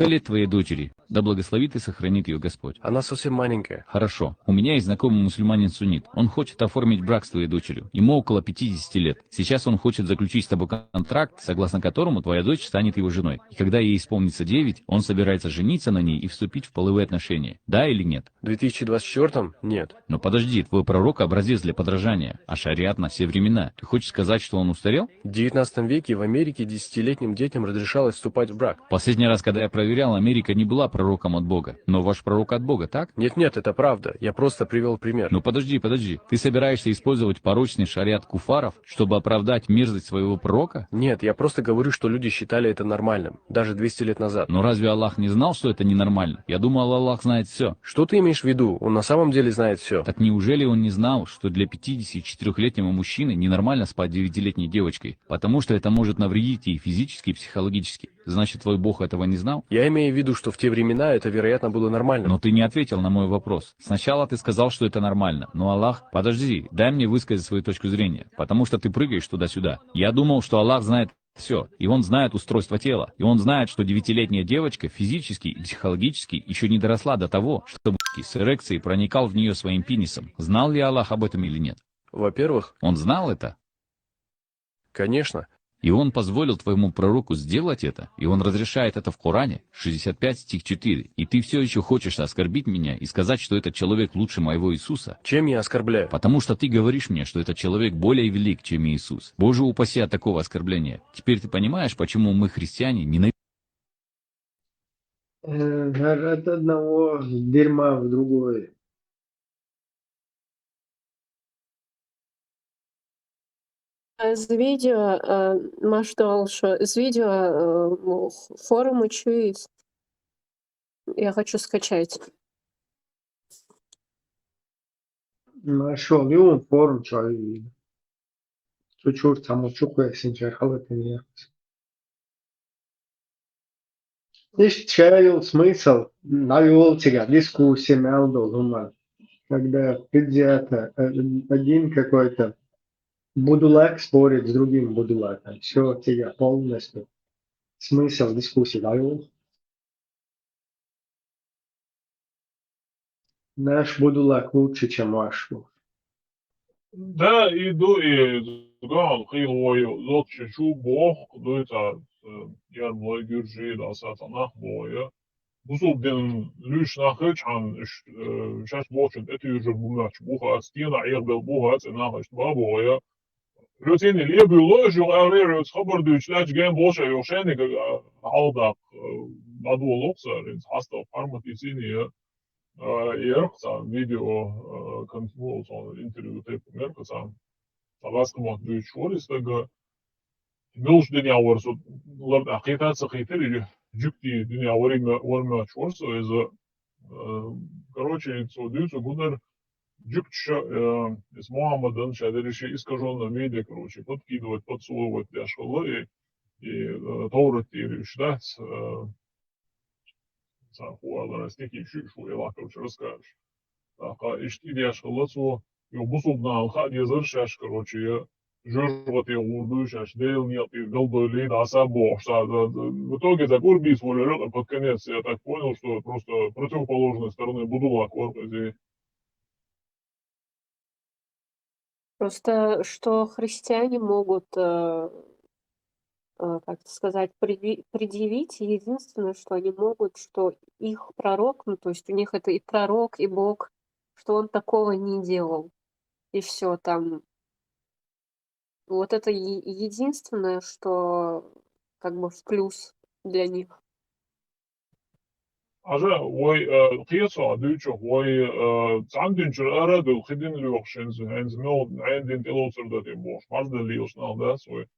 Сколько лет твоей дочери? Да благословит и сохранит ее Господь. Она совсем маленькая. Хорошо. У меня есть знакомый мусульманин-суннит. Он хочет оформить брак с твоей дочерью. Ему около 50 лет. Сейчас он хочет заключить с тобой контракт, согласно которому твоя дочь станет его женой. И когда ей исполнится 9, он собирается жениться на ней и вступить в половые отношения. Да или нет? В 2024-м? Нет. Но подожди, твой пророк образец для подражания, а шариат на все времена. Ты хочешь сказать, что он устарел? В 19 веке в Америке 10-летним детям разрешалось вступать в брак. Последний раз, когда я проверял, Америка не была пророком от Бога. Но ваш пророк от Бога, так? Нет, это правда. Я просто привел пример. Ну подожди. Ты собираешься использовать порочный шариат куфаров, чтобы оправдать мерзость своего пророка? Нет, я просто говорю, что люди считали это нормальным, даже 200 лет назад. Но разве Аллах не знал, что это ненормально? Я думал, Аллах знает все. Что ты имеешь в виду? Он на самом деле знает все. Так неужели он не знал, что для 54-летнего мужчины ненормально спать 9-летней девочкой, потому что это может навредить ей физически и психологически? Значит, твой Бог этого не знал? Я имею в виду, что в те времена это, вероятно, было нормально. Но ты не ответил на мой вопрос. Сначала ты сказал, что это нормально, но Аллах... Подожди, дай мне высказать свою точку зрения, потому что ты прыгаешь туда-сюда. Я думал, что Аллах знает все, и он знает устройство тела, и он знает, что 9-летняя девочка физически и психологически еще не доросла до того, чтобы с эрекцией проникал в нее своим пенисом. Знал ли Аллах об этом или нет? Во-первых, Он знал это? конечно. И он позволил твоему пророку сделать это, и он разрешает это в Коране, 65 стих 4. И ты все еще хочешь оскорбить меня и сказать, что этот человек лучше моего Иисуса? Чем я оскорбляю? Потому что ты говоришь мне, что этот человек более велик, чем Иисус. Боже упаси от такого оскорбления. Теперь ты понимаешь, почему мы, христиане, ненавидим От одного дерьма в другое. З відео, Машдал, що з відео форуму чують. Я хочу скачать. Нашел, и он форум человек. Чуть-чуть там учукая синчар халатыни. Есть чаял смысл, навел тебя дискуссия meldo думаю, когда где-то один какой-то будулак спорит с другим будулаком. Все тебя полностью. Смысл дискуссии навел. Наш будулак лучше, чем ваш. Да, и гал хилой лот чечу бог дуйта яр мой гюржи да сатанах боя. Бузул ден лüş nachich an шаш бочет это уже бумач буха стена айрбел буха нахаш ба боя. Рутин ли было же арер схабар дучлач ген боша йошеник алдак бадулокса ренс хаста фарматизиния ерхца видео конфуз он интервью тип меркаса Tabasco büyük şorislega milç dünya varsa lar hakikat sakiteri jükti dünya varma şorsa ez короче цодюцу гунер жükча из Мухаммадан шадериши искаженно медиа короче подкидывать подсовывать для школы и Торат и ждать хуалара стики шу ела короче расскажешь так ишти для школы цо يوبصوا الخاء يزرشش короче жжет и урдуешь дел нет и долболи да сабо что в итоге за курбис волерет под конец я так понял что просто противоположной стороны будулак и Просто что христиане могут, как это сказать, предъявить, единственное, что они могут, что их пророк, ну то есть у них это и пророк, и Бог, что он такого не делал. И все там. Вот это единственное, что как бы в плюс для них. Аже ой қиса дүйчө ой цандинчер араду хидин лёхшенз хенз мод эндин телосерда тем бош мазда лиоснал да свой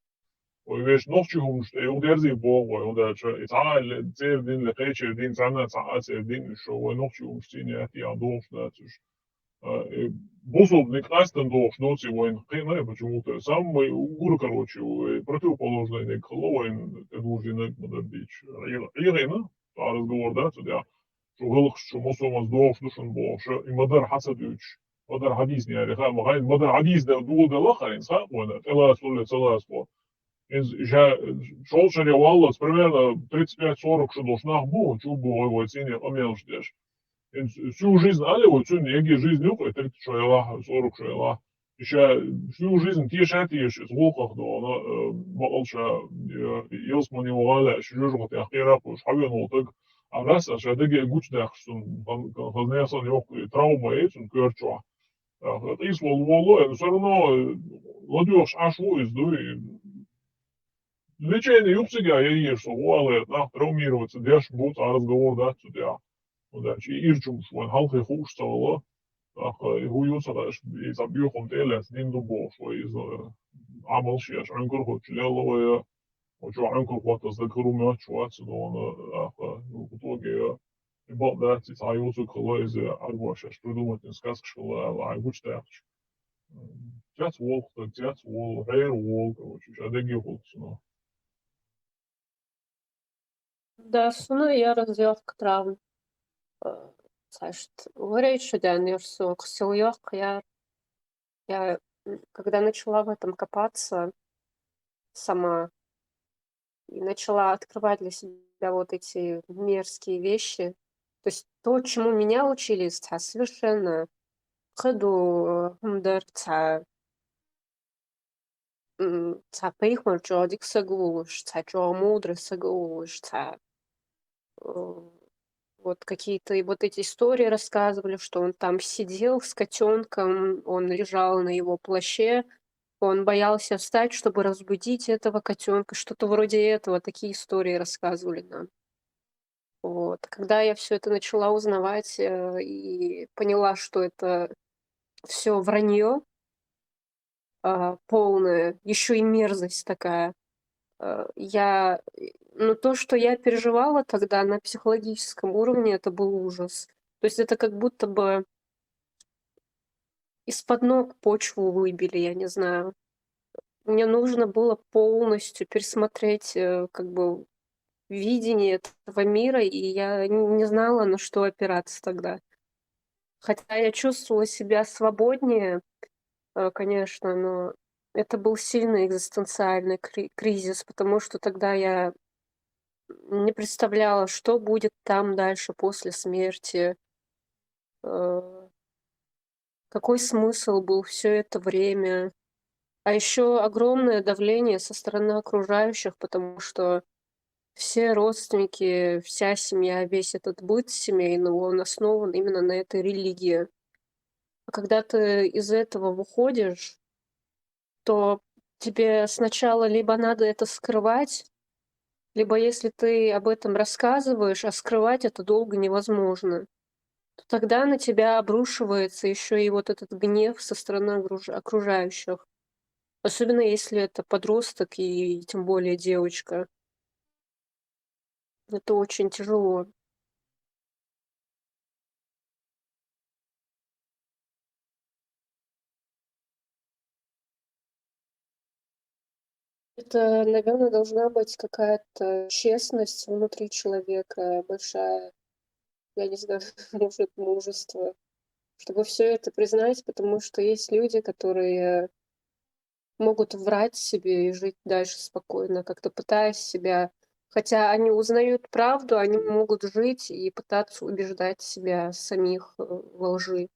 ой веш ночи хумшт и удерзи бог ой он че итал цердин лехечер дин цана цердин шо ой ночи хумштин я ти андош да чуш бусубник настен дош ноци ой не почему-то самый угур короче противоположный не клоин эдужин модабич Ирина разговор да туда شو غلق شو مصر مصدوف نشن بوش مدار حسد يوش مدار حديث يعني خا مغاين مدار حديث ده دول ده آخرين صح ولا تلا سولة تلا سبور Шел шаревал, примерно 35-40 шедош нах был, чубу его цене помел ждешь. Всю жизнь, али, вот всю неги жизнь юка, 30 шайла, 40 шайла. Еще всю жизнь тише с волках, да, она болша, елс маневала, шижу, ты ахера, пуш, хавен, вот так. А раз, а шадыги гучдах, что хазнеясан yok, травма есть, он кверчуа. Это и слово, но все равно, ладешь, аж воис, да, и лечение юпсига, я ешь, вуале, на, травмироваться, дешь, будет, а разговор, да, сюда. Znači, irčums vai halki hūkstala, hujusarаш и забьёхом телес дин дубош, из عمل شيء عنكر خوش ليلا وشو عنكر خوات أذكروا ما شو أتصدون وطوجي يبقى ده تتعيوزو كلا إذا أربعة شتودو متنسكاس كلا لا وش تاعش جات وول جات وول غير وول وش أدقي خوش Да, суну я развязка травм. Значит, говорить, что ксилёк, я когда начала в этом копаться сама и начала открывать для себя вот эти мерзкие вещи, то есть то, чему меня учили, совершенно ходу поихмар джодик сагулуш, джо мудрый сагулуш, вот какие-то и вот эти истории рассказывали, что он там сидел с котенком, он лежал на его плаще, он боялся встать, чтобы разбудить этого котенка, что-то вроде этого, такие истории рассказывали нам. Вот. Когда я все это начала узнавать и поняла, что это все вранье полное, еще и мерзость такая, ну, то, что я переживала тогда на психологическом уровне, это был ужас. То есть это как будто бы из-под ног почву выбили, я не знаю. Мне нужно было полностью пересмотреть, как бы, видение этого мира, и я не знала, на что опираться тогда. Хотя я чувствовала себя свободнее, конечно, но это был сильный экзистенциальный кризис, потому что тогда я не представляла, что будет там дальше после смерти, э, какой смысл был все это время. А еще огромное давление со стороны окружающих, потому что все родственники, вся семья, весь этот быт семейный, он основан именно на этой религии. А когда ты из этого выходишь, то тебе сначала либо надо это скрывать, либо если ты об этом рассказываешь, а скрывать это долго невозможно, то тогда на тебя обрушивается еще и вот этот гнев со стороны окружающих. Особенно если это подросток и тем более девочка. Это очень тяжело. Это, наверное, должна быть какая-то честность внутри человека, большая, я не знаю, может, мужество, чтобы все это признать, потому что есть люди, которые могут врать себе и жить дальше спокойно, как-то пытаясь себя, хотя они узнают правду, они могут жить и пытаться убеждать себя самих во лжи.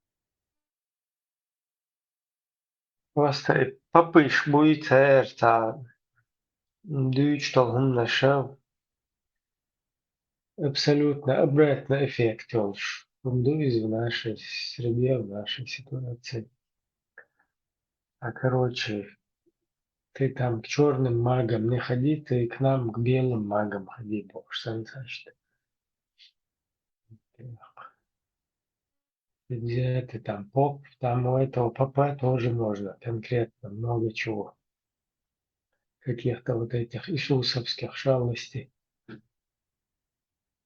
Просто попыш будет это дүйчталгын наша абсолютно обратный эффект олш. В нашей среде, в нашей ситуации. А короче, ты там к черным магам не ходи, ты к нам, к белым магам ходи, бог сам значит. Где ты там поп, там у этого попа тоже можно, конкретно много чего. Каких-то вот этих иисусовских шалостей.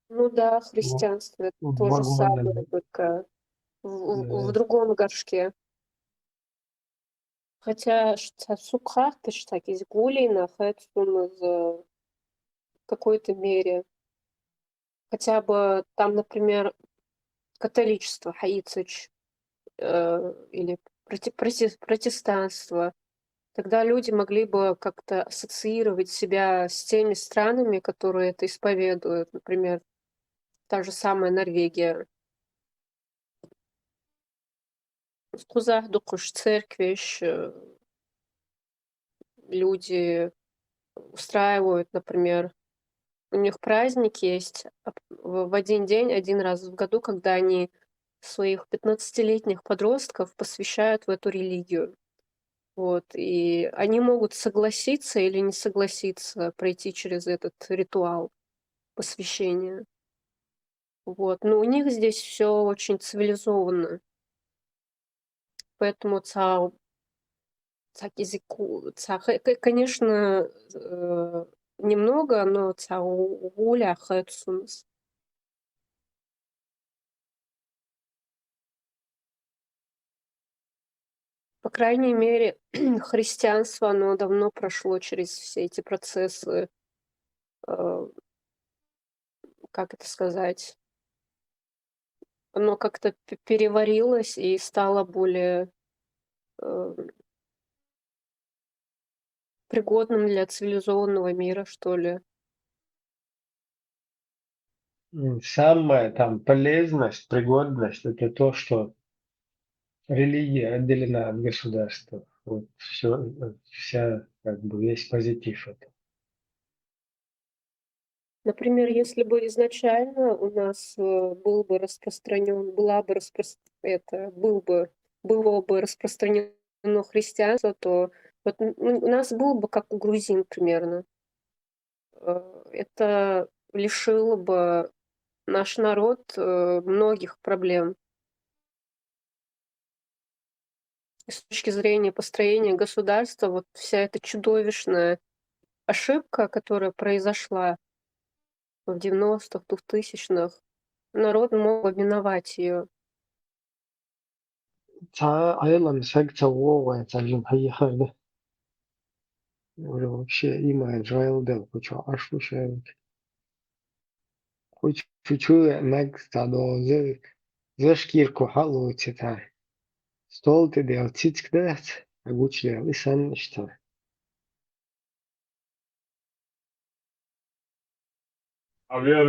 Ну да, В христианство это то же самое, вагоне, только в другом горшке. Хотя сукхах так из гулина, в какой-то мере. Хотя бы там, например, католичество, хаицыч, или протестанство. Тогда люди могли бы как-то ассоциировать себя с теми странами, которые это исповедуют. Например, та же самая Норвегия. В Кузахдукуш церкви люди устраивают, например, у них праздник есть в один день, один раз в году, когда они своих 15-летних подростков посвящают в эту религию. Вот, и они могут согласиться или не согласиться пройти через этот ритуал посвящения. Вот, но у них здесь все очень цивилизованно, поэтому конечно, немного, но гуля хэцумс. По крайней мере, христианство, оно давно прошло через все эти процессы, э, как это сказать, оно как-то переварилось и стало более э, пригодным для цивилизованного мира, что ли. Самая там полезность, пригодность — это то, что религия отделена от государства. Вот все, вся, как бы, весь позитив это. Например, если бы изначально у нас был бы распространен, была бы это, было бы распространено христианство, то вот у нас было бы как у грузин примерно. Это лишило бы наш народ многих проблем И с точки зрения построения государства. Вот вся эта чудовищная ошибка, которая произошла в 90-х, 2000-х, народ мог бы миновать ее. Та айла мсагца вова цажим хайхарда. Уже вообще има джайлдел куча ашу шайвит. Хуч чучу наг стадо зе шкирку халуйте та. Столты дел цицк дат, агуч дел исан ништа. Había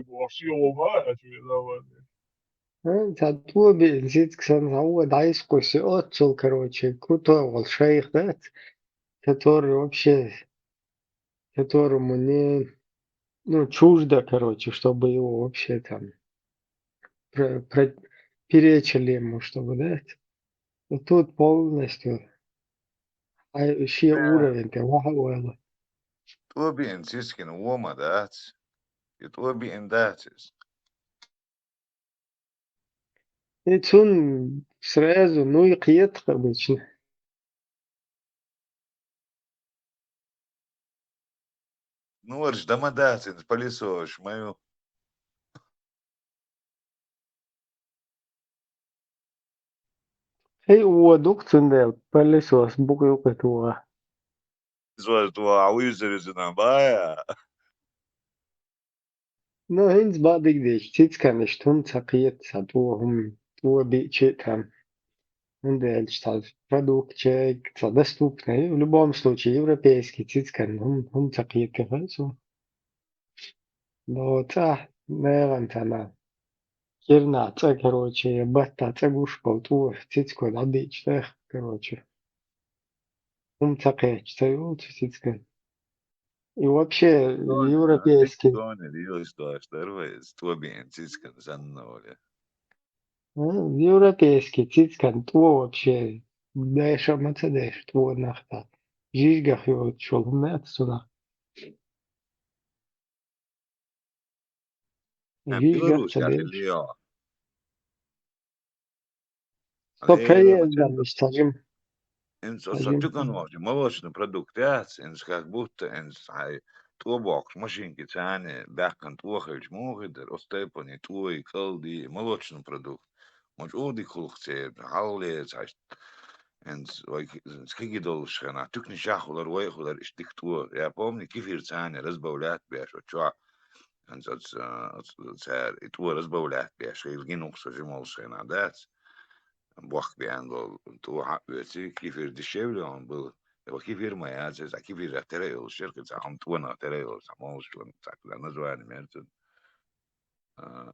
goshioba, Та туоби цицк сан хауа дайскуси отцул, короче, крутой шейх дат, который вообще, которому не, ну, чуждо, короче, чтобы его вообще там перечили ему, чтобы дать. И тут полностью вообще уровень-то вау. Tuobi en siskin uomadāt, ja tuobi en датис. И он сразу, ну и киет обычно. Nu, arš damadācins palisoši, maju. Hei, uoduk цундел, пылесос, буквы туа. Zoals tu auizeri zinām bājā. Ну, хинс бадик деш, цицкан штун цакиет сатуахум, туа биче там. Он дальше продукт, чек, доступный. В любом случае, европейский цицкан, он цакиет кафесу. Вот, наверное, она. Хернаца, короче, баттаца гушпал, туа, цицкан, адыч, короче. Цакеч, цицкан. И вообще, европейский. Toni, ielistoši darbojas, tuobi en siskin zannoļa. Европейский цицкан, то вообще, дайша мацадеш, то нахта. Жижгах его чел, нет сюда. Жижгах Беларусь, как цадеш. Лео. Кто проездом, стажим, Ens sattukanoši молочный продукт, ens как будто ens тобок, машинки цане, бяхан туохельч мухидер, остепани туи, калди, молочный продукт. Мож оди кулхце, халлец, ens скигидолшена, тукни шахулар, вайхулар, иштихтур. Я помню, кефир цане, разбавлять бяш, чуа. Ens цар, и туа разбавлять бяш, илгинук сажимолшена, дать. وقت عند تو حقتي كيف دشيبلون بل وكيف ما يعزز كيف يرتري الشركة عم تونا تري ساموس شلون تاكل أنا زواني مرتن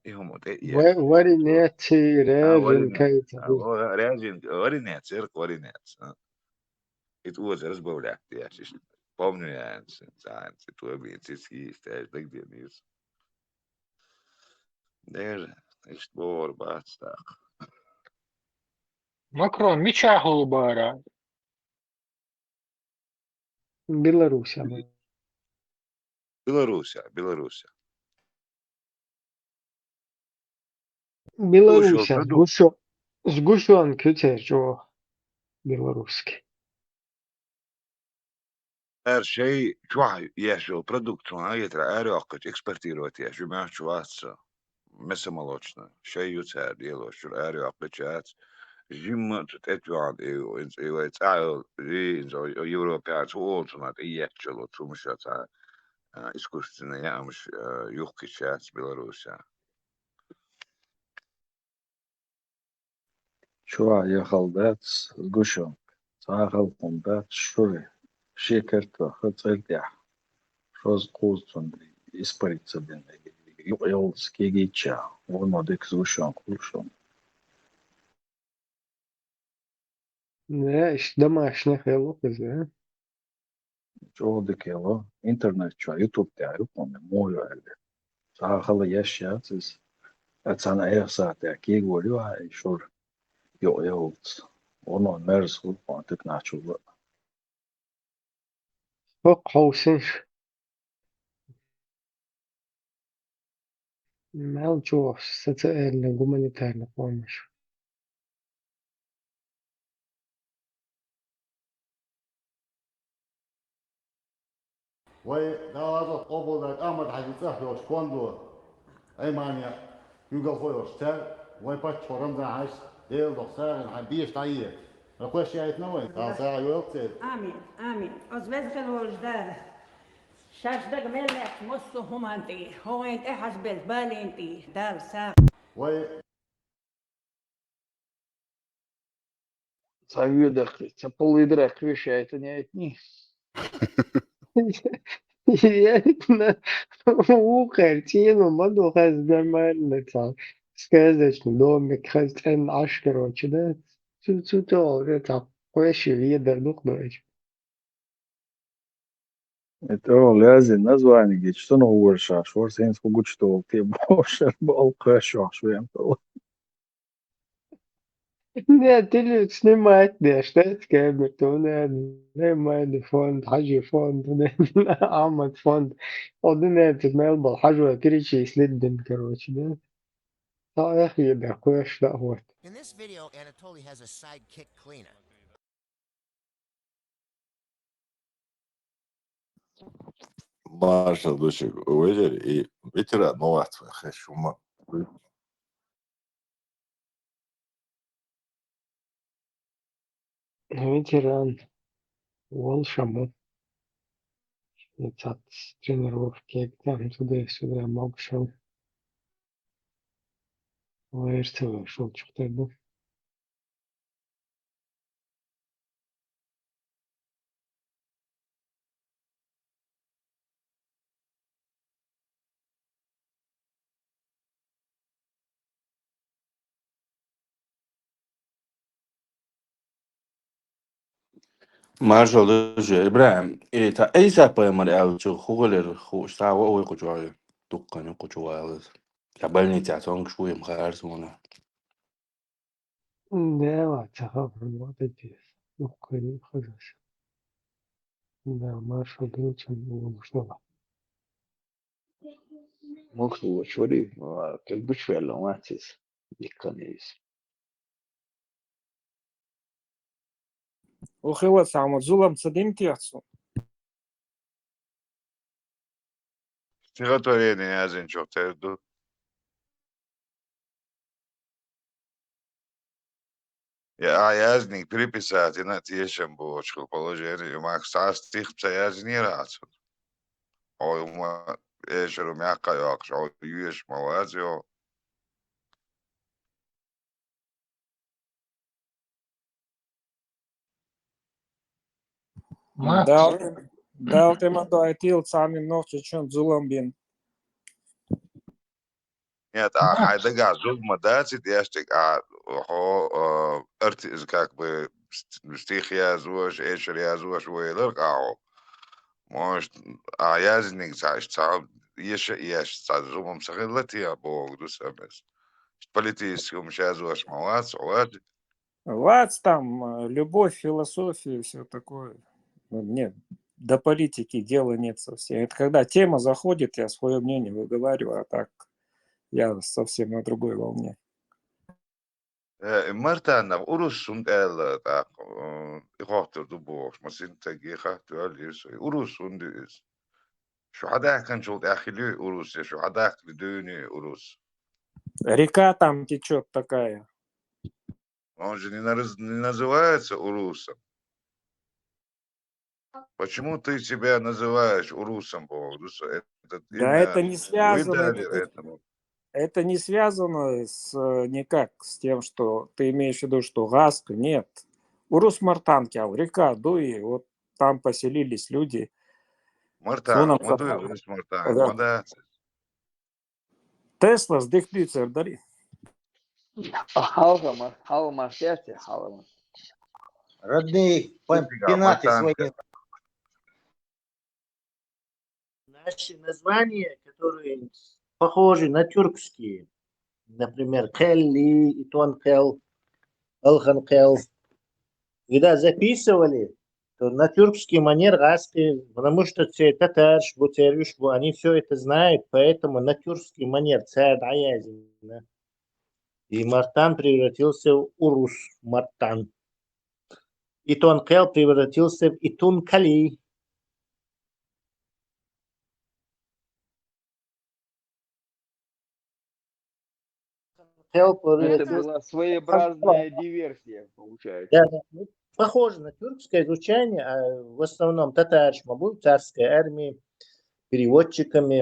إيهم تأيي ورينيتي راجل ورينات كيتبي راجين ورينات سيرك ورينات it was er is bouwdag ja is pomnu ja zijn het toe bij het is hier steeds dik die nieuws daar is boor baatstag Макрон, меча голубара. Беларусь она. Белоруссия Беларусь, продукт сгущенки те, что белорусский. her şey şu yaşıyor продукт şu yeter er yok eksportiruyor ya şu ben şu varsa mesela молочно şey yutar diyor şu er yok chat Jim tut etvad e tsao zo Европа çoğultuna da yetçilo çumuşata искусственно ямш юг сейчас Белоруссия شو يخل بات قشون صاغل قم بات شوري شيكرت وخد صيلتيح شوز قوزتون إسبريت سبين يقيل سكيجي تشا ونو ديك زوشون قوشون Да, домашних лопез, да? شو ديك يلا إنترنت شو يوتيوب تاع يقوم مويو على صاغل يشياتس أتسانا إيه ساعة كي يقولوا هاي شور يقيلت ونو مرز قوان تكناتشو بقى فوق حوسنش مالجوش ستسأل гуманитарная помощь. وغالط قبل ذاك أمر حاجة تحلوش كوندو أيمانيا يقول خويوش تر ويبات شورم ذا عايش ديل دخسار حبيش تعيه رقوش شايت نوين قال ساعة يوقتي Amin. Als vezgeloos daar. Shashdag melek mosso humanti. Hoent ehas bezbalinti. Dar sa. وي Завидах, полыдрах вещает, не от них. Я картину моду нормально там. Сказочный домик, хозяин аж, короче, да? Цу-цу-то, это вообще видно, ну, короче. Это لازم название говорит, что новый ورشة شو ورسين سكو что ты больше балка шо يعمل Нет, ты ли снимать, да, что это камера, то نعمل فوند حاجة فوند عمل فوند قضينا تتميل حاجة كريشي سلدن كروش ده يا أخي ده كويش لا هو In this video, Anatoly has a sidekick cleaner. Маша, дочек, увидели, и ветеран, ну вас, хочу, ветеран Волшаму от тренировки там туда-сюда мог шел ВРЦ шел что-то был. Marshall داشت ابراهیم ای تا ای سپاه مال الچو خوگل خوش تا و اوی کجای دکانی کجای یا больница он шуем харсуна Да, تخاف вот эти ну хорошо. Да, Маша очень что مخلوق شوري كلبش فعلا ماتس يكنيس Охеват само зулам цадим тиацу. стихотворение азин çok terdu я язник приписать на тешем бочку положение макс стих псаяз не раз ой ма эшеру мягко як шо юеш молодец Далтемадо айтил самим ногти чун зуломбин. Нет, хайда газу мадацит яштик, хо артиз как бы стих язуаш, эшер язуаш войлер као. Может, язник заш, еш зумом сахилати бог дусамес. Политическом язуаш малац, Вац там, любовь, философия, все такое. Ну, нет, до политики дела нет совсем. Это когда тема заходит, я свое мнение выговариваю, а так я совсем на другой волне. Marta urus sunt el ta ikhafter du box masin tagi khafter alis urus sunt is شو حدا كان شو داخلي أوروس شو حدا بدوني أوروس Река там течет такая. он же не называется Урусом. Почему ты себя называешь Урусом, Бог? Это Да имя это не связано, выдали этому. это не связано с никак с тем, что ты имеешь в виду, что Гаска, нет. Урус Мартанкял, река Дуи, вот там поселились люди. Мартан, мадуй Урус Мартан, мада. Тесла с дыхтицер дали. Халма, сердце, халма. Родные пенаты свои. Наши названия, которые похожи на тюркские, например, Келли, Итон Кел, Алхан Кел, когда записывали, то на тюркский манер Гаски, потому что те татарш, бутерюш, они все это знают, поэтому на тюркский манер царь Аязин. И Мартан превратился в Урус Мартан. Итон Кел превратился в Итун Кали. Это была своеобразная диверсия, получается. Да, да. Похоже на тюркское звучание, а в основном татаршма был царской армии, переводчиками,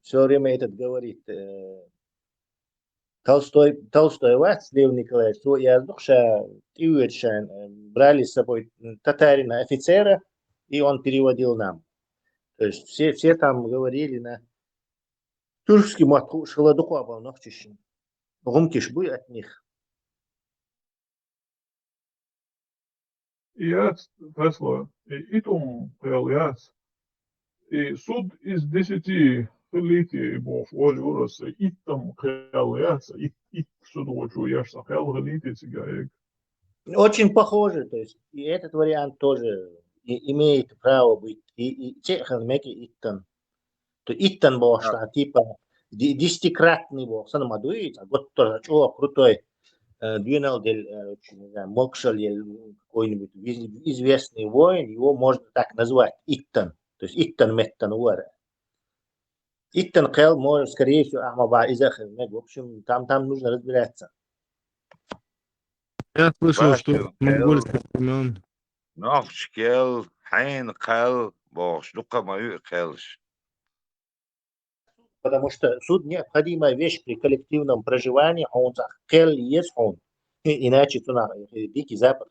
все время этот говорит Толстой вас, Лев Николаевич, свой яздукша брали с собой татарина офицера, и он переводил нам. То есть все там говорили на тюркском шаладуку обалнохчищен. Гумкиш бы от них. Яц, Тесла, и том пел яц. И суд из 10 geliti bof oljurus ittam хел яц, ит судочу яшса хел geliti цигаяк. Очень похоже, то есть и этот вариант тоже имеет право быть. И чехан меки иттан. То иттан бошта, типа десятикратный бог. Санамадуит, а вот тоже, о, крутой. Дюнелдель, не знаю, Мокшаль, какой-нибудь известный воин, его можно так назвать, Иттан. То есть Иттан Меттан Уара. Иттан Кел, может, скорее всего, Ахмаба Изахар. В общем, там нужно разбираться. Я слышал, что монгольских времен. Нохч Кел, Хайн Кел, Бог, штука мою Келш. Потому что суд необходимая вещь при коллективном проживании, а он Кел есть он. Иначе туда Дикий Запад,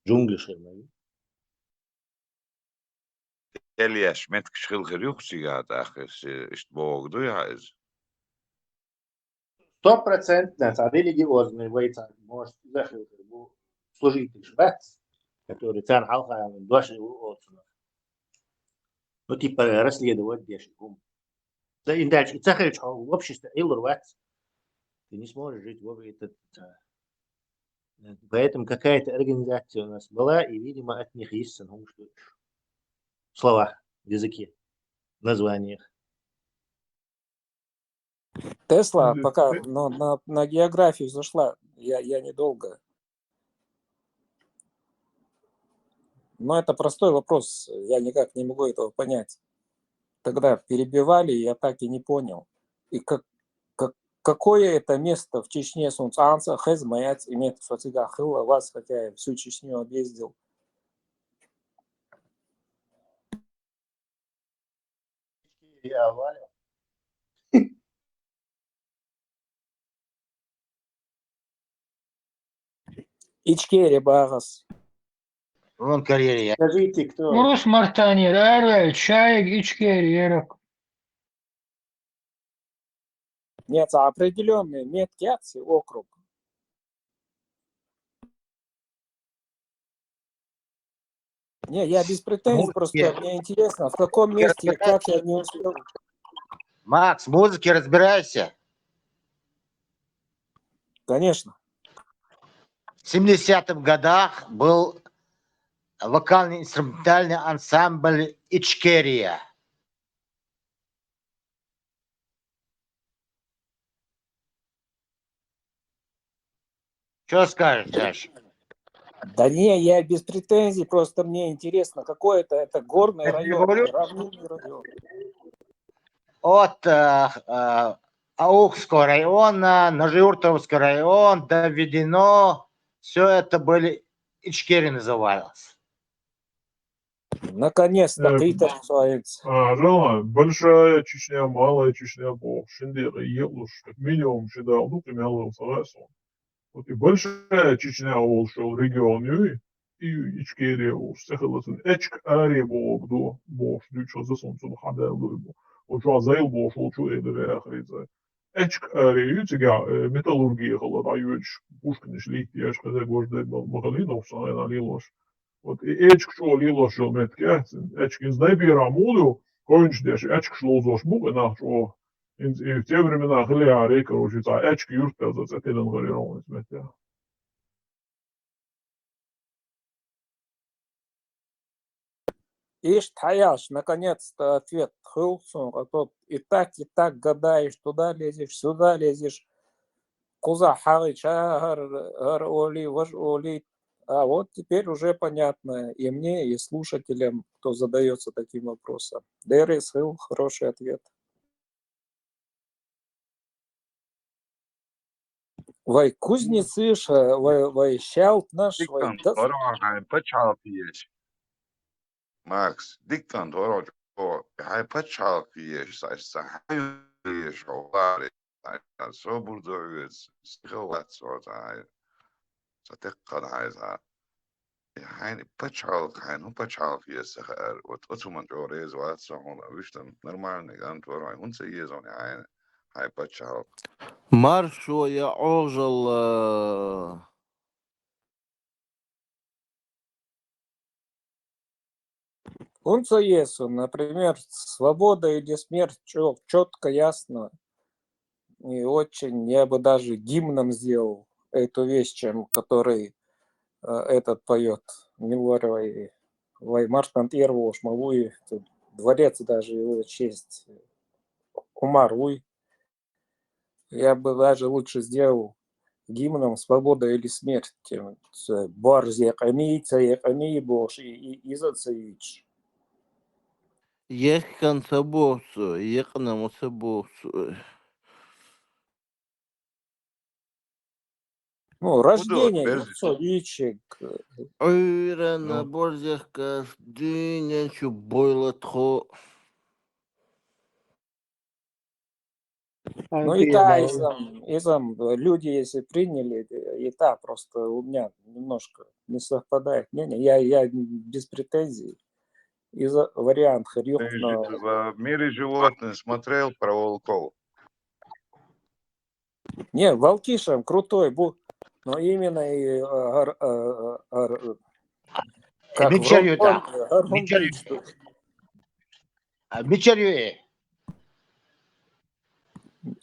джунгли шермаи. Elias met geschil genoeg sigaat eigenlijk is Бог дуяз. 100% религиозный войтар может служитель Швец, который царь Алха дошли отсюда. Ну типа расследовать дешевым. Да и дальше. И цахарич в обществе Илурвац. Ты не сможешь жить в этот. Поэтому какая-то организация у нас была, и, видимо, от них есть в словах, в языке, в названиях. Тесла пока на географию зашла, я недолго. Но это простой вопрос, я никак не могу этого понять. Тогда перебивали, я так и не понял. И какое это место в Чечне Сунцанца, Хезмаяц имеет фатига хыла вас, хотя я всю Чечню объездил. Ичкери Багас. Вон карьере. Скажите, кто? Урус Мартани, Рарвель, Чаек, Ичкерьерок. Нет, определенные метки акции округ. Не, я без претензий, просто мне интересно, в каком месте и как я не успел. Макс, в музыке разбирайся. Конечно. В 70-х годах был вокально-инструментальный ансамбль Ичкерия. Что скажешь, Саша? Да не, я без претензий, просто мне интересно, какой это горный район, равнинный район. От Аухского района, Ножиуртовский район, доведено, все это были Ичкерии называлось. Наконец-то ты-то называется. Жена, большая Чечня, малая Чечня, бог, Шиндера, Елуш, как минимум, Шида, ну, примерно, Сарайсон. Вот и большая Чечня, Волшел, регион, и Ичкерия, Сехалатын, Эчк, Ари, бог, до, бог, Дючо, Засунцун, Хадер, Луйбу, Уча, Зайл, бог, Учу, Эдере, Ахрица. Эчк, Ари, Ютига, металлургия, Холодаюч, Пушкин, Шлик, Яшка, Гожда, Магалинов, Сарайна, Лилош. Вот и эчк šo lilošo metke, эчкins nebija mūļu, ko viņš tieši эчк šlūzoš būvenā šo, и в те времена хляри, короче, tā эчк юртел за цетилен галероnis metke. Ишь, Таяш, наконец-то ответ Хылсун, а то и так гадаешь, туда лезешь, сюда лезешь. Куза Харыч, Гар Оли, Ваш Оли. А вот теперь уже понятно и мне, и слушателям, кто задается таким вопросом. Дэрис Хилл, хороший ответ. Вай кузнецыш, вай щалт наш, вай Diktant varākai pačāpieši. Макс, диктант ворот, хай pačāpieši, saistājieši, olāri, soburdojuts, sihovacotājai, sateqqadājai. يعني بتشالك يعني بتشالك يسخر وتأتمن جوريز واتسون ويشتم نورمالني أنت وراي ونسى يزوني يعني هاي بتشالك Маршо я ожил. Унца Есу, например, свобода или смерть, четко, ясно. И очень, я бы даже гимном сделал эту вещь, чем который этот поет. Милоровой, Ваймарштант Ервош, Мавуи, дворец даже его честь. Умар Уй. Я бы даже лучше сделал гимном «Свобода или смерть». Барз Якамийца, Якамий Бош и Изацевич. Ехкан собосу, ехнам собосу. Ну, рождение, Юцовичек. Ойрана борзехка, дынячу бойлатхо. Ну и та, изам люди, если приняли, и та просто у меня немножко не совпадает. Не, я без претензий. Из-за вариант Ты в мире животных смотрел про волков? Не, Волкишем крутой, но именно и как Мичарью.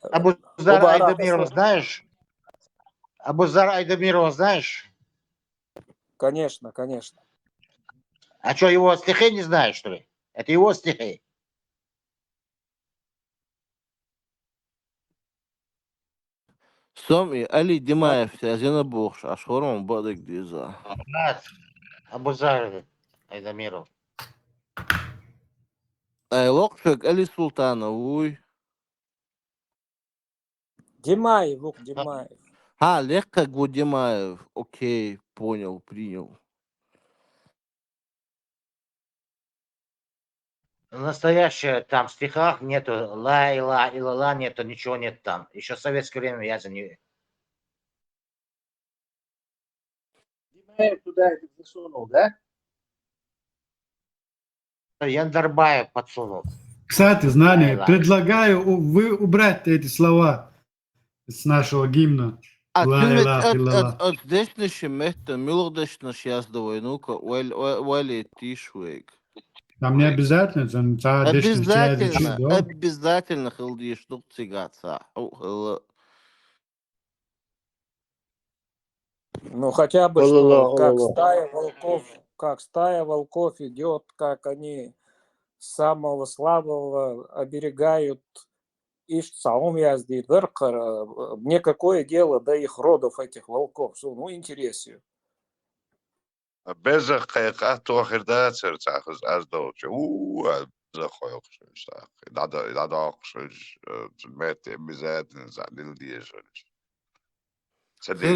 Абузар Айдамирова знаешь? Абузар Айдамирова знаешь? Конечно, конечно. А что, его стихи не знаешь, что ли? Это его стихи. Соми, Али Димаев, Азина Бохш, Ашхором Бадык Диза. Абузар Айдамиров. Локшек Али Султанов, уй. Димаев, Лук Димаев. Легко Гудимаев. Окей, понял, принял. В настоящем там стихах нету ла, ила, нету, ничего нет там. Еще в советское время я за нее. Димаев туда это засунул, да? Яндарбаев подсунул. Кстати, знание, Ла-ла. предлагаю убрать эти слова с нашего гимна. А Ла кюмет илах иллаллах. от дешнеше мехта милдешнеш яздовой, ну-ка, вали тишвейк. Там не обязательно, там Обязательно, да? обязательно хилдиш дух цигаться. Ну, хотя бы, Ла-ла-ла, что как ла-ла-ла. стая волков идет, как они самого слабого оберегают. Ишь, саум яздит, мне какое дело до их родов, этих волков? Ну, интересен. Bez haqiqat to'xirda sirtsaqiz azdovchi. Zahoyoqshish. Dadoqshish. Met обязательно залил дешевле. Хердер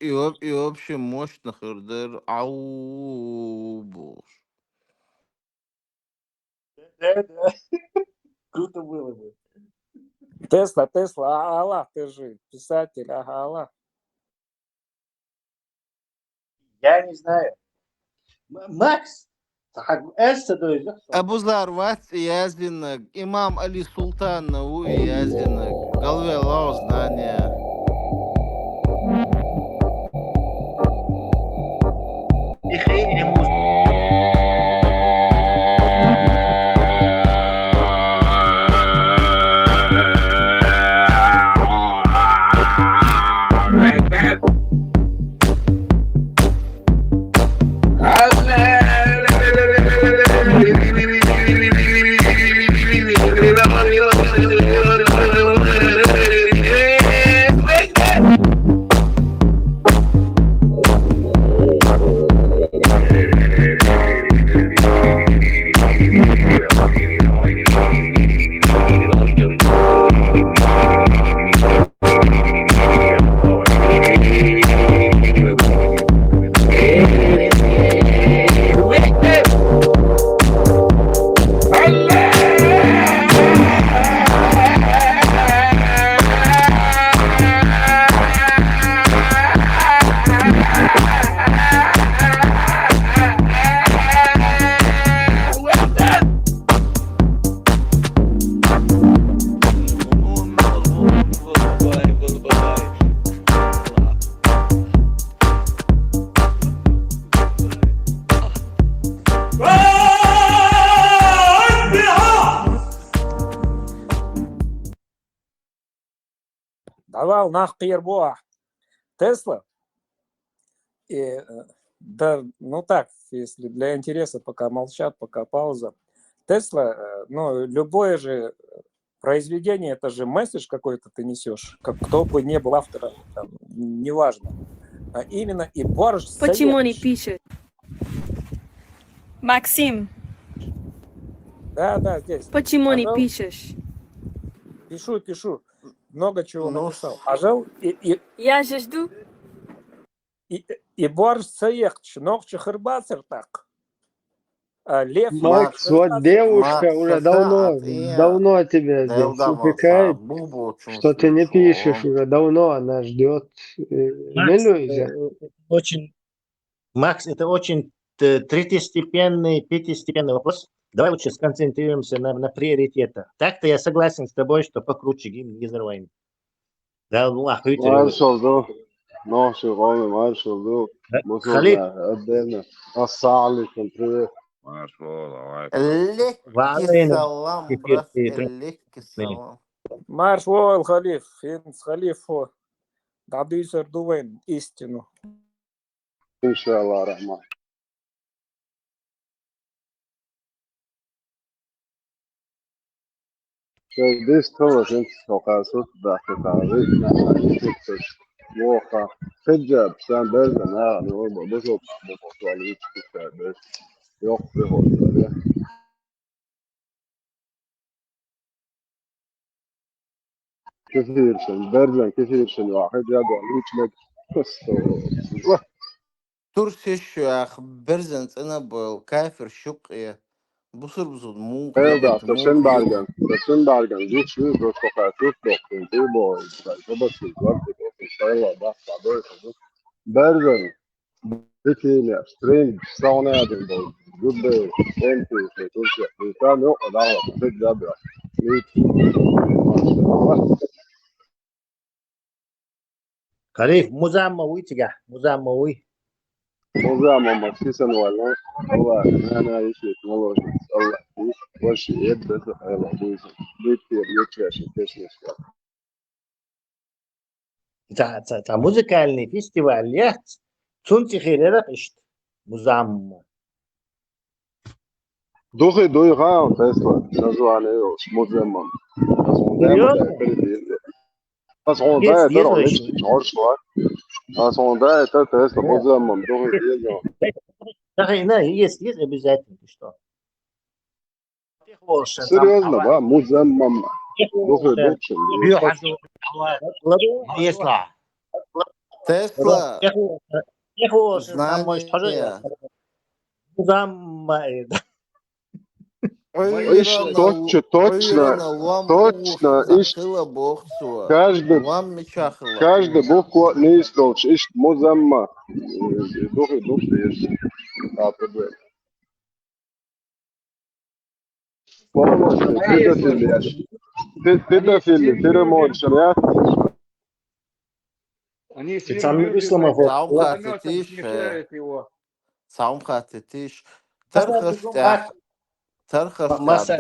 и вообще мощно хердер. Ау, боже. Да. Круто было бы. Тесла, Аллах, ты же писатель, Аллах. Я не знаю. Макс, Абу Зарват Язинок, имам Али Султан Науи Язинок, Галве Аллах знания. Давал нах пирбоа. Тесла. И, да, ну так, если для интереса, пока молчат, пока пауза. Тесла, ну, любое же произведение, это же месседж какой-то ты несешь, кто бы не был автором, там, неважно. А именно и борж. Почему не пишет? Максим. Да, здесь. Почему не пишешь? Пишу. Много чего написал. Ажал Я же жду. И борж саехч, ногче хырбацер так. Лев. Макс, вот девушка уже давно тебя здесь упрекает, что ты не пишешь уже давно, она ждет. Макс, это очень третьестепенный, пятистепенный вопрос. Давай лучше сконцентрируемся на приоритетах. Так-то я согласен с тобой, что покруче гимн Израиля. Да, Аллах, Марш войл халиф, инс халифу. Дадуйсер дуэн истину. Иншаллах рахман. This tour is فقاسات دقيقة موقع حجة بسان بلدن يعني هو بزوج بموضوعية كتابة يقفه كثير شن بلدن كثير شن واحد يدعو ليش لك Турсиш Берзенц أنا بالكافر شقية بصير مو تشن بارجن ليش ليش بس فقاسات دقيقة تيبو بس الوقت بس الله بس بعدين بلدن بتيني سترينج سونا دين جود انت في كان يقعد على البيت ده خليف مزاموي تجاه مزاموي موضوع ما سيسن ولا هو أنا يشيك والله الله وش يبدأ يلا بيس بيت يتشاش تشمش تا مuzikальный фестиваль تونتي خير قشت مزام دوخي دوي غاو تسلا نزو عليه موزم أصلا ده ترى ليش تشعر شوي أصلا ده تسلا موزم دوخي ديزو هنا هي سيز обязательно что серьезно да موزم دوخي دوكشن يطلع Тесла, يخوش нам мой знание. مزام إيش точно إيش Захила бохцуа. каждый буква не истолч إيش مزمة دوخي دوخي проблема تبدأ في الفيرمون شريات Они Ты сам не люди сломал вот. Саум хатетиш. мешают его. Саум хатетиш. Масса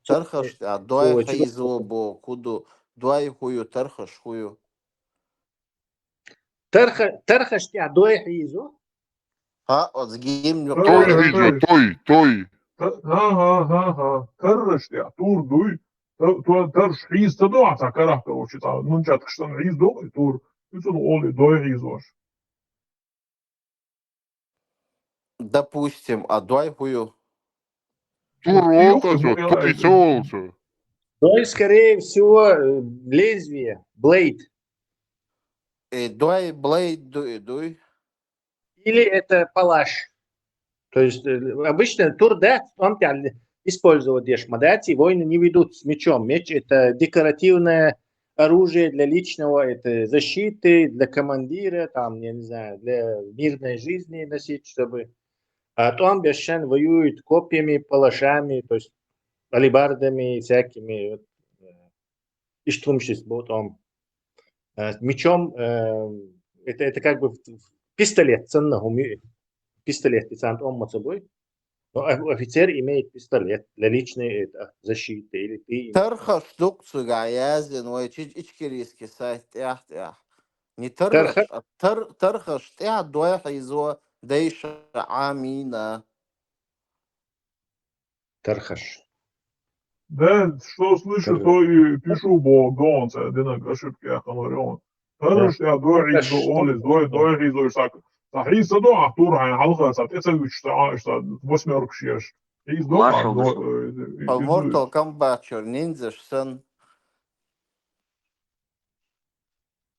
Търхаш дой хайзло бо куду дой хую търхаш хую. ترخش تاع دوي حيزو От сгим той. ها ترش يا تور دوي ترش حيز تدوع تا كرهت وشي تا ننجا تكشتن عيز دوي تور يسون اولي دوي عيزوش Допустим, дой хую. Дой, скорее всего, лезвие, блейд. Дой, блейд, дуй. Или это палаш. То есть обычно турдат, он использовал дешмадати, войны не ведут с мечом. Меч это декоративное оружие для личного, это защиты, для командира, там, я не знаю, для мирной жизни носить, чтобы... А там бешен воюет копьями, палашами, то есть алибардами, всякими. Иштумшис, потом. Мечом, это как бы пистолет, ценного пистолет, и сам он собой. Но офицер имеет пистолет для личной защиты. Или ты... Търхаш тук сега язен, ичкириски сайт, Не търхаш, търхаш, тя доеха изо дейша амина. Търхаш. Да, что слышу, то и пишу бо гонца, дина гашипки ахамарион. Тырыш я дои изо олис, дои изо ишак. Сахи садо ахтур хай халха, сат эцэг üçte, işte восьмерок шеш. Из до Палвортал камбачер, ниндзяшсен.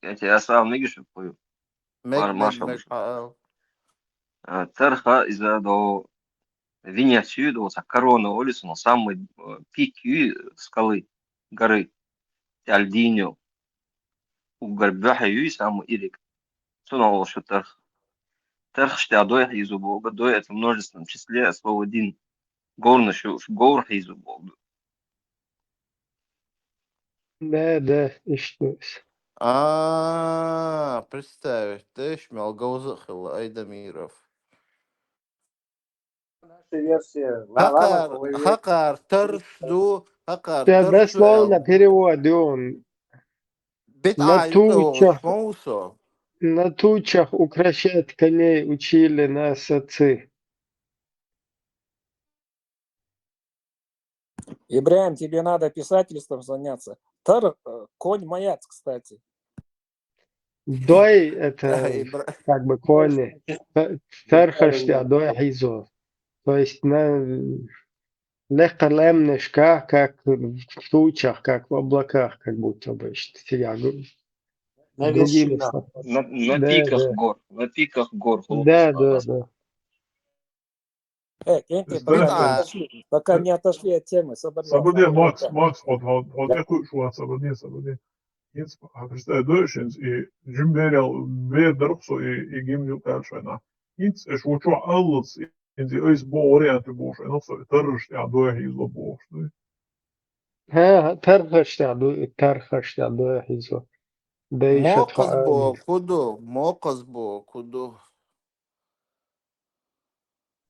Я тебе сам нигиш пою. Церха из-за до Винятию, до корона улицы, но самый пик скалы горы Альдиньо. У горбяха ю самый ирик. Сунул что терх. Терх что доя из убога, доя это в множественном числе слово один. Горно что гор из убога. Да, что. Представь, ты шмел Гаузахила Айдамиров. Хакар, тершду, хакар, Да, дословно перевод, он на тучах укращать коней учили нас отцы. Ибраим, тебе надо писательством заняться. Конь маяц, кстати. Дой это как бы кони. Тархашья дой хизо. То есть легколемнышка, как в тучах, как в облаках, как будто бы. На пиках гор. На пиках гор. Да. Пока не отошли от темы. Sabırlı Max, o şu an sabırlı. Jetzt представь, дойшенс и Jimberel, wer darf so i gimju першена. Jetzt es wo alles انت ايش بو varianti būs, nu, terroristi doehīzo būs, nu. ها ترخش تعدو حيزو ديشة موقظ بو كودو موقظ بو كودو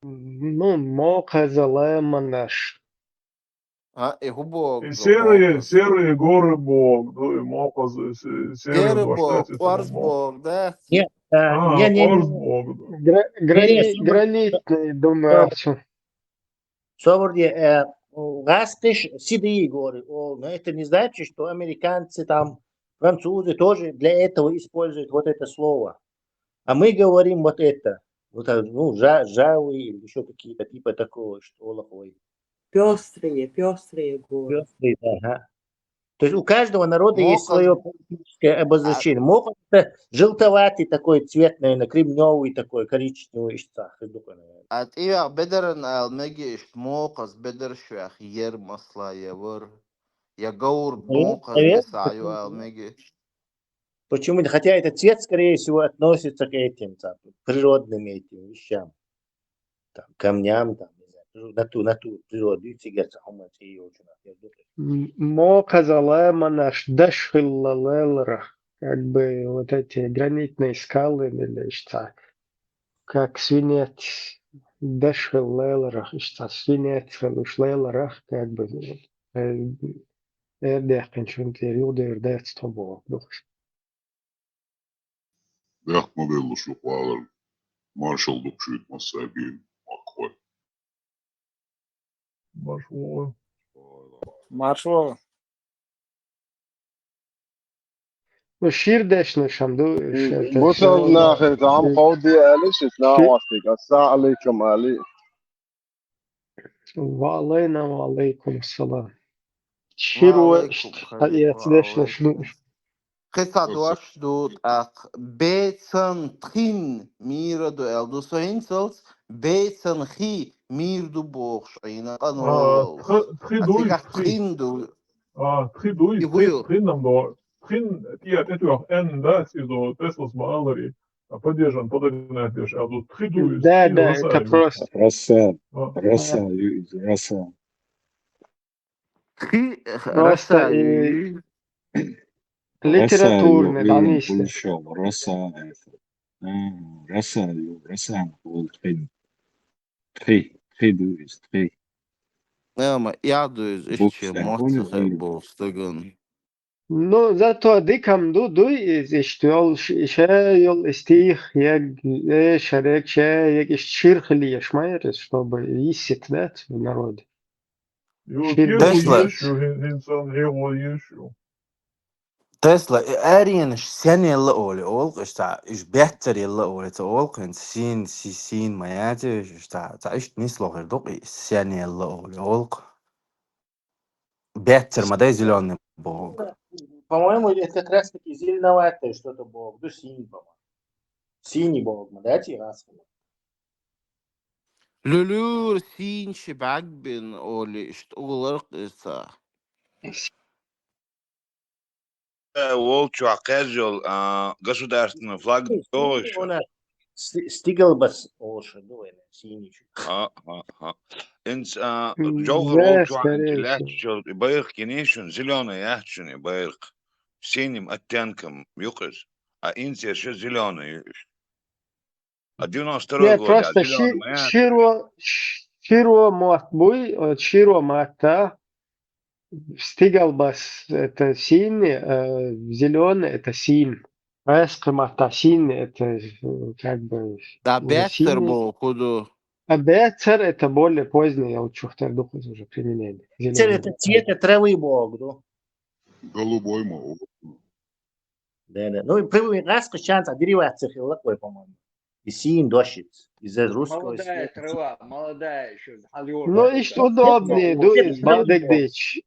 Ну, мока залеманаш. ها إيه هو Серые горы Бог, ну, и Мока, серые Серый бог, двоштец, Орс бог, да? Нет, Орс Бог. Гранитный, думаю, Арчу. Соборде, Гастыш, седые горы. Но это не значит, что американцы там, французы тоже для этого используют вот это слово. А мы говорим вот это. Вот, ну, жавы или еще какие-то типа такого, что лохой. Пестрые горы. Пестрые, ага. То есть у каждого народа есть Мока свое политическое обозначение. Мока это желтоватый такой цвет, наверное, кремневый такой, коричневый штах. at إيه بدر إن المجي موقظ بدر شو خير مصلا يور يا جور موقظ دسايو المجي Почему? Хотя этот цвет, скорее всего, относится к этим там, природным этим вещам, там, камням, там, не знаю, на ту природу. И цигаться, Мока залеманаш дешхиллалелра. Как бы вот эти гранитные скалы или что. Как свинец дешхиллелра. Что свинец лелра, как бы. Эрдехкен шунтер эрдерц тобо. Jah, modellu sukualan marshallukset massakin makkoe. Маршал, Шир дешнеш амду. بصل ناخذ عم قودي أليش تناوستك الساعة عليكم علي وعليكم السلام. وعليكم يتدشنش قصة دوش دوت أخ بيتسن تخين ميرا دو ألدو سوينسلز بيتسن خي مير دو بوخش أينا قنولوز أتيجا تخين دو Trinam do, tie tiek NDS izo Teslas mālarī, поддержан, подогнать, а тут тхиду Да, это просто. Раса. Просто литературный, данiste. Нема, я дуюсь, еще моцахе бостаган. Ну, зато дикам ду иштиол шейл стих яг шарек яг ширхли яшмайрес, чтобы висит, да, в народе. Tesla ارين سنة يلا أولي أولق إشتا إش بيتر يلا أولي تأولق إن سين ما ياتي إشتا تعيش نسلو غير دوقي سنة يلا أولي أولق بيتر ما ده زلون بوق. По-моему, это как раз таки зеленоватое что-то бог, да синий, по-моему. Синий бог, да, тирас. لولور سين شبعك بين أولي إشتغلق إسا. Волчу Акэджел, государственный флаг тоже. Стиглбас Олша, синий. Инс Джоугар Волчу Акэджел, Байрк Кенешин, зеленый яхчун, Байрк. Синим оттенком юкос, а инс еще зеленый. А 92-й год, просто Широ Матбуй, Широ Мата, Стиглбас это синий, зеленый это син. Эск Мата синий это как бы Да беттер был худу. А беттер это более поздний, я вот чухтер духов уже применение. Это цвет травы бог, да? Голубой мол. Да. Ну и первый раз шанс деривация хилакой, по-моему. И син дощиц из-за русского. Молодая трава, молодая еще. Ну и что удобнее, дует бадэгдич.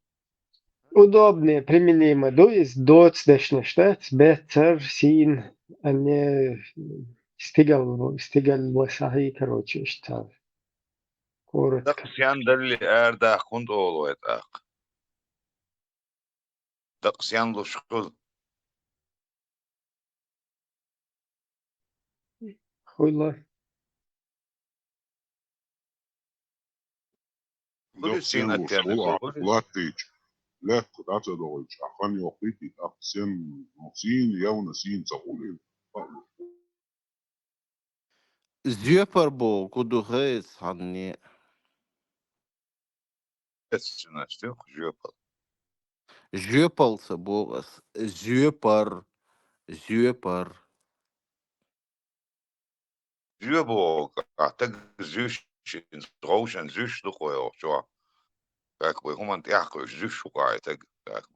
Удобнее, применимо, дует доц дешнештет, беттер, син, а не стигал басахи, короче, что коротко. Даксян дали эрдах хунд олу этах. Даксян лушкул. Хуйло. Polisin سين attianı وشغل polis. أقلاتيج لا قطعت دوج أخاني وقيتي أقسم مصين يوم نسين تقولين Zjöparbol, kuduhes hani. Etsinler Jopal. Zjöpalsa bogas. Zjöpar. Jopal. Tak zus in roos en zus toch wel zo. Kijk, we gewoon ja, zus zoeken. Kijk,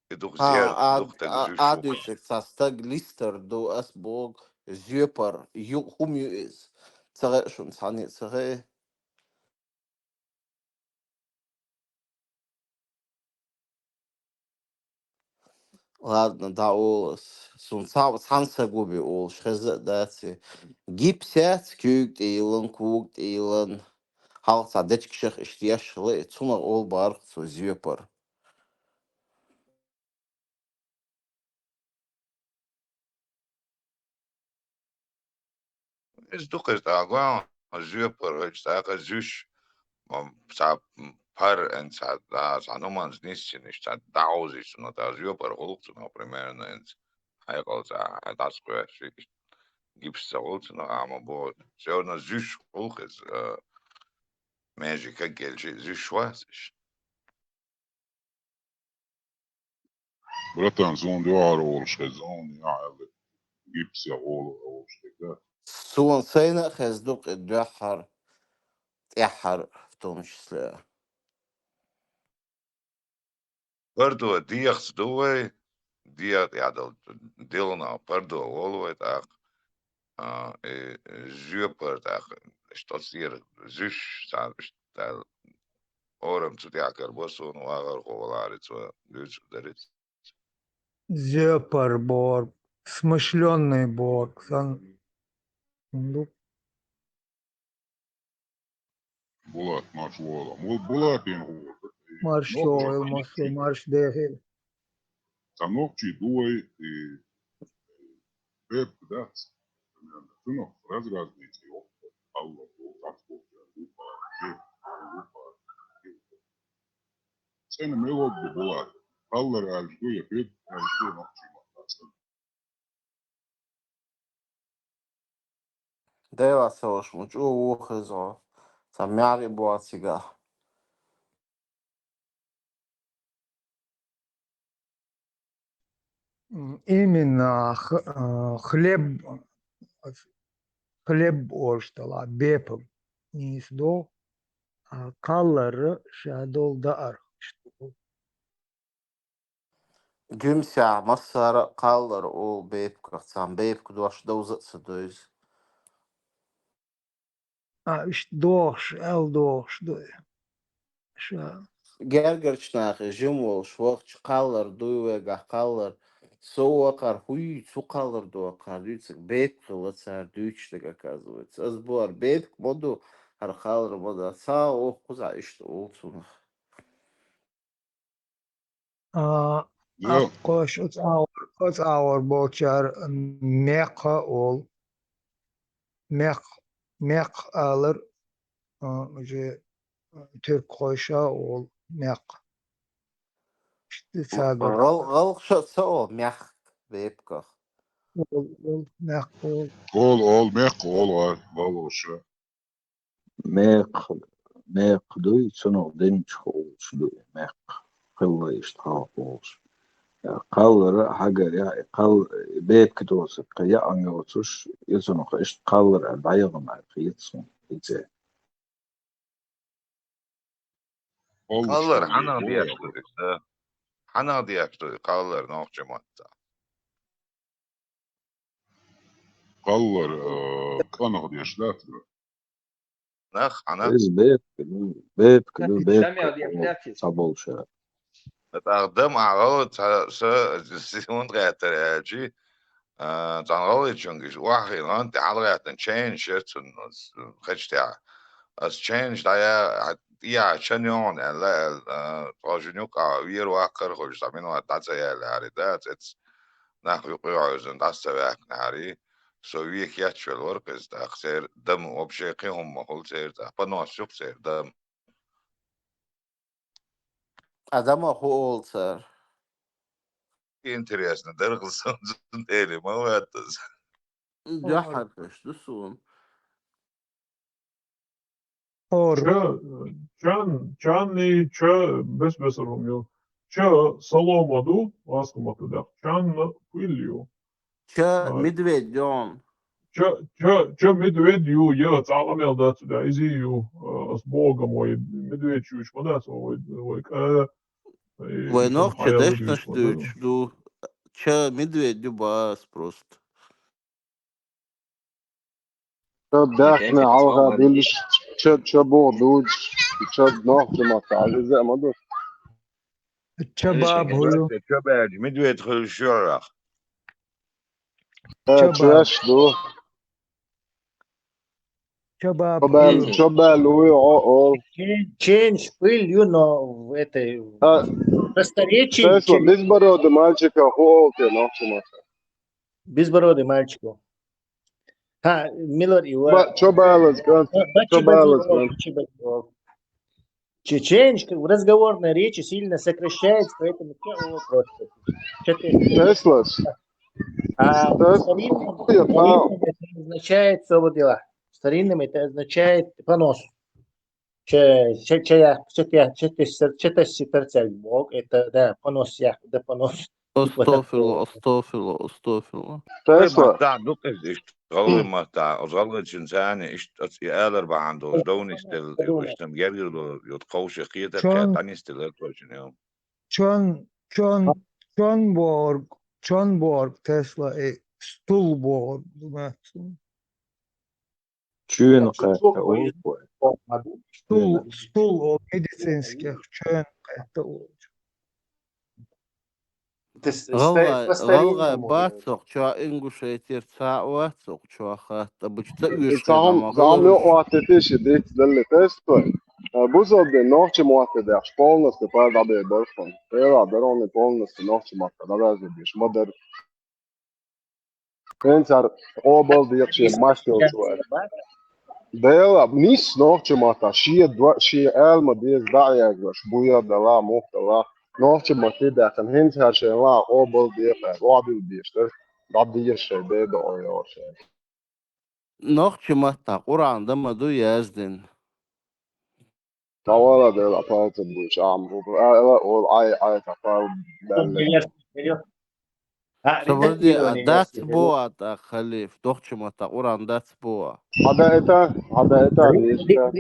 je toch zeer toch tegen zus zoeken. Adusek sastag lister do as bog. Zjöpar. Hum ju is. Tsare schon hani tsare. Ладно, да, олс. Санса губи ол. Шхеза дати. Гипсят кюгт eilon, kugt eilon. Halsa detskich ishtiashle. Tsuna ol bar so zjöpar. Is toch is daar gewoon Jopal. Het staat zus. Maar sa par en sa da sa no mans niet staat duizend. No daar Jopal ook no primero en hij gaat dat square. Gips ook no ama bo. Zo no zus ook is magic gelje zus schwarz. برتان زون دوار أول شزون يعني جيبس يا أول شيء Суон сейна хездук эдяхар. Яхар в том числе. Pardo dichts doe, dia ja deel na pardo alweer dag. Zuiper dag. Stot hier zus staat stel. Orem zu diaker bosu no agar kovalarit zo dus derit. Зепар Борг, смышленный Борг, ну, بولات ما شو والله مو بولاتين هو марш Чойл, марш Дехель. تنوخشي دوي بيب دات تنوخ رزراز نيتي الله وقفو سنة ما يوجد بولات الله رأجدو يبيد رأجدو نوخشي مقاسل Deva savaş muç. O hızı. Samyari bu asiga. Именно хлеб орштала, бепом не издол, а каллары шадол дар. Gümsya masara kalır o beyp kırsan. Beyp kuduş dozat sıdıyız. А, дош, дош, ша. Gergerçnaq jimol şvaqç kalır duyvega kalır. Soğakar huy su kalır doğakar. Düçük beyp kılıçar düçlük оказывается. Az bu ar beyp modu har kalır modu. Sağ o kuza işte olsun. Аққош үц ауыр болчар меқа ол. Меқ алыр уже Türk koşa ol meq. İşte sador. Galqşatsa o myak beyp kaq. Ol meq ol. all ميق all والله ميق دوي تنو دينش خولش دوي ميق قلة يشتخاقوش قالر حاجة يا قال بيت كدوس قيا أنجوتش يزنو قشت قالر البعيض مع قيتسون إجا Kallar hana diyaktı işte. Hana diyaktı kallar nokçu matta. قالر كان غادي يشلات Nah hana. إز بيت كدو بيت صابولشا تقدم عقود سيون غير جي تنغولي تشونجش واحد انت على تشين شيرت خشتها as change ja عشان يون لا فاجنوك وير واكر خوش زمين واتاتا يا لاري that it's nach يقعوزن داستا باك ناري so wie ik jetzt wel work is dat zeer dam op zich هم هول zeer dat panno شوف zeer dam Adama hol sir. Интересно, дыргылсан зундели, молодец. Jahar kıştı sun. Or. Чанни, без румил. Соломаду, аскумату да. Чан пылью. Çö Medvedyon. Медведью, я цаламел да сюда, изию с Богом, ой, медведью, да, ой, Войнок Hayal çedeşnış ediyorsun, değil mi? düçdu. Çö Medvedyu bas prost. داخل على بيلش شبو دوج شد نوع ما تعال زي ما دو الشباب هو شباب مدوي يدخل الشرع. شباب تراش دو شباب شباب لوي او Change пылью, но в этой просторечии Tesla безбородый мальчика холки ногти маса. безбородый мальчику. Миллер его. Что баланс, что баланс, Change в разговорной речи сильно сокращается, поэтому просто. Tesla. Старинным это означает свободела. Старинным это означает понос. Че Бог, это да, понос я, да понос. Estağfurullah. Tesla. Da duqes ist قوي ما تاع وصلت إنسان إيش يقدر بقى عنده دون يستل ويشتم جري يتقوش قيتة كأني استل توجنيهم. John Borg Tesla Stulborg. Чуен қайта ол қой. Стул ол медицинских чуен қайта ол. Galgay batsoq ço inguşetir saatsoq ço hatta bıçta üyüşken ama Zamlı o ateşi dik delle testo. Bu zobde nohçe muhatte der polnosti pa da be borfon. Ela der on polnosti nohçe matta da razı bir modern. Pensar obal diye şey maşkil var. Dela nis nohçe matta şi elma diye da'yaglaş buya da la muhtala. نوعش مكيدة كان هنت هالشيء لا قبل دقيقة وعدل بيشتر بعد يشتر ده أو شيء. Nohçı matta Kur'an'da mı du yazdın? Tavada da la parça bu iş amru. O ay kafal belli. Sabır diye dat bu ata Khalif. Nohçı matta Kur'an dat bu. Hada eta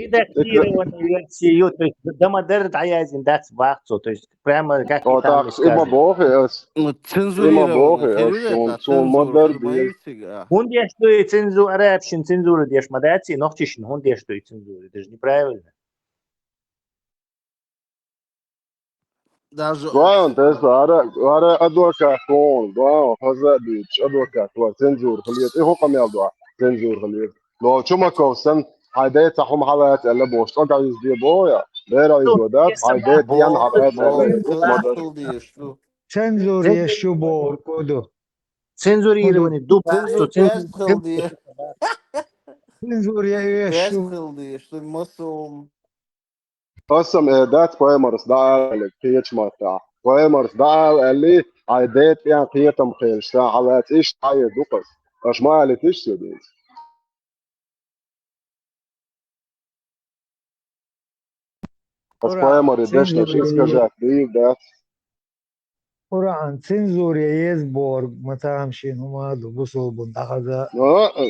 Редактированную версию, то есть домодерн аязин дать вахцу, то есть прямо как там там сказано. Цензурировано. Он я что и цензуру, арабщин цензуру дешь мадати, но вчишн, он я что и цензуру, это же неправильно. Даже Doğan Tesla ara advokat kon doğan fazla bir advokat var cenzur خليت ايه هو قميل doğan cenzur خليت لو شو ما كوسن عادات هم حالات اللي بوش قطع يزدي بويا بيرا يزودات عادات ين حالات Cenzur yeşu bor kodu. Цензурированный дуб. Cenzur yeşu. قسم ايدات بايمرس دعال كيتش ماتا بايمرس دعال اللي عادات يعني قيتم خيش حالات ايش عايد دقس اش ما قالت ايش سديت بس بايمر يدشنا شو سكجات دي ده Kur'an cenzuriye yezborg matamşin humadu busul bundakaza.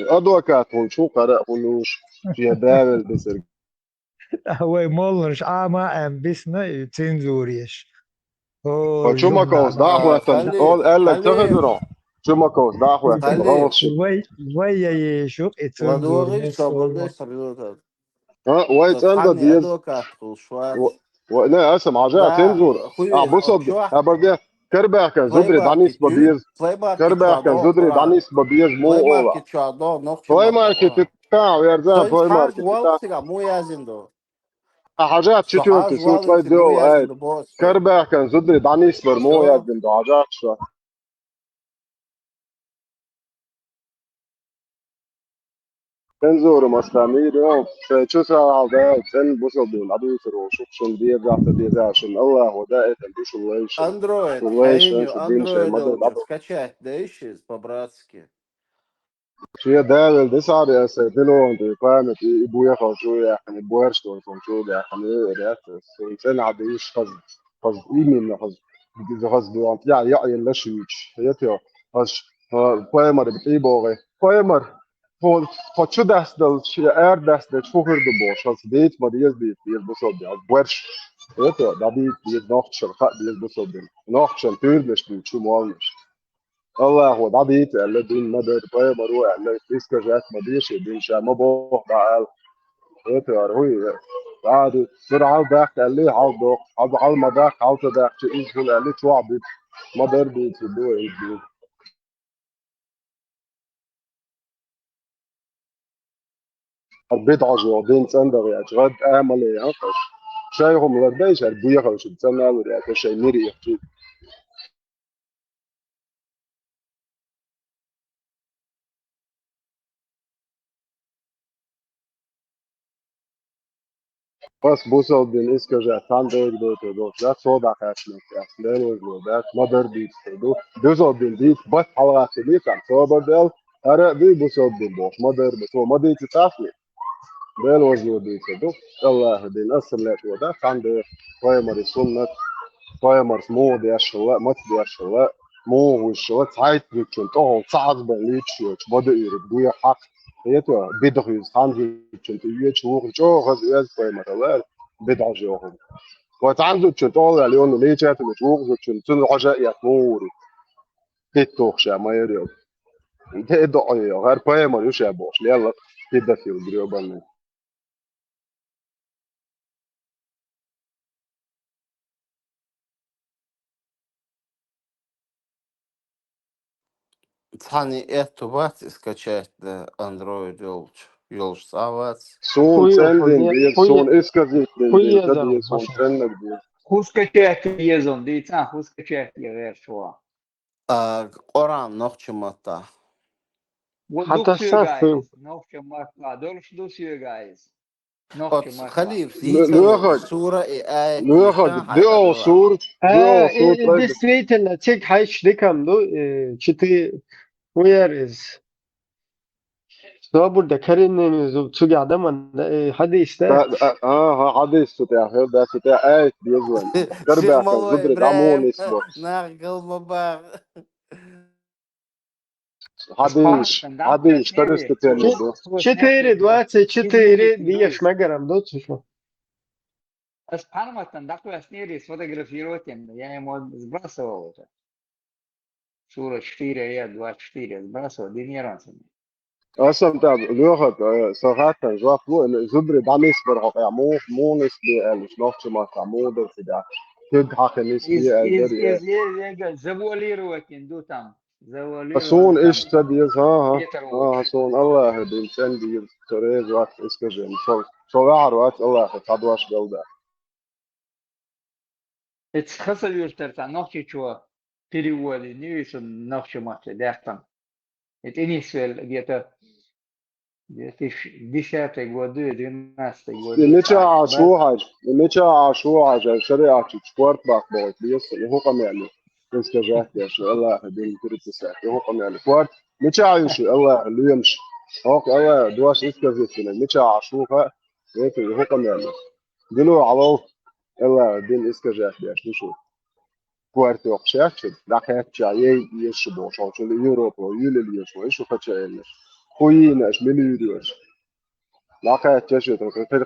ادوكات شو قرأ ولوش في داول بسر Havay molnuş ama en bisne cenzuriyeş. شو ما كوس دعوة اول قال لك تغدروا شو ما كوس دعوة vay yeşuk cenzuriyeş. واي تندا ديز لا اسم عجاء تنزور بصد ابردي كربع كان زدري دانيس ببيز كربع كان زدري دانيس ببيز مو اولا فاي ماركت تتاع ويرزان فاي ماركت مو يازندو حاجات شتو تسوق فاي دو كربع كان زدري دانيس برمو يازندو حاجات شو تنزور مستعمير يوم شو ساعة ده تن بوصل دون أبي تروح شوف شن دي ذات شن الله ودائت دوش الله شن Android, الله شن хайню, شدين شيء Android مدر лучше أبو скачать, да ищешь по-братски. شيء ده ده صار يا سيدلو أنت فاهم يبويا خشوا يعني بويرش تون خشوا يعني ريات إنسان عاديش خز إيمين خز دوام يعني لا شيء هي تيو خز poemar بتيبوغي poemar För şu dersde şu dersde çok hırdı boş. Az değil mi diye bu soru. Az boş. Evet ya. Da bir noch şarkı diye bu soru. Noch şarkı türlüş bir şu mualmış. Allah هو da bir elle din madar pay maru elle iska jat madiş din şa ma bo da evet ya هو بعد سرعة ذاك اللي عوضه عوض ما ذاك عوض ذاك شيء يقول اللي توعد ما در بيت دو يدو البيت عجوبين صندوق يا جد أعمل إيه شيء هم لديش البوية خلص بتسمع ولا كشيء ميري يحكي بس بوصل بين إسكا جات تاندر دو جات صودا خاشنا كاس ليلو جودات مدر بيت دو بوصل بين بيت بس حلقة بيت عم صوبر دل أرى بي بوصل بين بوش مدر بتو مدر تتعفني دل وزو بيت دو الله بين أصل لا جودات تاندر قيمر السنة قيمر مو دي الشلاء مت دي الشلاء مو والشلاء ساعات كنت صعد باليتش بدأ يربوي حق هيتوا بدغ يستعمل كنت يجوا جو غز يز قيمر الله بدع جوهم وتعالوا تشتغل على انه ليه جات الجوق تشتغل رجاء يتمور تتوخ ما يريد انت ادعي غير قيمر يشابوش يلا تبدا في الجروبان Тани эту бат скачать на Android يلش ساعات. سون سندين دي سون اسكازيت دي تدي سون باشه سندك دي Хускачать езон, дейца, хускачать езон. Oran nokçumata. Вот حتى дух الساسو guys, ногче марка, дольш дух guys. От Ногче марка. خليف زيتل ناخد صورة آية ناخد نيشان دي او حيقدرها. صور دي او صور طيب ديستريت اللي تيك حيش ديكم دو چتي وير از Så burada Karin'in tsugi adamın hadi işte. اه حديث تاع هذا تاع ايت بيزون شيخ كربا كان مالو قدرة إبراهيم عمون اسبوع ناقل مباغ. حديث كرست تاني Четыре, 24 видишь мегарам, да, слушай. С Парматом, да, кто сняли, сфотографировать, я ему сбрасывал уже. Сура 4, я 24, сбрасывал, динеранцами. اصلا تاع لغه صراحه جوا فلو ان زبر دعم يصبر يا مو نسبي مش نوخش ما تعمود في كد حق نسبي завуалировать инду там. صون Завуалировать ايش там. تديز ها Ветер ها صون الله بإنسان دي تريز وقت اسكجن شو وقت الله تدواش جوده Это хасавир терта, ногче чего переводы, не вижу ногче маты, дехтан. Это инисвель где-то 2010 годы, 12 годы. متى عاشوا شريعة سبورت باك بوت بيس هو قام يعني استجاهت يا شو الله بين كريت ساعة هو قام يعني كوارت متى عايش الله اللي يمشي هو الله دواش استجاهت متى عاشوها هو قام يعني قالوا على الله بين استجاهت يا شو كوارت وقشات لقيت جاي يشبو شو اليوروب ويولي يشو ايش فتشايل خوين اش مليوريوش لقيت جاشو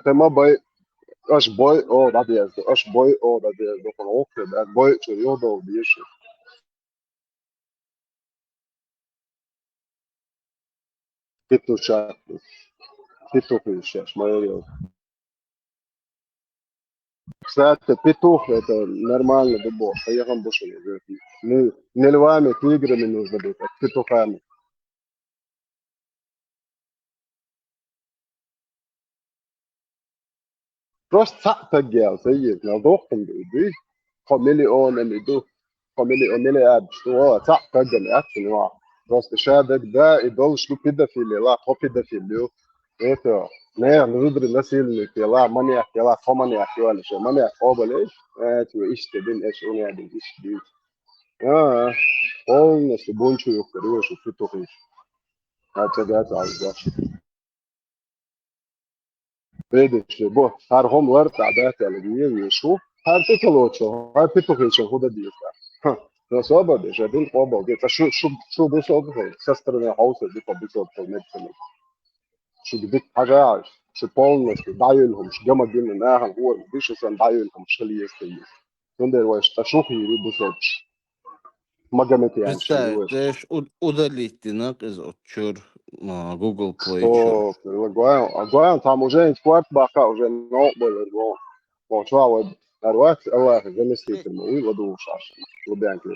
ما باي اش باي او dat is de as boy o dat is de van ook dat boy zo heel veel die is كتو شات كتو في الشاش ما يريد ساعات كتو это нормально дебо я вам больше не львами тиграми нужно быть петухами просто تجيل سيد نضوخهم بي خمليون اللي دو خمليون اللي قاعد هو تجيل اكشن واحد بس شادك ده يضل شو كده في اللي لا كوبي ده في اللي Это, не, ندري الناس اللي كلا مانيا كلا خمانيا كلا شو مانيا قابل إيش؟ إيش تبين إيش أنا يعني إيش دي؟ полностью бончую хорошую фитохи. Açacağız alacağız. Bedişli bu. Her homlar تعدات على دي شو هر تطلعوا هر فitохي شو هذا دي. Nasıl abi? Jadın qaba diye. Şu bu soğuk şey. Сестрина hausa دي побысал полностью. Şu gidip حاجة şu полностью دايلهم şu جمع جن ناها هو مش عشان دايلهم شلي يستوي. Сонда واش تشوفي يبصوا. ما قامت يعني Представь, شلي ты ж удалить нак из отчур Google Play чур. Гоян там уже инспорт бака уже نقبل الوان. وشو الوقت الله يخليك الموي ودو شاش. لبيان كده.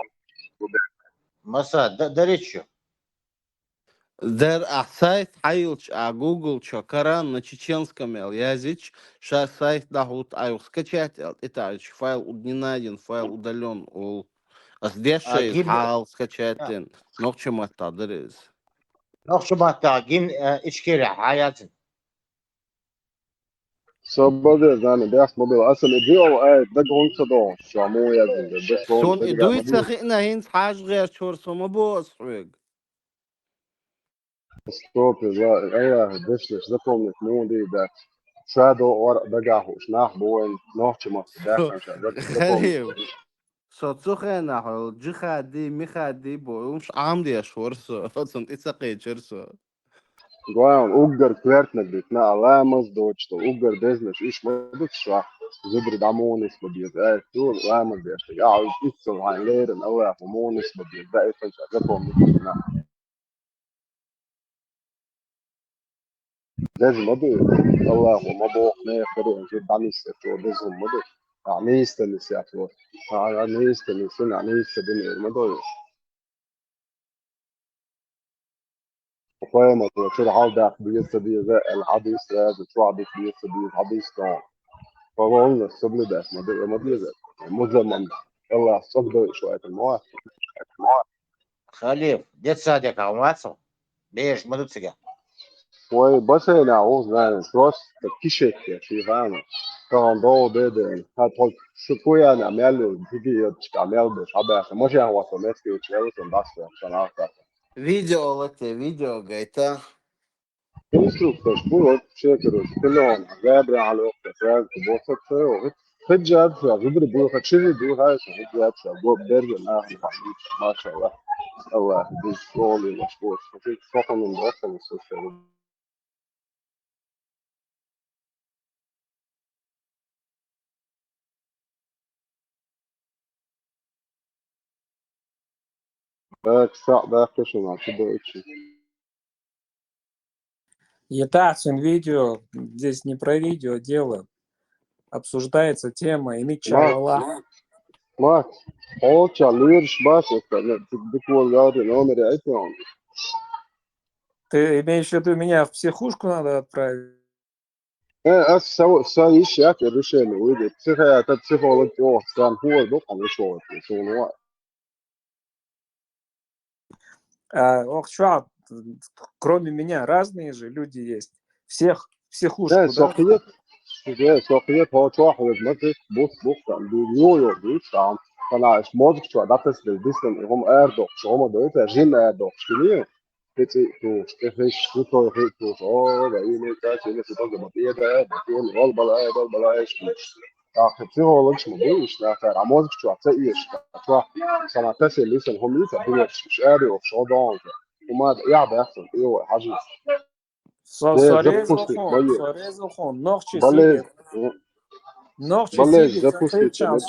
مسا دريتشو Der сайт хайлч Google чакаран на чеченском языч, ша сайт дахут аю скачать, это файл не найден, файл удален, а здесь из хайл скачать, но к чему это адрес? نقش ما تاجين إشكيلة حياتي Собака, знаю, да, мобил. Асал идеал, да гонка шо мو я да Сон идует сахина хинс хаж гэр чур сома босвиг. Стоп, да, дешли, запомнить, ну, да. Шадо ор дагахуш, нах боен, нохче мас, да, Халив. Соцухена хол джихади михади боюш амди ашворсо. Сон ицaqi черсо. Гоян, угар квертнак бит, на аламаз дочто, угар дезнеш, иш модик шва, зубри дамонис мобил, ту ламаз дешто, я ицел хайн лерен, алла фомонис мобил, да, ифанча, запомнить, на. لازم مضي الله ومضوق ما يخبرون جد عنيس أتور لازم مضي عنيس تنس أتور عنيس تنس عنيس تبني مضي وقايم أتور شو العودة بيس بيس الحديث هذا شو عديس بيس بيس حديث كان فقولنا السبل ده مضي ده مزمن الله صدق شوية المواد خليف ديت صادق عماتو بيش مدو تسجع وای باشه نه اوز نه راست کیشک شی فهم کان دو بده حتی شکویا نه میل دیگه یاد کامل بشه ابا ماشه هوا سمت که چهل سن دست سنا تا Видео лате, видео гайта. instruktör bu şekeri كلهم غابر على وقت فاز بوقت فيه فجأة غبر بو خشري بو هاي فجأة بو بدر ما شاء الله الله يهديك قولي مشكور فيك فقط من وقت السوشيال باك ساعة باك شو ما تبغى شيء Итак, видео, здесь не про видео дело, обсуждается тема имича Аллах. ما هو تشاليرش بس بتقول هذا نومر عيتهم Ты имеешь в виду, меня в психушку надо отправить? سوي شيء كده شيء ويجي تسخي تسخي لك سام هو ده قام يشوف شو Ох, чё, кроме меня разные же люди есть. Всех в психушку, да? سوقيت هو واحد مثل بص عم بيقولوا بيشتغل فانا مش موضوع شو عدتش بالبسن هم اردو شو هم دوت جين اردو شكليه بتي تو كيفش تو تو بعدين كاش اللي في طاقه بطيئه ده بتقول والبلا ايش اخر بسيكولوجي مش نافع عمود شو عطيش تروح سنتين اللي لسه هم لسه مش قادر وشو ضان وما يعب يحصل ايه حاجه Сорезал хон, ногче сидит. Ногче сидит, закричан,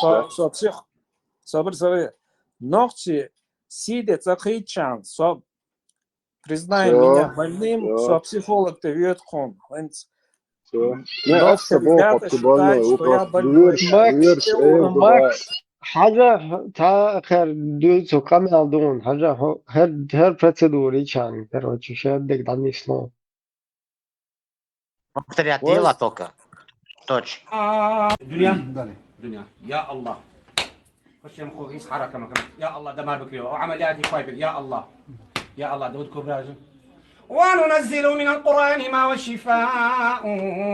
собр, ногче сидит, закричан, признай меня больным, психолог ты вьет хон. Ногче ребята считают, что я больной. ماكس حاجة تا آخر دو تو كامل دون حاجة هر процедуры كان короче شادك دعني شلون повторять дело только точно دنيا يا الله خش يا مخوك يس حركه مكان يا الله دمار بكري وعمليات فايبر يا الله داود كوبراج وننزل من القرآن ما هو شفاء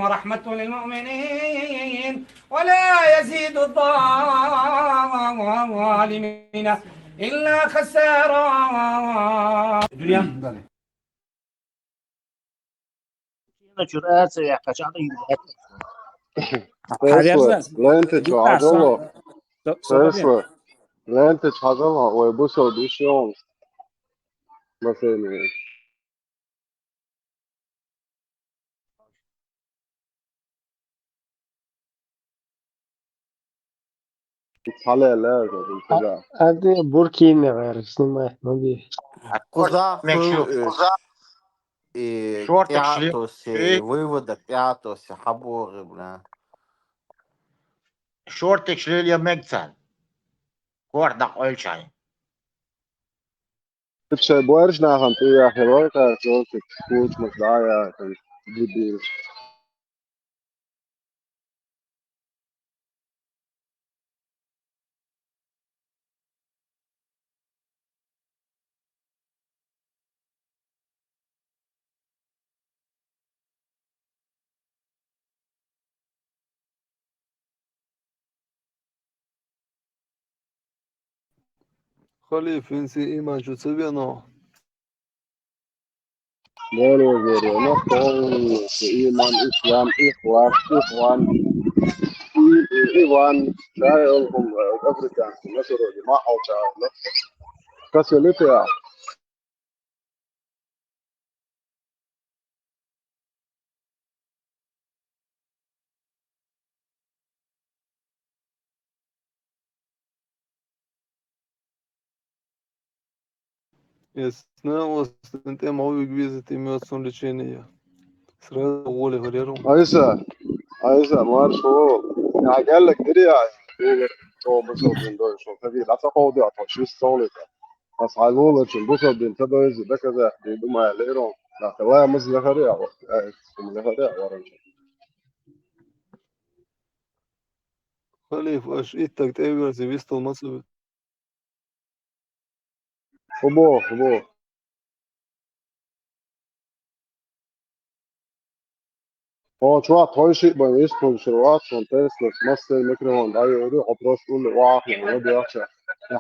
ورحمة للمؤمنين ولا يزيد الظالمين إلا خسارا. Далее. Начинается, я хочу юбилей. Tesla, lentić عضلة. Tesla, lentić عضلة ويبصوا بيشون مثلا. يتحلى لازم بالكذا. هذه بوركينا غير سمعت ما بيه. Кузаху пятоси, вывода пятоси, хаборы, бля. Шортик шлюля мегцан. Кордак ольчай. Ты будешь на ханту я херой, как ты кучу мазая, там дебил. خليفة انسي ايمان شو تسوي انا Более верю, но полностью иман, ислам, ихван, Иван, شايلهم أفريقيا مصر جماعة وشايل كسلتها. ясно, остante мовик визит имеет сон лечения. Сразу голый горером. عايزة مارشو يعني قال لك دريا هو بس من دول شو كذي لا تقعد تعطش الصولة بس عايزوا لك بس بين تدوز ده كذا بدون ليرون لا والله مزل خريع مزل خريع ورا خليفة اش ايتك تقدر سيفيستو المصري. خبو هو شو طويشي بيش كونشروات شون تسلس مصر ميكروفون ده يوري أبرز كل واحد من يدي أكثر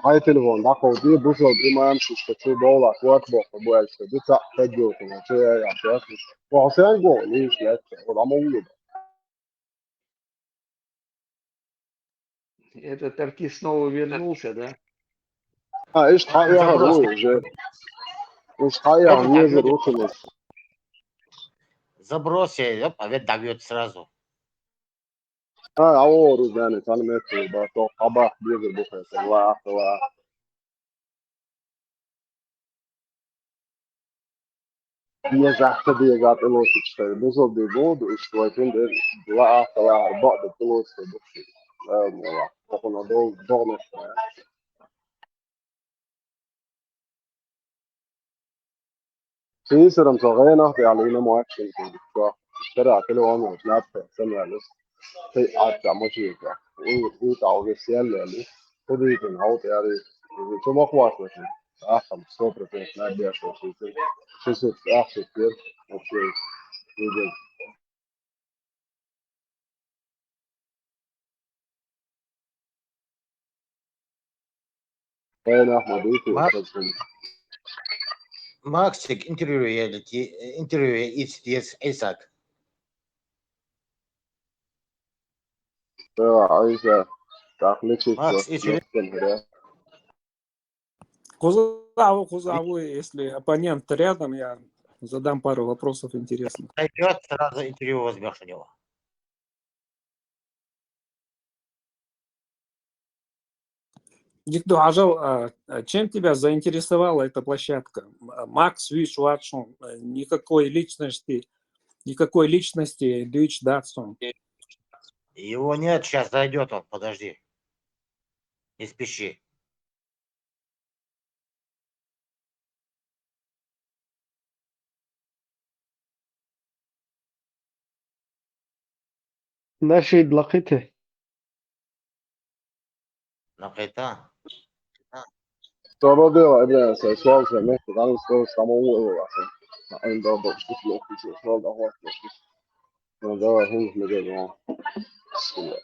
هاي تليفون ده قوي بوصل دي ما يمشي شو دولار وقت بقى بوالش دي تجو كمان شو يا شيخ وحسين جو ليش لا ولا موجود Этот артист снова вернулся, да? إيش حقيقة روج إيش حقيقة هي روتلس Заброси, опять давит сразу. عوروا يعني تعلمت بقى قبح بيجر بخير واحد هي زحت دي جات له تشتري بوصل دي بود وشويتين دي لا بعض الفلوس بخشي لا والله كنا دول ضغط في سرم صغيرة في علينا مؤكد في اشترى كيلو عمر ناب سمع لس في عاد ماشي كا وتعو السيال يعني خذي تنعوت يعني شو ما خواص لك أحسن صبر في نادي شو شو أحسن كثير وشيء يجي أنا أحمد يوسف Максик интервью есть Исаак. عايزة تعقلتي Макс, Кузову, если оппонент рядом, я задам пару вопросов интересных. Пойдет, сразу интервью возьмешь у него. Дикду Ажал, чем тебя заинтересовала эта площадка? Макс Виш Ватшон, никакой личности Дюч Датсон. Его нет, сейчас зайдет он, подожди. Не спеши. نشيد لقيته لقيتها. Todo deu, é bem, só se não, tá no seu, está bom, ainda dá os que loucos, os mal da rua, não dá هم مجال بسم الله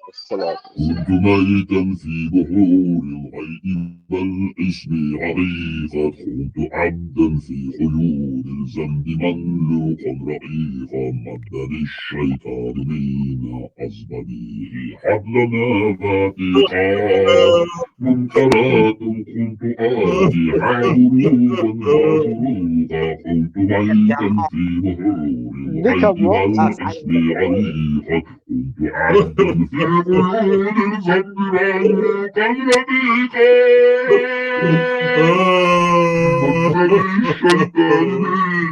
الصلاة كنت ميتا في بحور الغيب والاسم عريقا كنت عبدا في قيود الذنب مملوكا رقيقا مدني الشيطان من عصبه حبلنا فاتقا منكرات كنت آتيها هروبا وشروقا كنت ميتا في بحور الغيب والاسم عريقا كنت عبدا في قيود الذنب مملوكا رقيقا مدني الشيطان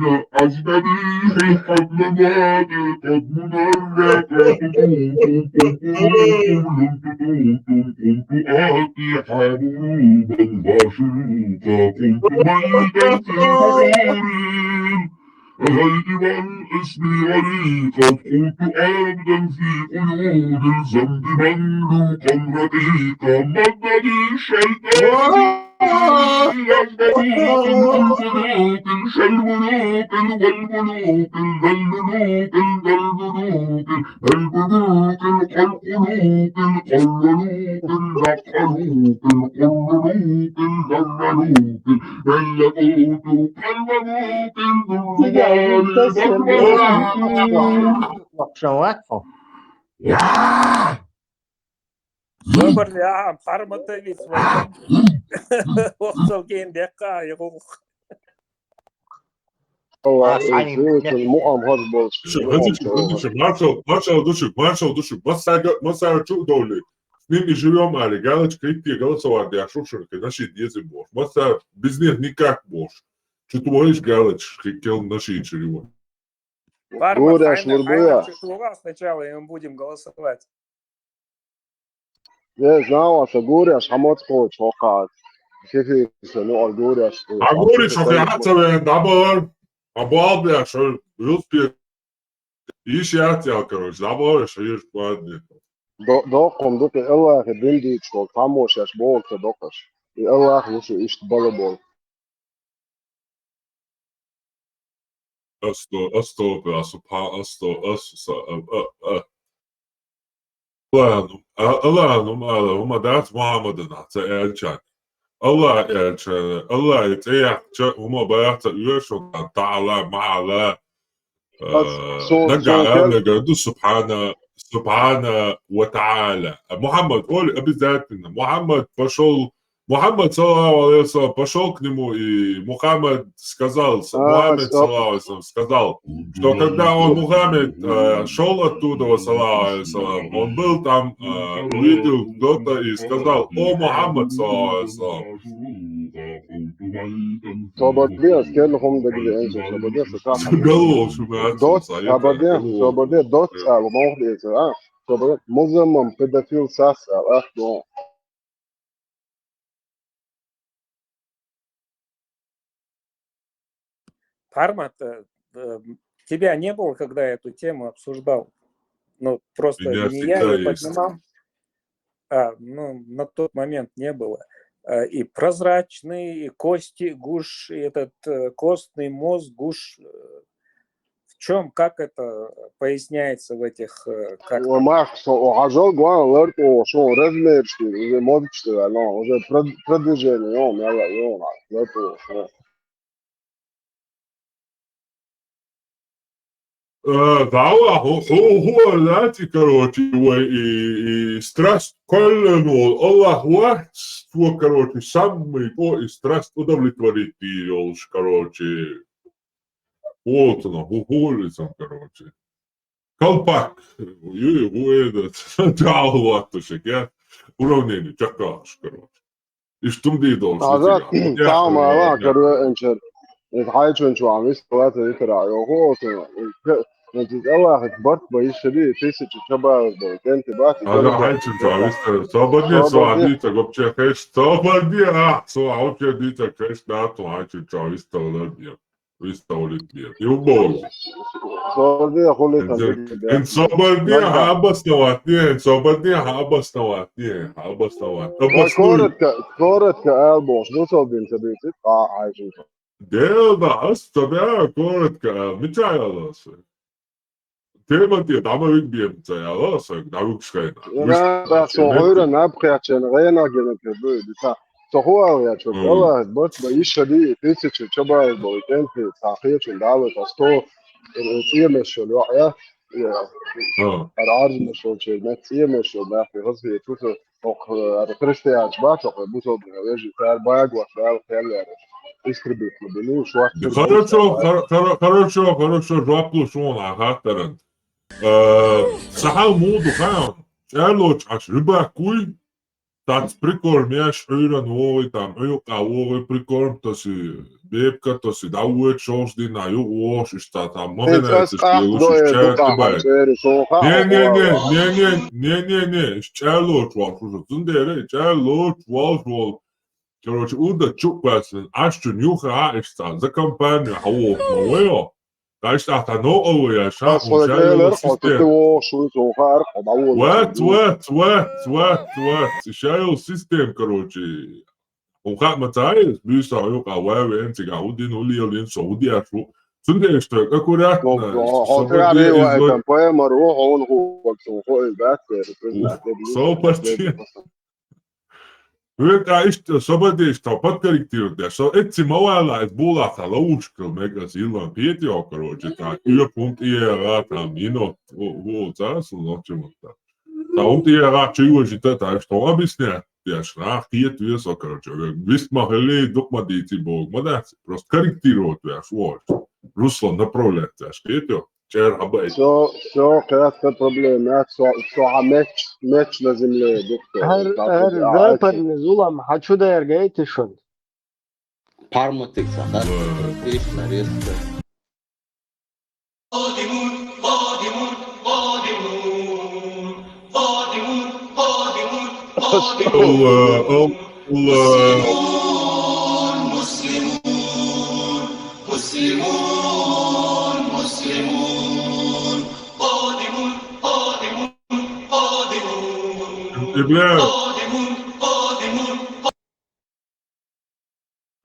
من عصبه حبلنا قد منرقا كنت آتي حروبا وشروقا كنت ميتا في بحور الغيب والاسم غريقا كنت عبدا في قيود الذنب مملوكا رقيقا مدني الشيطان يزدبوك الملوك الشلملوك والملوك الذللوك الذللوك البلوك القلقلوك القللوك اللقلوك القللوك الذللوك اللقوت القلبلوك Выбор я пармотовец وصل كين دقائق المؤم هذا Маршал Душик, Масара Чудоли. С ними живем, Али, галочка, и ты голосовать, я шушерка, наши дети бож. Масара, без них никак бож. Что ты можешь галочка, кел наши чего? Сначала и мы будем голосовать. Я знал, что Гурия шамот хочет, хокат. كيف يسألوا Гурия? Гурия, что я хотел, набор, обал, бля, что успел. Ищи отдел, короче, набор, что есть планы. دوقهم دوق الله بندي شو طعموش يا شبون تدوقش الله مش إيش تبلبون الله هم دعت محمد نحتى إلشان الله إلشان الله يتيح هم بيحت يشون تعالى معلا نرجع نقول سبحانه وتعالى محمد قول обязательно Мухаммад саллаллаху алейхи вассалям пошел к нему, и Мухаммад сказал, Мухаммад саллаллаху алейхи вассалям сказал, что когда Мухаммад шел оттуда, саллаллаху алейхи вассалям, он был там, увидел кто-то и сказал: о Мухаммад саллаллаху алейхи вассалям. Свободец, كلهم دقيقة свободец, свободец, дот, свободец, музымом педофил сасал, ах, ну. Пармат, тебя не было, когда я эту тему обсуждал? Ну, просто не я ее поднимал. Ну, на тот момент не было. И прозрачный, и кости, гуш, и этот костный мозг, гуш. В чем, как это поясняется в этих... وعجل جوان لرت وشو رزميرشتي إذا ما تشتغل لا وجه продвижение يوم يلا يوم لرت وشو Да, هو ذاتي كروتي и страсть кольнул Аллах твой короче самый то и страсть удовлетворить ее короче вот оно улицам короче колпак его этот дал вот я уравнение чакаш короче и что ты должен там ала короче انشر يتحايشون شو عم يستوى ترى يوهو انت الله كبرت بيشري تيسي شباب انت باتي هذا حاجه تعرف صابني سوادي تقبل كيش صابني سوادي دي تكيش لا تعرف تعرف تولد ويستولد بيه يوبول صابني اقول ان صابني هابس نواتني صابني هابس نواتني هابس نواتني كورة كالبوش دو صابين تبيتي عايشين Да, оставляю коротко, мечтаю. Тема тебе домой бьется, я лосок, дорог скайна. أنا صغير أنا أبغى عشان غيرنا جنب كده بتاع صغير يا شو الله بس بعيش دي تيجي تشوفها بويتين في صحيح شنداوي تستو تيه مش شو يا العرض مش شو شيء ما تيه مش شو ما في غزي توتو أو كريستي عجبات أو بوتو بنواجه فعل باج وفعل خيال يعني يسكربي مبينو شو أكتر Хорошо, жопу шона, хаттерен. Сахал моду хаан. Чарлоч аш рыбакуй. Tāds prikormies yra novitām, kā ovi prikorm, tas ir bēbka, tas ir daudz šausdinā, jo ošis tā marinētas, pielušas čērti baigi. Не, šķēloč valš, zundēri, šķēloč valš. Короче, уда чупасен, ашчун юха аишта, за компанию, хавох, мауэо. Кайш ахта но овая, ша, ушайла систем. What? Шайла систем, короче. Ухат матаис, бюса, юка, вайве, энтига, удин, улиолин, саудия, шу. Сунде, что, аккуратно. Isto sabadista patkariktiotia. So etsi mauella et bulata louskal megas illan pietio, короче, tā yöpunkt iera tā minot vuotas nochimutta. Tā iera чуешь это, что объяснять? Я шрах pietvies, короче, висмахали докмадити бог, мадас, просто корректировать я свой. Русло направлять я pietio. Все كانت проблемات سو ماتش لازم لدكتور Her parnezula mahaču da ergaiti šun. Parmatik sakar. Işler yeste.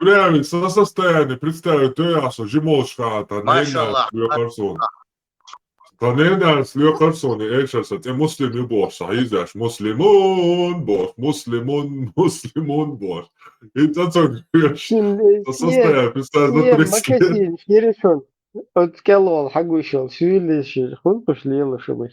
Бля, состояние представить ясно, жимошка, та нена слёхарсон. Та нена слёхарсон, и сейчас те муслими бош, а изяш муслимон бош. И то состояние представить Макасин, ширишон. От скелол, хагушел, швилиши, хун пошли лошабы.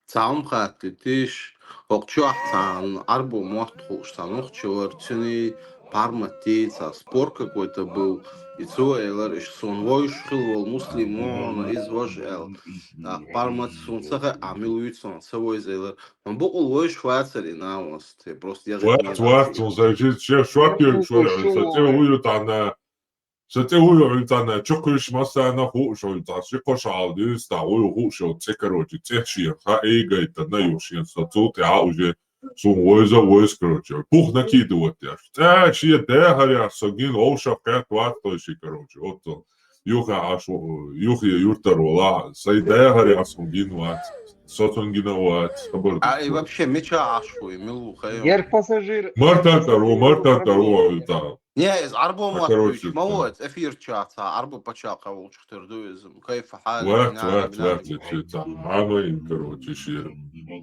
Цаум хатти тиш, окчуахтан, арбу мохтхуштан, охчуартини, парматица, спор какой-то был. И цуэлэр, иш сунвой шхилвол муслимон, извожел. Пармат сунцаха амилуицон, цевой зэлэр. Он был улвой швайцари на вас. Просто я же не знаю. Швайцари, C'était où il t'en a choqué, je m'en sais na hu, je t'en sais quoi ça a dit, c'est où hu, je sais que tu sais chier, ça est t'en a eu chien, ça tout est à où son voice correct. Pour na qui doit être. Chier derrière, ça gagne au chaque fois toi chier correct. Auto, юртарола, ça derrière son gagne what, ça son gagne what, А и вообще меча ашуй, милуха. Пассажир. Марта Таро, это. Не, из арбо матвич, молодец, эфир чата, арбо почака волчек тердуизм, кайф حالك. وقت معانا короче شيء.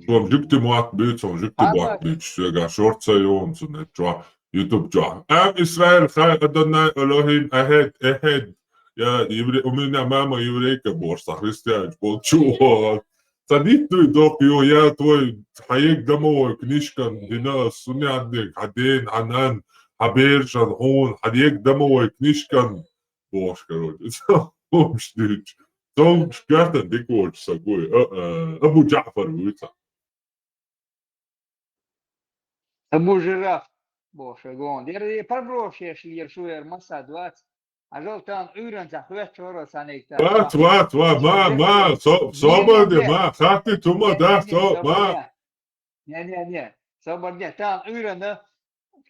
Tom jukti mat bit, tom jukti mat bit. Söga short sayon sunet jo YouTube jo. İsrail khay adana Elohim ahead. Ya yivre umina mama yivreka borsa Hristiyan bolchu. Sadit tu dok yo ya твой hayek домой книжкан дина сунядник аден анан Habершан, он, Хадек домовой книжкан, бош, короче, помнишь, то шкарта декорч сакой, Абу Джафар выйца. Абу Жираф, боше, гон. Я проброши, если шуер масса 20, а желтан уран захвет чоро санекта. Ма, сободи, ма, хати тума, да, ма. Не, сободи, там уран,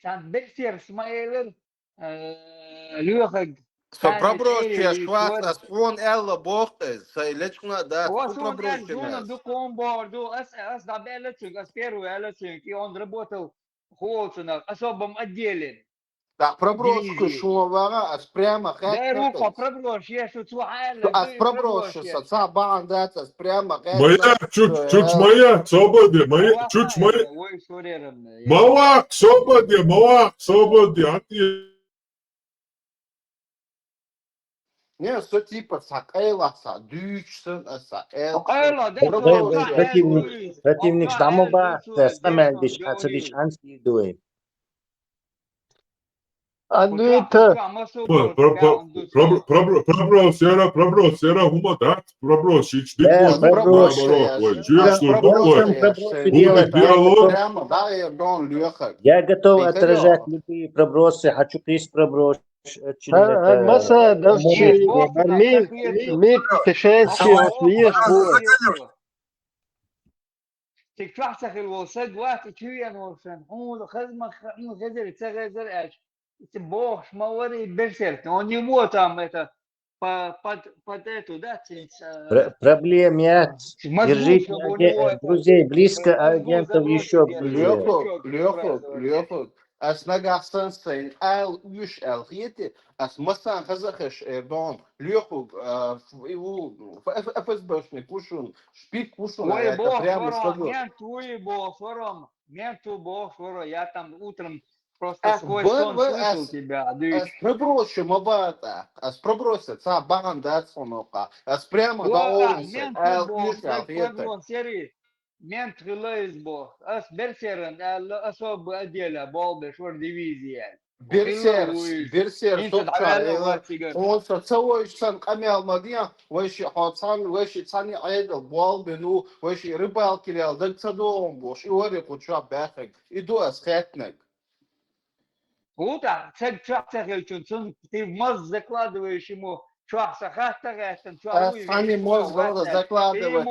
كان بكثير سمايلر لوخج Пробросче шват асфон элла бохтез, лечна да, пробросче нас. До комборду, ас дабелечек, ас первый элечек, и он работал в Холцинах, особом отделе. Да, проброс дивизии. шувара, ас прямо Да, рука, хэт. проброс, я что цуайла, Ас ты проброс проброс, са ца бандат, ас прямо Моя, хэт. чуть моя, свободе, моя, чуть моя. Ой, сурером. Мавак, свободе, а ты... Не, что типа сакайла, са дючсен, са элксен. Сакайла, да, Проброс Противник штамоба, самендиш, хацадиш ански дуэ. Адуита. Проброс, сера, гуматат, проброс, ичдик Да, можно, проброс. наоборот, ой, чуешь, что Пробросом делать. Прямо, да, я дон лёха. Я готов отражать любые пробросы, хочу приз проброс. مثلا نفسي برميل ميت تشانسي وصليش بوه. تكفحسخ الوصاد واحد تشويا وصن حمود خزمة خزر تغزر اش تبوش ما وري برسرت он не вот там это под эту да Проблем нет. Держите друзей близко, агентов еще ближе. Лёха. As nagastан sein al ush al hete as masan khazakhsh don Лёху FSB-шный кушун шпик кушун это прямо сказал. Менту бог, я там утром просто сквозь сон слышал тебя. Пробросим обата, пробросит ца банда сонока, прямо до улицы. Мент хилайс бог, берсерен, особо отделя, болбеш, вор дивизия. Берсер, сопча, он целый сан камел мадья, вещи хатсан, вещи цани айдл, болбену, вещи рыбалки лел, дальцадом бош, и вори куча бэхэг, иду асхэтнэг. Куда? Ты в мозг закладываешь ему Сами мозг закладывать,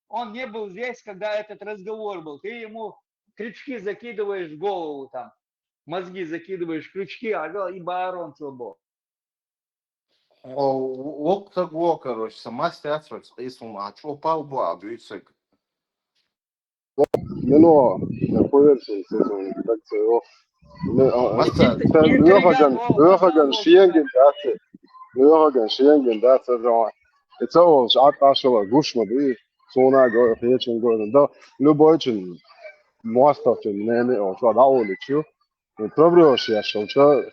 он не был здесь, когда этот разговор был. Ты ему крючки закидываешь в голову там, мозги закидываешь крючки, и барон свобод. Локта го, короче, сама стяцвать, и сума, чё палбу, абюцик. منو نقولش سيزون تاكسيو لوخاجن شينجن داتس جوان اتسوش عطاشوا غوش مدي سونا جو خيچن جو دا لو بويچن موستافچن نيمي او شو داولي چو пробрёшь я шел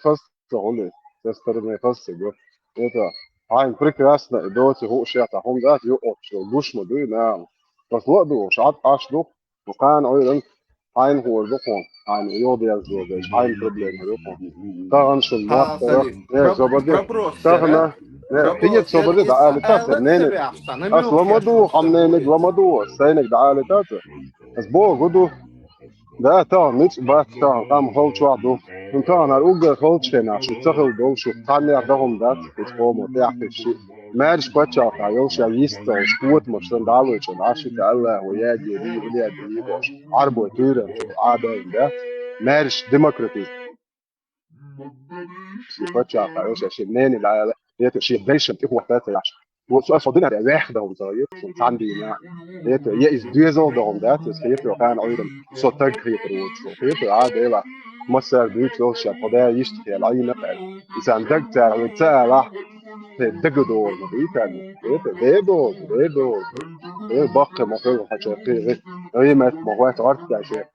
фаст толы тестер фаст го это айн прекрасно идёт هوشيتا هم ذات يقف غوش مدي نعم بس وقته شعط اشدو وكان أيضا عين هو الرقم عين يوضي الزوجة عين بروبلم الرقم طبعا شو الموقف ده زبدة طبعا تيجي زبدة ده آلة تاسع نينك أصلا ما دو خمنينك وما دو سينك ده آلة تاسع أسبوع قدو ده طبعا نيش بات طبعا قام خلط شو عدو طبعا الأوجا خلط شينا شو تخل دو شو تاني عدهم ده تسقوم وتحت الشيء مارش باتشا يوش يستا شكوت مشتن دالوش عاشي الله وياجي دي وليا دي باش عربو تورن عاده ده مارش ديمقراطي باتشا يوش شنين لا يت شي بيشن هو ثلاثه ياش وسؤال صدنا ده واحد او زايد عندي يت يا از ديزل دون ده سكيت كان ايضا صوتك كريتروش كيف عاده لا مصر بيت لوش قضايا يشتكي العين اذا عندك تعال دقدور مديتان ديدو باقي ما في حاجة غير ما هو تعرف يا شيء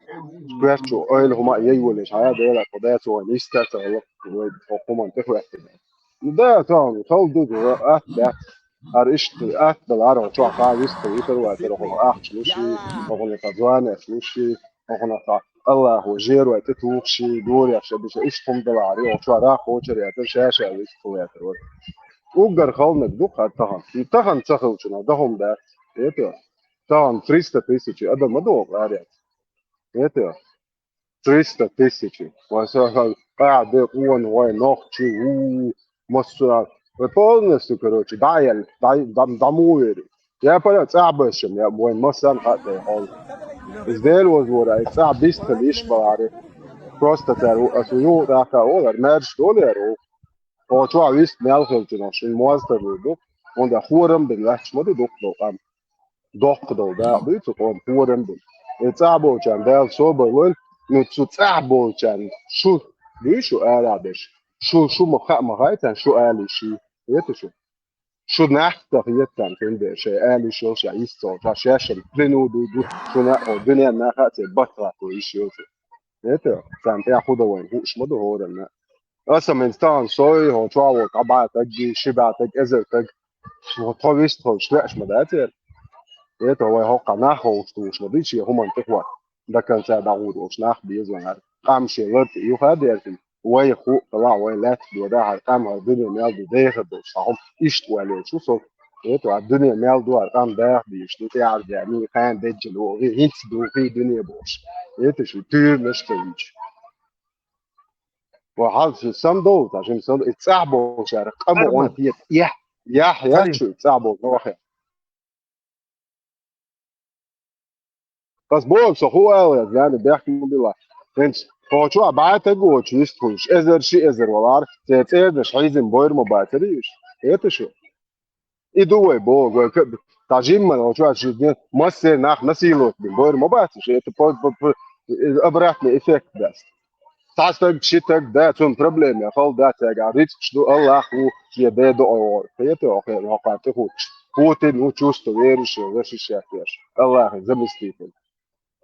كويسو أول هما يجوا شايع ده لا قضايا سوى نيستا تغلق وحكومة تفرح ده تام خالدو ده ده أريشت بالعرب شو عقاب يستوي وتروحوا شلوشي وقلنا تزوان شلوشي وقلنا الله هو جير وتتوقشي دور يا شباب إيش قم بالعري وشو راح وشر يا ترشاشة يستوي يا تروح Ugar халнек духа тахан. И тахан цахалчина, дахом да. Это тахан 300 тысяч. Это мадок арят. Это 300 тысяч. Васахал, да, он, ой, нохчи, масса. Полностью, короче, дамуери. Я понял, цабашем, я мой массан хатный хол. Издел возвора, и цабиста лишь баре. Просто тару, асую, таха, олар, мерч доллару. هو شو عايز نعرف نشوف المؤسسة ده وده خورم بالله ما ده دق ده ده بيتو كون خورم ده يتعبوا كان ده صوب وين شو تصعبوا كان شو أرادش شو مخايتان شو آلي شي يتشو شو نحتر يتان كنده شيء آلي شو يستو شاشة بلنو دو شو نأو دنيا ناخات بطرة ويش يوتو يتو كان ياخد وين هوش مدو هو دنا أصلا من ستان صوي هو تراو قبعتك شبعتك إزرتك وطويست هو شويش مداتر يتو هو هوقع ناخو وش مديش هم انتقوا ده كان سادعود وش ناخ بيزون قام شيء يخادرتي وي خو طلع وي لا بيدها قام الدنيا مال ده يخدو صاحب يشتوا عليه شو صوت يتو الدنيا مال دو قام ده بيشتوا تعرف يعني كان دجلو هيت دو في دنيا بوش يتو شو تير مشتريش وحال في صندوق عشان صندوق اتصاحبوا شارع قاموا اون فيت يا شو اتصاحبوا واخر بس بول هو يعني بيحكي بالله انت هو شو بعت اقول شو يستوش ازر شي ازر والله تتقدش حيزن بوير ما بعتريش ايه شو يدوي بول تعجيم ما شو عشان مصر ناخ نسيلو بوير ما بعتش ايه ابرحني افكت بس تعرف شيتك ده تون بروبلم يا خال ده تاع شو الله هو يبدو او فيته اوكي وقع تخوش Putin učusto vjeruše vrši šefješ. Allah zamislite.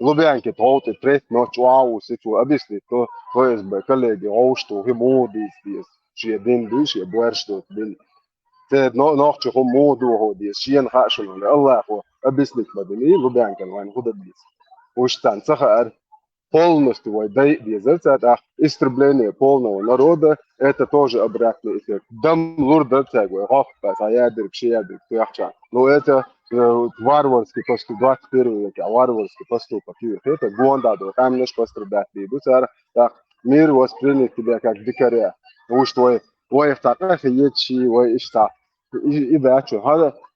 Ljubljanke tolte tret noć au situ abisli to je zbe kolege ošto himodi stis. Šie din diše bueršto din. Te noće homodu hodi šien hašno Allah ho abisli madini Ljubljanke van huda bis. Uštan сахар полностью дезерцат, а истребление полного народа это тоже обратный эффект. Дам лурда тягу, хохпа, ядер, пшиядер, тяхча. Но это варварский поступок, 21 век, варварский поступок. Это гондадо, там наш пострадать. Так, мир воспринял тебя как дикаря. Уж твой вторая ечи, ишта. И дальше.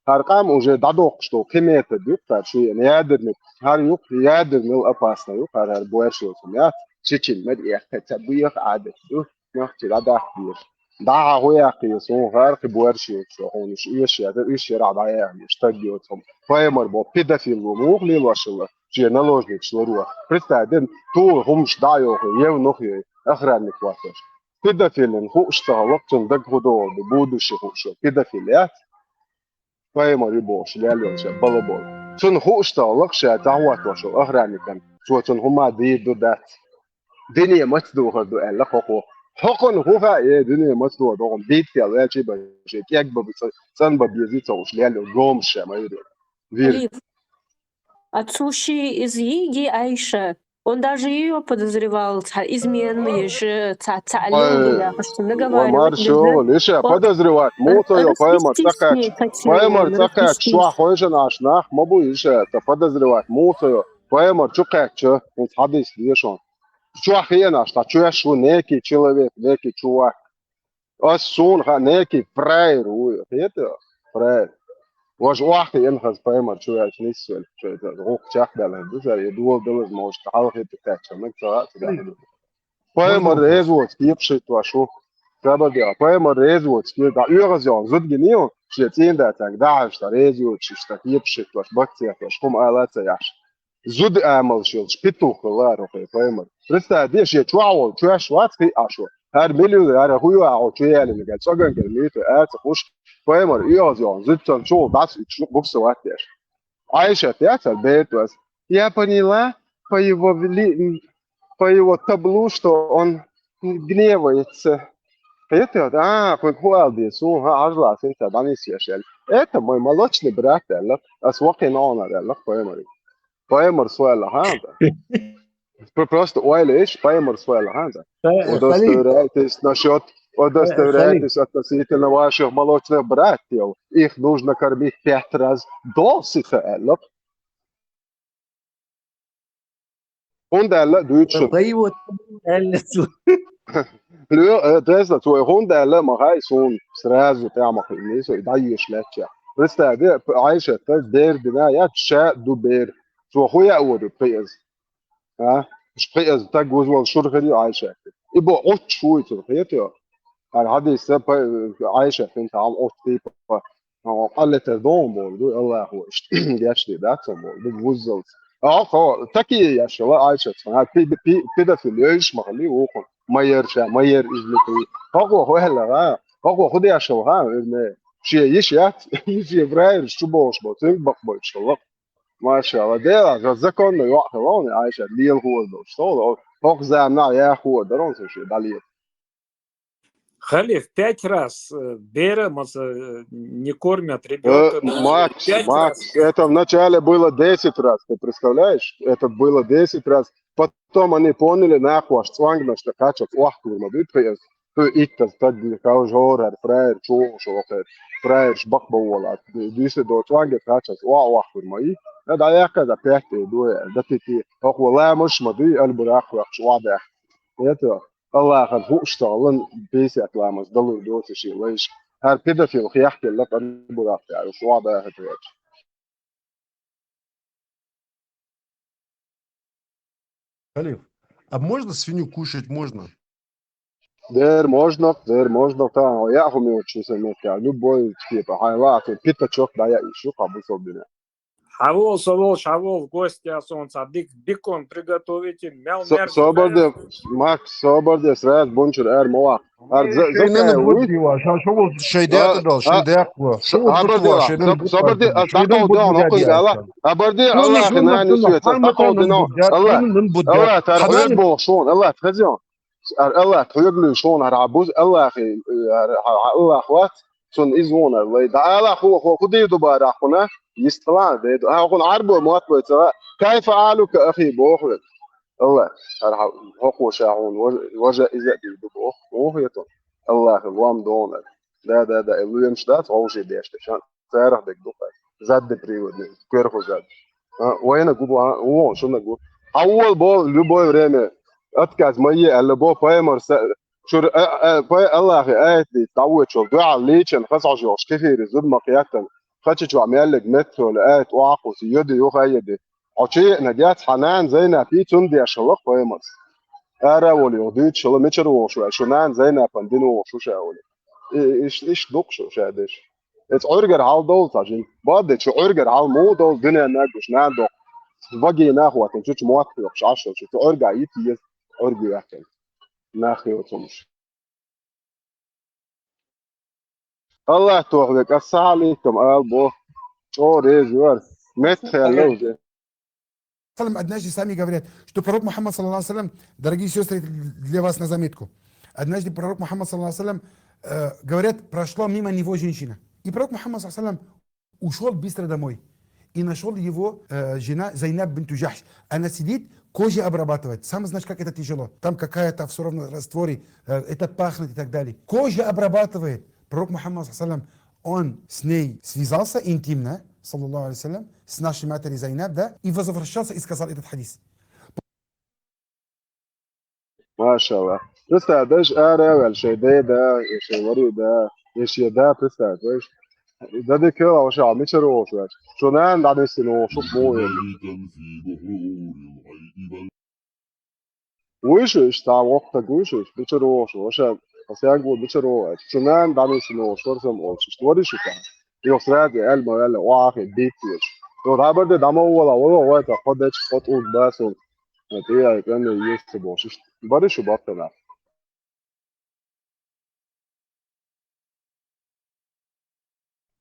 Харкам уже дадок, что кемета дюкта, что ядерный, هر يقدر من الأباسنا يقدر هر بويرشوا سميات تشيل مدي كتبويق عادة نحكي لدا كبير دعا هو يقيسون هر بويرشوا شو هون إيش هذا إيش يرعى ضياع يشتغلوا فايمر بو بيدافيل وموغ لي واشلا شيء نلوجنك شلوروا بريستادين طول همش دايو يو نخي آخر نكواتش بيدافيل هو اشتغل وقت دق هدول بودو شو بيدافيلات فايمر يبوش لالو شيء بالبول Sun hoogstallelijk zei dat was al agranikan. Zoals een homadi doet dat. Dinge moet doen door en lachoko. Hokon hoeva je dinge moet doen door een beetje wel je bij je kijk bij zijn bij je ziet zoals lelo gomsche maar je. Лив, отцущий из Иги Айша, он даже ее подозревал, измены же, Аллилуйя, что наговаривать. Маршо, лише подозревать. Мото я поймар такая, что хочешь наш нах, мобу лише это подозревать. Мото я поймар чукаче, он хадис лишон. Что хрена, что что некий человек, некий чувак. А сон некий фраер, это фраер. واش واحد ينهز بايمر شو يعني نسول شو روح شاخ ده ده يدول دول موش تعرف تتاكل من ساعات بايمر ريزوت يبشت واشو سبب يا بايمر ريزوت ده يغزون زود جنيو شيتين ده تاع داعش ريزوت شتا يبشت واش بكتيا واش قوم آلات ياش زود عمل شو شبيتو خلارو بايمر رستا دي شي تواو تواش وات في اشو هر مليون هر هو او شيء اللي قاعد سوغن كلمته خوش بايمر يغزون زدتن شو داس بوكس واتش Айша пятая бейтвас. Я поняла по его таблу, что он гневается. Это, это мой молочный брат, асвакин он, Паймер свой ханда. Просто уайлиш, Паймер свой ханда. Удостоверяйтесь насчет удостоверяйтесь относительно ваших молочных братьев. Их нужно кормить 5 раз досыта, eller? Hon eller du Tesla två hon eller man har sån sraz och تعمق الناس يضيش لاتشا بس ده عايشه ده بنايات شاء دوبير تو خويا او بيز ها مش بيز تاع جوز ولا شرخري عايشه يبقى قط شويه تخيتي على هذه السبب عايشه انت عم قط قالت الدوم بول الله هو جاشلي ده سمول بالوزلت خو تكي يا شو عايشة هاد بيدا في اليوش مخلي وقن ماير إزلتي هو هلا هو خد يا شو إن شيء يشيات يجي براير شو بوش بوتين بقبل شو ما شاء الله ده ذكرنا يوقف لون عايشة ليل هو ده شو هو زعمنا يا هو ده رون شيء دليل Халиф 5 раз беремся, не кормят ребенка. Макс, 5 раз. это вначале было 10 раз, ты представляешь? Это было 10 раз. Потом они поняли, нахуй, что свангна, что качат, уахтур, но ты приез. Ты иттас, так как жора, фраер, шоухер, фраер, шбакбаула. Дюсе до сванга качат, уахтур, мои. هذا ياكا بيحكي دوي دتي هو والله مش مضي قلب راح وحش واضح يا الله خد فوق اشتغلن بيسي اكلامس ضلوا دوت شيء ليش هر كده في الخي يحكي لك قلب راح يعني شو واضح هتوش Халиф, а можно свинью кушать? Можно? دير можно تا يا هم يوتشي سميت يعني любой типа хайлат пита чок да я ищу кабусов дня Хавол, шавол, в гости солнца. Бекон приготовите, мяу-мяу. Макс, соборде, сред, бунчур, моа. Şeyden buddi var. Şu bu şeyde kadar, şeyde var. Şu bu var, şeyden buddi. Соборде, такау да, нокун гала. Абарди, Allah хинани сует, такау да, Allah тархует бо шон, Allah тхазион. Allah تغلو شون هرعبوز الله أخي الله أخوات شون إزونا الله ده الله هو خدي دوباره أخونا يستلان ده أخون عربو موت بيترا كيف عالك أخي بوخل الله هرعب شاعون وجا إذا بيدوبوخ موهيتون الله الوام دونا ده اللي يمشدات عوجي ديش تشان تعرف دك دوبا زاد بريود كيرخو زاد وين أقول هو شو نقول أول بول لبوي ريمه أتكاز مية اللي بو بايمر شور باي الله أخي آيتي تعود شو دعاء ليشن خصع جوش كثير زود مقياتا خدش شو عميلك متر لآيت وعقو سيدي يخيدي عشي نجات حنان زينا في تندي أشلق بايمرس أرا ولي وديت شو متر وشو شنان زينا فندين وشو شاولي إيش دوق شو شادش إت عرجر حال دول تاجين بعد شو عرجر حال مو دول دنيا ناقش نادو باقي ناخو تنشوش موقف يخش 10 شو ترجع يتيس أرجو يحكي ناخي وتمش الله توحدك السلام عليكم أبو شو ريزور متخلوجة Салам однажды сами говорят, что пророк Мухаммад саллаллаху алейхи ва саллям, дорогие сестры, для вас на заметку. Однажды пророк Мухаммад саллаллаху алейхи ва саллям, говорят, прошла мимо него женщина. И пророк Мухаммад саллаллаху алейхи ва саллям ушел быстро домой. И нашел его жена Зайнаб бинту Джахш. Она сидит, кожу обрабатывает. Сам знаешь, как это тяжело. Там какая-то в суровом растворе, это пахнет и так далее. Кожу обрабатывает. Пророк Мухаммад саллаллаху алейхи ва саллям, он с ней связался интимно, саллаллаху алейхи ва саллям, с нашей матерью Зайнаб, да, и возвращался и сказал этот хадис. ما شاء الله تستعد ايش ارى والشيء ده شيء وري ده الشيء ده تستعد ايش ده دي كده وش عم يشرو شو نان بعد السنو شوف مو وش تاع وقتك وش بيشرو وش بس يقول بيشرو شو نان بعد السنو شو رسم او شو وري شو كان يوصل قال ما يلا واخد بيت لو ده برضه ده ما ولا وقت قدش خطوط بس نتيجة كان يكسب شو برضه شو بطلع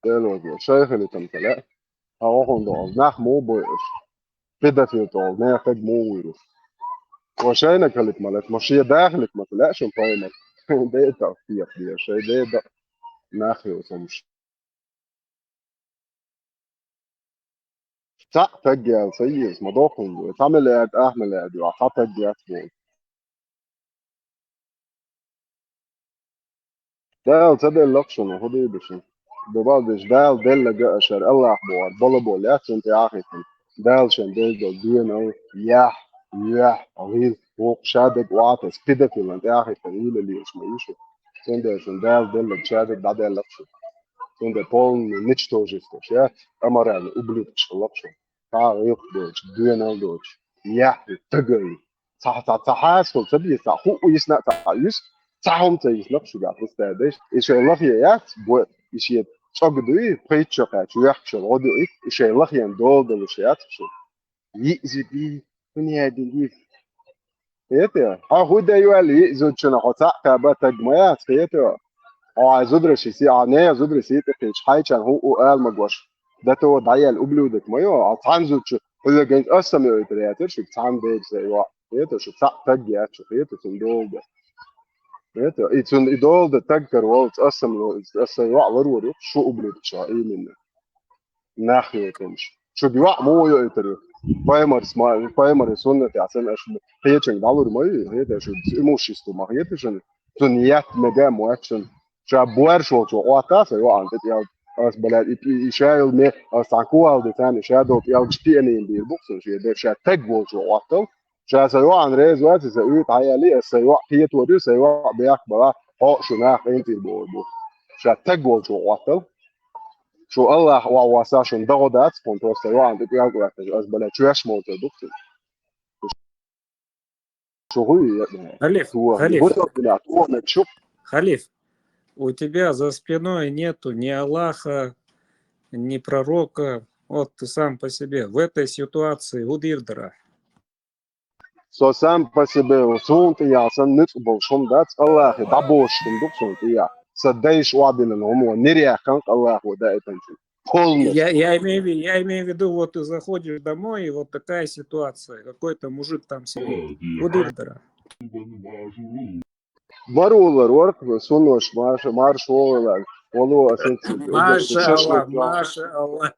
det شيخ اللي تمتلأ هاوخون دول ناخ مو بويش كده في دول ناخد مو ويروس وشينا كلت مالت مشي داخلك ما تلاقش مطايمة ده تغطية دي شيء ده ناخي وصمش تاع تجي سيس مضاقن تعمل قاعد احمل قاعد وعطاك تجي اسبوع ده تصدق اللقشن وهو دي بشي ببعضش دال دل جاء شر الله أحبار بلبو لا تنت عاقتن دال شن دل دين أو يح غير فوق شادك وعطس كده في الانت عاقتن إلى اللي اسمه يشوف شن دال دل شادك بعد اللقشن شن بول نيتشتوجستش يا أمر يعني أبليتش اللقشن تعرف دوش دين أو دوش تجري صح حاسكم تبي صح هو يسنع تعيش صحهم تيجي نفسه قاعد تستعدش إيش الله فيات بو إيش تقدري بيتشقة تيجي غادي إيش الله يندول بالشيء شو يأذي بني دي خيته هو ده يوالي يأذي شنو حتى كابا تجمعات خيته زودرش يسي عناية زودرش يتقيش حاجة هو قال مجوش ده تو ضيع القبل ودك ما يو عطان زود شو إذا كنت أصلا يترياتر شو بتعمل بيج زي واحد خيته شو بتاع تجيات شو خيته تندول ده خيته يتون إدول ده تجكر والت أصلا واحد ورور شو قبل شو إيه منه ناحية تمشي شو بيوع مو يتري بايمر سما بايمر سنة عشان أش هي تشين دالور ما هي ده شو إيموشيس تو ما هي تشين تنيات مجام واكشن شو بوار شو وقتا سيوا عند يا أس بلاد يشايل مي أس عقوال ده ثاني شادو يا تشتيني بير بوكس شو ده شا تجول شو وقتا شو سيوا عن ريز وقت سيوا تعيالي سيوا هي تودي سيوا بياك بلا هو شو ناخ أنت البو شا تجول شو وقتا شو الله واسا شو ضغطات كنترول سيوا عند يا وقت أس بلاد شو يش موت بوكس شو هو Халиф, هو Халиф, هو نشوف Халиф, у тебя за спиной нету ни Аллаха, ни пророка. Вот ты сам по себе. В этой ситуации удирдера. Så sam pasibe sunt ja san nit bolshum dat Allah da bosh sunt sunt ja sadaish wadin hum wa nirya kan Allah wa da etanchu полностью Я имею в виду, вот ты заходишь домой, и вот такая ситуация. Какой-то мужик там сидит. Удирдера. Varolar ork sunosh marş oğlar olu asensi Маша Аллах, Маша Аллах.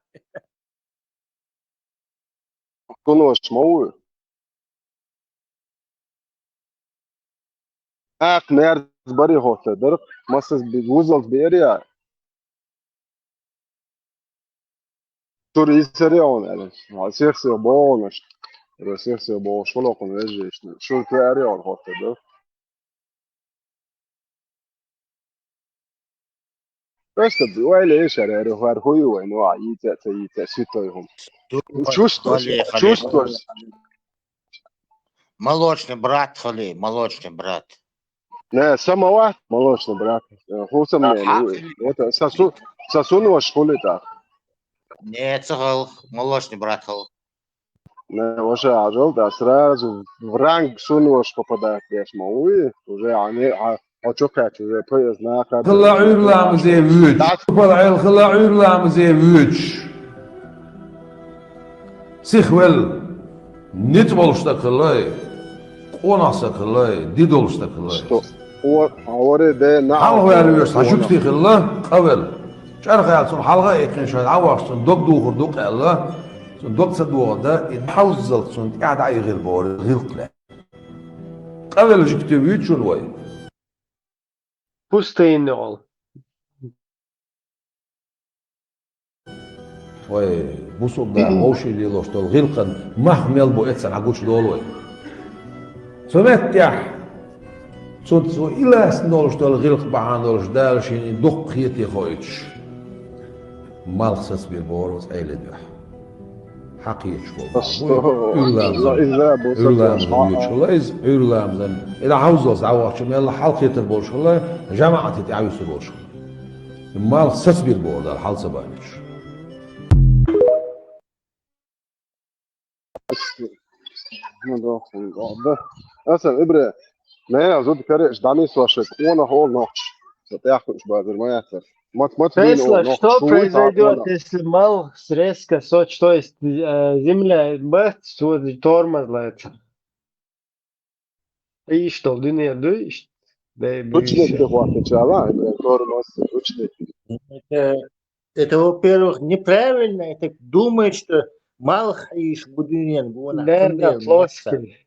sunosh mau ak ner bari hote der masas biguzal beria tur iseri on yani asirse bonash asirse bo sholo kon vejesh shul kari on hote der بس ولا ايش انا هو هو انواع يتا سيتهم чувство Молочный брат, Хали, молочный брат. не самого молочный брат هو سمعني это сосун ваш школе так Нет, Хал, молочный брат, Хал. не уже ажал да сразу в ранг сун ваш попадает я смогу уже они أشوفك уже поездна خلا عير لام زي ويتش طلع خلا عير لام زي ويتش سيخول نتولشتا خلاي قوناسا خلاي ديدولشتا خلاي هو ده نعم حلقة يعني بس هشوفتي خلا قبل شعر خيال صن حلقة يكن شوية عواش صن دوك دوخر دوك الله صن دوك صدوق ده يتحوزل صن قاعد عاي غير بور غير قلع قبل جكتي ويتش ونوي Пустынный. وي بوصل ده موشي اللي لوشتول غيلقن محمل بو اتسن عقوش دولوي سمتح صوت سو إلا سنولشتول غيلق بعان دولش دالشين دق خيتي خويتش مالخصص بالبورس ايلي دوح حقيقش والله إذا عاوز عواش يلا حلقة البورش والله جماعة تعاوز البورش مال خصص بالبورد الحال سبانيش أصلا إبرة ما أزود كاريش دامي سواشك وانا هو نوش ستأخذ بعد ما يأثر Тесла, что произойдет, если Малхс резко сочь, то есть земля бац, тормозлается? И что, dünya düştü? Это, во-первых, неправильно. Это думает, что Малхаиш Будунен Да, плоский.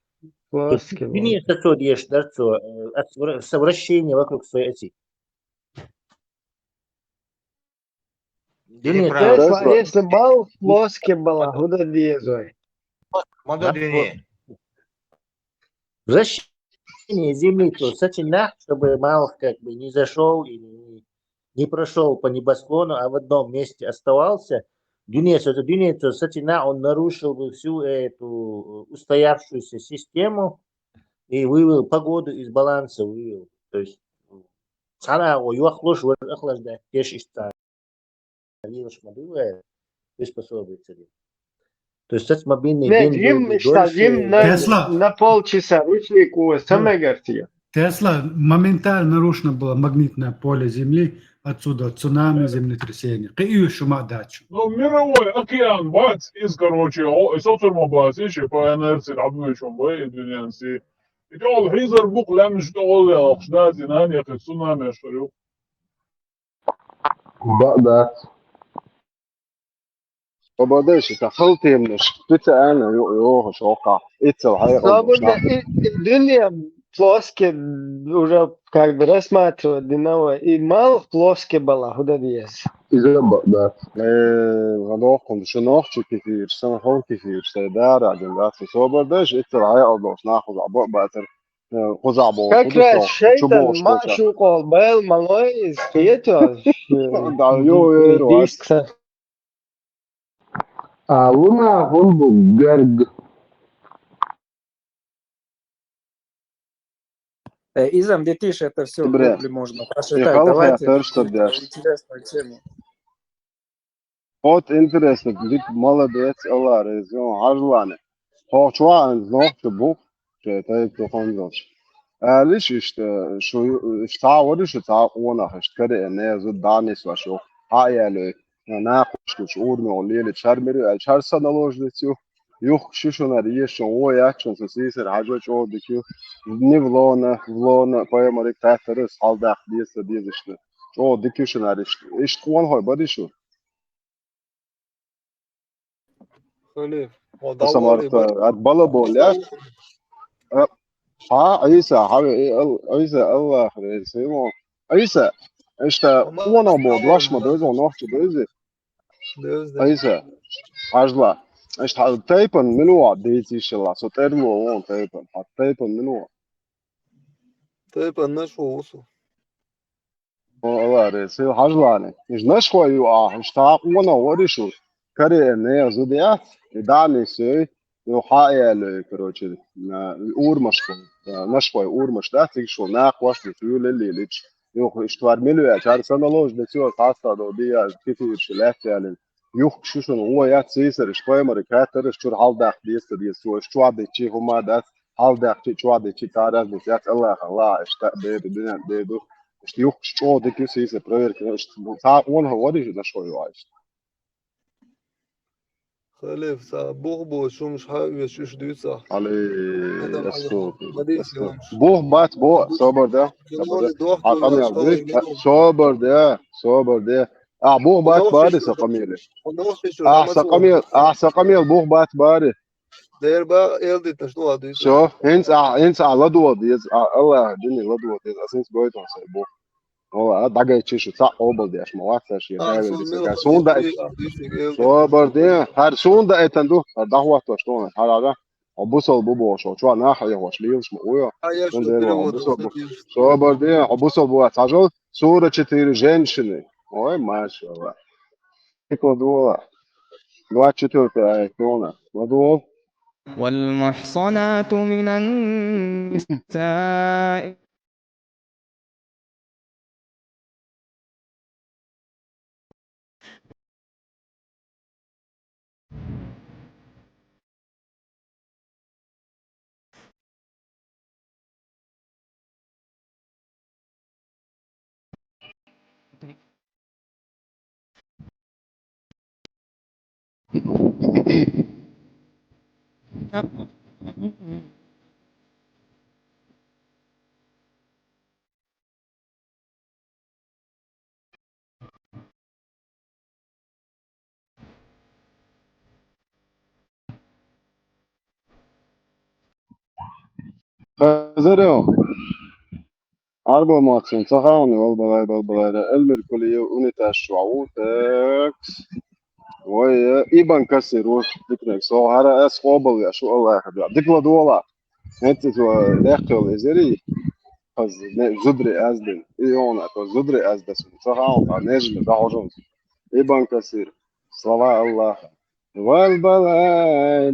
Dünya сосудишь, да, совращение вокруг своей оси. Тесла, если Малх плоский была, куда диезой? Вращение Земли, то сочинах, чтобы Малх как бы не зашел и не прошел по небосклону, а в одном месте оставался. Dünya сочинах, он нарушил бы всю эту устоявшуюся систему и вывел погоду из баланса, вывел. То есть, цара, юахлош, охлаждает, тешь иста. Приспособиться. То есть это мобильный Не, день Джим, что Джим на полчаса ручейку самогартия. Тесла моментально нарушено было магнитное поле Земли, отсюда цунами, землетрясение. И шума дачу. Ну, мировой океан, бац, из, короче, соцурма бац, еще по инерции, обмычем, вы, извиняюсь. И то, хизер бук, лям, что олег, да, знание, как цунами, что ли. Да. وبعدش تخلطي من شبت أنا يوه شوقة إتصل هاي Свободно. Длинные плоские уже как бы рассматривают, и мало плоские была, куда есть. إذا بقدر غنوقهم شنوخ كثير سنخون كثير سيدار عجلات صوبردش إتصل هاي أرضوش ناخذ عبوق بقتر خذ عبوق Как раз шейтан машукол был малой из Киета. Диск. Луна он Герг. Изам детиш это все в Добре. Гугле можно прочитать. Давайте интересную тему. Вот интересно, говорит, молодец, Аллах, резон, ажлане. Хочва, знох, бух, что это и конзоч. ليش شو تعودش تعاونها اشتري الناس دانيس وشو هاي ناقش شعور نولي تشرمري الشرسة نلوجلتيو يخ شو نريه شو هو ياكشن سيسر حاجة شو دكيو نيفلونا باي مريك تحترس حال داخ ديز işte شو دكيو شو نريش إيش تقول هاي بدي شو خليف سمارت أتبلا بوليا عيسى عيسى الله خير سيمو عيسى işte ona bodlaşma da onu ahçı da عيسى عجلة işte taypan منو ديتي شلا so termo on taypan منو تaypan نشو وصو والله ريسي عجلة مش نشوى يو işte ona ورشو كاري ne زوديات دعني سي يحايل короче urmaşko نشوى urmaş da şo naqwaş diyor اللي يوخ اشتوار ملوية شهر سنة لوج دكتور خاصة دودية كثير شلات يعني يوخ شو هو يات سيسر اشتوار مركاتر اشتور حال داخل ديس سو اشتوار دكتي هما داس حال داخل اشتوار دكتي تارز بسيات الله اشتاق بيدو اشت يوخ شو دكتي سيسر برير كده اشت تا اون هو دي نشوي وايش خليف سا بوغ شو مش حاوي شو دويصا علي الصوت بوغ بات بو صبر ده صبر ده بوغ بات باري سقميلي سقميل بوغ بات باري دير با يلديت شنو هادي شو هنس على دو ديز الله دني لدو ديز اسنس بويتون سي بو هو دغاي تشيشو تا اوبل ديش مواسا شي هاي سوندا صبر ده هر سوندا اتندو دعوه شلون هذا عبوسل بوبو شو ناحية وش ليش مقوية صبر دي عبوسل بو تعجل صورة 4 женщины ой ما شاء الله كيكو دولا 24 كونا ودول والمحصنات من النساء خزرهم أربع ماتشين صحاني والبلاي المركولية ونتا شعوتكس وهي إيبان كسر فكرك سو هذا أسقابل يا شو الله يحب دكلا دولا أنت تو داخل إزري از زدري أزدن إيونا تو زدري أزدس صحان نجم بعجون إيبان كسر صلاة الله والبلاي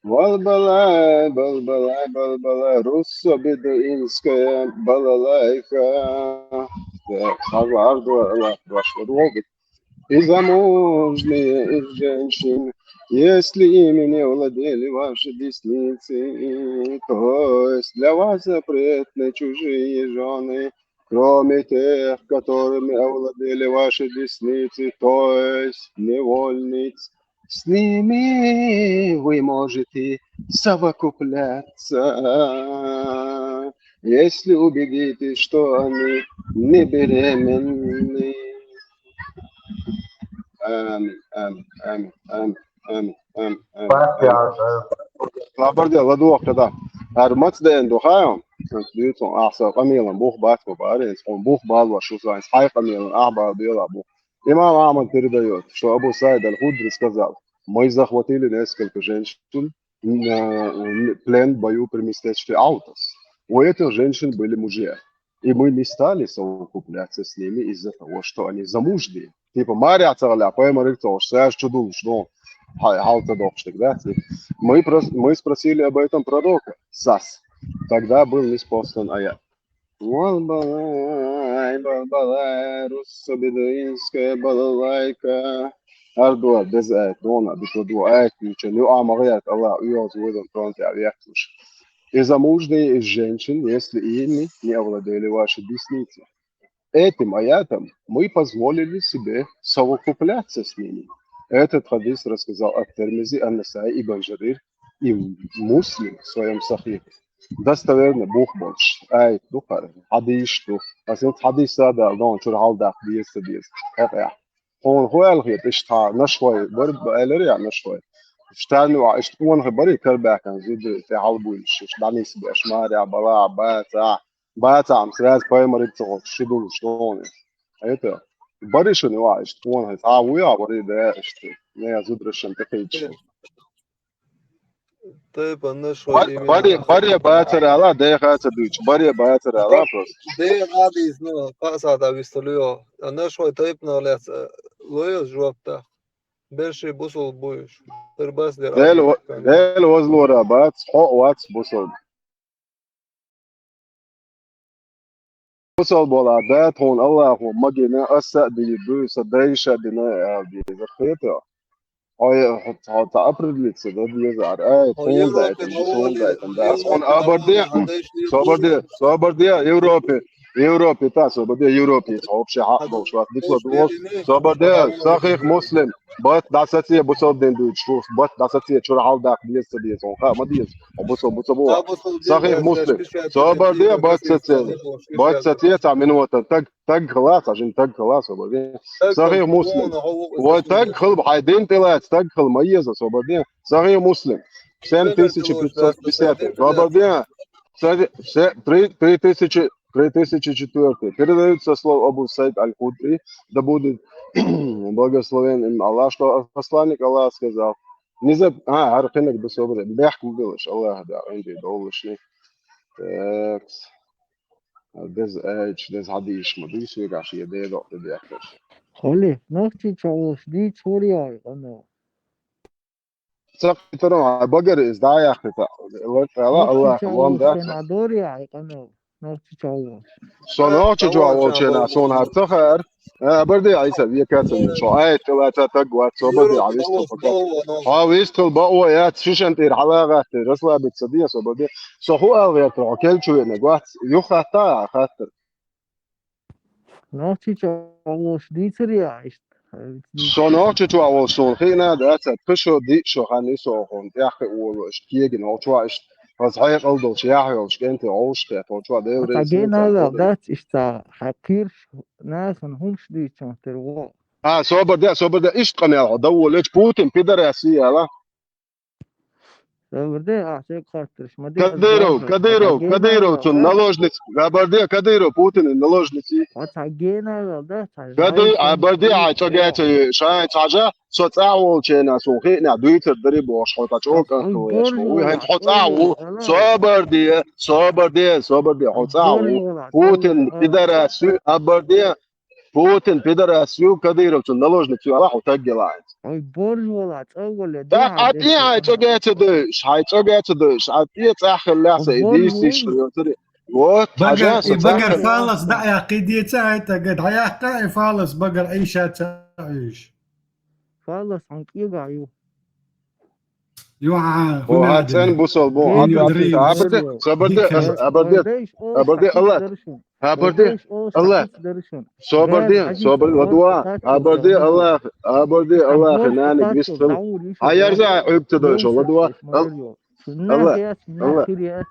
والبلاي روسو بدإنسكا بلالايكا هذا عرض الله راشد روبي И замужние, и женщины, если ими не владели ваши десницы, то есть для вас запретны чужие жены, кроме тех, которыми овладели ваши десницы, то есть невольниц. С ними вы можете совокупляться, если убедитесь, что они не беременны. Labardien, ladok kada. Mats den do hayon. Du ton asa qamilan buh bat ko barin on buh bal wa shu zain hay qamilan ahba bela buh. Имам Ахмад передает, что Абу Саид аль-Худри сказал: мы захватили несколько женщин, плен в бою при местечке Аутас. У этих женщин были мужья. И мы не стали совокупляться с ними из-за того, что они замужние. Типа, Мария цаля, поэма рыктош, сэш чудул, что халта докштык, да? Мы спросили об этом пророка, Сас. Тогда был неспослан аят. Руссобедоинская балалайка. Ардуа, без аят, дона, битодуа, аят, ничего, амагает, Аллах, уйоз, выйдем, фронте, авиактуш. И замужние из женщин, если ими не овладели ваши десницы. Этим аятом мы позволили себе совокупляться с ними. Этот хадис рассказал Ат-Тирмизи, Ан-Насаи, Ибн Джарир и Муслим в своем сахихе. Достоверно Бог больше. Ай, духар, хадис, дух. А сент хадис сада, дон чур халдах, диес. Это он хуэл хит, ишта, нашвой, борд элери, нашвой. اشتغلوا اشتغلوا خبري كربا كان زيد في حلبو الشيش داني سبي اشماري بلا باتا عم سراز باي مريض صوت شدول شلون ايته بري شنو واش اشتغلوا تعويا بري ده اشت نه زود رشن تقيج طيب انا شوي بري باتا على ده خاص دوش بري باتا على بس ده غادي زنو قاسا دا ويستليو انا شوي طيب نالت لويو جوابته بلشي بوصل بويش ترباس ديل وزلو رابات حق واتس بوصل بولادات هون الله هو مجينا أسا دي بويس دايشة دينا دي زخيطة هاي حط أبرد لتس ده يزعر هون زايتن هون زايتن ده هون أبردية يوروبي تاسو بدي يوروبي صوب شيء حقه شو ديكو دوس صبردية صحيح مسلم بات داساتي بوصل دين دوت شوف بات داساتي شو حال داك ديس اون خا ما ديس بوصل صحيح مسلم صبردية بات ساتي تاع من وقت تق خلاص عشان تق خلاص صبردية صحيح مسلم وتق خل حيدين طلعت تق خل ميزة صبردية صحيح مسلم 7550 صبردية 3004. Передается слово Абу Саид аль-Худри, да будет благословен им Аллах, что посланник Аллах сказал. Не заб... عارفينك بصبر بيحكم بلش الله ده عندي دولشني تاكس دز ايج دز حديش ما ديش يرجع شيء ده ده بيحكي خلي نختي تشوف دي سوريا أنا ترى بقر ازدعي يا اخي الله وان ده سنادوريا أنا نختي تشوف صنعت جوا وشنا صنع تخر بردي عيسى بيه كاتن شو ايت ثلاثة تقوى صبدي عيسى عيسى البقوة يا تشيش انت الحلاقة رسلة بتصدية صبدي صحو أغير ترعكل شو نقوات يخطا خاطر نختي تشوف دي سوريا صنعت جوا وشون خينا ده تكشو دي شو خاني سوون يا أخي وشكيجن أو شواش was hij al door jaren als kind ausgeht und zwar der das ist da حقير ناس همش دي تنتروا صوبر ده ايش قناع دول ايش بوتين فيدراسية لا صوبر ده عشان خاطرش ما دي كديرو наложниц габарде كديرو بوتين наложницы وتعجينا ده عبردي عتجات شاي تعجا صوتاو چنا سوخينا دويتر دري بوش خوتا چوك وي هي خوتاو صوبر دي خوتاو بوتين فيدراسية عبردي Putin пидорасью кадыровцу наложницу Аллаху таггелает. Ой, боржвала, цоголя. Так, атия чогете дыш, хай чогете дыш, атия цахляса, идишь, Вот, بقر عجاسة بقر تاكل. فالص دعيا قيدي ساعتها قد عيا فالص بقر أي شات عيش فالص عنك يقع يوعى وهات هنا سن بوصل بو جيت عطي دريم عبردي عبردي برديش أوش عبردي حكيس الله درشن عبردي برديش أوش الله حكيس درشن غاز صوبردي عديس صوبر أوش ودوا تقاتل عبردي زغمدو الله عبردي الله استعموش خنانك تقاتل بيستل دعول يشو هيرجع عيبت دوش يوسف ودوا إيش ماريو سنة الله كياس سنة الله كرياس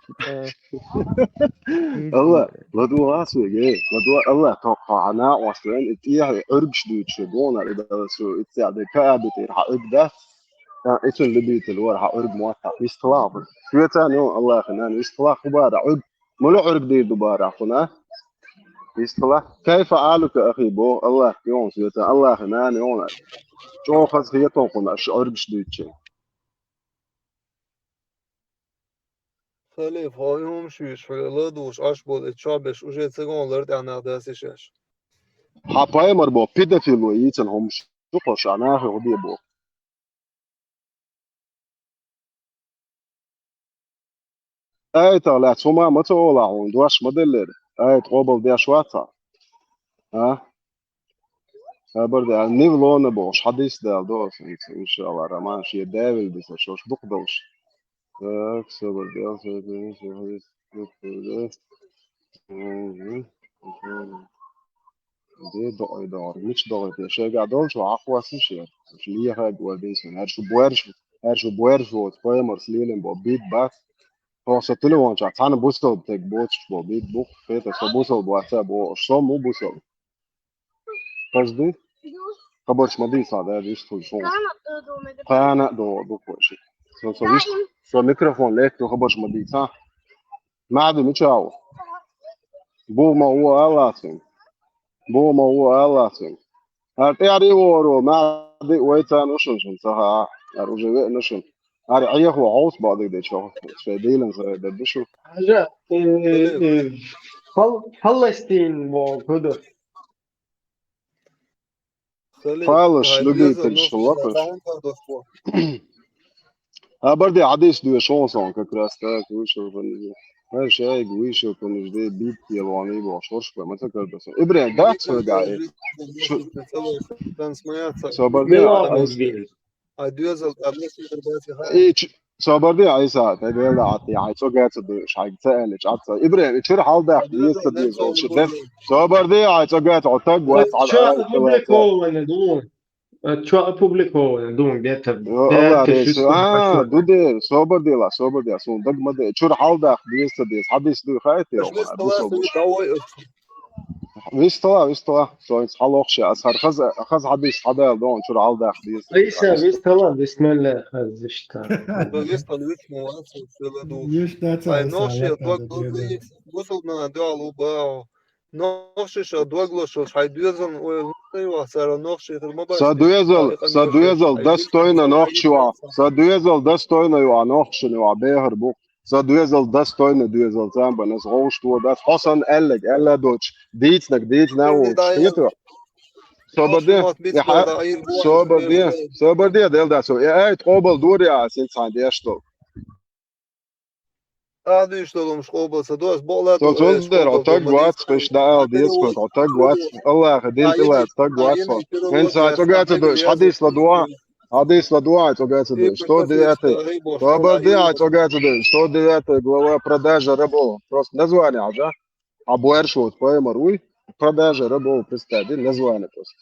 الله ودوا واسو جاي ودوا الله توقعنا واسلين اتيا ارجش دوتش دونا اذا سو اتيا دكابت حقك ده اسم اللي بيت الور حقرب موقع يستلاف شو تاني الله خنان يستلاف بارع عد ملو عرق دي دبارع خنا يستلاف كيف حالك اخي بو الله يوم سيتا الله خنان يوم شو خاص هي توقنا عرق شديتش خليف هايهم شويش فلا دوش اش بود اتشابش وجه تسيغون لرد انا داسيشش حباي مربو بيدافيل ويتن هم شوفش انا اخي ودي بو اي طلعت سوما ما تولع وندواش مدلر اي تقبل دي شواتا ها برضه نيفلون بوش حديث ده دوس ان شاء الله رمان شي داول بس شوش بقدوش так صبر دي دور مش دور دي شيء قاعد دول شو عفوا سيشير مش ليه هاد وديسن هرشو بويرش وات بايمر سليلن بوبيت باث هو ستلو وان شات انا بوصل تك بوتش بوبيت بوك فيتا سو بوصل بواتساب وشو مو بوصل قصدي خبرش مدي صاد هذا يشتغل شو انا دو كويس سو ميكروفون ليك تو خبرش مدي صح ما عاد متشاو بو ما هو ألاسين بو ما هو ألاسين هتعري ورو ما عاد ويتا نشن صح أرجع نشن هاري عيه هو عوس بعض ده شو ديلن ده بشو حاجة فلسطين وكده فالش لقيت الشلقش برضه عادش دوی شانسان که کراسته کویشو کنی هر شيء کویشو کنی جدی بیت یوانی باشورش به مثل کرده سن ابراهیم دات سو گای صبردي صبردي عيسى تقول عطي عيسى قاعد تدش حق سأل عطى ابراهيم شو حال ده يستدي شدت صبردي عيسى قاعد عطى وقت شو publikowane doen شو publikowane doen الله ريس دودي صبردي لا صبردي اصلا دق مد شو حال ده يستدي حدش دو خايتي ويستلا سو حال اخشى اسهر خز حدش حدا دون شو حال ده عيسى ويستلا بسم الله خزشتا Садуезал достойно нохчуа. Садуезал достойно юа нохчун юа бехер бук. Садуезал достойно дуезал замба нас роушту дас Хасан эллек элла доч. Дитснак дитнау штито. Соборди дел дасо. Ай тробал дуря синсан дешто. هذا يشتغلون شغل صدوس بولات تقدر عطاك واتس فيش داعي ديسكورد عطاك واتس الله خدين طلع عطاك واتس انت عطاك تدوش حديث لدواء حديث لدواء عطاك تدوش что девятый صبر عطاك تدوش что девятый глава продажа рабов просто название уже обуэрш вот поэмаруй продажа рабов представь название просто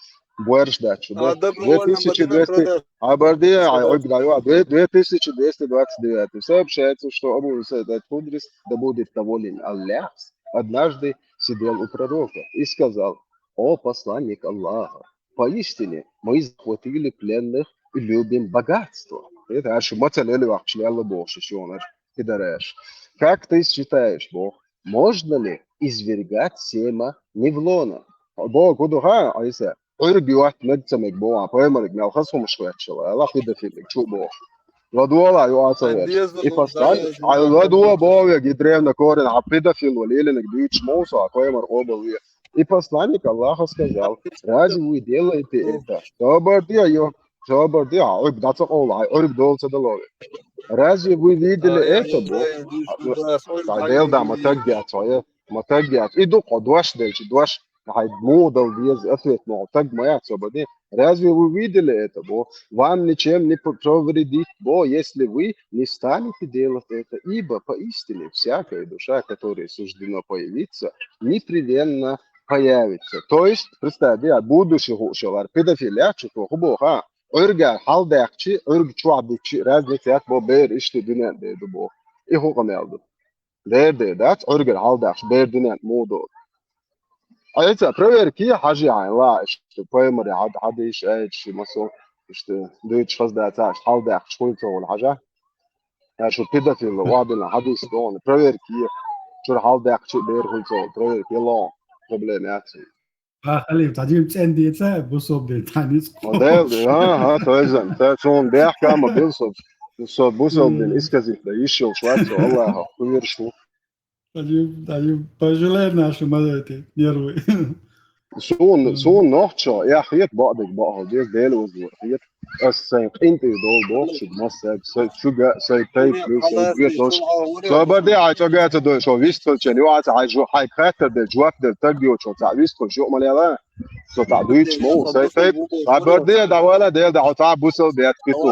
Буэрш да, чудо. 2200, Абарди, Айграю, 2229. Сообщается, что Абу Саид аль-Худрис, да будет доволен Аллах, однажды сидел у пророка и сказал: «О посланник Аллаха, поистине мы захватили пленных и любим богатство». Это аж мацалели вахчли Аллах Бог, шишонаш, кидареш. Как ты считаешь, Бог, можно ли извергать семя невлона? Бог, удуха, Айса. عربي واحد مجتمع مجموعة بايمرك ما خصهم شوية شوية لا كده في اللي شو بو لدوا لا يعطيش يفصل على لدوا بو يقدرين نكورن عبيدة في الوليل انك دويتش موسى بايمر قبل يفصلني الله خص كذا راجي ويديلا انت طب دي ايوه Zober die عرب dat ook al عرب دول تدلوا رازي ويدل إيه تبو تعديل ده ما تجيت صحيح ما تجيت إيدو قدوش دوش هاي مودل ديز أثبت معتق ما يحسب بدين رازي ويدل إيه تبو وام نيشم نيبروفري دي بو يسلي وي نستاني تديل это ибо поистине всякое душа, которая суждено появиться, непременно появится. То есть, представьте, от будущего шалар педофилия, что хубоха ارجع حال داخشي ارجع شو عبدشي رازني تيات بو بير اشتي دينا دي دبو ايه هو قميالدو دي دات ارجع حال داخش بير دينا مودو ايتا برير كي حاجي عين لا اشتي بايمري عاد ايش ايش مسو اشتي دويتش فاز داتاش حال داخش كنت ولا حاجه شو بيدا في الوعد اللي حد يسدون برير كي شو حال داخشي بير كنت برير كي لا بروبليمات خليه تعجيب عندي بصوب دي تانيس موديل ها توزن تون بيحكي ما بيوصف بوصل دين اسكازي يشيل شوات والله كبير شو تعجيب بجلال ناشو مدتي يروي سون نوتشا يا خيط بعدك بقى ديس ديل وزوريت السين انت دول بوخش بمسك شو جا سي تايب لو جيتوش سو بدي عايزه دو شو فيستو تشني وات عايزو حي خاطر دل جواك دل تجيو شو تعويستو شو ماليلا سو تعدويتش مو سي تايب بدي دا ولا ديل دا تعب بوصل بيات كيتو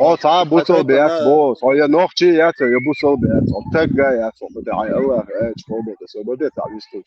او تعب بوصل بيات بو سو يا نوختي يا بوصل بيات تجا يا سو بدي عاي الله ايش مو بدي سو بدي تعويستو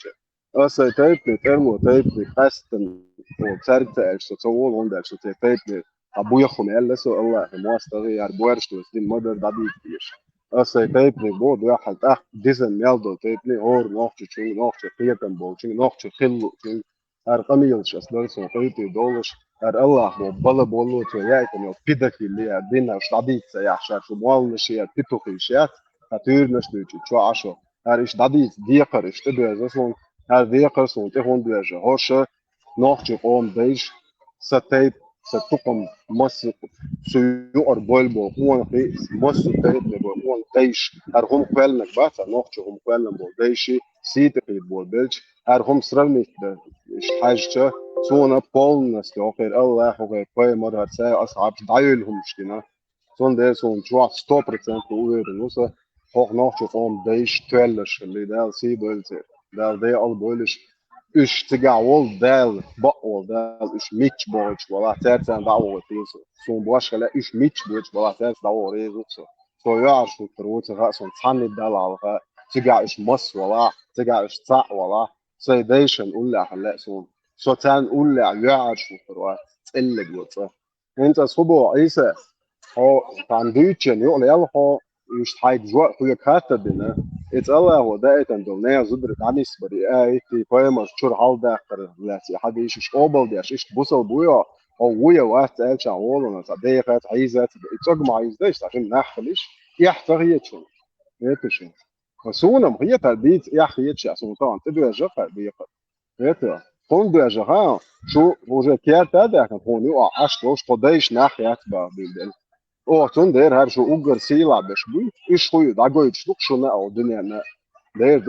أصلا تايبني ترمو تايبني خاصة وتسارك تاعش تتصور عندك شو تايبني أبويا خمال لسه الله مواستغي يربوارش توسدين مدر دادي كتير أصلا تايبني بود واحد ديزن ميلدو تايبني هور نوختي شو نوختي قيتن بول شو نوختي خلو شو أرقميلش أصلا سو قيتي دولش الله بلا بولو تيايتن يو بيدك اللي عندنا وش دادي تسيح شاف شو موال نشيات بيتوخي شيات هتير نشتوتي شو عشو هارش دادي ديقر اشتبه أصلا هذه قصة تهون بيجا هوش نوختي قوم بيج ستايب ستقم مس سيور بولبو هون في مس تايب هون تيش هرهم قلنا بات نوختي هم قلنا بوديشي سيت في بول بيج هرهم سرني ايش حاجه سونا بولنس اوخر الله هو باي مره ساعه اصعب دايلهم مشكله سون ده سون جوا 100% اور نوسا هوخ نوختي قوم بيج تولش اللي ده سي بولت دال دي al بولش اش تقاول دال بقول دال اش ميتش بولش ولا تاتان داول تيسو سون بواش لا اش ميتش بولش ولا تات داول ريزو سو يعرف الكروت غاسون تصني دال على تقع اش مس ولا تقع اش صع ولا سيديشن ولا هلا سو تان ولا يعرف الكروت تقلق وصا انت صبو عيسى هو تانديتشن يقول يلا هو مش حاجة جوا في كاتة بنا الله هو ده تندلنا زبرة عني سبري في قائمة شور حال ده آخر لاتي حد يشوش قبل ده إيش بوصل بويا أو ويا وقت قال شعورنا تبدأ قات عايزة تجمع عايز ده عشان نخليش يحتاج شون يتشون فسونا هي تبيت يحتاج عشان طبعا تبي جفا بيقر يتوا كون ده جها شو وجه كيات ده كان هون يقع عشتوش قديش ناحية بالبل او تون der her şu ugar sila beş bu iş koyu da goyçluk şuna o dünyana der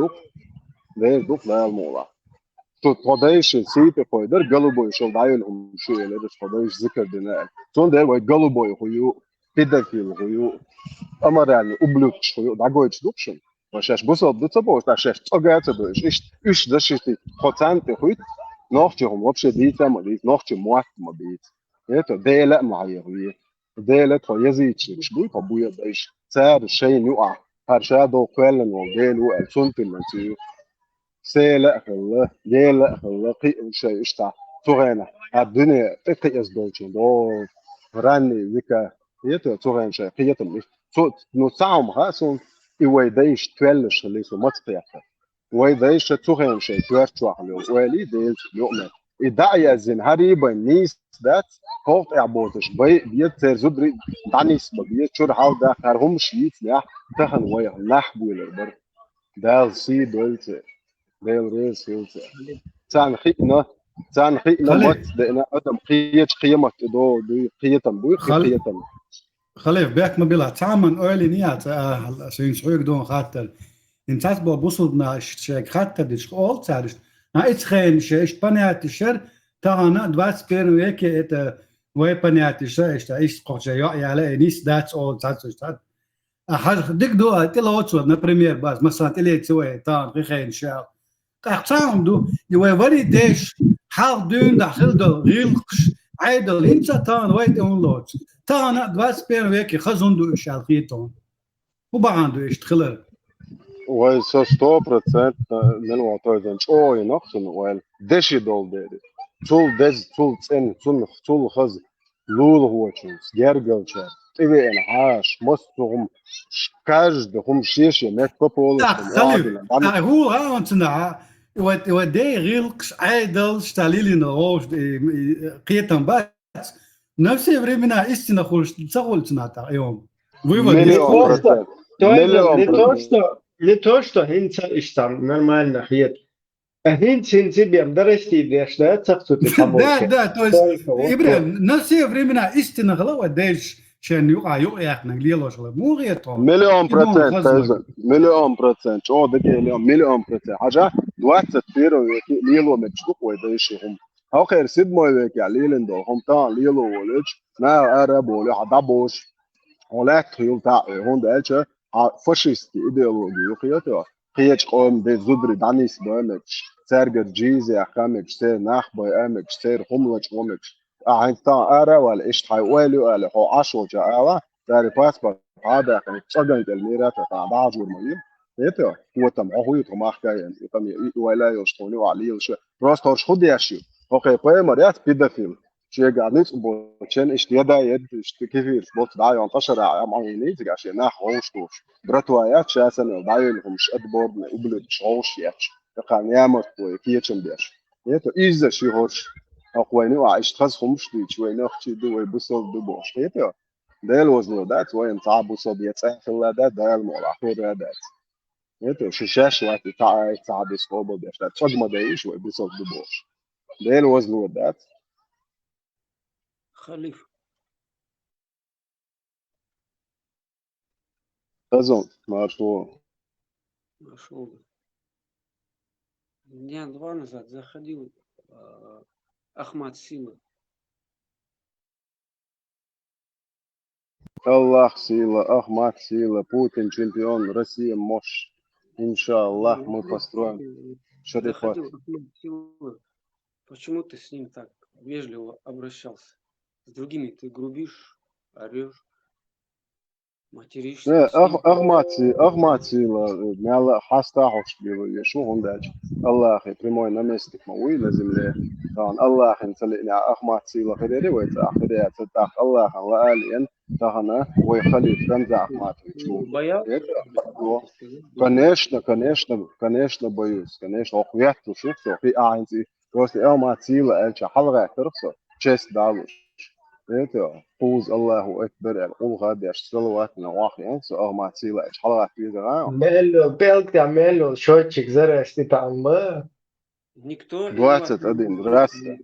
duk la mola to todayş sipe koydur galuboy şu dayın şu yerleri todayş zikr dine ton der ve galuboy koyu pedofil koyu ama yani ubluk koyu da goyçluk şun Wahrscheinlich muss er das aber da schlecht vergessen durch ich das ist die Prozente heute noch die Rumopsche die mal die noch die Mord mal die это ده لا معايير ده لا يزيد مش بيقول ابويا بايش سعر الشيء يقع هرشادو فعلا وديل وقلت المنسيو سي لا الله ليه لا الله قي شيء اشتع تغنى الدنيا تقيس دوتشن دو راني ذكا يتو تغنى شيء قيتم صوت نصعم هاسون يويدايش تولش اللي سو متقيقه ويدايش تغنى شيء توارتوا على ولي ديل يؤمن الداعية زين هريبا نيس دات كوت اعبوتش بيت زدري دانيس بيت شور حال ده هرهم شيت يا تخن ويا نحبو البر دال سي دولت دال ريس يلت تان خينا مت دنا ادم قيمه دو قيتم بو قيتم خليف بيك ما بيلا تعمن اولي نيات عشان شويك دون خاطر انت تبغى بوصلنا شيك خاطر دي شغل تعرف ما اتخين شيش بنات الشر تانا دواس كانوا هيك понятие, что есть короче, я нис that's all that's حاجة ديك دو تلوتشو например بس مثلا تلي تسوي تان غير شاو قاعتهم دو يوري ديش حال دون داخل دو غيلقش عيدل انت تان ويت اون لوت تان بس بين ويك خزون دو شال خيتون وبعندو ايش تخلر Vai sa 100% nenotājien čoji naksun, vai deši doldēdi. Cul cen, cul khaz, lul hočus, gergelča, تبين عاش مصهم كاجد هم شيشة مات بابول خليل هو هانتنا ودي غيلقش عيدل شتاليلي نروش قيتن بس نفسي времена истина خلش تسغلتنا تا يوم Не то, что хинца иштам нормально хиет. А хинца бем дарасти дешда цахтут хаморке. Да, то есть Ибрахим, на все времена истина глава деш شان يقع نقليلو شغله مو غير طول مليون %. او دقي اليوم مليون %. حاجة دوات تفيرو ليلو مجدوك ويديشهم. هاو خير سيد مويك يا ليلندو هم تان ليلو ولج ما أرب ولا حدابوش ولا تخيل تاع هون دالشة فاشيستي إيديولوجي وخياطة خياتش قوم دي زبر دانيس بامج سرجر جيزي أخامج سير نخبة أمج سير هملج ومج عند تان أرا ولا إيش تحولي ولا هو عشرة جاء داري باسبور هذا كان تشجع الميرات تاع بعض المهم هيته هو تمعه يتم حكاية يتم ولا يشتوني وعليه وش راس ترش خد ياشيو اوكي باي مريات بيدافيل شيء قاعد نصبو عشان اشتيادا يد كيفير بوت داي انتشر عم عيني تيجي عشان ناخوش توش براتوايات شاسن ودايلهم مش ادبورد وبلد شوش ياتش كان يامر كيتشن بيش هيته اذا شي هوش اقويني وعيش خاصهم مش شوي ناخذ دو يبصل ببوش هيته ده الوزن ده وين صعب وصبيت سهل ده الموضوع هو ده هيته شاشة وقت تاع صعب يصوب ده صدمة ده شوي بيصل ببوش ده الوزن ده خليفة أظن مرفوع Дня два назад заходил Ахмат Сила. الله сила, Ахмат сила, Путин чемпион, Россия мощь. Иншаллах, мы построим шарифат. Заходил Ахмат Сила. Почему ты с ним так вежливо обращался? С другими ты грубишь, орешь, материшься. Ахмат сила, мяла хаста хошбилу, شو هنداج. الله أخي прямой наместник موي لازم له. كان الله أخي نسلئنا أخمات سيلا خديري ويتأخذ تتأخ الله أخي لآلين تهنا ويخلي فرمزة أخمات ويشوف. конечно боюсь, конечно أخوياته شوفه في أعنزي روسي أخمات سيلا ألش حلقة ترخصه честь دالوش. это فوز الله أكبر القول غادي أشتغلوات نواحي أنسى أخمات سيلا ألش حلقة في زمان. ماله بيلك تعمله شوتشك زرع استيطان Никто 21 здравствуйте.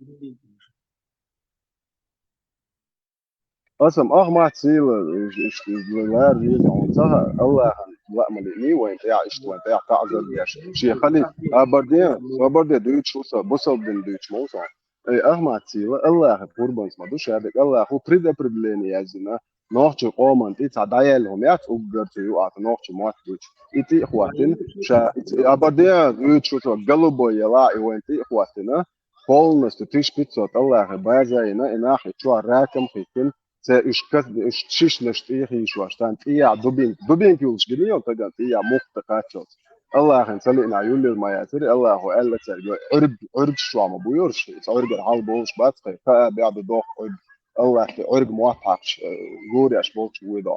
أصلا أخمات سيلا لا ريزون صح الله لا مليني وين تعيش وين تعزل بيش شيء خلي أبردين دويتش وصل بوصل بين دويتش موصل أي أخمات سيلا الله قربان ما دوش هذاك الله هو بريدليني يزنا نوحش قومان تيت عدايلهم يات أوجرت يوقع نوحش مات دويتش إتي إخواتين شا أبردين دويتش وصل قلبه يلا وين تي إخواتنا полностью тысяч 500 الله بازاينا إناحي شو راكم خيكين إيش تشيشنش إيه شو عشان إيه دوبين كيلش جنيه تجان إيه مختقاتشوت الله خن سلينا عيون المياتري الله هو قال لك عرب شو عم بيورش عرب الحال بوش بس بعد دوخ الله عرب موافقش جوري أشبوش ويدا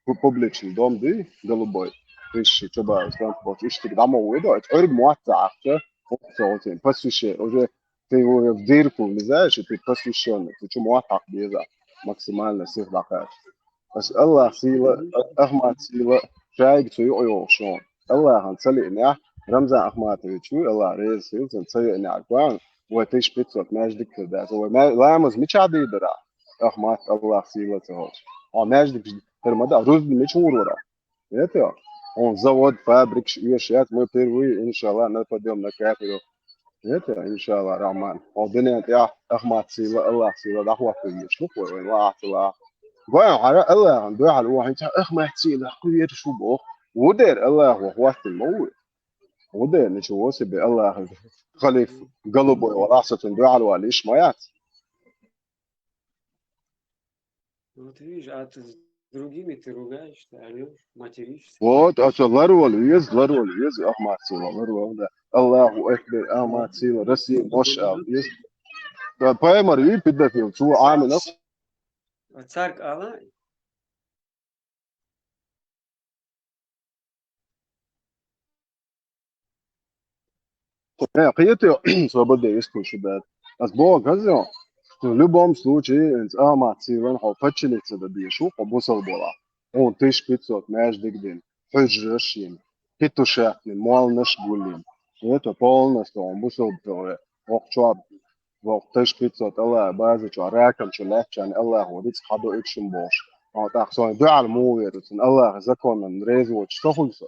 public دوم دي قلبي إيش تبع سانت إيش تقدمه ويدا عرب موافقش صوتين بس في شيء وجه في ديركو لزاش في بس في شيء في موافق بيزا максимально всех докажет. الله سيلا أحمد سيلا شايك تيو شون الله هنسلي رمزة أحمد تيجي الله رئيس سيلا تنسي إني عقبان وتيش بيتوت ماجدك كذا هو ما لامز مش عادي درا أحمد الله سيلا تهوش أو ماجدك فرمدا روز مش ورورا يتيا on завод фабрик اشياء ما بيروي إن شاء الله نقدر نكافئ Это, иншалла, Рахман. Обденет я Ахмад Сила, Аллах Сила, Дахва Куйиш, Нухуа, Ла Ахтила. Гуайо, على الله عن دعاء الواحد أخمد سيلا كوير شو بوخ ودير الله وهو الموت ودير نشوف سبي الله خليف قلبه وراسة دعاء الواليش مايات. Вот видишь, а ты с другими ты ругаешься, орешь, материшься. Вот, а что ларвал есть Ахмад Сила, ларвал да. Аллаху Акбар, Ахмад Сила, Россия, Моша, есть. Да, поэмар и пидатил, что аминов. А царь Аллах, قيته свобода есть кушать. А сбоку казио. В любом случае, из Ахмад Сила, он фачилится до бишу, побусал была. Он 1500 между день. Хожрашим. Петушатный, мал наш гулин. Это полностью он бусал тоже. Вокчуаб. Вок 1500 Аллах базы чу ракам чу лехчан Аллах وديت حدو اكشن بوش. او تاخسون دعاء الموير الله زكون ريزوش تخلص.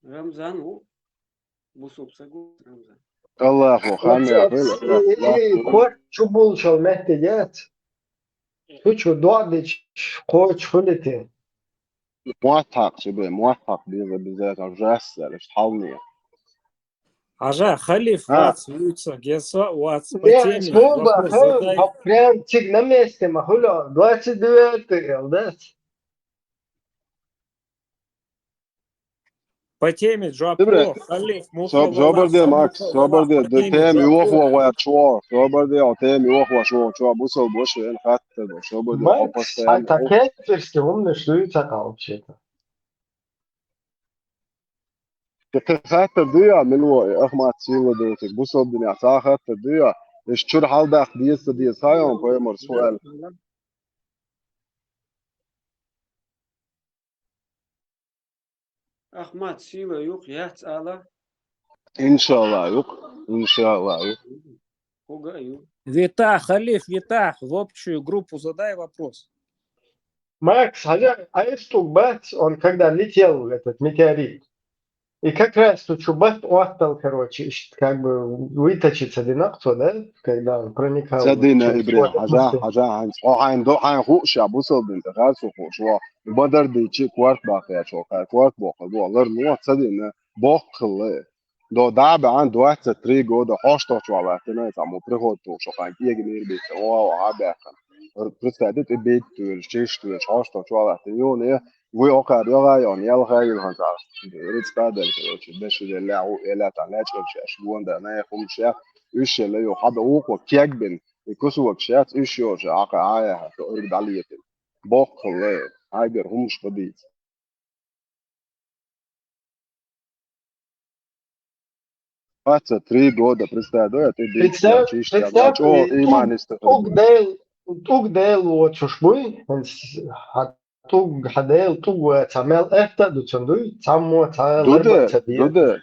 Рамзан, о, Бусупсагу, Рамзан. الله وخاني عقيل. Кот чубул шал мехтегет. Тучу дуадич коч хулите. موثق شبه موثق بالذات الراسة اللي تحولني. Ажа, халиф, А. вац, вуца, геса, вац, по Я теме, смуба, вопрос задай. прям тик на месте, махуля, 29-й, да? По теме, Добре. Джапо, халиф, муха, صبر دي ماكس صبر دي تام يوخوا ويرشوا صبر دي تام يوخوا شو بوصل بوش وين خاطر صبر دي Макс, а такая перси умный, что и такая вообще-то. خاطر دي من وقت أخمات سيلة دوتك بوصل الدنيا صار خاطر دي إيش شو حال ده ديس ديس هاي يوم بيمر سؤال Ахмад Сила, юг, яц Аллах, إن شاء الله يق إن شاء الله يق Хуга, юг. Витах, халиф, Витах, в общую группу задай вопрос. Макс, а если бац, он когда летел, этот метеорит, и как раз тут Чубат успел, короче, как бы выточить одинаково, да, когда он проникал. سدينا إبراهيم حاجة عن عن دو عن خوش يا بوصل بنت خالص وخوش وبدر دي شيء كوارت باقي شو كوارت باقي دو غير نوع سدينا باقي دو دعب عن دو واحد تري جو دو حاشته شو على تنا يسمو بريخوت شو كان كي يجني البيت واو عباقا برستعدت البيت الشيش حاشته شو على تنيون إيه ويوقع بيوقع يعني يلا هاي الهنزار ريت ستادل باش يلاعو إلى تعناش وش جوان ده أنا يخون شيء إيش اللي يحب وقوة كيكبن يكسو وكشات إيش يوش عقا عايا تقرب عليه باق الله عايبر همش قديد هات تري جودة برستادو تبي تشيش تلاش أو إيمان استفاد Угдел вот шушбуй, угдел تعمل إفتا دوتشندوي تعمو دودة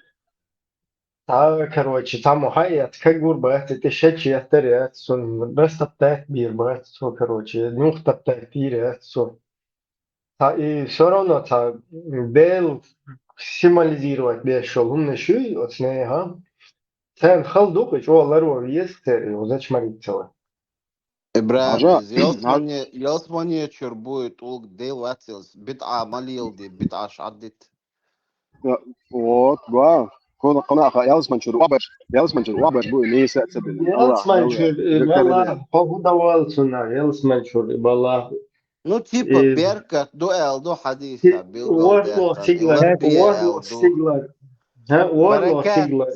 короче, там ухает, как гурбат, это шечи яхтарят, сон растаптать бирбат, со, короче, нюхтаптать пирят, со. И все равно та бел символизировать бешол, умный шуй, от снега. Sen халдук, о, лару есть, зачмариться. إبراهيم يلسمني شربوي طوق دي واتسلس بتاع مليل دي بتاع شعدت вот да كون قناعة يلسمن شروع باش بو نيسا تبين يلسمن شروع هو دوال سنة يلسمن شروع بالله Ну, типа, Берка, дуэл, до хадиса, Ворло сигла, Ворло сигла,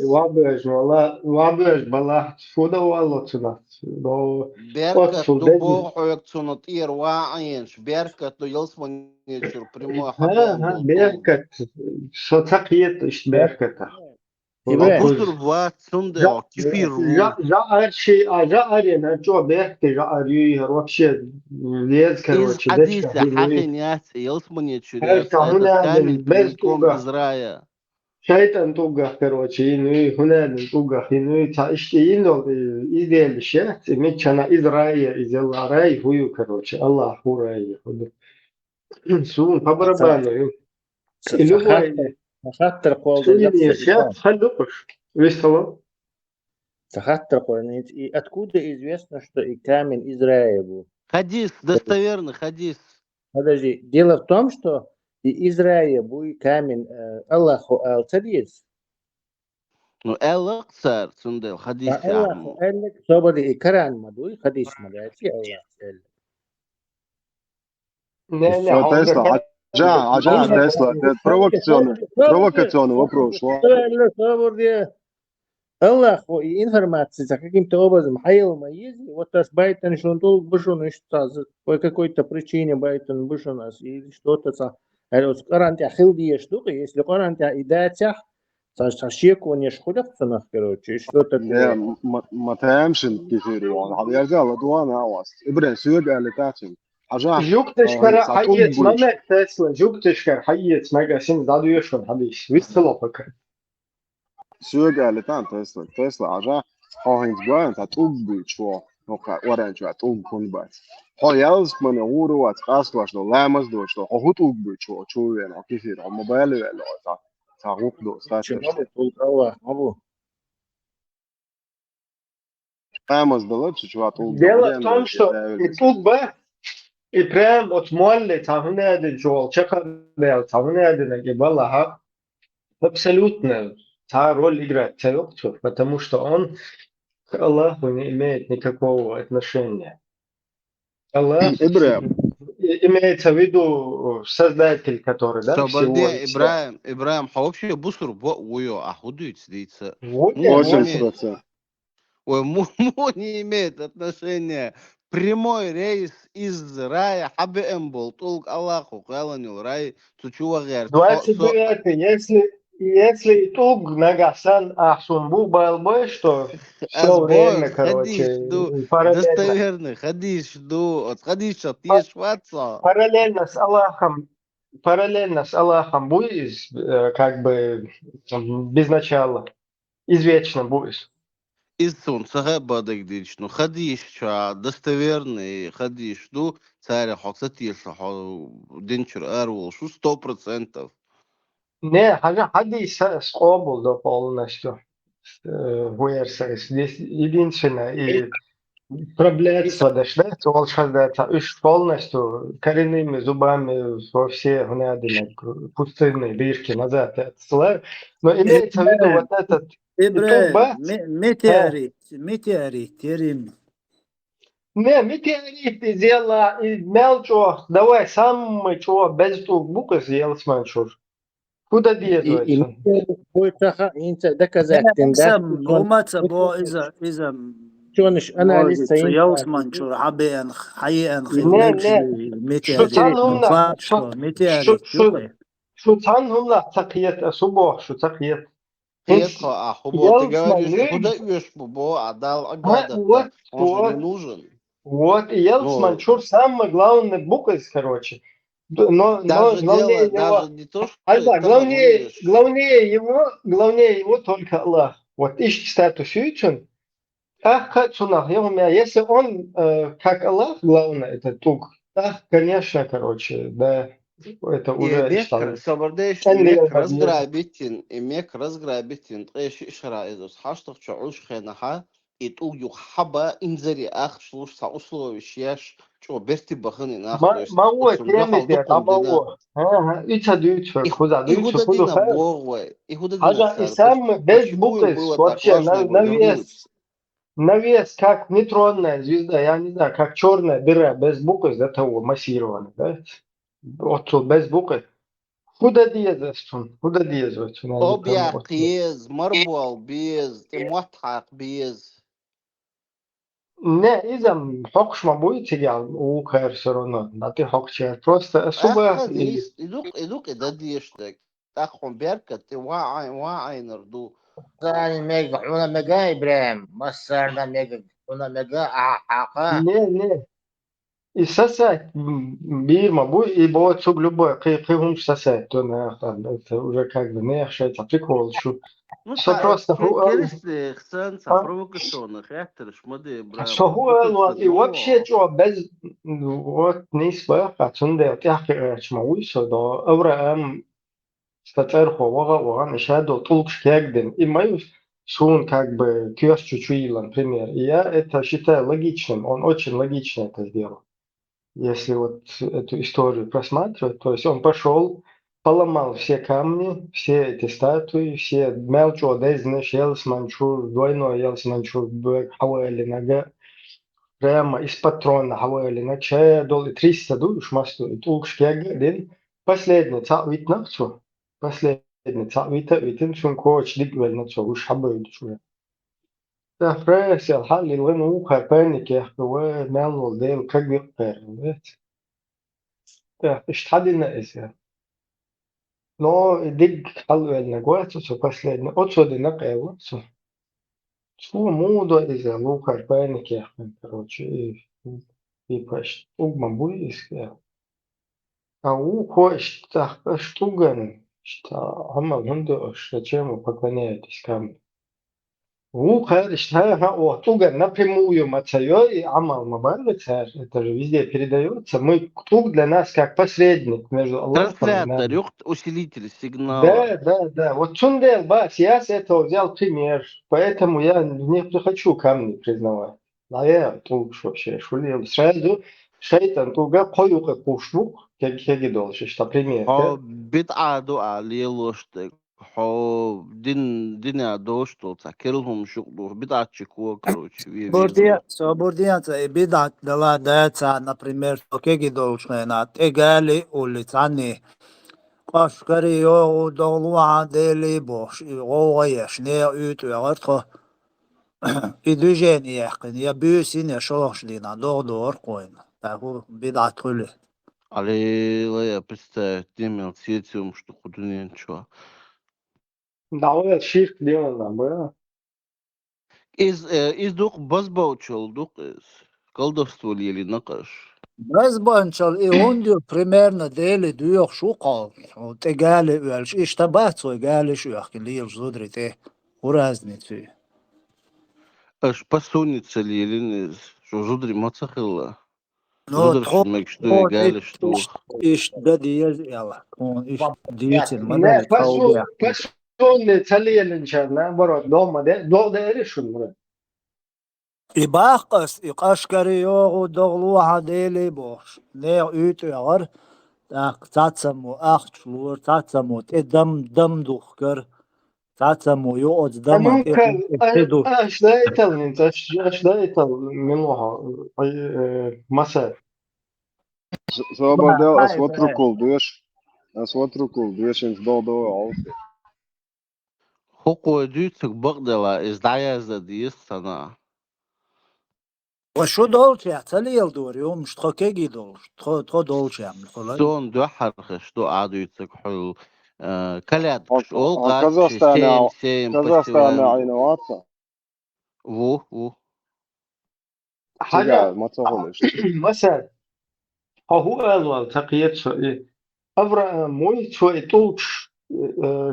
вабеж бала, фуда вало цунат. Берка, ду бохуек цунат ир ваинш, Берка, ду йолсман нечур, прямой хабел. Берка, соцакиет иш Берка. Бусур ва цунде, кефир. Жаарен, а чё Берка, жаарю, вообще, лез, короче, дечка. Из хадиса, хахинят, йолсман нечур, это камень прямиком из рая. Şeytan tuğga, короче, inu hunan tuğga, inu ta işte ino ideal şey, mekana İzrail, İzrail huyu, короче, Allah hurayı, hudu. Sun pabarabanu. خاطر قول شو يعني شيء خلوقش. Вистало? И откуда известно, что и камень Израиля был? Хадис, достоверный хадис. Подожди. Дело в том, что и Израиля будет камень Аллаху Ал-Цадис. Ну, Эллах царь, Цундел, хадис Аллаху яхму. Эллик, соболи и Коран мадуй, хадис мадуй, Аллах Эллик. Все, Тесла. Тесла, это провокационный вопрос. Аллах и информация за каким-то образом хайл маизи, вот tas байтан шунтул бушун по какой-то причине байтан бушун или что-то за Коран-тя хилдия штука, если Коран-тя и датя, сашеку не шхудахтанах, короче, что-то такое. ما تهمشن كثير يعني هذا يرجع لدوان هواس إبراهيم سوق على تاعتين حاجة Жуктышкара хайец мамек Тесла, жуктышкар хайец магазин задуешон хадис. Вистало пока. سوق على تسلا حاجة هاهنج جوان تطوب بيشوا نوكا وران شو تطوب كون بس هايلز من أورو واتقاس واش لو لامس دوش لو هو تطوب بيشوا شو يعني كثير هم موبايل ولا تعوق دو ساتش لامس دلت شو تطوب Дело в том, что и тут бы и прям от молли там один жол чекал там один нагибала абсолютно та роль играет Теоктов, потому что он к Аллаху не имеет никакого отношения. Аллах имеется в виду создатель, который, да, всего. Соболде Ибраим, а вообще бусур уё ахудует сдится. Ой, не имеет отношения. Прямой рейс из рая Хабиэм был, толк Аллаху, каланил рай, цучуагер. 29, если туг нагасан ахсумбу балбой, что все время, короче, достоверный, хадис, жду, хадис, что ты шваца. Параллельно с Аллахом будешь, как бы, без начала, извечно будешь. Из солнца бадок дичь, ну хадис, что достоверный хадис, жду, царя хоксатился, денчур арвул, 100%. Не, хадис скобл до полностью. Здесь единственное, и проблема дошла, волшебство, уж полностью коренными зубами во все гнады пустынные дырки назад отсылаю. Но имеется в виду вот этот метеорит, терим. Не, метеорит сделала и мелчо, давай сам чего без туг буквы сделал сманчур. Куда действуется? доказать. Умаца бо иза анализ союз манчур абен хайен метеорит. Шутан хумла такиет субо, что такиет. Петха, хубо, ты говоришь, куда идешь, бо, отдал агада, он же не нужен. Вот, и Елс Манчур самый главный буквы, короче. Но главнее его, главнее его только Аллах. Вот ищ статус учен. Если он как Аллах главное, это тук, да, конечно, короче, да, это уже имек разграбитин, шара из хаштах чауш хенаха, и тук юхаба инзари ах шлуш са условищ, что берти баханы нахуй. Мало темы для того. И чадючка, куда дючка, куда и сам без буквы вообще навес как нейтронная звезда, я не знаю, как черная дыра без буквы до того массированная, да? Вот тут без буквы. Куда действует? Куда действует? Объя без, марбуал без, муатхак без. Не, изам хокшма будет я у КР все равно, да ты хокчер просто особо. Идук это диештек. Так он берка, ты ваай нерду. ثاني ميجا حونا ميجا إبراهيم مصرنا ميجا حونا ميجا حقا Не. И сосать бирма будет, и будет суб любой, кривум сосать, то это уже как бы не это прикол, что просто провокационных акторов, моды брать. Что и вообще что без вот не спа, а цунде тяхи чмауи что до Авраам статер ховага вага нешадо толк шкегден. И мою Сун как бы кёрчу чуила, например. И я это считаю логичным, он очень логично это сделал. Если вот эту историю просматривать, то есть он пошел, поломал все камни, все эти статуи, все мелчо, дезнеш, елс манчур, двойной елс манчур, хавали нога, прямо из патрона хавали на чая, доли 300 душ масту, и tulk шкега, последний цак вид нахцу, последний цак вид, витин шун коч дигвел нахцу, уж хабаю душу. Да, фресел, халли, вен уха, паник, я хве, мелнул, дел, как випер, да, штадина эсер. Но диг халвельна гуацу последний, отсюда кэвацу. Цу мудо эсер, лука, паник, я короче, и паш, угма буис, а ухо, штуган, что ама гунду, что чему поклоняетесь камню. Туга напрямую мацаёй, амал мабалицар, это же везде передается. Мы туг для нас как посредник между Аллахом и Транслятор, нами. усилитель сигнала. Да. Вот Чундел Бас, я с этого взял пример, поэтому я не хочу камни признавать. А я туг вообще шулил. Сразу шайтан туга коюка куштук, как должен, что пример. Хо بدعة عليه لوشتك хо دين دوشتو تاكلهم شغلو بدعة شكوى короче Бурдия, бурдиянца бидат дала дается, например, какие должны на тегали улицаны. Кашкари йогу долуа дели бош, огаеш, не ютуягартко. И движение, я бюсин, я шошлина, дор коин. Так бидат хули. علي я представить имел сетиум что худунен чё. Да, он ширк делал, да. Из дух базбаучал дух из колдовство или накаш. Разбанчал и он примерно дели дух шукал. Вот эгали вельш, и штабацу эгали шуях, лил зудрите, уразницы. Аж посунится ли или что жудри мацахилла. Но Жудр шмек что эгали что. иш дадиез яла, он иш дитин, Не, мадали каубия. пошённый целиянча, наоборот, дома, да, решил. И бахкас, и кашкари йогу доглуа дели бош. Не ютуягар, так цацаму ахчлур, цацаму те дам духкар. цацаму йоот А дама ну-ка, эду. аш да это милоха, маса. Zabardel, aswatrukul dues in do alfe. Хоко дюцек багдала из дая за диестана. وشو دولتي اعتلي يلدور يوم شتخوكيجي دول شتخو دولتي عم الخلاي Сон دو حرخش دو عادو يتسك حلو كلاد أول قات Kazahstana سيم aynavata. و حاجة ما تقولش. مثلا هو أول تقييد شوي أبرا موي شوي توش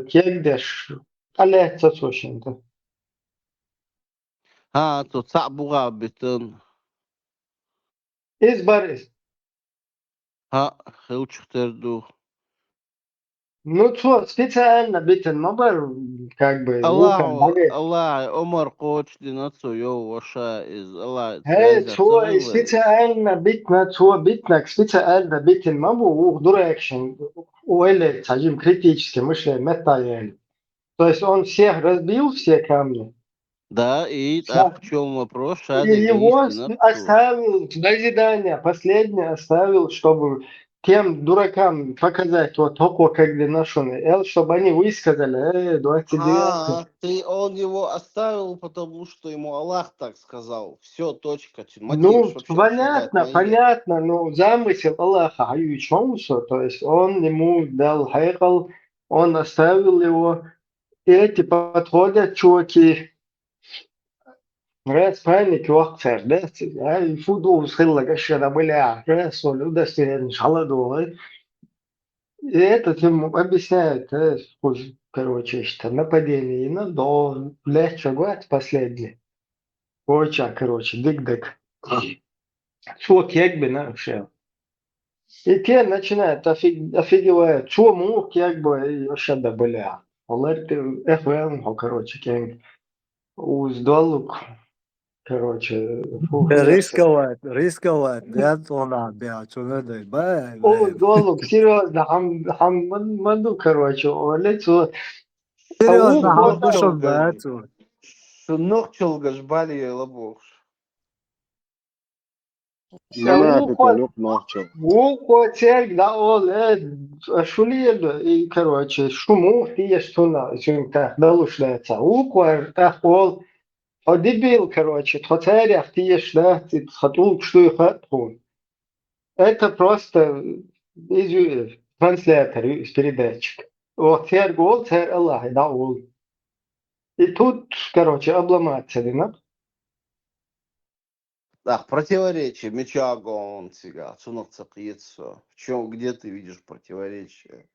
كيقدش على تسوش أنت ها تو صعبو غابتن إز بارز ها خلوش اختردو Ну, то, специально битен мобер, как бы, луком, الله عمر قوش لنصو يو وشا إز الله Hey, تلاجة то, صغيرة специально битна, то, битна, специально битен мобу, ух, дурекшен, уэлэ, сажим, критически мышление, метаэль. То есть он всех разбил, все камни, да, и так в чем вопрос, и шады его гаишки оставил, до свидания, последнее оставил, чтобы тем дуракам показать вот только как для чтобы они высказали, 29. ты он его оставил, потому что ему Аллах так сказал. Все, точка. Ну, понятно, но замысел Аллаха, то есть он ему дал хайкал, он оставил его, и эти подходят чуваки, раз паник вахтер, да, ай фуду схилла кашана бля, раз он удостоверен шаладой, и этот ему объясняет, короче, что нападение на до легче год последний, очень, короче, дык-дык. Чувак як бы вообще. И те начинают офигевают, чему как бы вообще да бля. Олар ты ФМ, короче, кен. Уздолук, короче, фухлеца. рисковать, да, то надо, что надо, Уздолук, серьезно, хамду, короче, олецу. серьезно, Аук вот хамдушом, да, то. Сынок чулгаш бали лабохш. аук вот церк, да, шулиел, и, короче, шуму, ты что-на, что-то далушлеца. Аук вот, ол, дебил, короче, тхоцерях, ты да, ты тхотул, что и хатхун. Это просто транслятор из передатчик. Вот церк гол, церк Аллах, да, ол. И тут, короче, обломаться, да? Так, противоречие, меча гон сега, сунок цакиется. В чем, где ты видишь противоречие?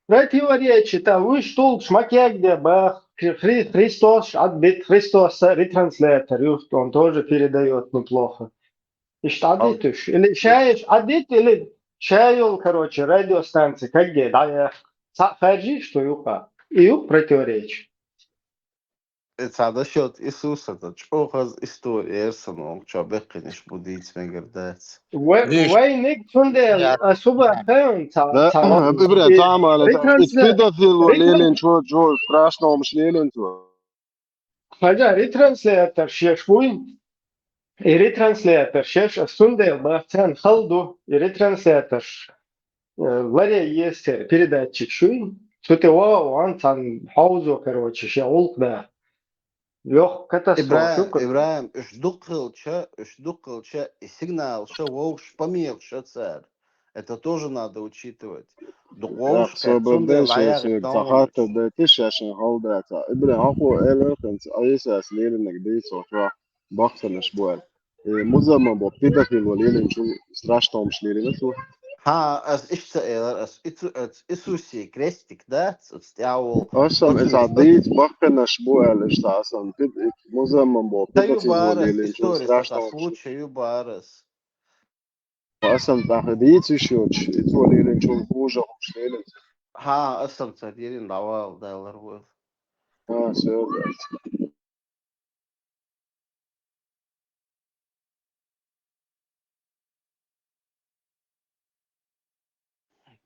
Противоречие, там, вы что, шмаке, где бах, Христос, отбит Христос, ретранслятор, и он тоже передает неплохо. И что адит, или шаешь, адит, или шаел, короче, радиостанция, как где, да, я хаджи, что юка, и юк противоречие. Это за счет Иисуса, это чохаз история, эрсанок, что бекинеш будить мегердец. وينك تندل الصبح كان لا ابرة تعمل اتفيدت ليلين شو страшного مش ليلين شو حاجة ريترانسليتر شيشوين ريترانسليتر شيش السندل بحثان خلدو ريترانسليتر варя есть передатчик шуин что ты ван там хаузу короче щеулк да лёг катастрофа Ибраим, ждукалча и сигнал, что волш померша царь. Это тоже надо учитывать. لا صوب شيء تحت بديش عشان هودا ابرة هاكو إلكنت أيساس ليل إنك دي صوتوا بخت الأسبوع مزمن بوبتيدا في الوليل نشوف страшного مش ليل نسوا as Иисусе крестик, да, стяул. أصلا إذا عديت بخت الأسبوع ليش أصلا مزمن بوبتيدا في الوليل نشوف страшного Юбарас. أصلا تحديت يشوش الوليل نشوف بوجا مش ليل أصلا تديرين دعوة دايلر ويل. سير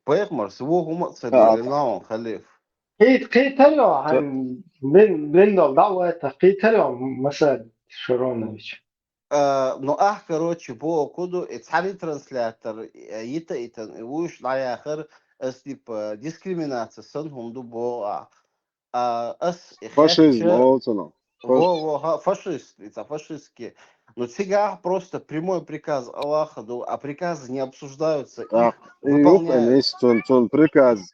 Поехмар, سووه هم تصدقين لهم خليف. قيتلو عن بين الدعوة قيتلو مساد شرونويتش. Ну, короче, по коду это транслятор, это уж на яхер, типа дискриминация, сон хунду бо фашизм, фашист, это фашистские. Но сега просто прямой приказ Аллаха, а приказы не обсуждаются, их выполняют. Он приказ,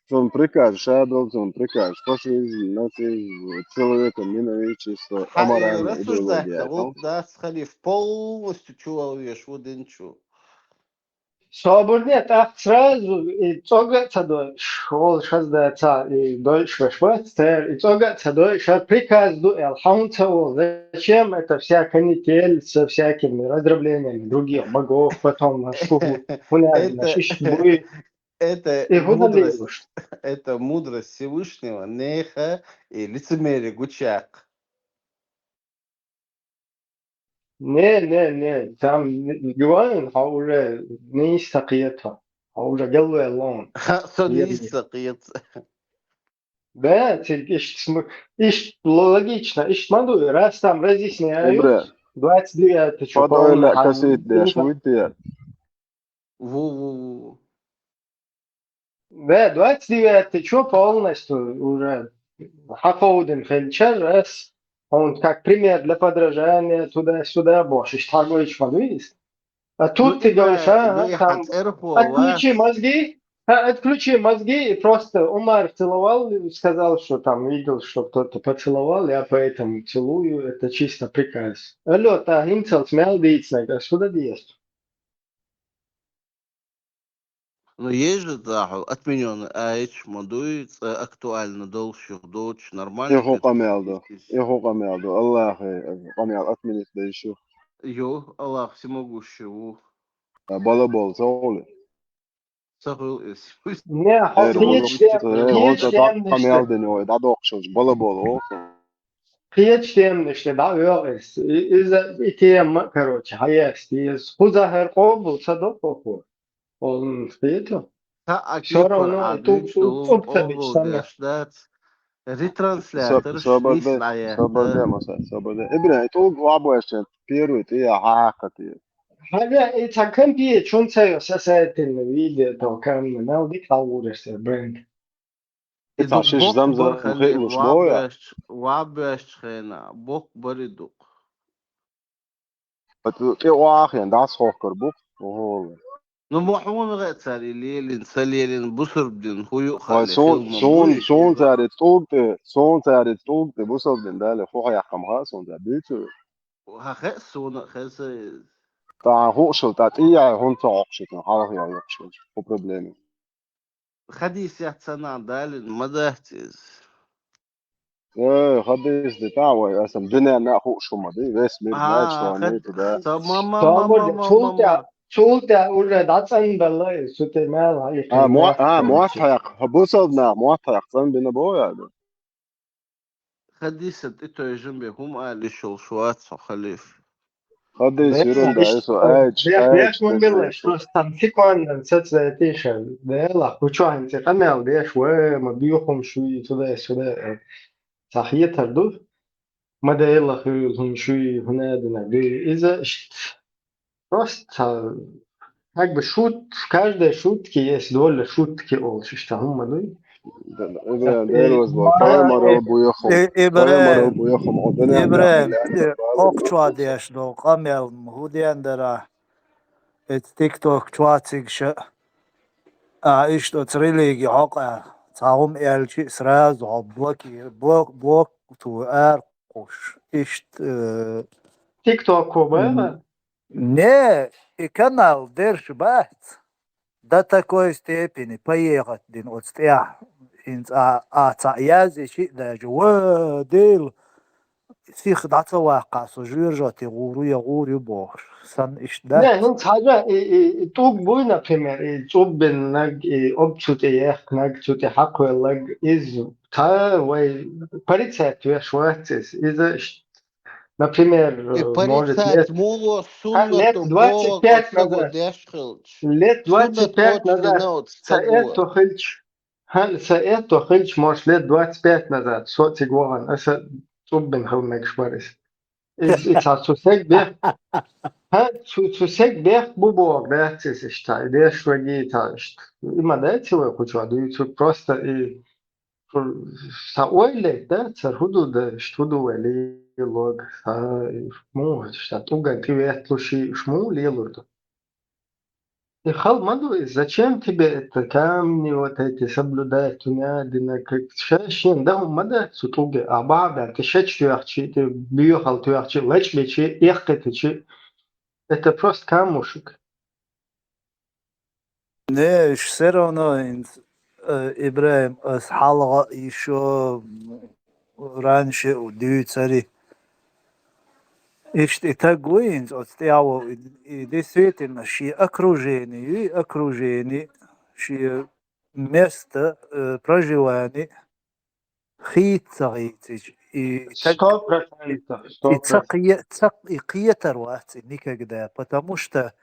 шадов, он приказ, фашизм, нацизм, человеком ненавидчество, аморальная идеология. Вот, да, схалив, полностью чувствуешь, вот инчу. Соборнет сразу и цогаться до школ шаздается и дольше швастер и цогаться до приказ до Алхамцеву. Зачем это вся канитель со всякими раздроблениями других богов, потом это мудрость Всевышнего, неха и лицемерие гучак. Не, там Юан уже не истакиетها, уже قلبه اللون. Не истакиетها. Да, ишь логично, ишь могу, раз там разъясняют, 29 что да, 29 что полностью уже Хафоуден Хельчер, раз он как пример для подражания туда-сюда больше. Штагоич Мадуис. А тут ты говоришь, там, отключи мозги, и просто Умар целовал, сказал, что там видел, что кто-то поцеловал, я поэтому целую, это чисто приказ. Алло, та химцел смелдиться, сюда есть. Но есть же, да, отмененный айч, модует, актуально, дольше, дочь, нормально. Его камелду, Аллах, камел, отменить да еще. Аллах всемогущий, Балабол, соли. Не, камел да не, да докшош, балабол, قيتش تيم نشتي دا يوغس إذا إتيم كروتش هياس تيز خوزا هر قوب صدق وخو قولن قيتو Ta aqui شورا por ونو a توب gente do توب تبش ovo سنة gastat retranslators Sabade, sabade islajata masa, sabade. Ibra, itu wabo escent. Piru itu ya hakati. هذا إتكلم بيه شون سيو ساسات الفيديو تو كان ناو دي كاورس برند Ita iduk shish bok zamza bar khalil mkhilus boya. wabesh khena bok bar iduk Batu ke waakhyan das hokker buk. Oh. no mohun gait salilin busur din huyu Weil khali khil son zare tugte busol den dale fo ya kamha son da bitu. ha khasuna khasa Ta hochel ta iya hon ta oxit na halach ya yoxil. O problemi. khadis yahtsana dalin madahtiz خديش دي تعوي اسم دنيا نا هو شو ما دي بس مير نايت ha شو khad نيت ده صابر mama شولتا ولا داتسن بالله سوتي مال هاي قيمة موافق موافق صن بين بويا ده خديست ito جنبي هم قال شو شوات خليف خديش يرون بيلا ده إيش اسو ايج بيش من بالله تسريش شو استمسك عن سات تيشن بيلا كوشو عن تقمع ديش وما بيوخم شوي تدا صحيح تردو ما ده يلا خيرهم شوي هنا دنا دي إذا إشت просто как бы шут каждая шутки есть доля шутки олш что هم دول ده روز با كاي مرة بويخم كاي مرة إبراهيم بويخم عدنا نا إبراهيم بلاد أقشوا ديش دو قمل مهودي عندنا التيك توك شواتيك شا إيش تو تريليجي حقا تعهم إلشي سراز بلوك تو أرقش إيش تيك توك وبابا не канал держи бат до такой степени поехать дин от стя инц язи ши да жо дел сих дата واقع сожержати гуру бош сан иш да не ну حاجة توب بوينا пример توب نج أبسط إياك نج توت حق ولا إز تا وي парицет ويا шварцес إذا например и может порицать муло лет суннату бог 25 отсаго назад дешхилч лет суннат 25 точно назад не от سألته стагуа خلش هل سألته خلش مش لет 25 назад صوتي جوهن أسا توب هو مكشبرس إذا سوسك بيه ha سوسك بيه بو ده تسشتا ده شوية تاشت إما ده تسوي كوشوا ده يسوي просто и سأقول ده سرهدو ده شتودو ولي لوج سا مو штатуга كيف شيء شمو ليلورد И Халмаду, зачем тебе это камни, вот эти соблюдать, тунядина, как шашин, да, мада сутуги, а баба, ты шеч тюахчи, ты бьюхал тюахчи, леч лечи, эхкетичи, это просто камушек. не все равно Ибраим с халга еще раньше у цари Ишь, и так гуинс отстоял, и действительно, ши окружение, ши место проживания, хитцаритич, и так, 100%. и киетарвать никогда, потому что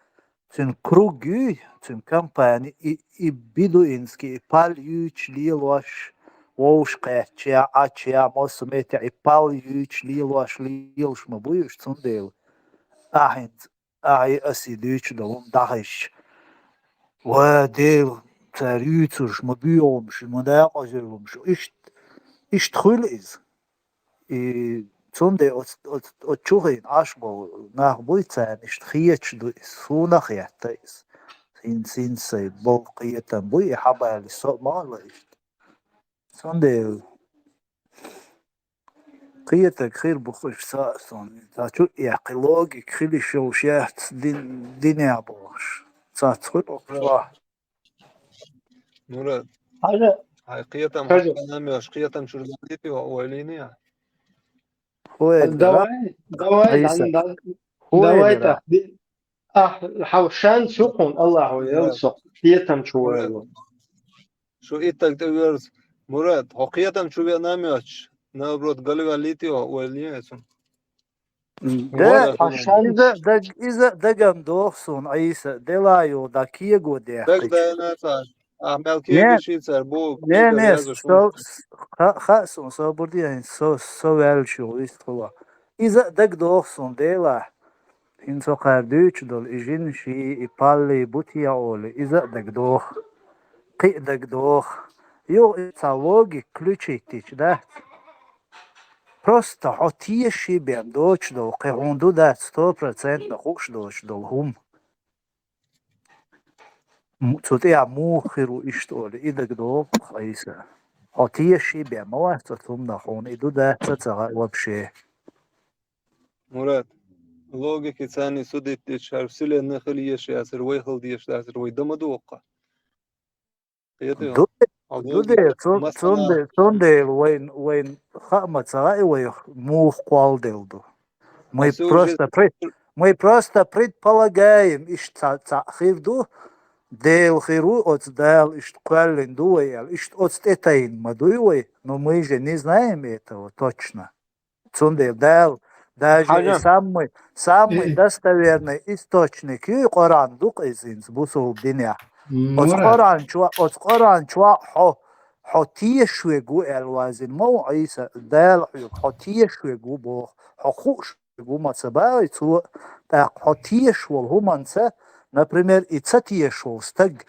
цин круги, цин компании, и бедуинские, пальюч, лилош, Вошкача, ача, мосметя, и палюч, лилош, лилш, мабуюш, цундел. Ахент, ай, асидуч, долом, дахиш. Вадел, царюцуш, мабуюмш, мадакозелумш, ишт хулиз. И цунде от чухин, ашбо, нах буйцан, ишт хияч, сунах ятайс. Син сей, бол қиетан буй, хабали, со мала ишт. Sunday قيتك خير بخش ساسون تاچو يعقلوج خيل شو شيحت دنيا بوش تاچو صح مراد حاجة هاي قيتم حاجة حتى نامي قيتم شربتي وأوليني هو يدرا دواي عيسى عن هو دواي يدرا تخدي حوشان سوقون الله يوسق يتم شوالو شو إيتك تقولز مراد حقيقة شو بيناميش наоборот, голова летела, увольняется. ده إذا دقم دوخسون عيسى دلايو دا كيغو Так ديحقج да, нацар. А мелкие не шицар, бо не книга не вязу шмушка. خاصون سو بردين سو велчу истхула إذا دق دوخسون دلا إنسو قردوش دول إجين شي إبالي بوتيا أولي إذا دق دوخ قي دق دوخ يو إتصالوجي ключитич да просто хотиеши бем доч дол қехунду да 100% хуш доч дол хум цутеа мухиру иштоли идак дол хайса хотиеши бем мавастум нахун иду да цацага вообще Мурат, логики цани судит тишар вселенная хлиеш ясер вейхл диеш ясер вей дома дуока. Киетио. дуде цунде вейн хама цаgai вей мух квалделду мы просто предполагаем иш цахирду дел хиру от дел иш квален дуэл иш от этайн мадуй, но мы же не знаем этого точно. Цунде дел даже самый достоверный источник и Коран дук изинс бусул диня. От Коран чуа حطيه شويجو الوازن مو عيسى دال حطيه شويجو بو حقوق شويجو ما تباوي تو حطيه شو الهمانسا например ицатие шостаг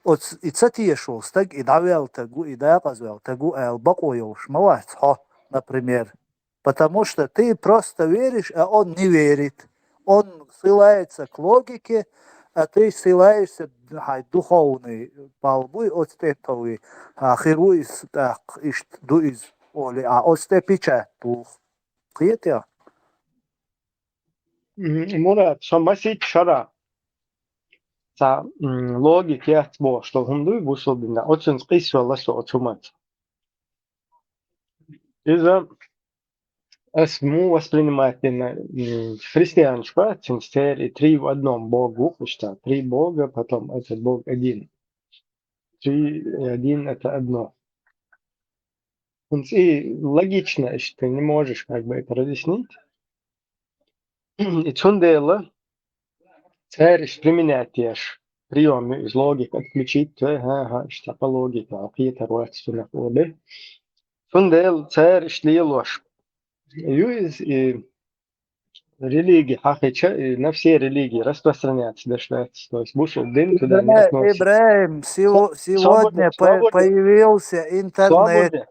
от ицатие шостаг идавел тагу идaqazvel тагу албакоёш малац хо например потому что ты просто веришь а он не верит он ссылается к логике а ты ссылаешься на духовный балбуй от стетовый хируис так ишт дуиз оли а от степича дух киетя Мурат, шамасит шара. Та логик яцбо, что хунду бусулдина. Очень скисва ласо отсумат. Из-за мы воспринимаем христианство, и 3 в одном Богу, что 3 Бога, потом этот Бог один. 3 и 1 это одно. И логично, что ты не можешь как бы это разъяснить. И цундела, царь применяет те же приемы из логики, отключить, что по логике, а какие-то родственные ходы. Цундел, царь шли ложь. И религии, на все религии распространяться дошлять. То есть Бушулдин туда не относится. Ибраим, сегодня появился интернет.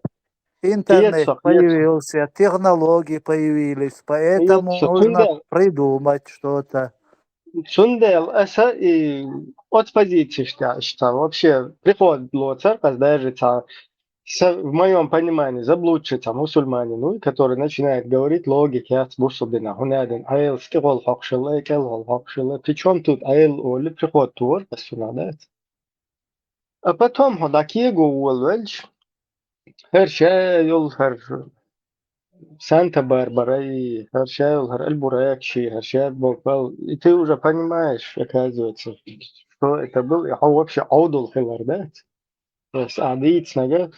Интернет появился, технологии появились, поэтому нужно придумать что-то. Цундел, это и от позиции, что вообще приходит церковь, даже в моем понимании, заблудшийся мусульманин, который начинает говорить логики от Бушулдина. Он один айл стигол хакшилла, келгол хакшилла. Причем тут айл оли приход тур, посунадает. А потом ходакие гуэлвельч, хершейл, Санта-Барбара и хершейл, Эльбурекши, хершейл Боквел. И ты уже понимаешь, оказывается, что это был, а вообще аудул хилардает. То есть адыцнага,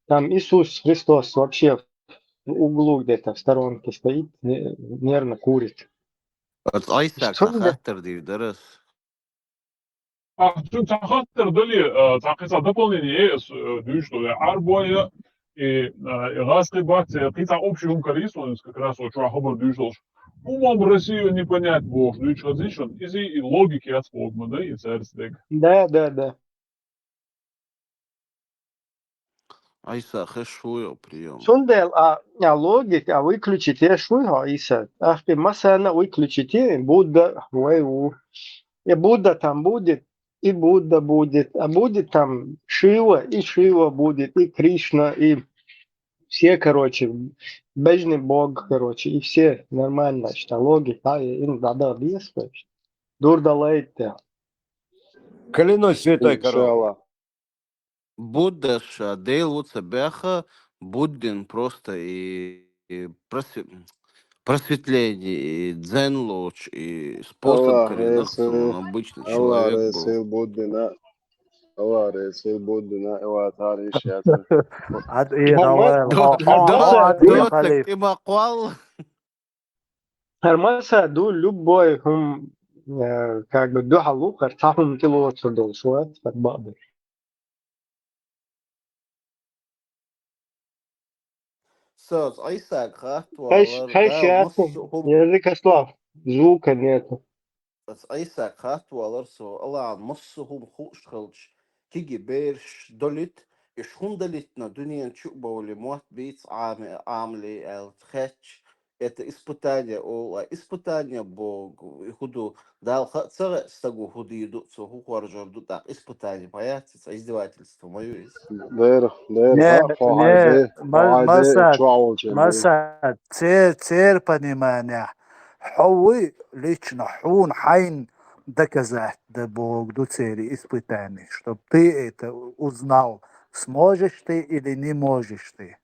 там Иисус Христос вообще в углу где-то в сторонке стоит, нервно курит. Айсак тахаттер дирдерес. تخطر دولي تعقيصة дополнение что арбоя и раски бакти какие-то общие умкарису, как раз вот что хабар дюшел. Умом в Россию не понять бог, дюш различен, из-за логики от спогма, да, и царствек. Да. Айса хэшуё прием. Сундел, логика выключить я шуйга, Иса. Ах ты масана выключите, Будда, и Будда там будет, и Будда будет, а будет там Шива, и Шива будет, и Кришна, и все, короче, бежный Бог, короче, и все нормально, что логика, им надо объяснить. Дурдалейте. Клянусь святой коровой. Будда шадейл цебеха, Буддин просто и просветление, и дзен луч, и способ коренных, он обычный человек был. أواري سيبودنا أواتاري شيء عاد إيه Harma, عاد إيه دوتك خليف إما قوال harmasa du любой как бы духа лукар тахум тило цудол шуат фатбабы. سوز عيساك خاتوالر Хайш دال ясным, نصهم язык ослав, звука нету. بس عيساك خاتوالر سو الله نصهم خوش خلش كيجي بيرش دولت يشخون دولتنا دنيا نشوبة ولموت بيت عاملي التخش это испытание испытание Богу и худу дал хацара стагу худу идут со хухваржор так испытание понятно издевательство мое есть داير Не, не, قاعدة مسات تشعول جميل تير понимание. Хуй лично хун хайн доказать да Бог до цели испытаний, чтобы ты это узнал, сможешь ты или не можешь ты.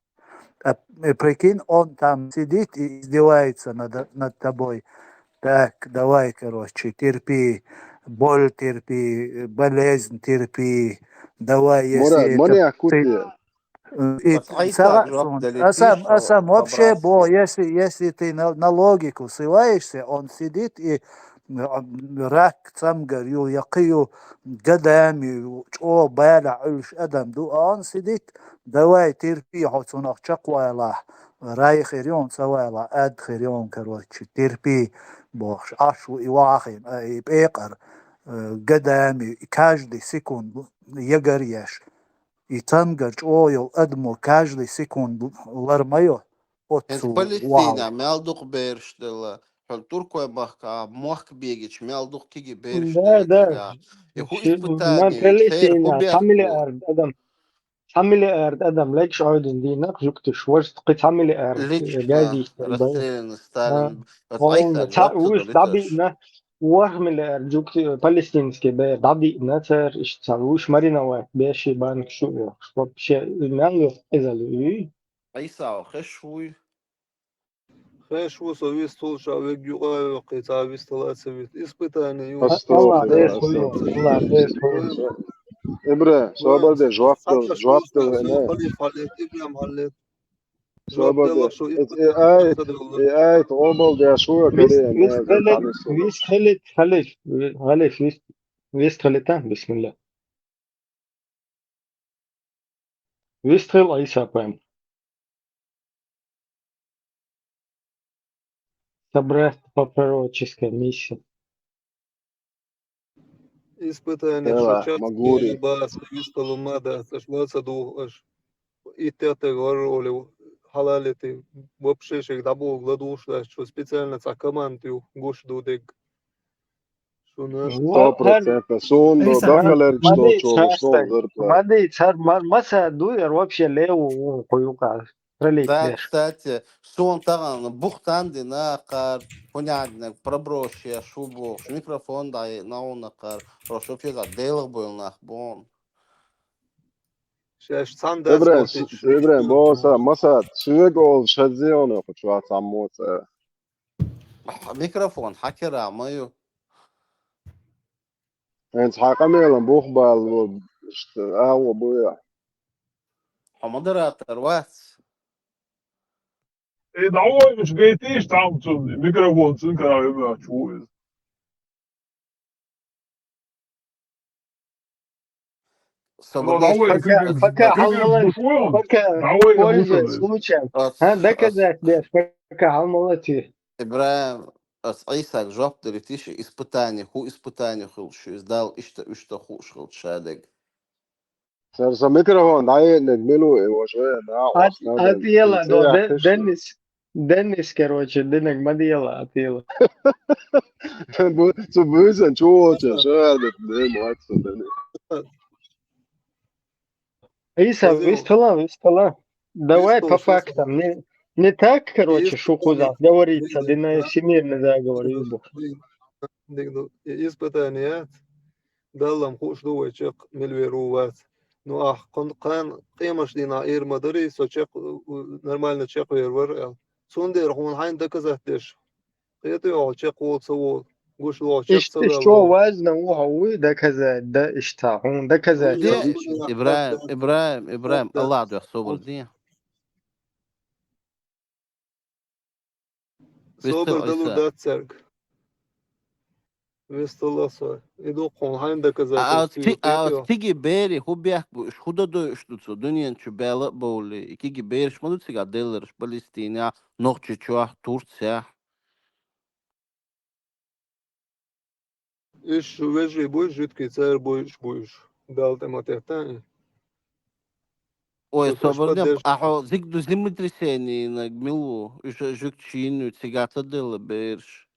Прикинь, он там сидит и издевается над тобой. Так, давай, короче, терпи, боль терпи, болезнь терпи. Давай, مراد если ماني это أكوتي и بس عيساك جواب دلتيش вообще, Бо, خبراسي если ты на логику ссылаешься, он сидит и рак сам говорю, якию годами, о, баля, ульш адам, он сидит, давай терпи, хоть он чаквайла, рай хирион савайла, ад хирион, короче, терпи, Бог, ашу и вахин, и бекар, годами, каждый секунду, ягорьеш. И там, говорит, ой, Эдмо, каждый секунду лармайо انت отцу, Палестина вау. мелдук берштела Туркой махка мах бегич мелдук киги Да, берштела да. тига и ху ما испытание цер ху Палестина, حمل бехку أرض أدم حمل أرض أدم ليش عودن دينك جوكت شورت قيت حمل أرض лично جادي يستلبي расстрелян Сталин بس هون عيساك جوابته وش دولتش دبينا وهم الأرض جوكت بالستينسكي دبي نتر إيش تسويش مرينا واحد بيشي بانك شو شو شيء نعلو إذا لوي عيسى خشوي خيش وصويس طول شعبك يقال وقيت عبيس طلعت سويت испытание الله أستغفر بيس الله هو أستغفر الله بيس هو إبرة سؤال ده حتى جوابته شو سو هنا خلي حلت إبراهيم حلت سؤال جواب الله ده شو آية آية قبل ده شو كده ويست نازل خلت عليه الصلاة ويست خلت خلف ويست خلتان بسم الله ويست خل عيسى بام собрать пророческая миссия. испытание что والسلام часто مقولي باس ويستلو ماذا تشمل دوش إتى говорили халалити вообще шех дабу гладуш что специально за команду гуш дудек что наш 100% سون دخل что что что غير ما دي صار ما سادو вообще лево قيوقع رليك да ليش кстати сон таган бухтанди нақар понятно проброще шубо микрофон да на он нақар рошо феза делах был нах бон شاش سانداس إبراهيم بوسا مسا سويقول شزيونه شو عموت ميكروفون حكي مايو انت حقميلا بوخبال هو بويا مودراتور واتس إيه دعوة مش جايتيش تعمل ميكروفون سنكر يبقى شو пока алмалат пока пользуясь случаем доказать лишь пока алмалати إبراهيم عيسى جواب دريتيش испытание ху испытание خلش издал إشتا خوش خلش هذاك صار ميكروفون داي نجملو وشوية от يلا دو Денис короче денег мадила от يلا så bösen чувача шадет не мать Иса выстала давай по фактам не так короче что куда говорится да на всемирный заговор испытание دالم خوش دوه چق ملویروات نو اخ قان قيمش دينا اير مدري سو چق نورمально چق ويرور سون دير هون هاين دكزاتش قيتو او چق و سو قوش لوشك إيش صغال شو وزنه وهو ده كذا ده إشتاعون ده كذا دي إبراهيم الله عدو صبر دي صبر بيستر دلو أيسا دات سرق ويستلا صار إدو قون ده كذا ترسيو قيتيو تيجي بيري هو بيحكوا إيش خدا دو إيش دوتسو دنيا إنشو بيلا بولي إكيجي بيرش ما دوتسي قادلرش بالستينيا نوخ تشوح تورتسيا إيش وجري بوش جد كيسار بوش دالت ما تهتاني Ой, شو كش соборня, بدرش ахо, зик до землетрясения на гмилу, жукчину, цигата дела берш.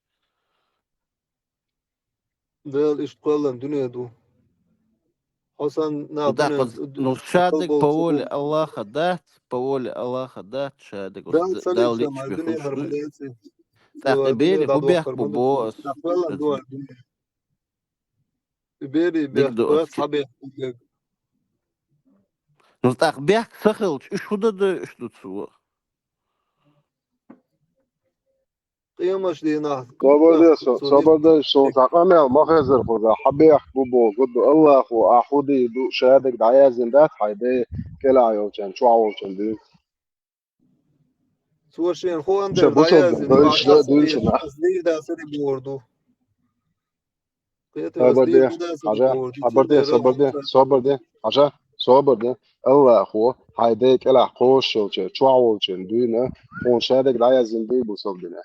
دال إيش قلن دنيا دو حسن نا Да, دنيا ну шадик по воле Аллаха дат, шадик, دال سليب дал شما лич الدنيا бихуш. هرمداتي Так, الدنيا ибери, داد хубях وخر по مدن боас. فعلا دول الدنيا بيري Дик до بيحكوا ости. أصحابي Ну так, бях сахилч, иш худа да иш дуцу. قيمش دينا صبر ده شو تعمل ما خزر خذ حبيح بوبو قد الله وأخودي دو شهادك دعيازن ده حيدي كلا يوشان شو عوشان دي سوشين خو شو أندر بوصل دايازن دوش ده دوش نا أصلي دا سري بوردو قيتي صبر أصلي ده بودا سري حاجة بوردو صبر ده صبر ده صبر ده حاجة صبر ده الله أخو حيدي كلا خوش شو عوشان دي نا هون شهادك دعيازن دي بوصل دنا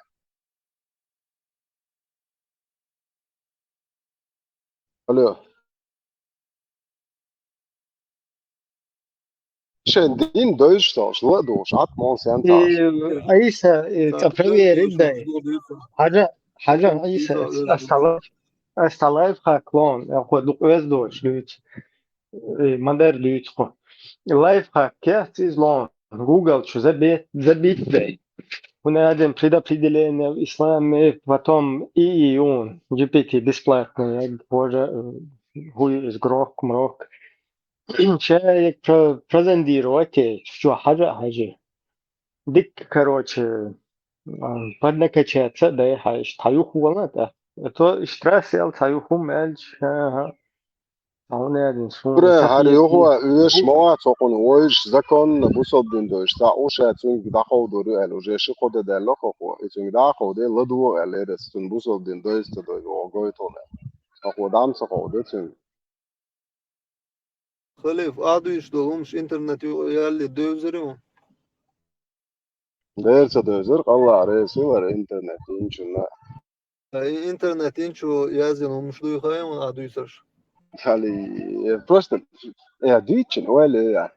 ألو شن دين دوش تاش لا دوش عط مون سنتاش عيسى تفرير الداي حاجة عيسى استلايف هاكلون أخذ لقوز دوش ليش مدار ليش خو لايف هاك كيف تزلون جوجل شو زبيت داي هنا هذا предопределение إسلام потом и он GPT бесплатный тоже هو إزغروك مروك человек презентировать что حاجة ديك короче поднакачаться да и хаешь таюху валата это штрафел таюху мельч هون يعني شو برا هاري تقية هو ويش ما تقول ويش زكون بوصل دين دوش تا وش هتون داخل دوري ال وجيش خود دلك خو هتون داخل دي لدو ال رستون بوصل دين دوش تدو وغوي تونا أخو دام سقو دتون خليف عادو يشتغلهمش إنترنت ياللي دوزريهم دير تدوزر الله رئيسي ور إنترنت إنشنا إنترنت إنشو يازنهم مش دو يخايم عادو يسرش خلي просто ja ديتشن ولا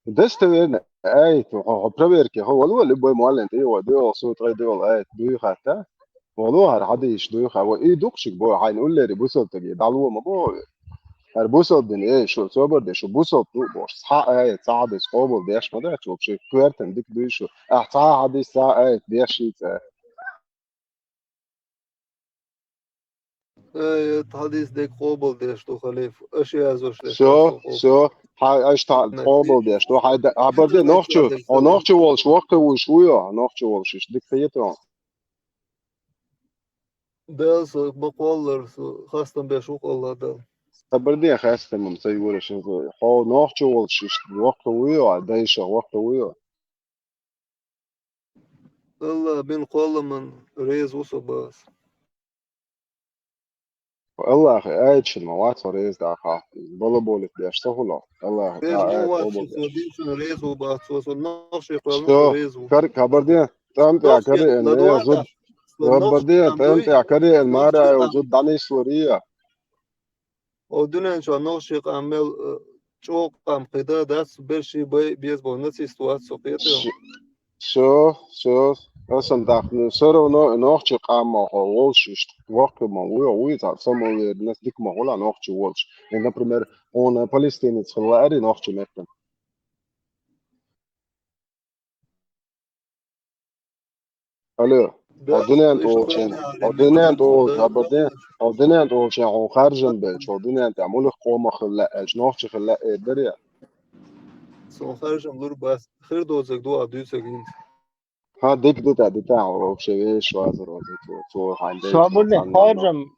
دستوين اي تو بريمير هو اللي بو معلن اي ودو صوت غير دو اي دو خاطا موضوع هر حد يش دو خا اي دوكش بو عين قول لي بوصل تجي دالو ما بو هر بوصل دين ايه شو صبر ده شو بوصل تو بوش صح اي صعد صوب ديش ما ده شو بشي كويرتن ديك دو شو احتا حد ساعه اي ديش حديث ديك قوبل ديش تو خليف أشياء زوش ديش شو هاي اشتغل قابل ديش تو هاي عبردي نوختشو او نوختشو والش وقت وشوية نوختشو والش ايش ديك فيتو دالس بقولر خاصة بيشوق الله دال عبردي خاصة من سيقول شنو هو نوختشو والش ايش وقت ويا دايش وقت ويا الله بين قول من ريز وصباس الله اخي ايش المواد فريز دا خا بولا بولت ديش تهلا الله ريز مو واحد شو ديش ريز وباس وصل نقش يقول شو ريز كرك عبردي تمت يا كري ان هي زود عبردي تمت يا كري المارا وزود داني سوريا ودنا إن شاء الله نقش يعمل شوق قام قدا داس برشي بيز بونس سитуация سوقيته شو اصلا داخل سر نوختشو قام والش وقت ما هو ويتا سمو الناس ديك ما ولا نوختشو والش ان بريمير اون فلسطين تخلاري نوختشو مكن الو الدنيا انت اوشن الدنيا انت عبردين الدنيا انت اوشن او خارجن بيتش الدنيا انت عمول قوم خلا اش نوختشو خلا دريا سو خارجن لور بس خير دوزك دو ادو سكين ها ديك دتا вообще швазер вот то ханде Свободный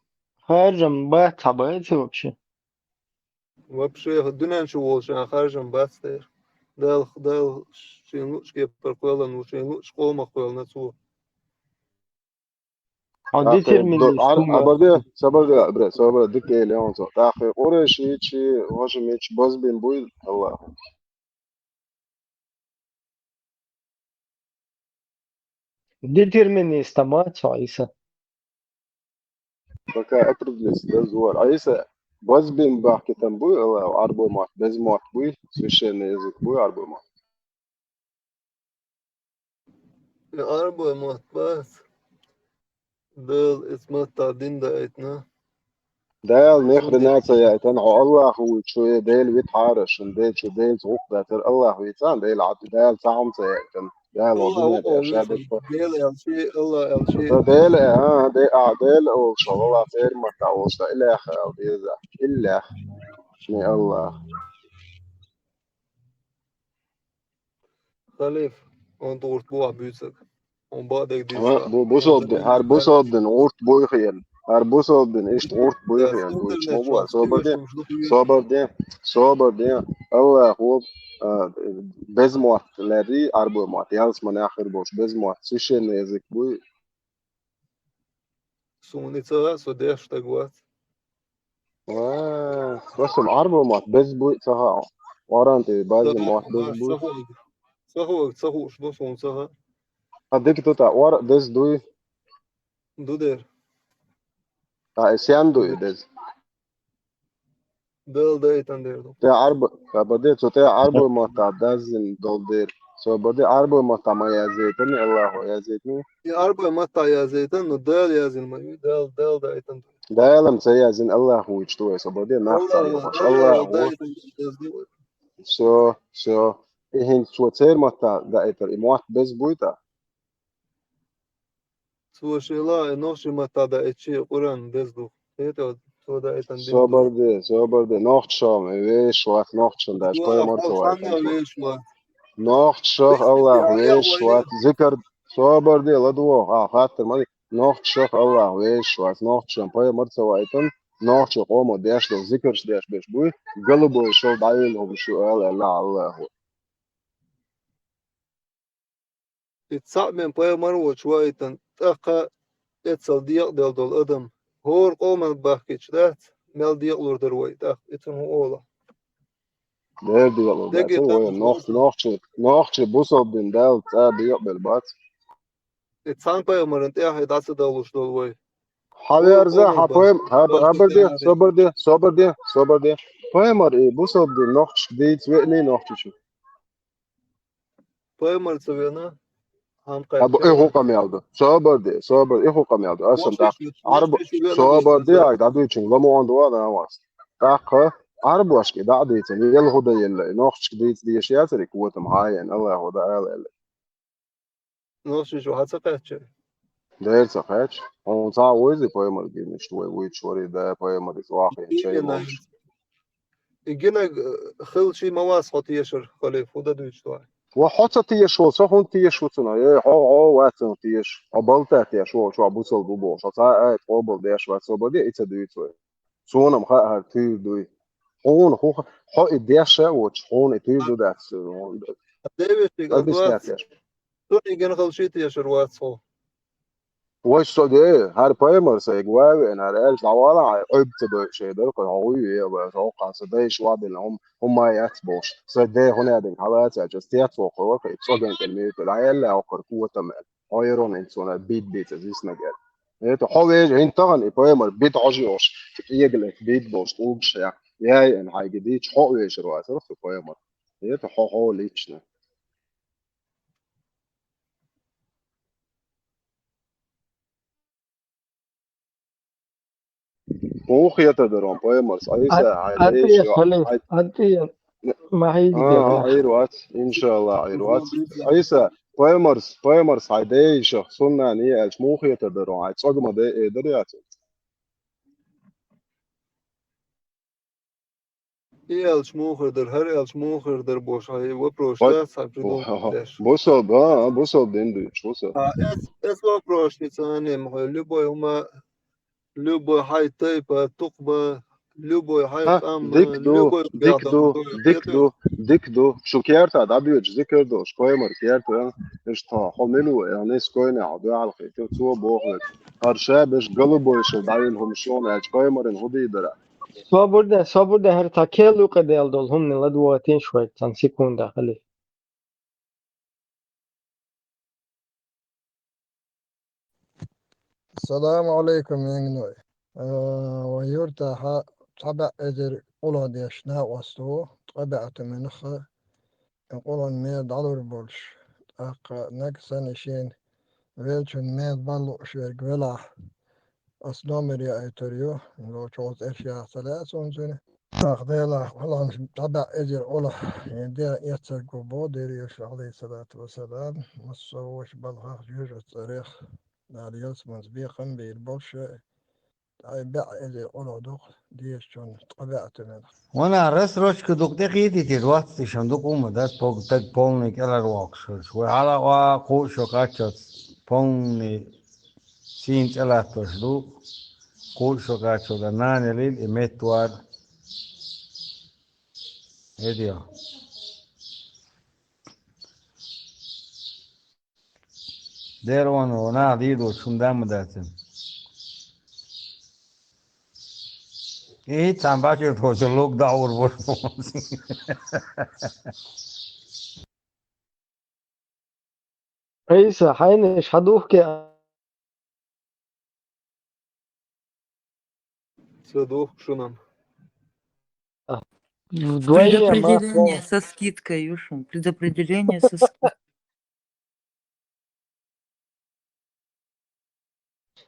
خارجم бат собрается вообще. Вообще الدنيا شو عشان خارجم بس ده ده شيء كيف برقولا نوشين شقوم أقول نسوا عندي ترميني سكوما. أبدا سبب برا سبب ديك اليوم صح تأخي قريش شيء واش ميتش باز بين بوي الله دي ترميني استمات عيسى. بكا أبردلس ده زوار عيسى باز بين بحكي تنبوي الله عربو مات بز مات بوي سوشيال نيزك بوي عربو مات عربو مات بس ده اسمه تعدين ده إتنا دال نخرنات يا تنعو الله هو شوية ديل ويتحارش ديل شو ديل زوق داتر الله ويتان ديل عبد ديل تعم سيئتن ديل الله ودنيا ديل هو شادك ديل الشيء الله الشيء ديل ديل ديل او شو الله خير ما تعوش إلا خير بيزا إلا ني الله خليف on toort boa büsök on badek ما dista بوصدن هر بوصدن ورت بوي خيل هر بوصدن إيش ورت بوي das خيل بوي internet شمو şans gibi صبر دين صبر دين الله هو بزموت لري أربع موت يالس من آخر بوش بزموت سوشيال نيزك بوي suunica so dešta guat رسم أربع موت بز بوي صها وارانتي باز موت بز بوي sahu što sunca هديك توتا ورا دز دوي duder إسيان دوي دز del deitan derdo تي أربع فبدي تي أربع موت دزن دول دير سو بدي أربع موت ما يزيتني الله يزيتني ya arba mata ya zeytan no del yazılmayı del deitan ده لم سيزن الله هو يشتوي سو بدي نخسر يومش الله هو deitan سو إهين سو تير متا دايتر إموات بز بويتا so şeyla noşi mata da eçi Kur'an bezdu eto so deitan صبر دي نوخت شام ويش وات نوخت شن داش باي مرتو نوخت شخ الله ويش وات ذكر صبر دي لدو خاطر مالي نوخت شخ الله ويش وات نوخت شن باي مرتو ايتن نوخت شخ قومو داش دو ذكرش داش بيش بوي قلبو شو دايلهم شو قال لا الله اتسعبن باي مرو شويتن تاقا etsal diyak del dol adam hor qoman bahkiç dat mel diyak lurder way tak etun ola ده دي والله ده هو نوخت بوصل بين دال تا بيقبل بات etsan pay marın te hay das doluş dol way حاضر زه حبايم هبر دي صبر دي بايمر ايه بوصل بين نوخت ديت وقني نوخت شو pay mar tsvena ham أبو إيه هو كم يالده صابر إيه هو كم يالده أصلا تاع عرب صابر دي عيد عدوي تشين لما عنده هذا نواس تاع عرب واش كده عدوي تشين يلا هو ده يلا نوخش كده دي أشياء تري قوة معين الله هو ده يلا noši شو hatsaqatche ده صحيح هو صار ويزي بايمر دي مش توي ويتشوري ده بايمر إسواقي شيء مش igena khilshi mawas khotiyashir khalif huda duchwa وحط تيش هو صح هون تيش هو تنا يه هو واتن تيش أبلت تيش هو شو أبوسل بوبو شو صار قبل ديش بس هو بدي يتدوي توي سونا مخا هتي دوي هون الديش وش هون يتي دو ده devish بس igwa تيش to igen khilshi tiyashir watso وش ده هر بايمر سيجوا إن هرقل طوالع عيب تبقى شيء ده كان هوي يبقى توقع صدق شو عاد إن هم يتبوش صدق هنا دين حالات just يتوقع وقت صدق كلمة العيال أو قوة تمام أيرون إنسان بيت أزيس نجار هي تحاول إن طبعا بايمر بيت عجيوش يجلس بيت بوش توجش يا إن هاي جديد حاول يشروا أسرع في بايمر هي تحاول يشنا مخي تدرون بايمرز عيسى عايش أنت ما هي عيروات إن شاء الله عيروات عيسى بايمرز عايش خصوصا يعني مخي تدرون عايز أجمع ده دريات إيش موخر هر موخر بوش هاي وبروشتا سافردو داش بوصل ديندوش وصل اس وبروشتا نيم любой ума любой хай тайпа тукба любой хай ها там ديكدو любой бядом ديكدو ديكدو ديكدو شو كيرتا دابيوج ذكردو شكويمر كيرتا اشتا حملو يعني سكوينة عضوية على خيتو تو بوغلت هرشابش قلبو يشو دايلهم شون اشكويمر هودي درا Svobodna her takelu kadel dol hum ne ladwatin shwet san sekunda khali. السلام عليكم يا نوي ويرتا طبع إذر قولا ديشنا وستو طبعت منخ قولا ميد على بولش نكسن شين ويلشن ميد بالو شوير قولا أصنامري أيتريو لو شوز إشياء ثلاثة سنة أخذيلا والله طبع إذر قولا يدير يتسرقو بوديريوش عليه الصلاة والسلام مصوش بالها جوجة تاريخ ناريوس منزبيقا بالبولش بع إذر قولا دوق ديشون طبعت منخ وانا رس روش كدوك دقيقتي تلوات تشندوك ومدات بوك تك بولني كلا الواقشوش وعلى واقو شوكاتشوت بولني سين كلا تشدو قول شوكاتشو دناني ليل إميتوار هديو دير وانا ديدو شندام مداتن إيه تنباكي توجلوك داور برمونسي Isa haynish haduhke صدوق شنم вдвойне Предопределение масло. со скидкой, Юшин. Предопределение со скидкой.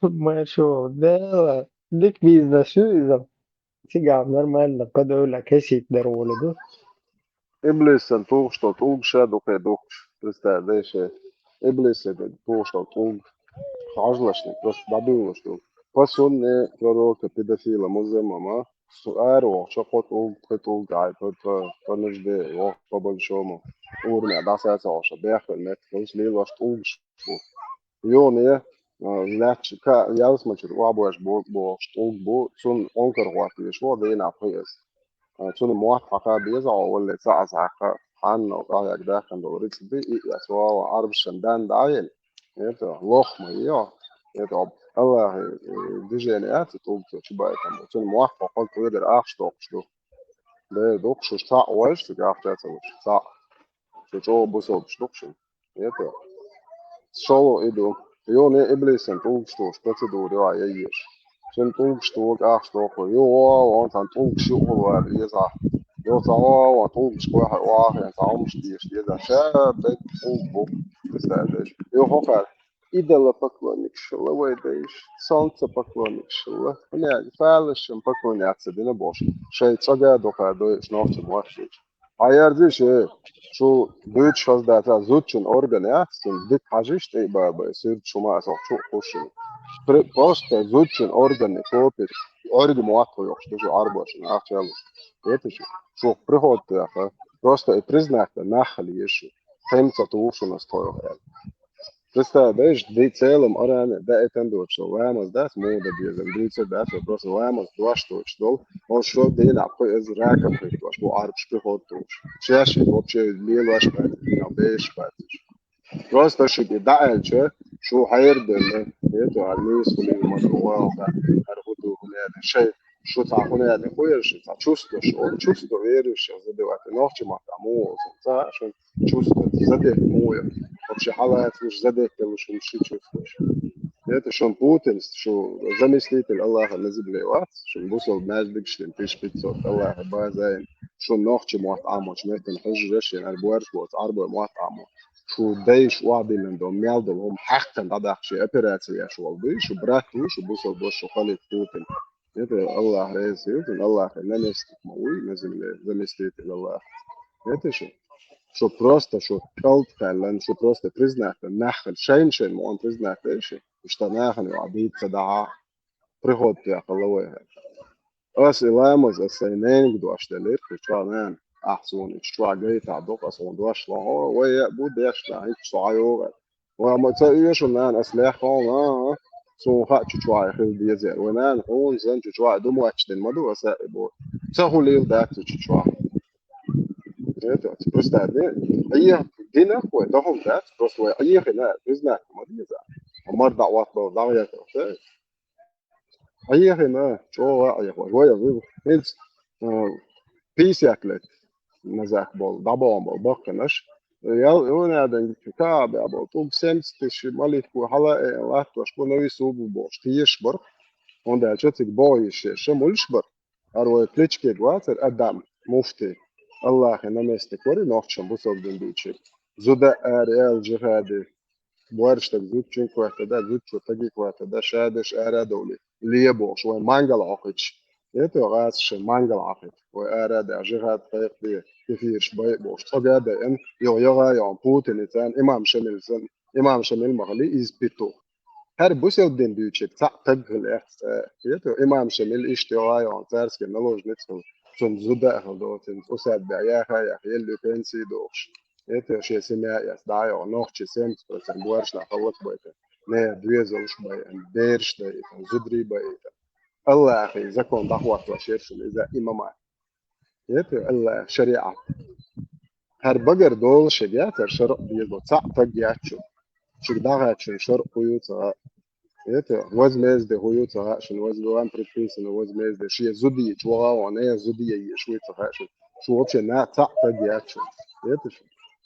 Маcho, да, дик бизнес شو تيجي نورمال قد أقول لك هسي تدرولة ده إبليس توغشتو توغشا دوكي دوكش تستا ديشي إبليس توغشتو توغ عجلشني بس دابيوشتو بسون كرو كبيدافيلا مزمما سؤال وشقط توغ توغ عاي تنش دي وقت قبل شومو أورمي داسا عشا بيخل مت فلس ليلاش توغش يوني لاتش كا يالس مچر وابوش بو توغ بو سون أنكر واتي شو دينا بيس تون موافقة بيزا ولا تعزع حنا وقاعد داخل دوريت بي أسوا وعرب الشندان دايل يتو لوخ مياه يتو الله ديجينيات توب تشبه كم تون موافقة قلت ويدر آخش توقش دو ده دوقش تاع وش تقاف تاتوش تاع تجو بوسو بشتوقش يتو شو إدو يوني إبليس توقش توش بتدور يا ييش شن توقش توق آخش توق يو وانت توقش يو يزع يو تعوا وطوبش واحد واحد تعومش ديش يدا شاب طوبو تستعدش يو هوكا إذا لا بكونك شلا ويديش سانت بكونك شلا هنا فعلش بكون يعتدين باش شيء تجا دوكا دوش نافت مواشيش عيارديش شو دوتش فاز داتا زوتشن أورجانياتسن ديك حاجيش تيبا بيصير شو ما أسوق شو خوشين просто زوتشن أورجاني كوبر أورج مواتو يوش تجو عربو عشان أختيالو يتشو شو приход просто и признак нахали еще хемца тушу на стою представляешь дей целым аране да это ндот что вамас да мода без дей да что просто вамас два что он что дей на какой из рака пришел что арб приход туш чаще вообще лилаш на беш просто что да شو حيردن يتو عليس كل المشروع هربطوا هنا شيء شو تعرفون يعني خويا شو чувство شو чувство веришь زاد وقت نوعش ما تعمو صح عشان чувство زاد مويا вообще حالات مش زاد مش чувство это شو بوتين شو заместитель الله الذي بليوات شو بوصل ناس بيكشلن فيش بيتزا الله بازين شو نوعش ما تعمو شمت الحج رش يعني البوارش بوت عربو ما تعمو شو دايش وعدي لندو ميالدو هم حقا قدح شي أبيراتي شو والبي شو براتو شو بوصل بوش شو خالد بوتين يتو الله رئيس يتو الله نمستك موي نزل زمستيت الله يتو شو просто شو قلت فعلا شو просто признак نحل شين مو أن признак إيش مش تناخن وعبيد تدعى приход يا الله أس إلامز السينين قدو أشتلير كشانان أحسون شو جاي تعدوك أصلا دوش لا ويا بود يشلا هيك صعيوغ وما تيجي نان أسلحة ما سو خا شو خيل ديزل ونان هون زين شو دمو أشتن مدو أسائبو سهوليل داك شو это просто أي دينا وتهم ذات просто أي خناق بزنا ما ديزا أمر دعوات دعوات أي خناق شو أي هو هيز بيس يأكلت نزاك بول دبام بول بقناش يونا دن كتاب أبو طوب سمس تشمالي وحلا لا تشكو نوي سوب بوش تيشبر وندع شتك بايش شمولشبر أروي كليتشكي دواتر أدم مفتي الله خنا مستكوري نوخشم بوصل دن بيتشي زودا أريال جهادي بوارشتك زود چونك وقتدا زود شو تجيك وقتدا شادش أرا دولي ليبوش ومانجل عقدش يتو غاسش مانجل عقد وأرا دا جهاد طيق دي كثيرش بوش تجاد إن يغا يوم بوتين إنسان إمام شميل مغلي إزبيتو هر بوسيل دين بيوتشك تعتق الإحس يتو إمام شميل إشتغاي يوم تارس كنلوج نتفل شن زودا أخل دوتين أساد بعياها يحيل لفنسي دوش يتو شي سمع يسدعي ونوخ شي سمت بسن بوارش لحوت بيتا نه دويزوش بيتا ديرش بيتا زدري بيتا الله أخي زكون دعوات وشيرش إذا إماما يتو الله شريعة هر بقر دول شجاعة شرق بيزو تعتق ياتشو شو دعات شن شرق قيوتا يتو وز ميز ده قيوتا شن وز لوان بريكيس إنه وز ميز ده شيء زودي جوا وعناية زودي يشوي تهاشو شو وبش نا تعتق ياتشو يتو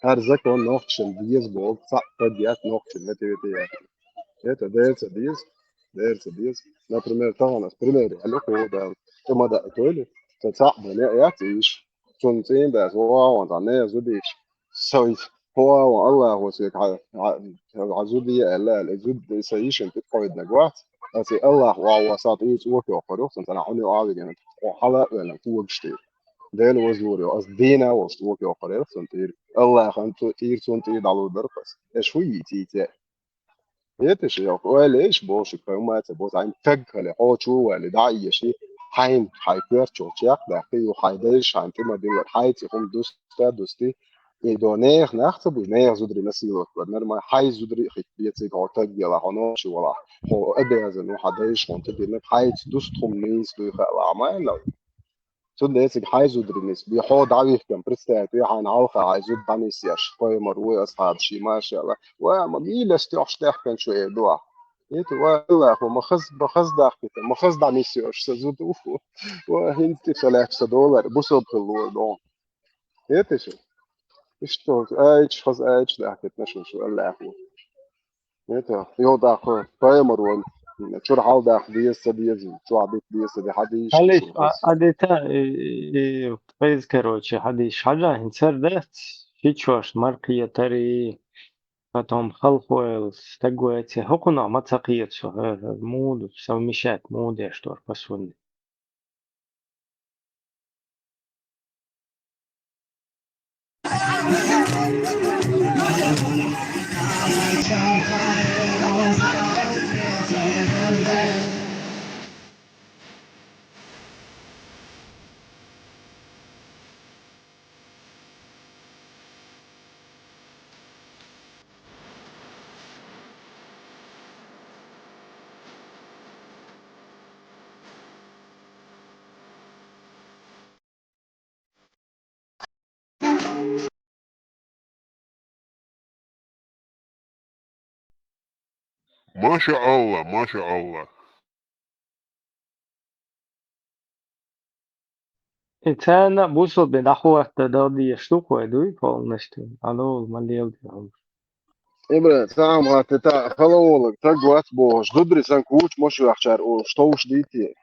هر زكون نوخشن ديز بوغ تعتق يات نوخشن هتي يتو ديرس ديز لا بريمير طبعا بريمير الأخو ده ثم ده تقول تصعب لا يعطيش تنتين بس هو وطنية زوديش سوي هو والله هو سيك عزودي لا الزود سيش انت قيد نجوات أسي الله وهو ساطيس وكي وخروف انت أنا عني وعادي يعني وحلا ولا فوق شتي ده الوزوري أصدينا وكي وخروف انت الله خنت تير تنتين على الدرقس شوي تيتا يتش يا وليش بوش كما تبوس عين فجر لحوشو ولدعي شيء حين حيكير تشوشيك لكي يحيدش عن كما دي حياتي هم دوستي يدونيخ نحسب نيخ زودري نسيلوت بدنا ما حي زودري خيبيتي قاطع يلا هنوش ولا هو أبيزن وحدايش منتدي نك حيات دوستهم نيس بيخلع ما لو سود ليسك حي زودري نيس بيحود عويح كم برستاتي عن عوخة عايزود دانيس ياش طيب مروي أصحاب شي ما شاء الله وما بيلاش تحتاح كان شوية دوا يتو والله هو مخز داخلته مخز دانيس ياش سزود وفو وهنتي $3 بوسو بخلو دون يتشو İşte aici خز aici داخلت نشوف شو الله أخو يتو يو داخل طيب مروي شو حال داخل ديز شو عبيت دي حديش معلش شو خز عادتا بيز كروتشي حديش حاجة هنسر دات شيتشوش مرقية تري فتهم خلقوا استقويتي هقنا ما تقيت شو هذا مود سوميشات مود يشتور بس وني ما شاء الله ما شاء الله إنسان بوصل بنحو تدادي يشتوك ويدوي فالنشتين ألو مليل ديهم إبرة سام هاتتا خلولك تقوات بوش دبري سانكوش مش يحشر وشتوش ديتي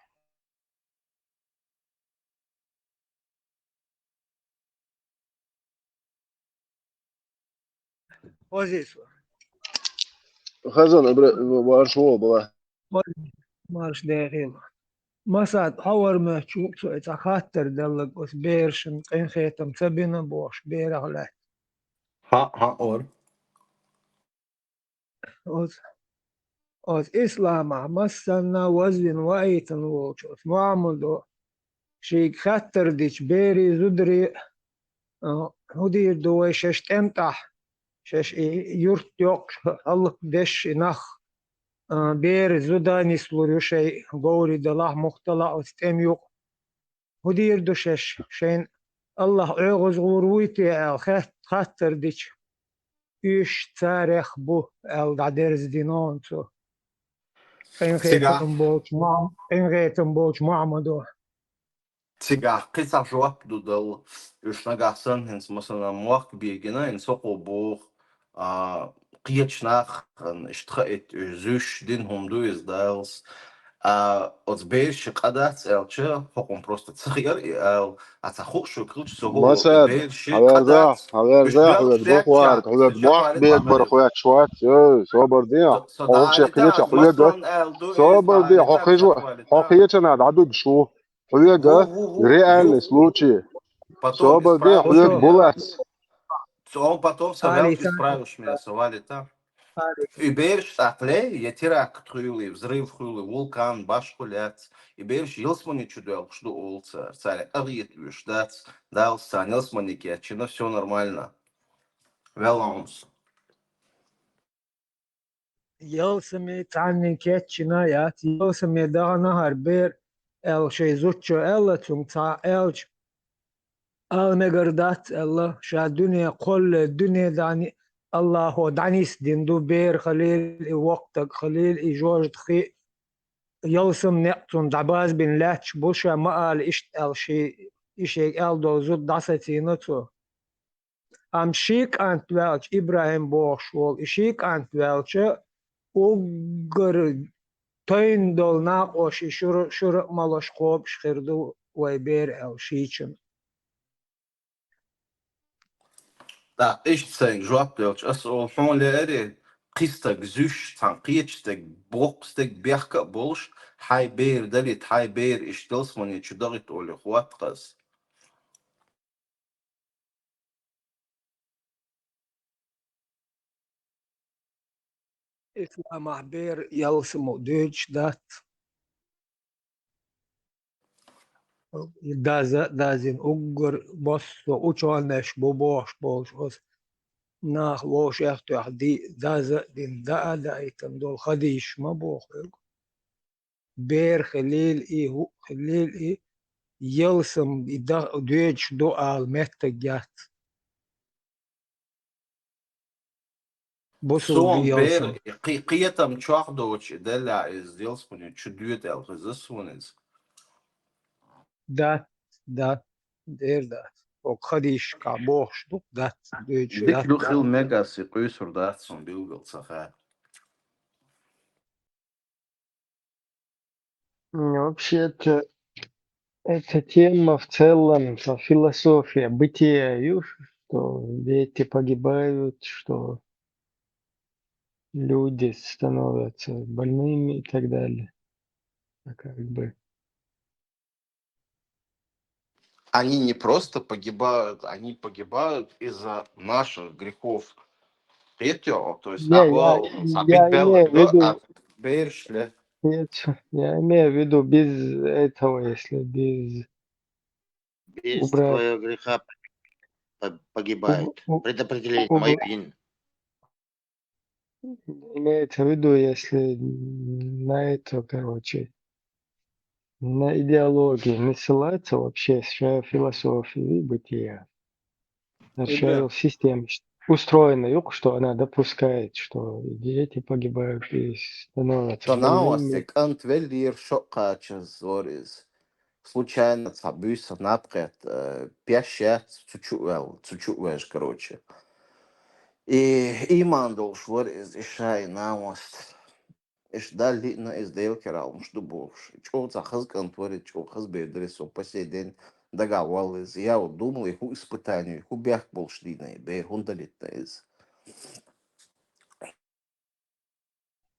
وزيس خزن إبرة بارشوا بلا مارش داخل مسات حور ما تشوف سو اتخاطر دلق اس بيرشن قين خيتم سبينا بوش بير على ها اور os إسلام مسنا وزن وأيتن وشوف معمل شيء خطر ديش بيري زدري هدير دوي شش تمتح شش يورت يوق الله دش نخ بير زداني سلوريو شيء غوري دلاه مختلع وستم يوق هدير دو شش شين الله عغز غورويتي خطر ديش إيش تاريخ بو الدادرز دينون تو إن Siga, غيتم بوش معمدو siga, qisa joab do dal, ushnagasan hens masana moak biegina in soko boog, qietschnach, ishtrait zush din homdu is dals, от бейш قدرت elche hokon просто цхир ata khoshu kluch sogo مسد beish هذا قدرت هذا usbel خويا بوخ وارد fletcha خويا بوخ shaqalit بيكبر bamel خويا شوات صوبر دي so هو da شقيت alita خويا ده masron eldu is صوبر da دي alita حقيقة bshaqalita حقيقة أنا عدد شو خويا ده vu ريال ju سلوتشي потом صوبر دي исправишь خويا Потом, меня بولات он потом совел Алиса, исправишь меня совалита Алиса. Überst atle, yetirak trüli, взрыв хюли, вулкан, башкулят. Überst Илсмани чудел, что улца, царь, агит виштац, дал сан, Илсмани кетчина, все нормально. Велаунс. يوسمي تعني كيتشنايات يوسمي دا نهر بير ال شي زوتشو الا تم تا الج المقردات الله شا الدنيا كل الدنيا داني الله هو دانيس دين دو بير خليل وقتك خليل جورج خي يوسم نقطن دعباز بن لاتش بوشا ما قال اشت ال شي اشي ال دو زود داستي نتو ام شيك انت welch ابراهيم بوشول شيك انت welch وقر تين دول ناقوش شر مالوش خوب شخردو ويبير او شيشن Da, ich zeig, joab delch, also, von leere, qistak zush, tanqietstek, bokstek, berka bolsh, hai beer, dalit, hai beer, ishtelsmani, chudagit ole, huatkas. اسمه محبير يلسمو دوتش دات دازين اوغر بوس اوچالنش بوبوش بولش اوس ناخ ووش اختو دي دازا دين دا ايتم دول خديش ما بوخ بير خليل اي هو خليل اي يلسم دوتش دو آل متجات بوسو Son يلسم beer, qiyatam chwachdoch, della is delsmani, chuduet el, this one is. dat der dat ook خديش كابوش دو dat دوتش Dik dat duchil mega si qysur dat son bilgel sacha. Вообще-то, эта тема в целом, философия бытия, что дети погибают, что люди становятся больными и так далее. Как бы. Они не просто погибают, они погибают из-за наших грехов. Третьего, то есть, Не, я забить имею в белых, виду, а бершле. нет, я имею в виду без этого, если без Без убрать, твоего греха погибает. Предопределить убрать. Моин. Имеется в виду, если на это, короче, на идеологию не ссылаться вообще, с философии и бытия. Наша система устроена, что она допускает, что дети погибают и становятся больными. Танауастик антвелир шокачес зорис. Случайно цабюса напред, пяща чуть-чуть, короче. И иман должен ворис ишай науаст. Иш дали на издел керал, что бовш. Чё захаз конторит, чё хаз бедресо по сей день договаривались. Я вот думал, их испытанию, их убях болшлиной, бей хундалитнез.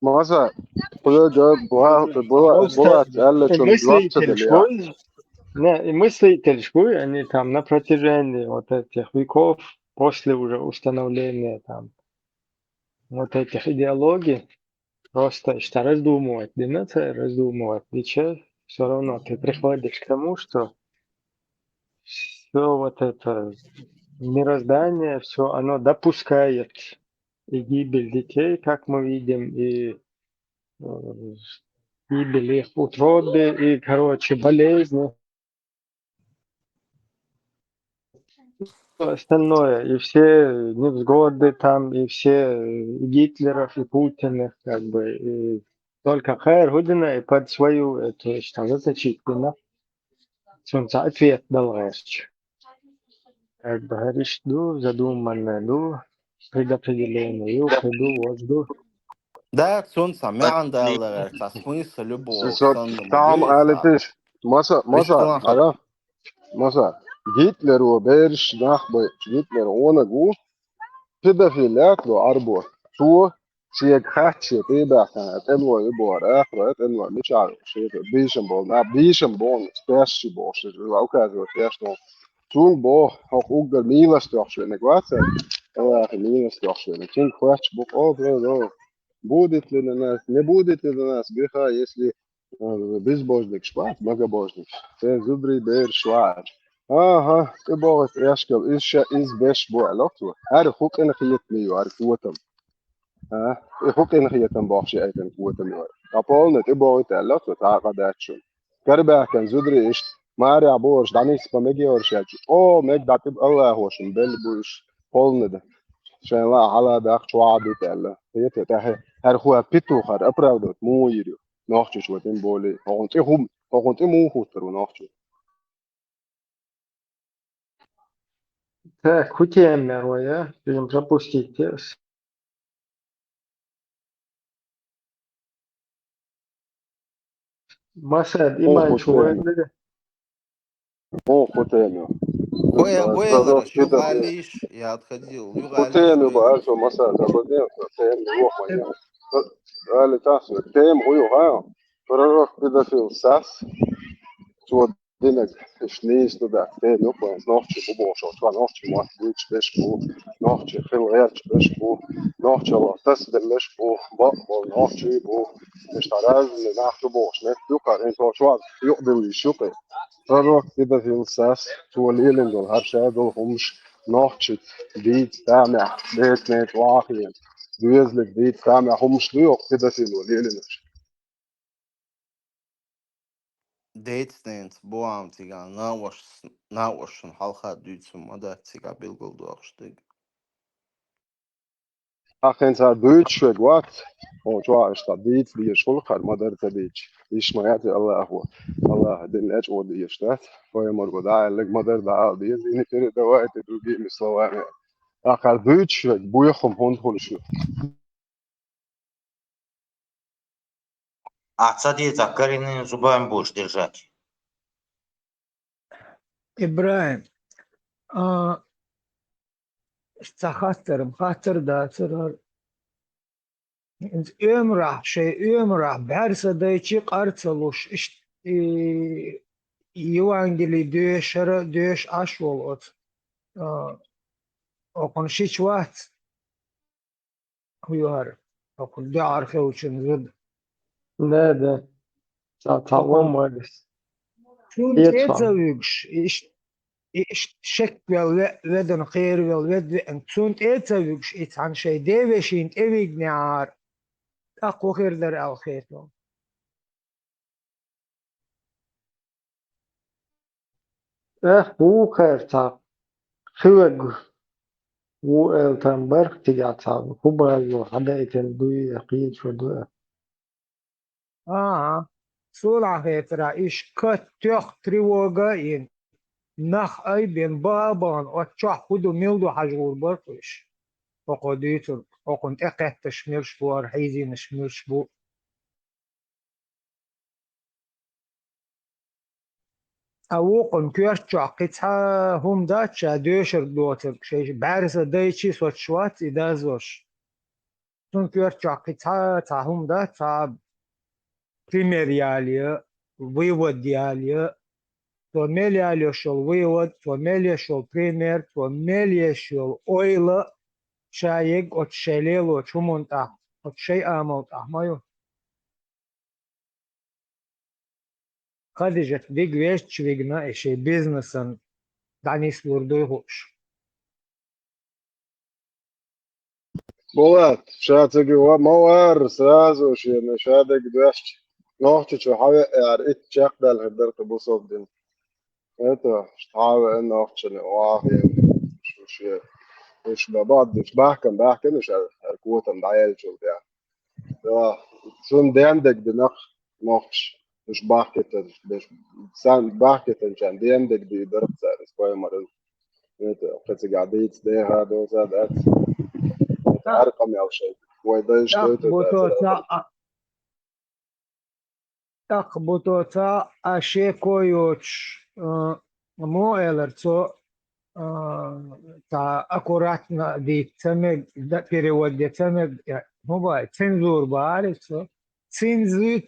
مسد خويا ده بولات قال شو بلاتش دليا Мыслитель школы, они там на протяжении вот этих веков, после уже установления там вот этих идеологий, просто что раздумывать, раздумывать, все равно ты приходишь к тому, что все вот это мироздание, все оно допускает и гибель детей, как мы видим, и гибель их в утробе, и, короче, болезни, остальное, и все невзгоды там, и все Гитлеров, и Путиных, как бы, и только хайр Гудина и под свою эту, что зачитано, солнце ответ дал рэсч. Как бы говоришь, ду, задуманное, ду, предопределение, приду, вот, ду. Да, цун самян даллар, та смысл любовь, So, сон tam мугуиса. älitish. Masa, Вишкалаха. ara, masa. Hitler و بيرش نخبة Hitler ohne gut. كده في الأكل وعربه. شو شيء خات شيء تبع كانت إنه يبغى آخر إنه مش عارف شيء بيشم بول ما بيشم بول سبيش بوش أو كذا سبيش نو شو بو حقوق الميلة ستوش إنك واسع أو آخر ميلة ستوش إنك شين خواتش بوك أو ده بودت للناس نبودت للناس بيخا يسلي безбожник шпат, многобожник. Це зубрий бер швар. Ага, ти богат яшкал, іща із беш бо алокту. Ар хук ена хият мию, ар куотам. Хук ена хиятам бахши айtan куотam yor. Аполна ти богат алокту, та qadachun. Karba kan zudri isht, mari aborsh, danis pa megi orshach. O, meg datib Allah hoshim, bel bush, polna da. عشان لا على داخل شو عادي تلا هي تتاه هرخوا بيتو خر أبراودت مو يريو ناخذ شو تين بولي هون تي مو خوترو ناخذ Так, хутемер, я, будем пропустить. Масад, مو имай чувак, خوتينو مو خوتينو Хуэлэраш, كده في югалиш, я отходил, югалиш خوتينو хуэлэр. بقى شو مثلا تبدين خوتين روح مليان قال تاسو تيم هو ها فرق كده في الساس شو دينك شنيس ده تيم يوكو ناخذ بوبو شو تبع ناخذ موافقش بيش بو ناخذ خير غير بيش بو ناخذ الله تسدلش بو بقبل ناخذ بو مش تعرف اللي ناخذ بو شنو يوكا انت شو يقدر يشوفه فرق كده في الساس شو الليلين دول هرشا دول همش ناخذ بيت سامع بيت نت واخين دويزلك بيت سامع همش ليوك كده في الليلين Дейтснейнс, буам тига, науашын халха дүйцüm, мада тига билгулду ақштыг. أخين صار بيتش وقت هو شو اشتديت في شغل خد ما درت بيتش إيش ما يعطي الله هو الله دين إيش ودي يشتات فهي مرقود عائل لك ما درت عادي زين كده دوائر تدوجي مسلوانة آخر بيتش بويا خم هون كل شيء Отсади закаренными зубами будешь держать. إبراهيم استخسرم خاطر داتر ömrah bersa dayçı qarçaluş iş Евангелие döş aş ot okun hiç vaxt uyar okun da arxa üçün zud Да, того okun молись. tüm Yetvan. etavüş iş şek veden khayr veden tüm etavüş itan şey deveşin evignar akو خير در al khayr Bu karta, xıvag, bu eltan bark tigata, kubayo, hada eten duya, qiyit şu duya. صلح هترا إيش كتير تريوجا إن نخ أي بين بابان أتشح خدو ميلدو حجور برتوش وقديتر وكنت أقعد تشميرش بو أرحيزي نشميرش بو أوقن كيرتشا قطعة هم داتشا دوشر دوتر شيء بارس دايتشي سوتشوات إدازوش تون كيرتشا قطعة هم داتشا بريميرياليا ويودياليا فاميليا شول ويود فاميليا شول بريمير فاميليا شول اويلا شايق ات شيليلو تشومونتا ات شي اموتا مايو خديجة ديك ويش تشويقنا اشي بيزنسن Danis vurduğuş. Bolat, شاتك وموار سازو شي نشادك داشت نوحش شو حاجة يعني اتشاق ده الهدر تبوصل دين اتا شتعاوى انه وحش واهي شو شي مش ببعض مش بحكم مش الكوتا مدعيل شو ده شون دي عندك بنخ نوحش مش بحكي مش سان بحكي تنشان دي عندك دي درب سارس كوي مرض اتا قد قاعدين ده هذا وزاد أرقم أو شيء ويدايش Takbutoca ašekojuć moelerco ta akuratna diceme da переводицeme cenzur barico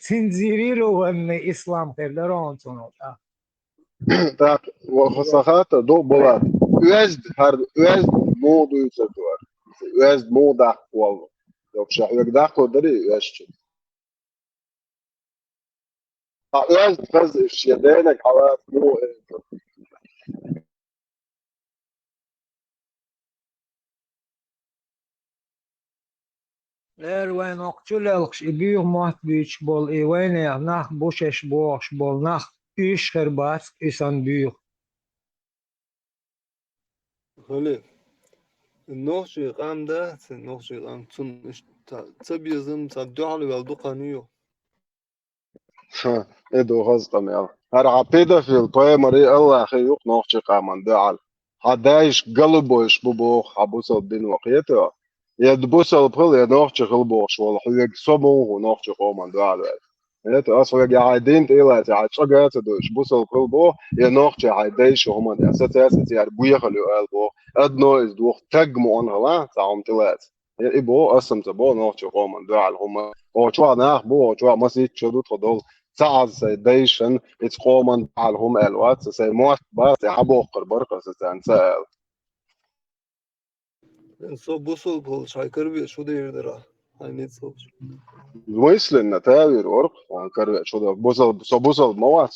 цензурированный ислам хердарон сонута. Так, وخصخات دو بولاد özd har özd modu yutsuyor. Özd moda والله. Yok şahyak da kodri özd. Özd faz işyedene havat mu Вайн окчулелкш ibiyuh mahtbüç bol wayne nach bushesh bosh bol nach ish herbats isan büyük. خليل النوشي قام ده النوشي قام تون تبيزم تدعي والدو قانيو ادو غزقم يا هر عبيدة في البايمري الله أخي يق نوخش قامان دعال هدايش قلبوش ببوخ حبوس الدين وقيته يدبوس البخل ينوخش قلبوش والله حيق سمو ونوخش قامان دعال انت اصلا قاعدين تيلا تعال شقات دوش بوس القلبو ينوخش عايديش وهم دي اساس يعني بويا خلو قلبو ادنو از دوخ تجمو انها تعم تلات يبو اسم تبو نوخش قامان دعال هم او شو ناخ بو شو مسيت شدو تفضل ساعز ديشن اتقومن علهم الوات سي موت بس يحبو قربرق سان سال سو بوصل بول شايكر بي شو دير درا هاي صوب ويسل النتاوير ورق وانكر شو ده بوصل موت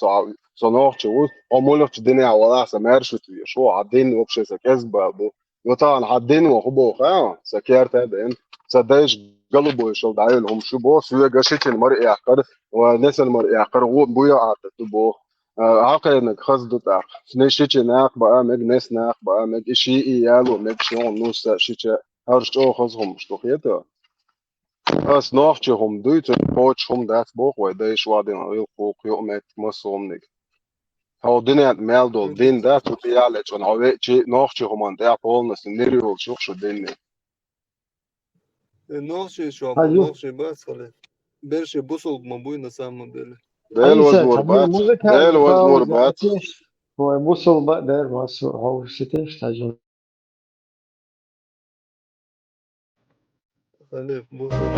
سو نوخ شو امولف الدنيا ولا سمارش شو عدين وبش سكزب بو وطبعا عدين وخبو خا سكيرت هذا سدايش قلبو يشل دايلهم شو بو سوى قشيت المرء يعقر وناس المرء يعقر هو بويا عتبو عاقل انك خصدو تاع نشيتش ناق بقى مج ناس ناق بقى مج شي يالو مج شون نوس شيتش هرش او خصهم مش توخيته اس نوختهم دوت بوتشهم دات بوخ ويدايش وادين ريل فوق يومك مسوم نيك هو دنيا مالدو دين دات وبيالة شون عوي شي نوختهم ان دات بولنس نيريول شوخ شو دين النوشي شو النوشي بس خليل برشي بوصل مبوي на самом деле ديل was وربات ديل was وربات هو بوصل بقدر هو ستيش تاجين. خليل بوصل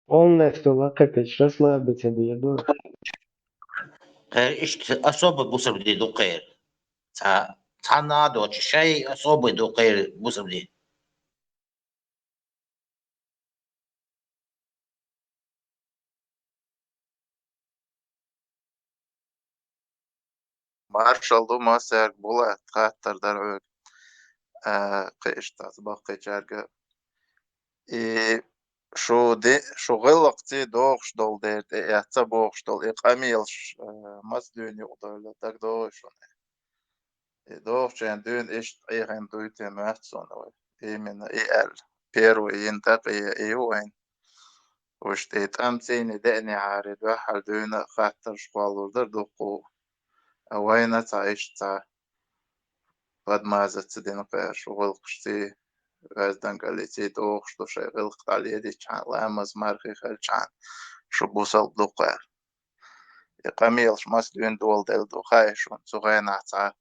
Полностью капец, расслабиться дойду. إيش أصوب بوصل بدي دقير تا نادو شيء أصوب دقير بوصل بدي مارشال ما سير بولا خاطر درعوك قيش تطبق جارجة شو غلقتي دوغش دول ديرت اعتبوغش دول إقاميلش مصدون يقدر لتك دوغش دوغش يعني دون إيش إيغن دويتين مهتسون من إيال первый ينتقي أيوين وشتيت أمتين دقني عارد واحد دونا خاطر شوالو دردوقو أوين تعيش تا قد ما زت دين قير شغل قشتي غازدن قالتي دوخ شتو شي غلق عليه دي كان لامز مارخي خل كان شو بوصل دوقير يقاميلش مسلين دول دل دو خايشون سوغين عتا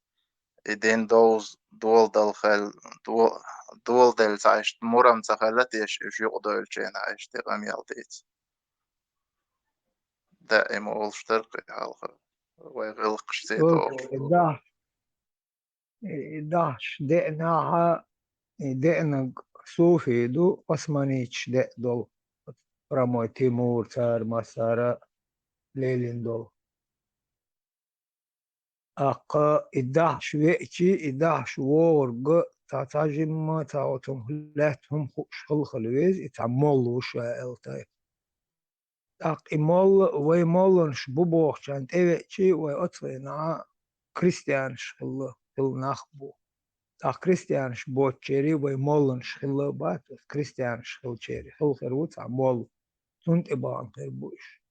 إدين دول دل خل دول دل تعيش مرم تخلت يش يقدر جين عيش تقاميل ديت دائما أول شترقي هالخ ويغلق شتي دور داش دقناها دقنا صوفي دو osmanić دق دول رمو تيمور تار مسارة ليلين دول أقا إداش ويأتي إداش وورق تعتاجم تعوتهم لاتهم خوش خلخلويز إتعملوا شائلتاي أق إمال ويمالنش ببوخ كانت إيوتي ويأطلنا كريستيانش خلا نخبو أق كريستيانش بوتشيري ويمالنش خلا بات كريستيانش خلشيري خلخروت عمال تنت إبان خربوش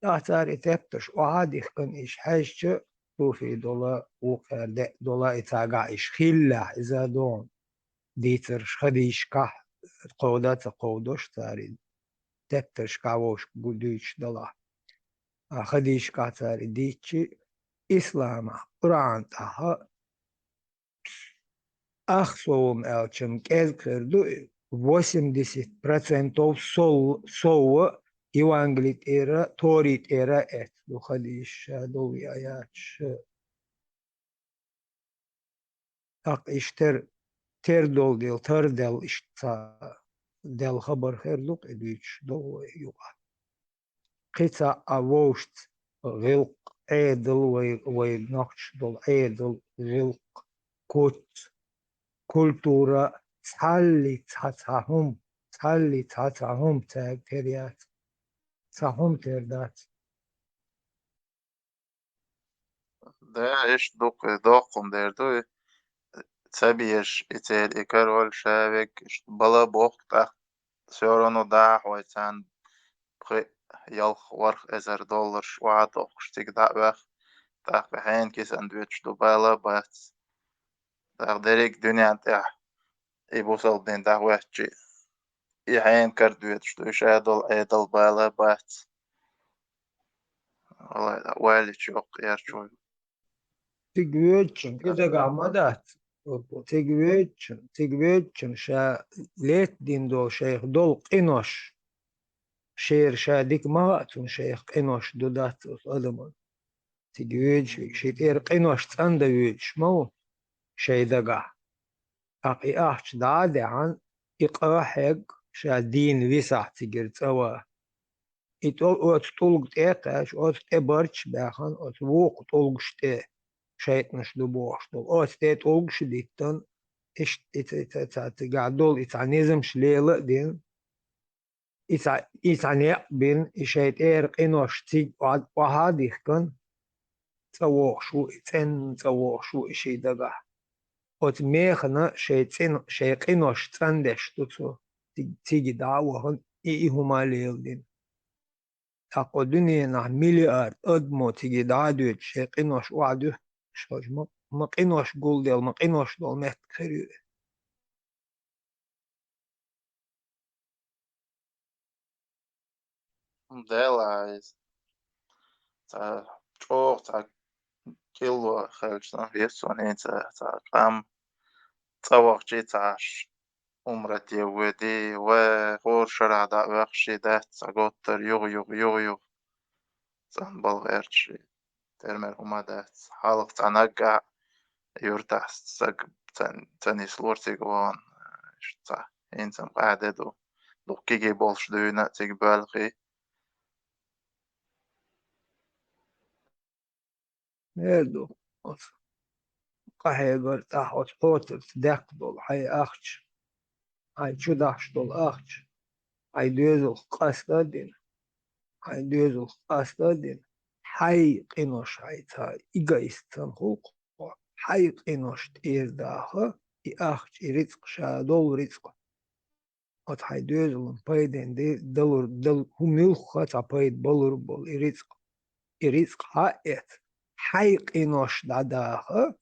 تعتار إتبتش وعادي كان إيش حاجة توفي دولا وقر دولا إتاقع إيش خلا إذا دون ديترش خديش كح قودات قودوش تاري تبتش كاوش قدوش دولا خديش كح تاري ديتشي إسلام قرآن تاها أخصوم ألچم كيز كردو 80% سو Евангелит era, Торит era et. Духадиш дови аяч. Так иштер тер дол дел тар дел ишта дел хабар херлук эдич дол юга. Қица авошт ғилқ эдл вай нахч дол эдл ғилқ кут культура цалли цацахум таг териат. صحهم تردات ده إيش دوقم دردو تبيش إتال إكرول شابك بلا بوق تحت سورانو داح ويتان بخي يلخ ورخ $10 شوادوق شتيك دعوخ تاق بحين كي ساندويتش دو بالا بات تاق ديريك دنيا تاح إبوصل دين دعوخ يحين كردويتش دو شادل عيدل بالا بات والله والي شوق يرجوي تقويتشن كده قامدات تقويتشن شا ليت دين دو شيخ دول قنوش شير شاديك مغاتون شيخ قنوش دودات أدمان تقويتش شيتير قنوش تاندويتش مو شي دقا أقي أحش دعادي عن إقاحق شا دين ويسح تقر توا أوت طولق تيقاش أوت تبرش باخن أوت ووق طولقش تيه شايتنش دبوش دول أوت تيه طولقش ديتن إش قاعدول إتعنيزم شليلة دين إتعنيق بين إشايت إير قنوش تيج وهاديخ كن تسووشو تسووشو إشي دقا أوت ميخنا شاي قنوش تسندش تسو تيجي دعوهن إيهما ليل دين أقودني نح مليار أدمو تيجي دعادوت شي قنوش وعدو شاج ما قنوش قول ديل ما قنوش دول مهت خريو ديل عايز تا شوق تا كيلو خلشنا فيسوني تا قام تسوق جي تاش عمرتي ودي وغور شرع دا وخشي ده تساقوتر يغ تان بالغيرشي ترمر هما ده حالق تنقع يرتاح تساق تاني سلور تيقوان شتا إنسان قاعدة دو كيجي بولش دونا تيقبالغي نيردو قهي قرطاح وتحوتر تدق دول حي أخش هاي شداش دول أخش هاي دوزو قاسدين هاي دوزو قاسدين حي قنوش هاي تا إيجايستان خوق حي قنوش تير داخل إي أخش رزق شادول رزق ot hay dözülün payden de dal humilk ta payd bolur bol irisk ha et hayq inosh dadaha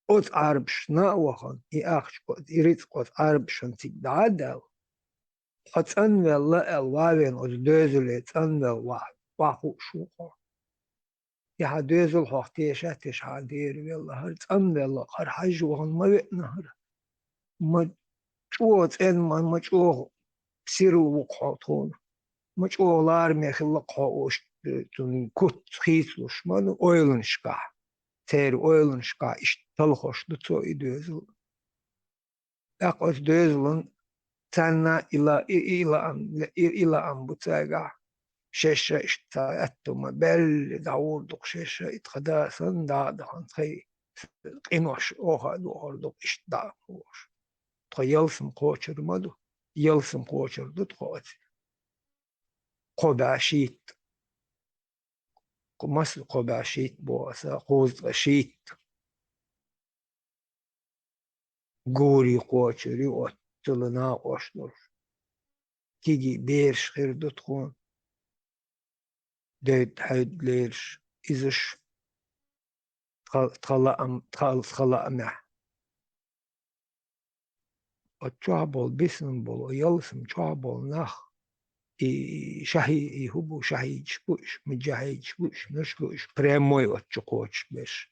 ot arbshna wahan I achsh ot irisk ot arbshn tik dadal ot anwella el waven ot dözület anwel wahu shuqa ya dözül hoxtiyesha tish hadir wella har anwella har hajwan ma nahar ma chuot en man ma chuo siru wuqatun ma chuolar me khilla qaosh tun kut khitlush man oilun shka ter oilun shka ish talkhosh dutso idözül aqos dözülün tanna ila an butaga şeşe işte attuma bel davurduk şeşe itqadasan da khay qinosh oha orduk işte da yalsım qoçurmadı yalsım qoçurdu qoç qobaşit mas qobaşit bosa qozqashit gori qoçuri ottuluna qoşdur kigi berş xirdut qon det hadlerş izish tqala ama otchabol bism bol yalsım chabol nach شهي هو شهي شبوش مجاهي شبوش نشبوش بريموي وتشقوش بش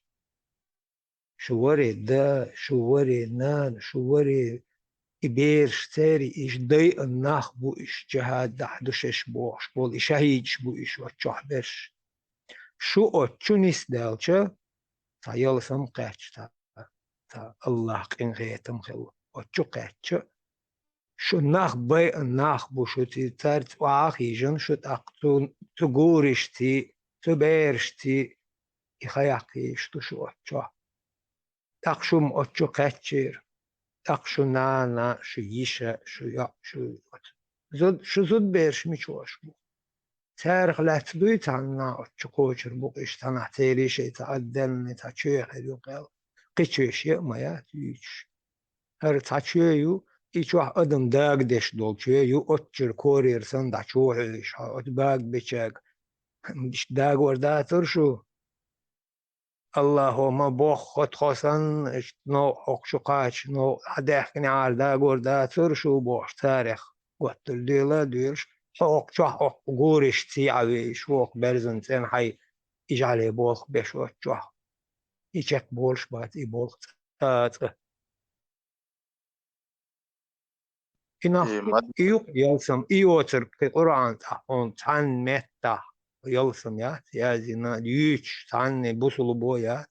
شوري دا شوري نان شوري إبيرش تاري إيش ضي الناخ بو إيش جهاد دحدوشش بوش بول شهي شبوش وتشوح بش شو أتشونيس دالشا تا يلسم قاتش تا الله قين غيتم خلو أتشو قاتش شو ناخ باي ناخ بوشتي تارت واخي جن شو تاقتون تغورشتي تبيرشتي يخياقي شو شو اتشو تاقشم اتشو قاتشير تاقشو نانا شو يشا شو يا شو زود شو زود بيرش ميشوش بو تارخ لا تدوي تانا اتشو قوشر بو ايش تانا تيري شي تعدلني تاچوي خيرو قال قيچوش يا يا تيش هر تاچويو ایچ وقت آدم داغ دش دلچه یو اتچر کوریل سن دچوهش ات باغ بچگ مش داغ ورداتر شو اللهم بوخ خد خاصن نو حقشو قاچ نو حداخ نعال داغ ورداتر شو بوش تاريخ قتل ديلا ديرش حق حق غورش تي عويش وق برزن سن حي يجعله بوخ بشو تشوه يچك بولش بات اي بوخ تات يوق يلسم يوتر القرآن تحون تان متى يلسم يا زينا يوش تان بوصل بويات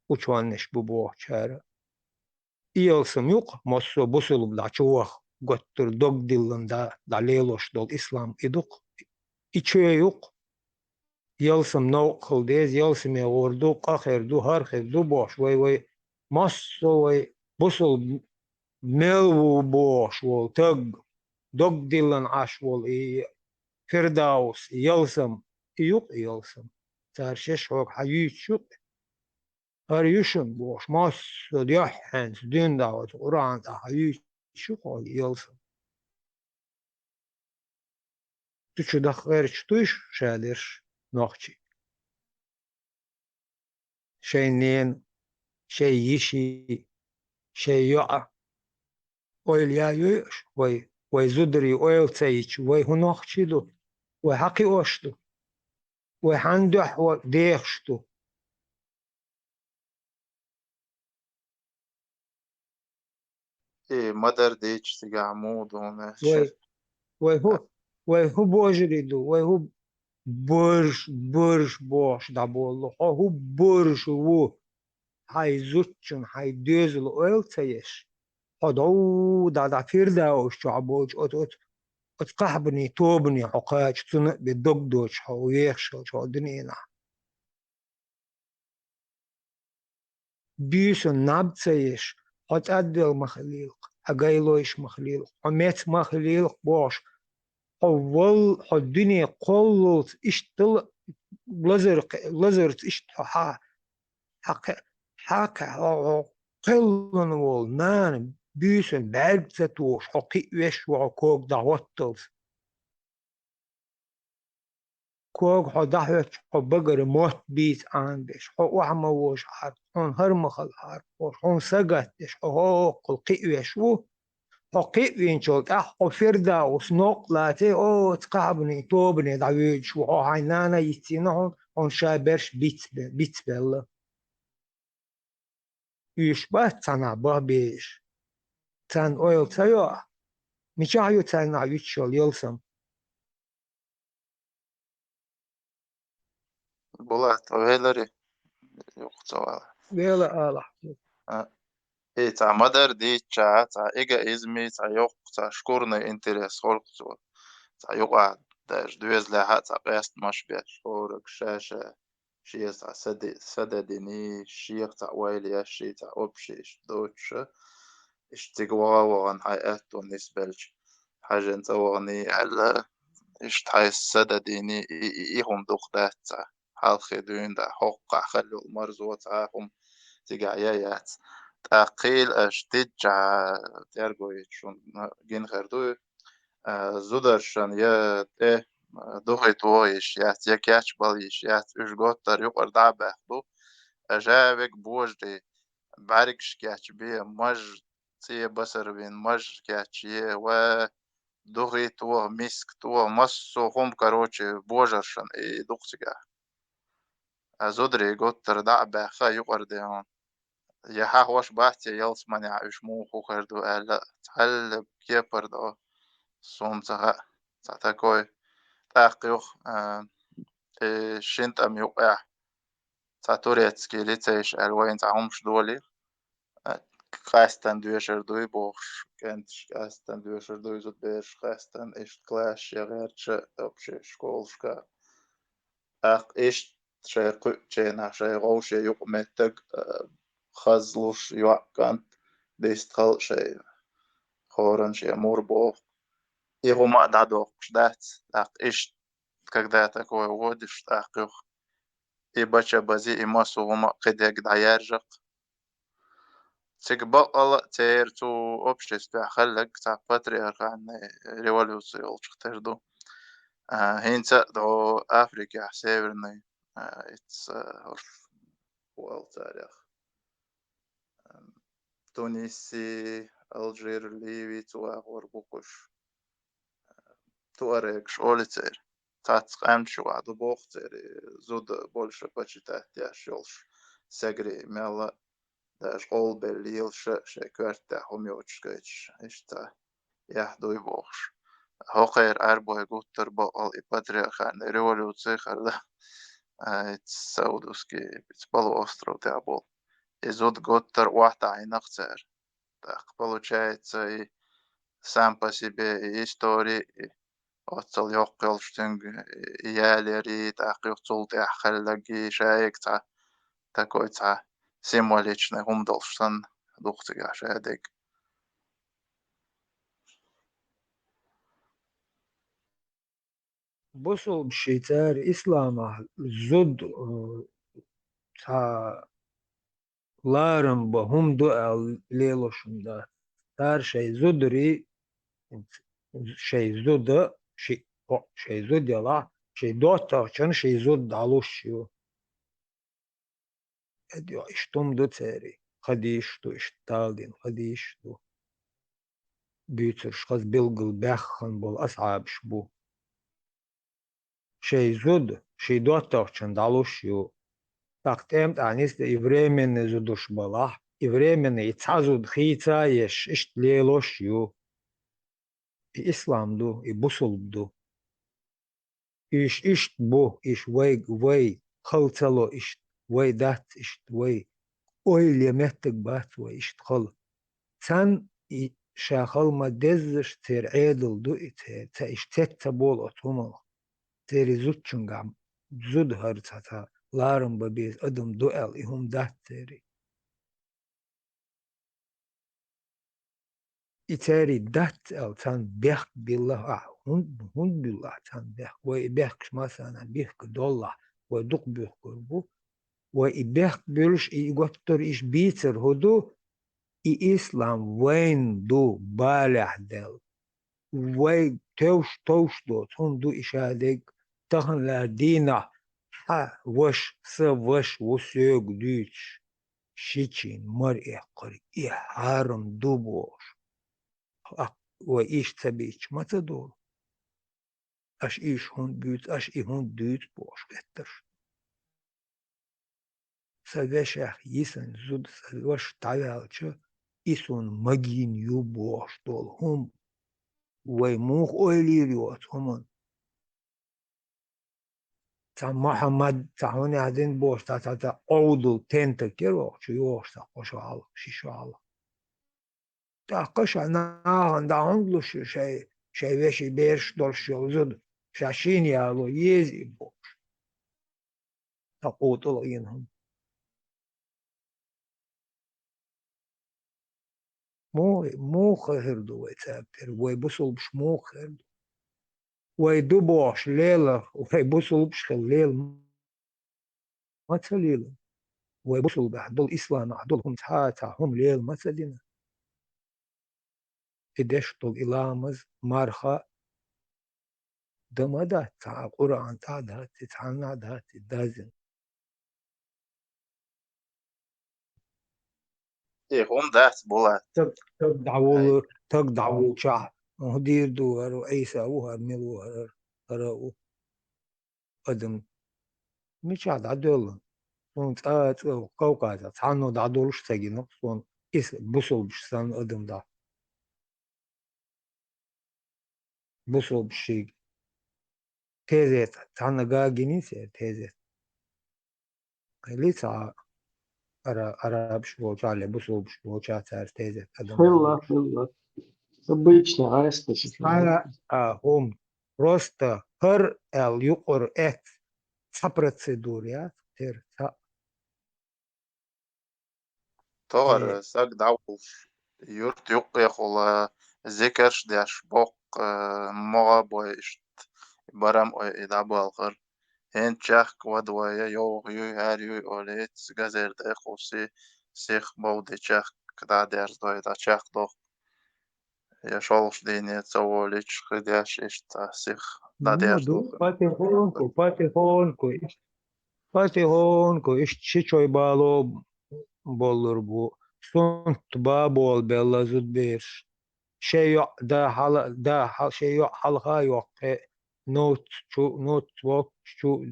وچوانش ببو شار يلسم يوق مصو بوصل بلا چوخ قطر دوغ دلن دا ليلوش دول إسلام إدوق إيشو يوق يلسم نوقل ديز يلسم يوردو قاخر دو هرخر دو بوش وي مصو وي بوصل ملو بوش وول تق دوغ ديلن عش وول فرداوس يلسم يوق يلسم تارشش حوق حيوت شوق هريوشن بوش ماس ديوحنس دين داوت قرآن تا حيوت شوق يلسم تشو دخيرش توش شادرش نوخشي شي نين شي يشي شي يقع oil ya yoş vay zudri oil tsayich vay hunoxchidu vay haqi oshtu vay handuh vay deexshtu مدر ديش تيجي عمود هنا vay hu bojridu vay hu burj boş da bollu hu burj wu hay zutchun hay dözül oil tsayish هدو دا فيرداوش شعبوش ات قحبني توبني حقاش تنق بالدقدوش حويخش شو دنينا بيسن نبتسيش ات أدل مخليق أقايلوش مخليق عمت مخليق بوش أول الدنيا قلت اشتل لزرت اشتحا حق قلن وول نان büsen bergzetus hoki weshwa kog da hottels kog hodahwech hobagar mot bis andesh ho wahma wosh har on harmakhal har on sagatsh ho qulqi weshwu hoki winchok firda usnoq late o tqabni tobni dawish wo haynana yitina on shabersh bitsbella Üshbat sana babish Tan oil tayo. Michayo tan na yutshol yolsam. Bulat öğeleri yoksa var. Vela ala. Ta madar di cha ta ega izmi ta yok ta şkurna interes holksu. Ta yok a der düzle ha ta best maş bir şoruk şaşa şiye ta sadedini şiye ta wayli şi ta opşiş doçu اشتقوا هاي أهتو نسبلج حاجة انت وغني على إيش تحي السدديني إيهم دقدات حال خدون دا حقا خلو المرزوة هم تقعيات تقيل أشتجع تيرجوي شون جين خردو زودرشان يا إيه دوغي تويش يات يكياتش باليش يات إش قوتر يقر دعبه بو أجابك بوجدي بعرقش كياتش بيه مج تي بصر بين مج كياتشيه و دوغي تو ميسك تو مسو هم كروتشي بوجرشن اي دوغتيغا أزودري قوتر دعبه خا يقر ديون يها هوش باتي يلس منع إش مو خوخردو ألا تحل كيبر دو سومتها تاكوي تاقيوخ شنت أم يقع تاتوريتسكي ليتيش الوين تعمش دولي Kastan duyashardui box kent kastan duyashardui zut besh kastan ist clash yagerche opshe skolska aq ist shay qutchena shay gowshe yuq metag khazlush yuqant distral shay khoran shay morbo игума дадок ждать aq ist когда такое водишь aq и бача бази и масума qedeg dayarjaq تقبل تير تو أوبشيس خلق تاع باتريارك عن ريولوسيون تردو هينتا دو أفريقيا سيفرني إتس وال تاريخ تونسي الجير ليبي تو غربوكش تو أريكش أولتير تاتق أمشي وعدو بوختير زود بولشة باتشي تحتياش يولش ساقري ميلا ده شغل بالليل شكرت هم يوتشكيتش إشتا يحدو يبوخش هوقير أربو يقوتر بقال إباتريخان ريولوسي خلا تساودوسكي بتبالو أسترو تابول إزود قوتر واحدة عينقتر تقبلو شايت سامبا سيبي إستوري أتصل يوقيلشتنج إياليري تاقيق تولتي أحخلقي شايك تاكوي سيموليتشنا هم دولشتن دوختي عشادك بصوا بشيتار إسلام زود تا لارم بهم دو ليلوشم دا تار شي زودري شي زود شي زود يلا شي دوتا كان شي زود علوشيو اديو اشتم دو تاري خديشتو اشتالدين خديشتو بيتر شخص بيلقل بيخن بول أصعب شبو شي زود شي دوتا كان علوشيو تقتمت عنيس إفريمن زودوش بلاح إفريمن يتعزود خيتا يش إشت ليلوشيو إسلام دو إبوسل دو إش إشت بو إش وي خلطلو إشت وي دات إشت وي أويل يمتك بات وي إشت خل تان شاخل ما دزش تير عيدل دو إتير تا إشتت تبول أطومل تيري زودشن قام زود هرتاتا لارم ببيز أدم دوئل إهم دات تيري إتاري دات أو تان بيخ بالله هون بالله تان بيخ ويبيخش مثلا بيخ دولار ودق بيخ قربو ويبيخ بيرش يقتر إيش بيتر هدو İslam vayn du balih del. Vay tevş do tundu işadek tahınlar dina ha vaş vaş vusög düç şiçin mar ehqir iharum duboş ve iş tabi iç matador aş iş hun büyüt aş ihun düt boş getir savaşah yisin zud savaş tayalçı isun magin yu boş dol hum ve muh oylir yot humun ta Muhammed tahuni adin boş ta oğdul tentekir o şu yoksa koşu al şişu al ta koşa nağın da onglu şu şey veşi berş dolş yolzud şaşin ya lo yezi boş ta oğdul yinhum مو خهردو ويتابر ويبصل بش مو خهردو ويدبوش ليلة ويبصل بش الليل ما تليلة ويبصل بحضل إسلام عدلهم تحاتا هم ليل ما تلينا إدش طل إلامز مارخا دمدا تاع قرآن تاع دهات تتعنا دهات دازن هم دهت بولات تقدعو شاه مهدير دوار وعيسى وهر ملوهر هراو قدم مش عاد عدولن son Kavkaz'a Tanrı da doğruş tegin son busulmuş san adımda busulmuş şey teyze Tanrı gaginise teyze Lisa Arapş boçale busulmuş boçatar teyze adımda Хилла. Обычно, а специфично. hom просто her el yukur et sa prosedur ya ter sa Doğru, sak davul. Yurt yok yakola, zekerş daş bok, moğa boy işt, baram oy eda balkır. Hen çak vadvaya yok yu her yu olet, gazerde kosi, sih bavde çak, kada ders doy da çak doh. Ya şolş dine savoliç, hıdaş işta sih da ders modu doh. patihonko işte çoy balo bolur bu son tuba bol bella zud bir şey yok da şey yok halka yok not şu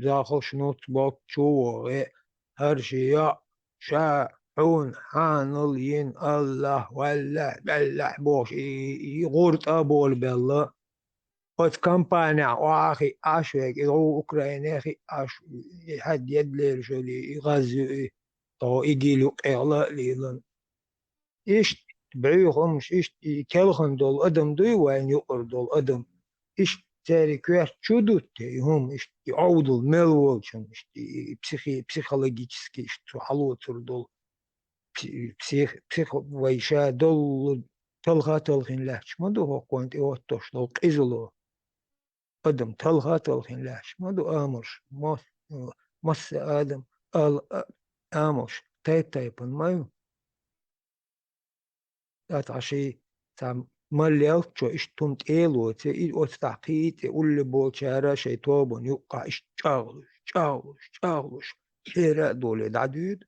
dahil şu notebook şu her şey yok şahun hanıl yin Allah vallah bellah boş gurta bol bella قد كامبانيا واخي اشوك او اوكرانيا اخي اش حد يدلر شولي غازي تو يجيلو قيلا ليلن ايش بعيهم ايش كلخن دول ادم دوي وين يقر دول ادم ايش تاري كوير чудут هم ايش يعودوا ملوشن ايش психологически ايش حلوتر دول псих ويشا دول تلخين لهش ما دو هو كوينت اوتوش دول قيزلو قدم تلها تلخين لاش ما دو آمش مس آدم آمش تايبن مايو ات عشي تام مليال شو إش تنت إيلو تي أوت تعقيد أول بوشارة شي توبن يقع إش شاغلش حيرة دولة دعدود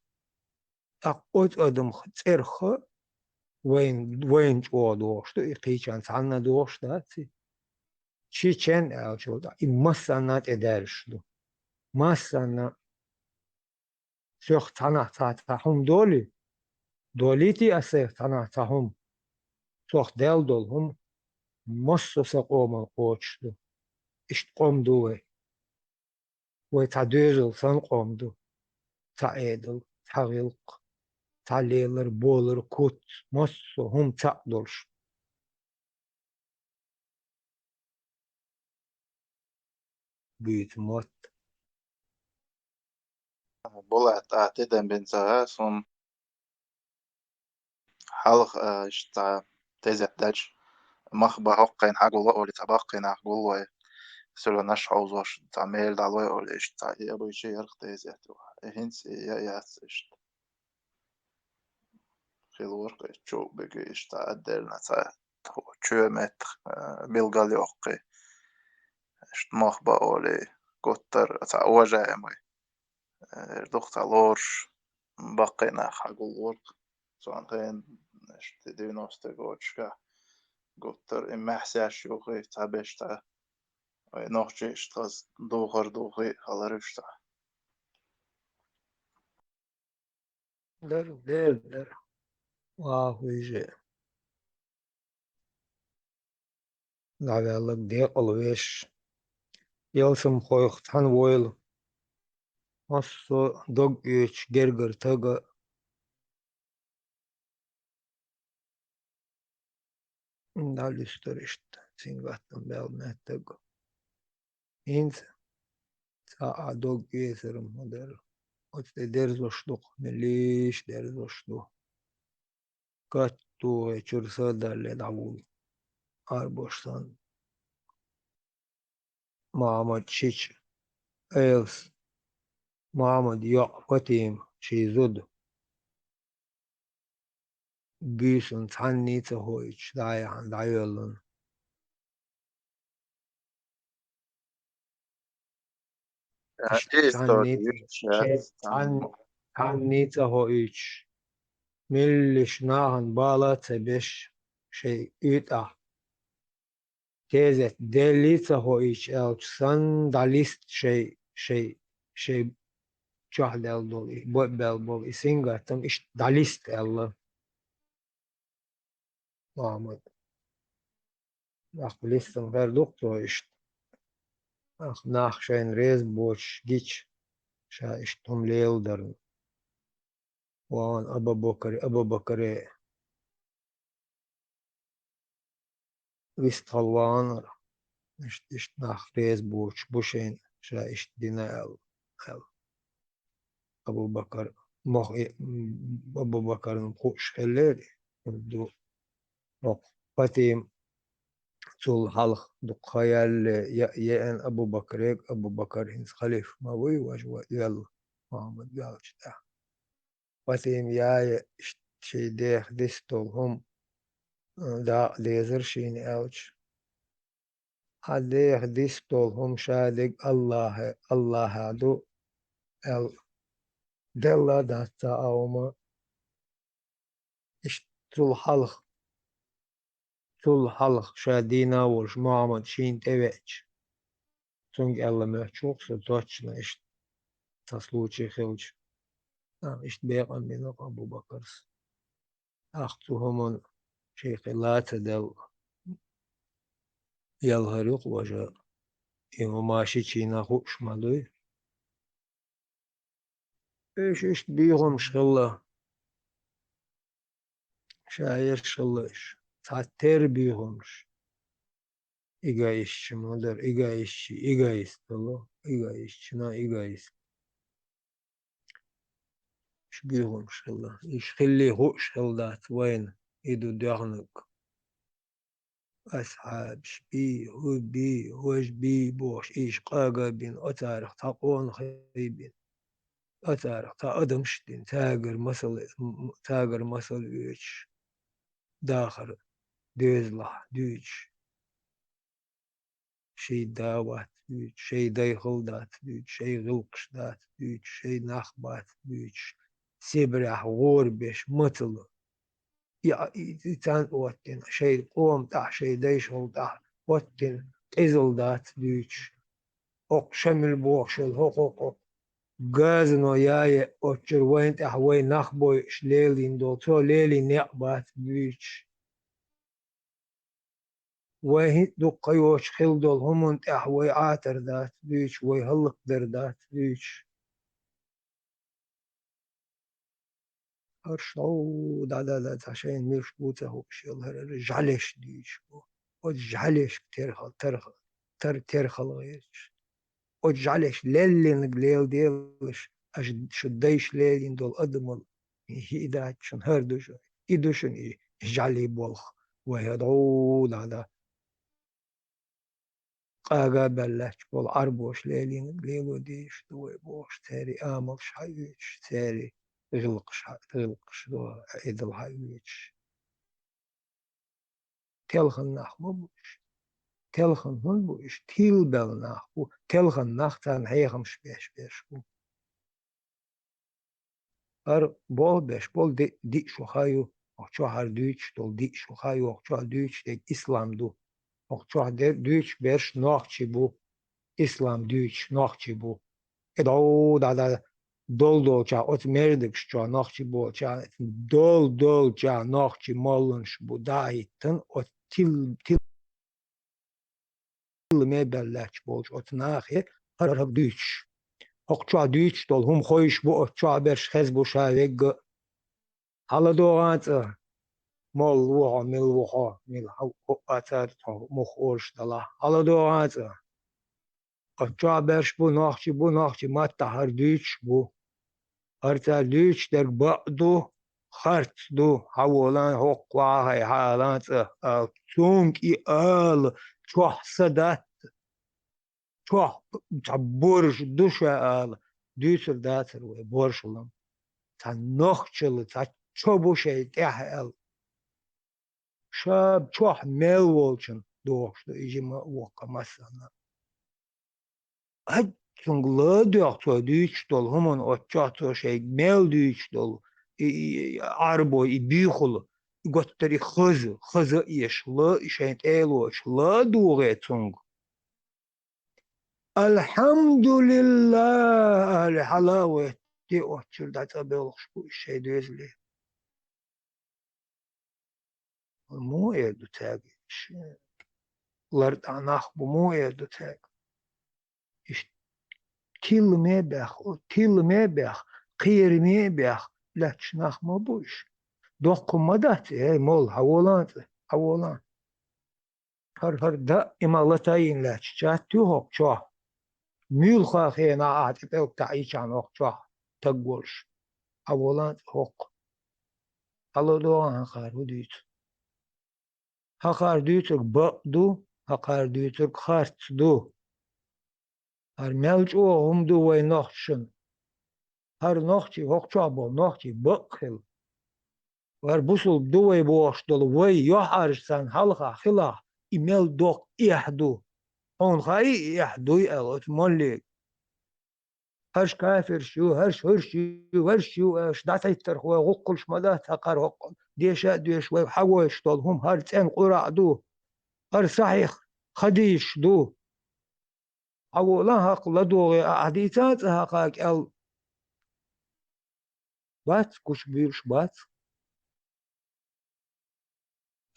أقوت أدم ترخ وين جو دوشتو إقيشان سعنا دوشتاتي Çiçen elçolda immassanat ederişlu. Massana söh tanah tahum doli. Doliti aseh tanah tahum. Söh del dolhum masso saqoma qoçlu. İşt qomdu ve ta dözül san qomdu. Ta edil, ta gılq, ta lelir, bolur, kut, masso hum ta dolş. Büyüt mot. Bolat ateden ben sağa son halk işte tezet daç. مخبة هقين حقول أولي تبقين حقول وي سلو نش عوزوش تعمل دعوة أولي إيش تعي أبو شيء يرق تيزيت هنس يا إشت خيلورقي تشو بقيش تا أدلنا تا تشو متر بالغاليوقي اشت مخبا أولي قطر تا وجاي مي دخت لورش بقينا حقول ورق سواء غين اشت دينوست قوتشكا قطر إما حساش يوغي تا بيشتا نوخجي اشتغز دوغي خلرشتا Der. Wahuize. Gavellik de olweş. Yelsum koyuktan voyl. Osso dog üç gerger taga. Dal üstür işte. Singattan belmet taga. Int sa dog üyeserim der. Otte der zoşluk. Meliş der zoşluk. Kattu çırsa derle davul. Arboştan. Muhammed Çiç. Els. Muhammed yok. Fatim. Şizud. Büyüsün tannite hoyç. Dayan dayolun. إيستور Tannite. يوشات Tannite hoyç. Milliş nahan bağla tebeş. Üt ah. Tezet. Delite hoyç. Elçsan dalist Çahdel dolu. Bel bol. İsingatım işte dalist elle. Muhammed. Ach, listen verduk to işte. Ach, nach schein rez boç giç. Şa işte tom leildern. Wan Abu Bakr Visthalvan. İşte nach rez boç bu şeyin. Şa işte dina el. Abu Bakr Abu Bakr'ın hoş elleri. Du ok patim tul halk du khayal en Abu Bakr hins khalif ma vui wajwa yalla Muhammed Gauchta. Patim ya şey distolhum da lezer şeyin elç. Hadeh distolhum şadik Allah du el della da taawma işte tul halk şadina vuruş Muhammed şeyin teveç. Çünkü Allah mehçuksa точно işte ta случай хилч. İşte beygan minok Abu Bakr. Aktuhumun şeyhilata del yalharık vaja imaşı çiğna hoşmalı. İşte biyom şılla. Şair şıllış. Tater biyomş. Egoistçi mıdır? Egoist dolu. Egoist. İş biyom şılla. İş xilli hoş şıldat. Vayn. İdu dağınık. أصحاب شبي هبي وجبي بوش إيش قاقا بين أتارخ تقون خيبين أتارخ تا أدم شدين تاقر مصل ويش داخر ديزلح دوش شي داوات دوش شي دايخل دات دوش شي غلقش دات دوش شي نخبات دوش سبرح غوربش مطل يا إنسان واتن شيء قوم تاع شيء دايش هو تاع واتن إزل دات ديش أق شمل بوشل هوق غازنو ياي أتشر وين تاع وين نخبوي شليلين دو تو ليلي نقبات ديش وين دو قيوش خل دول همون تاع وي عاتر دات ديش وي هلق در دات ديش هرشو دا عشان مش بوته هو شيل رجعلش ديش وجعلش ترخل غيرش وجعلش ليلين قليل ديلش اش شديش ليلين دول ادمل هي دات شن هردوش يدوشن جعلي بولخ ويدعو دا قاقا بلش بول عربوش ليلين قليل ديش دوي بوش تاري آمل شايش تاري تغلقش عيد الحيويش تلخن ناخ مبوش تلخن هون بوش تيل بل ناخ بو تلخن ناخ تان هيغم شبيش بو بول بيش بول دي شو خايو أخشو هر دوش دول دي شو خايو أخشو دوش دي إسلام دو أخشو دوش بيش ناخشي بو إسلام دوش ناخشي بو إدعو دا دول جا ات مردكش جا ناخشي بو جا دول جا ناخشي مالنش بو دايتن ات تيل مبلش بولش ات ناخي هر دوش أخشو دوش دول هم خويش بو أخشو برش خز بو شاويق حالا دوغانت مال وها مل وها مل أتر مخ أورش دلا حالا دوغانت أخشو برش بو ناخشي ما تهر دوش بو هرتر دوش در بعدو خرط دو حولان حقوا هاي حالان تونك چوح صدات چوح برش دوشا دوشر داتر برشلم نخشل چوبوشي تحل شاب چوح ملولشن دوش دو يجي وقا مثلا Çungla diyorsa düç dol human o çatı şey mel düç dol arbo i büyüklu gösteri hızı işli şey eloşla doğru çung Elhamdülillah al halavet di o çılda tabel bu şey düzlü mu edu tag lar anah bu mu edu tag تيل مبخ قير مبخ لا تشناخ مبوش دوق مدات مول حولان هر دا إمالتاين لا تشاتو هوك شو ميل خاخينا عاتبوك تعيشان هوك شو تقولش حولان هوك هلو دوان هقار ديتك بقدو هقار ديتك خارت دو هر ملج او هم دو وی نخشن هر نخشی حقچا با نخشی بقل ور بوسل دو وی باشدل وی یا هرشن حلقا خلا ایمل دوق ایحدو اون خایی ایحدوی الات مالک هرش کافر شو هرش اش دعتي ترخوا غقلش مدا تقر غقل ديشا ديش وي حوش دول هم هر تن قرع دو هر صحيح خديش دو أولا هاق لدوغي أعديتات هاقاك بات كوش بيرش بات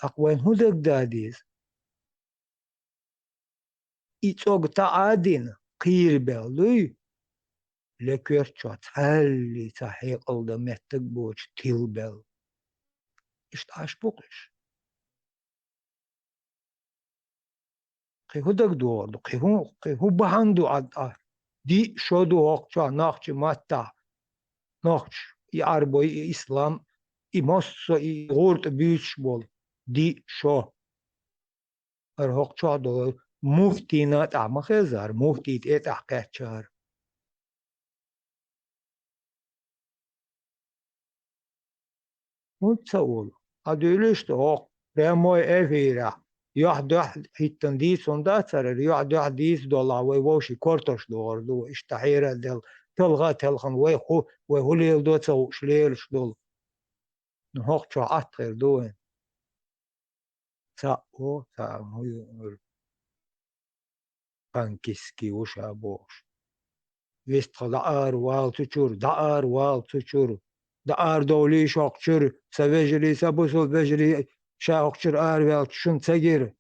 أقوين هدك داديز إتوغ تعادين قير بلوي لكيرتشات هالي تحيق الدمتك بوش تيل بل إشتاش بوكش قي هدك دور قي هو بهندو عد دي شودو هاقشا ناقش ماتا ناقش يعربو إسلام إماس غورت بيش بول دي شو هاقشا دو مفتي نات أعمخزار مفتي تيت أحكاتشار متصول هدولش هاق رموي أفيرا يحد حتى دي صنداتر يحد ديس دولا ويوشي كورتوش دور دو اشتحيرا دل تلخن ويهوليل دو تسو شليلش دول نهوق شو عطر دوين ساقو هو بانكيسكي وشا بوش ويست دار وال تشور دار دولي شاقشر سوجري سبوسو بجري شاقشر وال شن تجير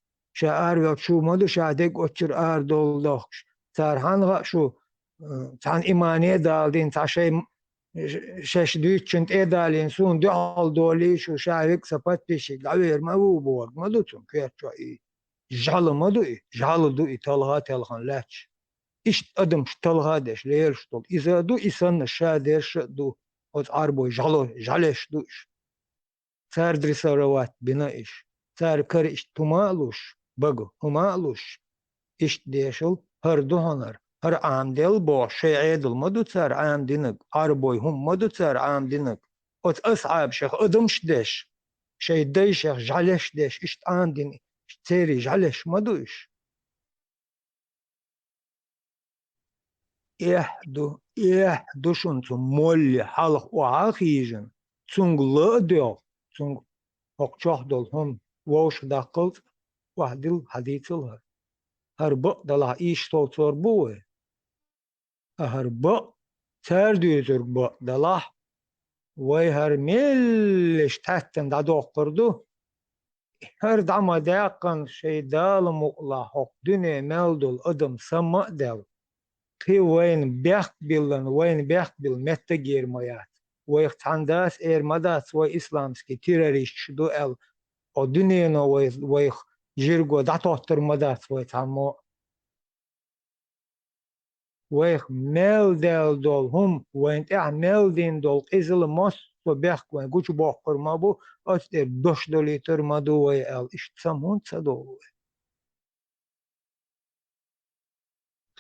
وال شو مدو شادك أشر دولدخش ترهان شو تان إيمانية دالدين تاشي شش دوتشنت إدالين سون دعال دولي شو شايك سبت بيشي دعوير ما هو بورد ما دوتون كيف شو جعل ما دو جعل دو تلخان لاتش إيش أدم تلها دش ليرش طول إذا دو إسان شادش دو أت عربو جعلش دوش صار درساروات بنايش صار كريش تمالوش بقو همالوش إيش ديشل هر دو هنر هر عامدل با شيء عدل ما دوتر عامدنك أربوي هم ما دوتر عامدنك أت أصعب شيخ أدمش دش شيء ديش شيخ جعلش دش إشت عامدني تيري جعلش ما دوش إحدو شنتو مولي حلق وعاقيجن تونغ لا ديو تونغ أقشح دول هم ووش داقلت وحدل حديثلها هربق دلع إيش تولتور بوه هربق ترديتر بق دلع ويهر ميلش تحتن دا دوقردو هر دعما داقن شي دال مقلا حق دنيا مالدول أدم سما دل خي وين بيقبلن وين بيقبل متى جيرميات ويختانداس مداس وإسلامسكي تيراريش شدو o dunijeno vojih žirgo datotter madat vojtamo vojih meldel dol hum vojnt meldin dol izil mos so bek voj guç bokkor mabu aster dosh doliter madu voj el ishtsam hund sado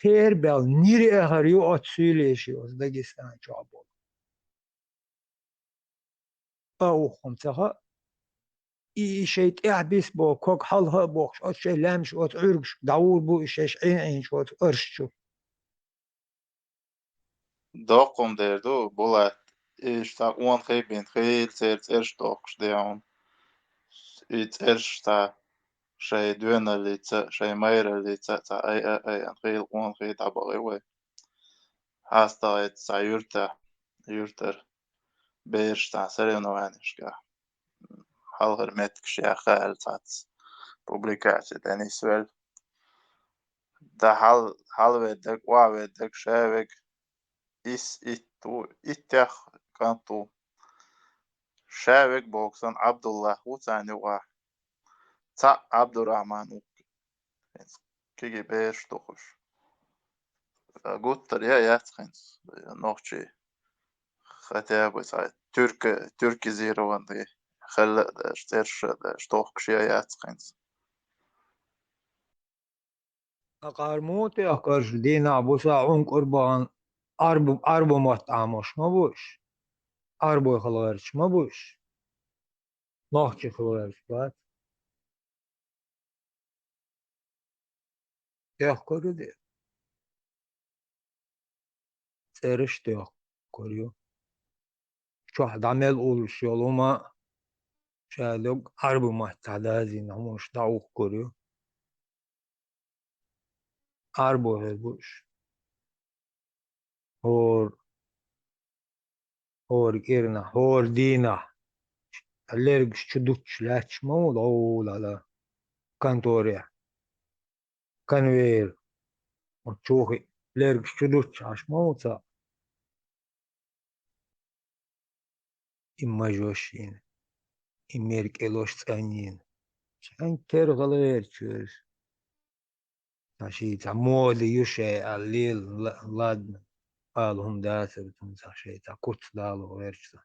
kher bel niri har yo at söyleşiyoruz Dagestan çabuk au khumsaha شيء تعبس بو كوك حلها بوش أو شيء لامش أو تعرقش داور بو إيش عين شو أرششو Dokum derdu bulat ishta on khibin khil sert erst doksh deon it ersta shay dönalitsa shay mayralitsa ta ay an khil on khil tabawe hasta et yurter beersta sărănoanishka halgar metkshi akhal tats publikatsiya denisvel da halvedek wavedek shavek ittях kantu shavek boksan Abdullah Husani wa ta Abdurrahman kigi besh tokush guttar ya yatskins noqchi хотя бы türkizirованный خلق штохкшия yatskins أقارموت أقرش دينا بوسا عن قربان أربو مطعمش ما بوش أربو خلوارش ما بوش نحكي خلوارش بعد تأخكرو دي سرش تأخكريو شو حد عمل أولش يولوما شادوك أربو مطعدازي نموش دعوك كوريو أربو هلبوش هور إيرنا هور دينا الليرقش تدوتش لاتش مود أولا لا كانتوريا كانوير وتشوخي ليرقش تدوتش عش موتا إما جوشين إميرك إلوش تانين شان ترغلير تشوز تاشي تعمود يوشي الليل لادن قالهم داسر تمساشي تاكوت دالو غيرش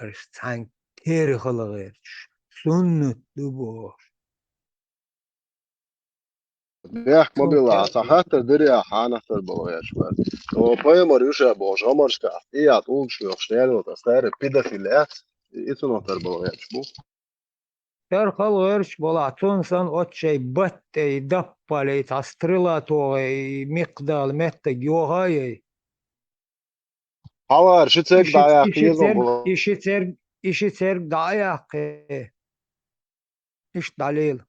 أرش تان ترغل غيرش سنة دبوش Nijak mobilā, tā hata dirjā hānatar bolojač, bet. No pajamar jušā bož amarskā, ijāt ulčņo šņēļotas, tā ir pedofilēt, itunotar bolojač bu. ترخل غيرش بلعتون سن أتشي بطي دبالي تسترلاتوغي مقدال متى جوهاي Halār šicek dājāk iezom bolo. إشي ترق دعياق إيش دليل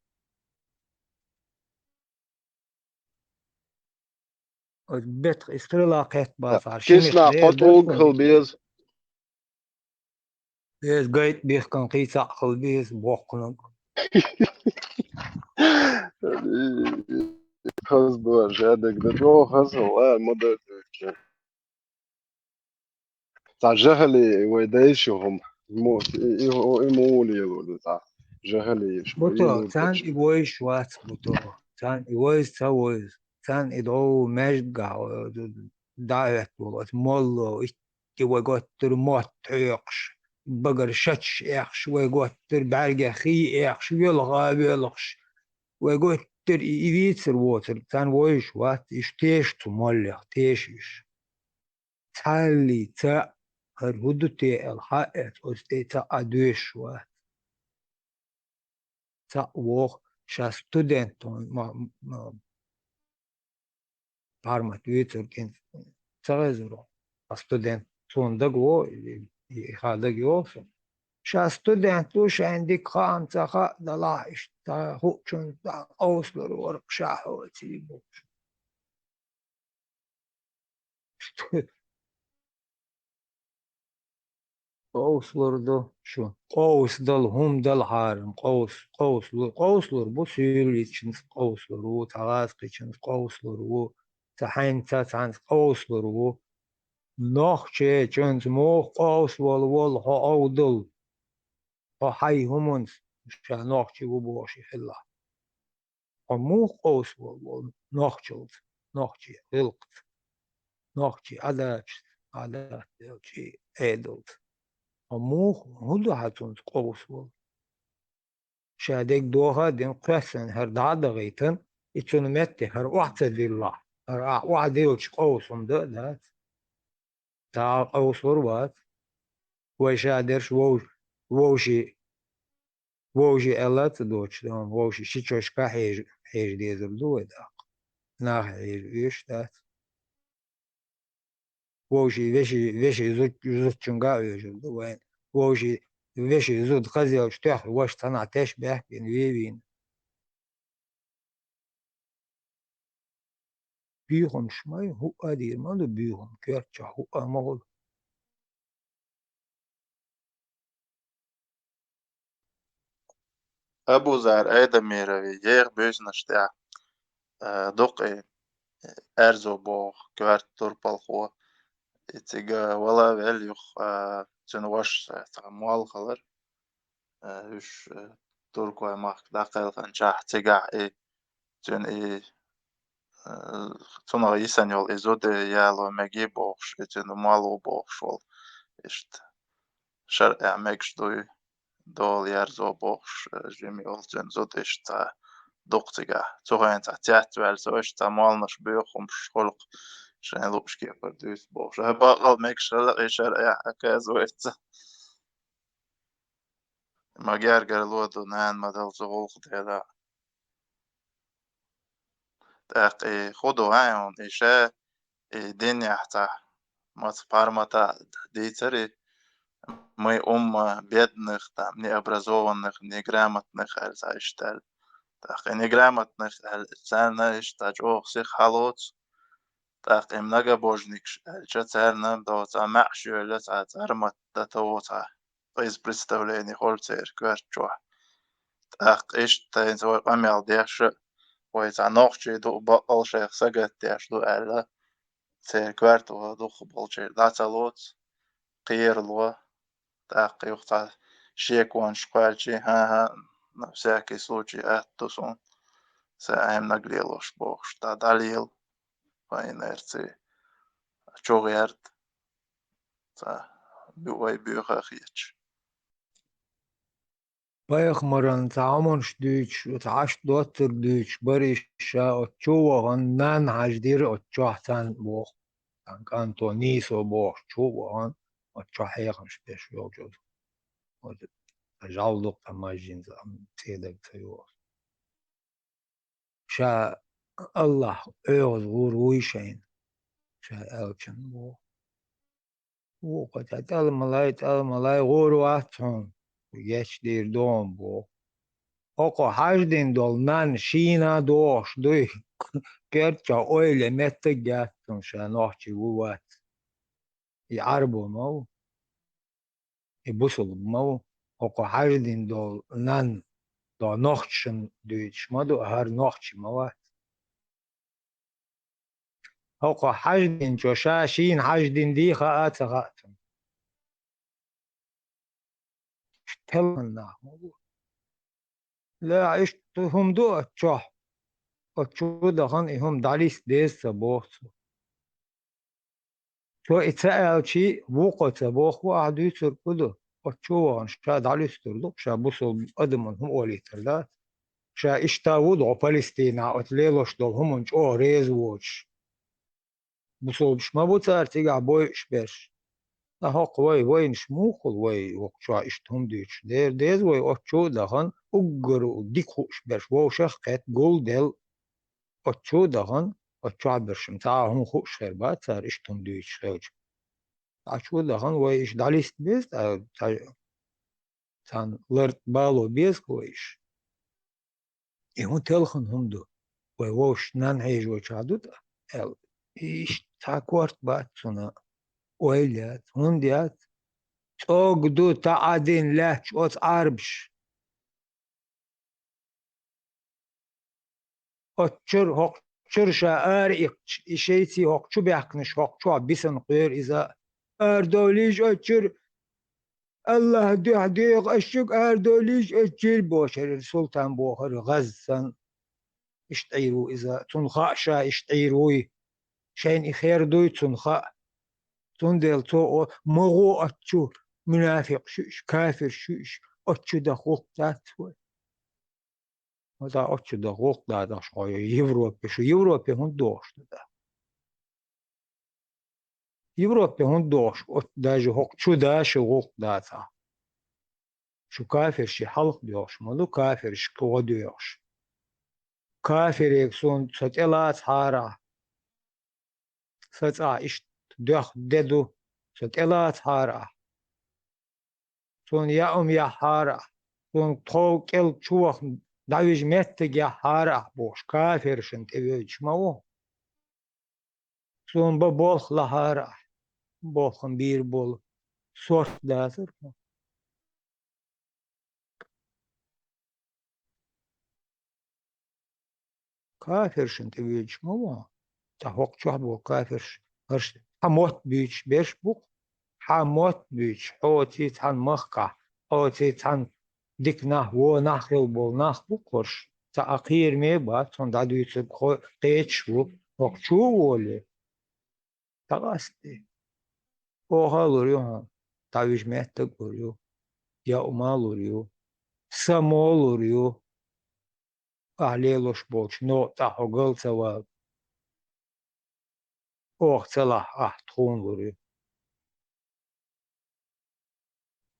بيت استرلاقات بافار Kisnā patulg hilbiez. إيش قايت بيخ كان قيسا خلبيز بوقنا Hız bu jadek de jo hız la model. Ta jahli weydayshum mo imuli yقول ta jahli بطو تان إيويش وات بطو تان إيويش تاويز تان إدعو مجدع دعوت بوغت مولو إتي وقتر موت عيقش بقر شتش إيقش وقتر بعرق خي إيقش يلغى بيلغش وقتر تر إيفيتر ووتر تان ويش وات إش تيش تملح تيشيش تالي تا هرهدو تي الحائط أستي تا أدوش وات تا ووخ شا ستودنتون ما بارما تويتر كنت تغزرو ستودنت تون دقو يخادق يوصل شا ستودنت وش عندك خام تخا دلاش تا هو شون تا أوصل ورق شاحو تيبو قوسلر شو قوس دل هم دل هارم قوسلر بو سيري تشنس قوسلر و تغاز قيشنس قوسلر و تحين تاتانس قوسلر و نوخ چه چنس موخ قوس ول ها او دل ها حي همونس شا نوخ چه و بوشي حلا ها موخ قوس ول نوخ چلت نوخ چه غلقت نوخ چه عداچ عداچ چه ايدلت موخ هدو هاتونس قوس ول شادك دوها دين قسن هر دعا غيتن اتشون متي هر وقت لله هر وعد يوش قوس ده تا قوس وروات وشادرش ووشي ألات دوش دون ووشي شيشوشكا حيج ديزر دو دا ناخ حيج ايش دات ووشي وشي زوت چنگا ايجل دو وين ووشي وشي زود قزي وشتاح واش تنعتاش باه بين ويبين بيهم شماي هو أدير مالو بيهم كيرتشا هو أمغل أبو زار أيدا ميروي يغ بيزنشتاع دقي أرزو بوخ كوارت توربال خو إتيغا ولا فاليوخ تنوش تعموال خلر وش توركو ماك داقل خنشاح تيغا تن تنغ يسانيول إزود يالو مجي بوخش تن مالو بوخشول إشت شرع مكش دوي دول يرزو بوخش جيمي أولتن زود إشت دقتيغا تغين تحتيات والزو إشت مالنش بيخم شخلق شان لوش كي بردوس بوخش هبا مكش لقي شرع أكازو إشت ما جارجر لودو نان مدل زغلق ديلا تاقي خودو هايون إيشا دنيا حتى ما تبارمتا ديتري мы бедных, там, необразованных, неграмотных, альзайшталь. Так, и неграмотных, альзайш, тачо, всех халоц. Так, и многобожник, альча царным, да, за махшюля, за цармат, да, того, из представлений хольцер, кверчо. Так, иш, та, инзо, амял, деши, ой, за нохчи, ду, балшех, сагат, деш, ду, алла, цер, кверто, дух, балчер, да, цалоц, قير تاقي وقتا شيك وان شقالشي ها на всякий случай аттусон саем наглелош бог šta далил по инерции чогерт та бювай бюхахич بايخ مران تعامنش ديش وتعاش دوتر ديش بريش شا اتشوه غنان عجدير اتشوه تان بوخ كان تونيسو بوخ شوه غن اتشوه حيخنش بيش يوجد جالدوك تماجين زام تيدك تيوه شا الله ايغز غور ويشين شا الچن بوخ وقت تال ملاي غور واتهم geç dir doğum bu. Oko hajdin dol nan şina doğuş duy. Gerçi öyle mette gittin şa nohçi vuvat. Arbo mu? Busul mu? Oko hajdin dol nan do nohçın düç madu her nohçi mu? Oko hajdin çoşa şin hajdin di khaat khaatın. Telna mu? لا عشت هم دو أتشوح أتشو دخان إهم داليس ديس سبوخ شو إتسأل شي بوقة سبوخ وعدو يسر كدو أتشو عن شا داليس تردو شا بوصل أدمن هم أولي تردات شا اشتاودوا فلسطين أتليلوش دول هم أو ريزوش بصوبش ما بوتار تيجا بويش بيش هاق وين شموخل وقشا اشتهم ديش ديز أتشو دهن أجر ديكوش بيش وشخت جولدل أتشو دهن أتشو برشم تاهم خوش خربات صار اشتهم ديش خيج أتشو دهن إيش داليست بيز تان لرت بالو بيز كويش إيهون تلخن هم دو ووش نان هيج وشادوت إيش تاكورت بات سنا ويلات هنديات أقدو تعادين لاتش أوت عربش أتشر هقشر شاعر إشيتي هقشو بيحكنش هقشو بيسن قير إذا أردوليج أتشر الله ديق أشك أردوليج أتشر بوشر السلطان بوخر غزن اشتعيرو إذا تنخاء شا اشتعيروي شين إخير دوي تنخاء تندل تو مغو أتشو منافق شوش كافر شوش أتشو دخوق تاتوي هذا أتشو دخوق دا شوية يوروبي شو يوروبي هون دوش دا يوروبي هون دوش داجو هوق شو داش غوق داتا شو كافر شي حلق ديوش مالو كافر شكو ديوش كافر يكسون ستيلات حارة ستاع إشت دخ ددو ستيلات حارة سون يا حارة سون توكل شوخ داويج متك يا حارة بوش كافر شنت إيش ماو سون ببولخ لحارة بولخن بير بول صوت داسر كافر شنت إيش ماو تهوق شو بو كافر هرش حموت بيش بيش بوك حموت بيش حوتي تان مخكا حوتي تان ديكنا و ناخل بول ناخ بوكورش تأخير مي بات تون دادو يتسب قيتش بو وقشو وولي تغاستي اوها لوريو تاويج مهتك لوريو يا أما لوريو سمو لوريو أهليلوش بولش نو تاحو قل سواب اوه تلاح تخون لوريو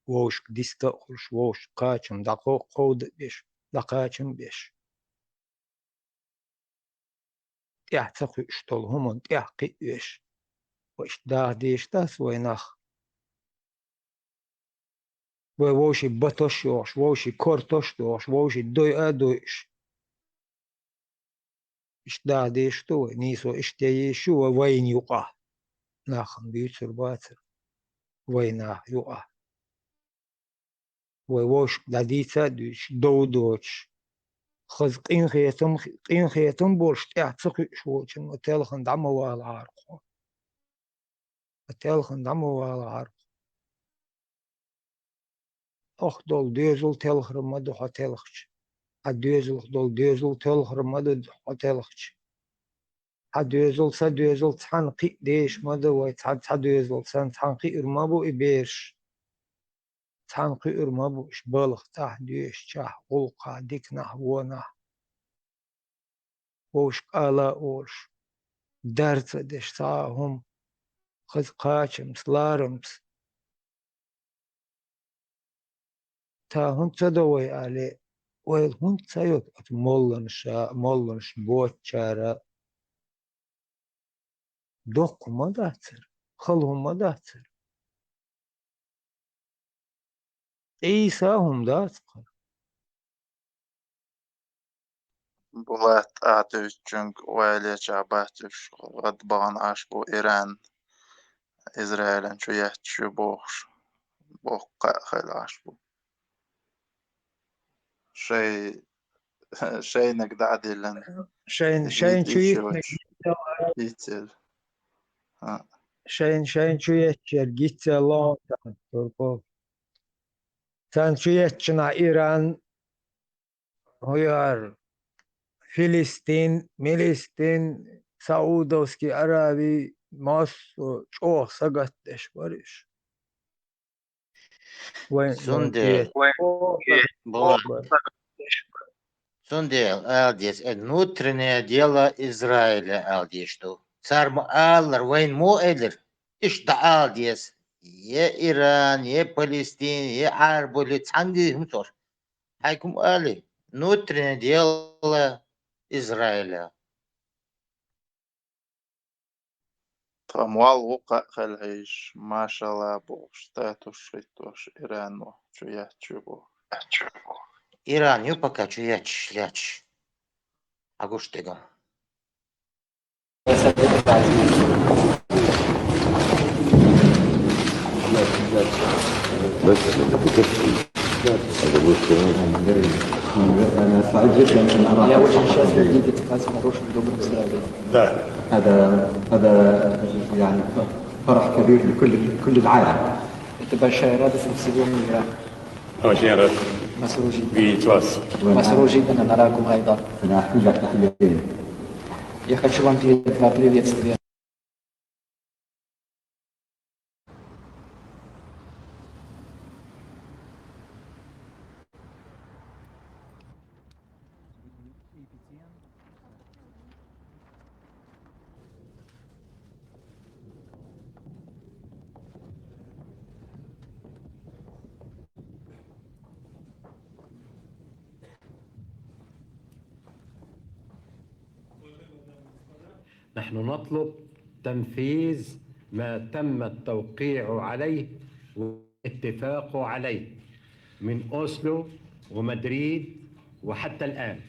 ووش ديستا خرش ووش قاچم دقو قود بيش دقاچم بيش تحتقي اشتول همون تحقي بيش وش داه ديش تاس ويناخ ووشي بطوش يوش ووشي كورتوش دوش ووشي دوي ادويش اش داه ديش تو نيسو اشتي شو وين يقع ناخن بيتر باتر ويناه يقع ووش داديتا دوش دو دوش خذ قين خيتم بولش تحتقي شوچن وتلخن دمو والعارقو وتلخن دمو والعارقو أخ دول ديزل تلخر مدو حتلخش الديزل دول ديزل تلخر مدو حتلخش الديزل سديزل تحنقي ديش مدو ويتحديزل تحنقي إرمابو إبيرش تحنقي إرمابو إش بالغ تح ديش شاه غلقا ديك نحونا وش قالا أولش درت ديش تاهم خذ قاچمس لارمس تاهم تدوي عليه وهون تسيوت مولنش بوتشارا دوق ما داتر خلهم ما داتر إيساهم داتر بولات آتوش جنگ ويلي شعباتوش غضبان عاش بو إيران إسرائيل شو يحتشو بوخش بوق خيل عاش بو شي نقدعدي لن شين شو إيشوش يتل شين شو يتشر جيت الله تقول تان شو يتشنا إيران هيار فلسطين سعودوسكي عربي مصر شوخ سقطش ورش وين سندل بولا Сундел алдес внутреннее дело Израиля алдешту. Царь аллар вайн мо элер. Ишта алдес. Е Иран, е Палестин, е Арболи цанги хмсор. Хайкум али. Внутреннее дело Израиля. Тамуал уқа қалайш машала бош татуш ритош Ирано чуячуго. Иран, ю пока чуяч ляч. Агуштега. أنا سعيد جدا أن أرى يا وجه الشاذ جديد اتخاذ مروش بدون إسرائيل. هذا يعني فرح كبير لكل العالم. تبقى شهادة تمثيلية من إيران. مسرور جدا أن أراكم أيضا. أنا أحكي لك تحياتي. Я хочу вам передать два приветствия. نحن نطلب تنفيذ ما تم التوقيع عليه والاتفاق عليه من أوسلو ومدريد وحتى الآن.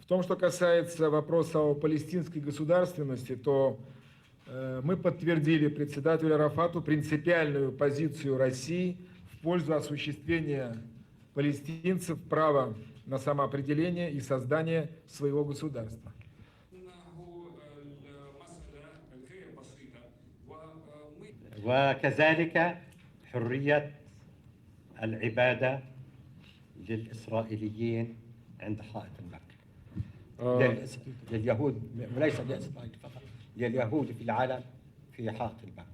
В том, что касается вопроса о палестинской государственности, то мы подтвердили председателю Арафату принципиальную позицию России в пользу осуществления палестинцев права на самоопределение и создание своего государства. وكذلك حرية العبادة للإسرائيليين عند حائط المكة. لليهود وليس لإسرائيل فقط، لليهود في العالم في حائط المكة.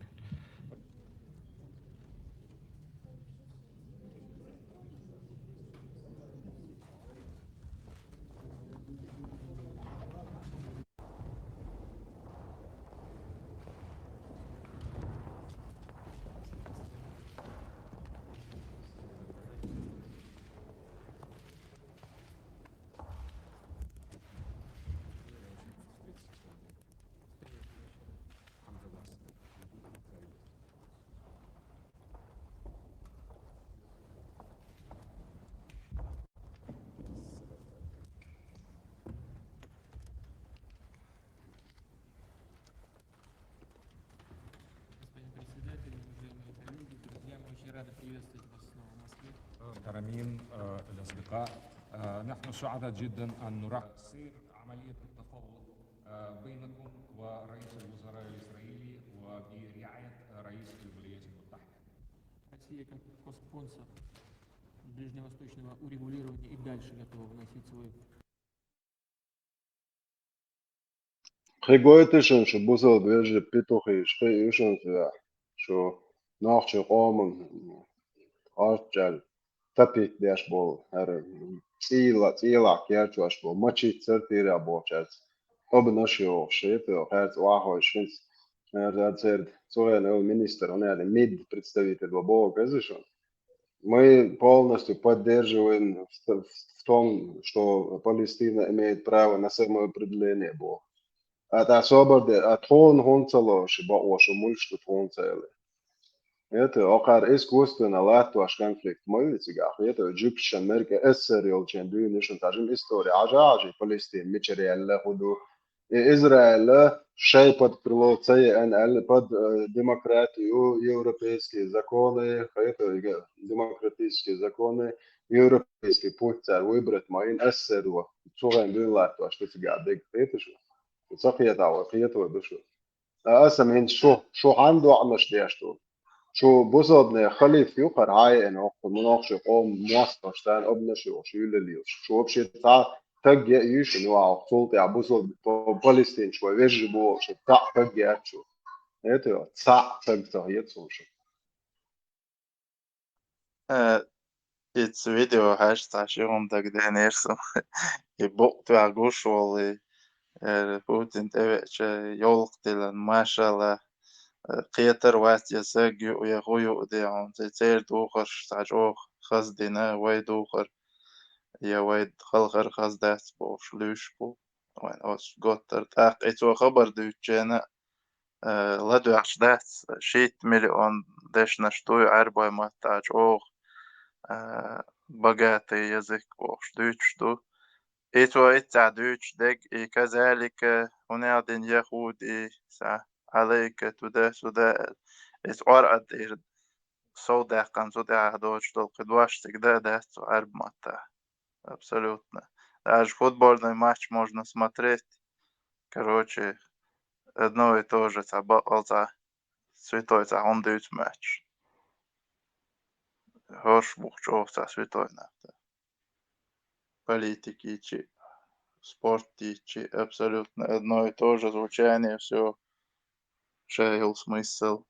كرامين الأصدقاء، نحن سعداء جدا أن نرى تصير عملية التفاوض بينكم ورئيس الوزراء الإسرائيلي وبرعاية رئيس الولايات المتحدة. Россия как коспонсор ближневосточного урегулирования и дальше готова вносить свой. خيجويتشن شو بوصل بيجي بيتوخي شقي يوشن فيها شو ناخش قوم أرجل تبيك داش بول هر تيلا كيرتواش بول ماشي ترتيرا بوشات أبناشيو شيتو هرت واحد شنس هرت سير سوين المинистр он يعني мид представитель Бога Казишон. Мы полностью поддерживаем в том, что Палестина имеет право на самоопределение Бога. Это особо от он хонцало, что баош мульшту хонцало. Это окар искусственно латваш конфликт мыльцигах. Это Egyptian America Israel ченду нишон тажим история. Ажажи Палестин мичериэлле худу. Израиль шей под крыло ЦНЛ под демократию, европейские законы, это демократические законы, европейский путь царь выбрать моин Israel. Цуган дун латваш кицигах дик. Это что? صفية دعوة خيته بدوشو أسم هند شو عنده عمش ديشتو شو بوزودنا خليف يقر عاي إنه مناقشة قوم مواصلة أبنشي وشيل اليوش شو بشي تاع تجي يوش إنه عقول تاع بوزود فلسطين شو يجيبوا شو تاع تجي شو هيتو تاع تجي يتصوش It's video hashtag dag det neersam. I bot var gusholi Putin evet yolk dilen maşallah قيتر وات يساق يغويو ديون تير دوخر تاجوخ خز دينا وي دوخر يا ويد خلغر خز دات بو شلوش بو وين اوس قوتر تاق ايتو خبر دوتشينا لدو عش دات شيت مليون ديش نشتوي عرباي ما تاجوخ بقاتي يزك بوش دوتشتو إيتو إتع دوتش دق كذلك هناك يهودي عليك تدا سودا إتوار أدير سودا كان سودا هدوش دول قدواش تقدا ده عرب ماتا абсолютно даже футбольный матч можно смотреть короче одно и то же за святой за он дают матч хош бухчов за святой на политики чи спорте чи абсолютно одно и то же звучание все شايل смысл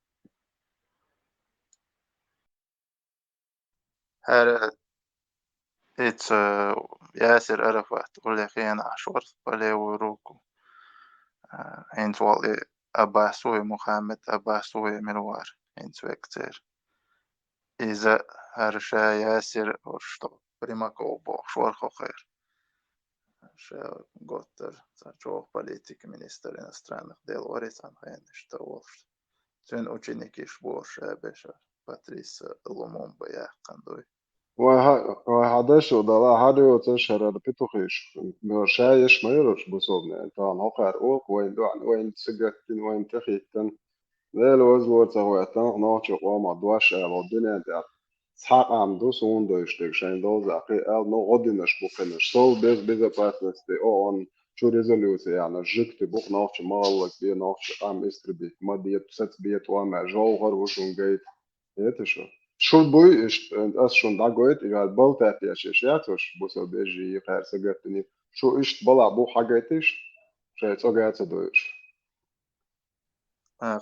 هذا إتس ياسر عرفت ولا خيان عشور ولا وروكو إنت والله أباسوي محمد أباسوي منوار إنت وكتير إذا هرشا ياسر ورشتو بريماكو بو شور خير شا غوتر تشوف политик министр иностранных дел Орисан Хэништа Волш Тен ученики шборш беша Патрис Лумумба яққандой وهذا شو ده هذا يتشهر بتوخيش برشايش ما يروش بصوبنا أنت عن هقر أوك وين دوعن وين سجتين وين تخيتن ذا الوز ورثة ويتن ناتش قوام عدواش الدنيا أنت سحق عم دوس وون دوشتك شين دوز أخي أل نو قدنش بوكنش صول بيز باتنستي أو أن شو ريزوليوسي يعني جكت بوك ناتش مالك بي ناتش عم استربي ما ديت ست بيت وما جوهر وشون جيت هيتشو شو بوي إيش أس شون دعوت إذا بلتة في أشياءش بوسو بيجي غير سجتني شو إيش بلا بو حاجتش شيء تجات دوش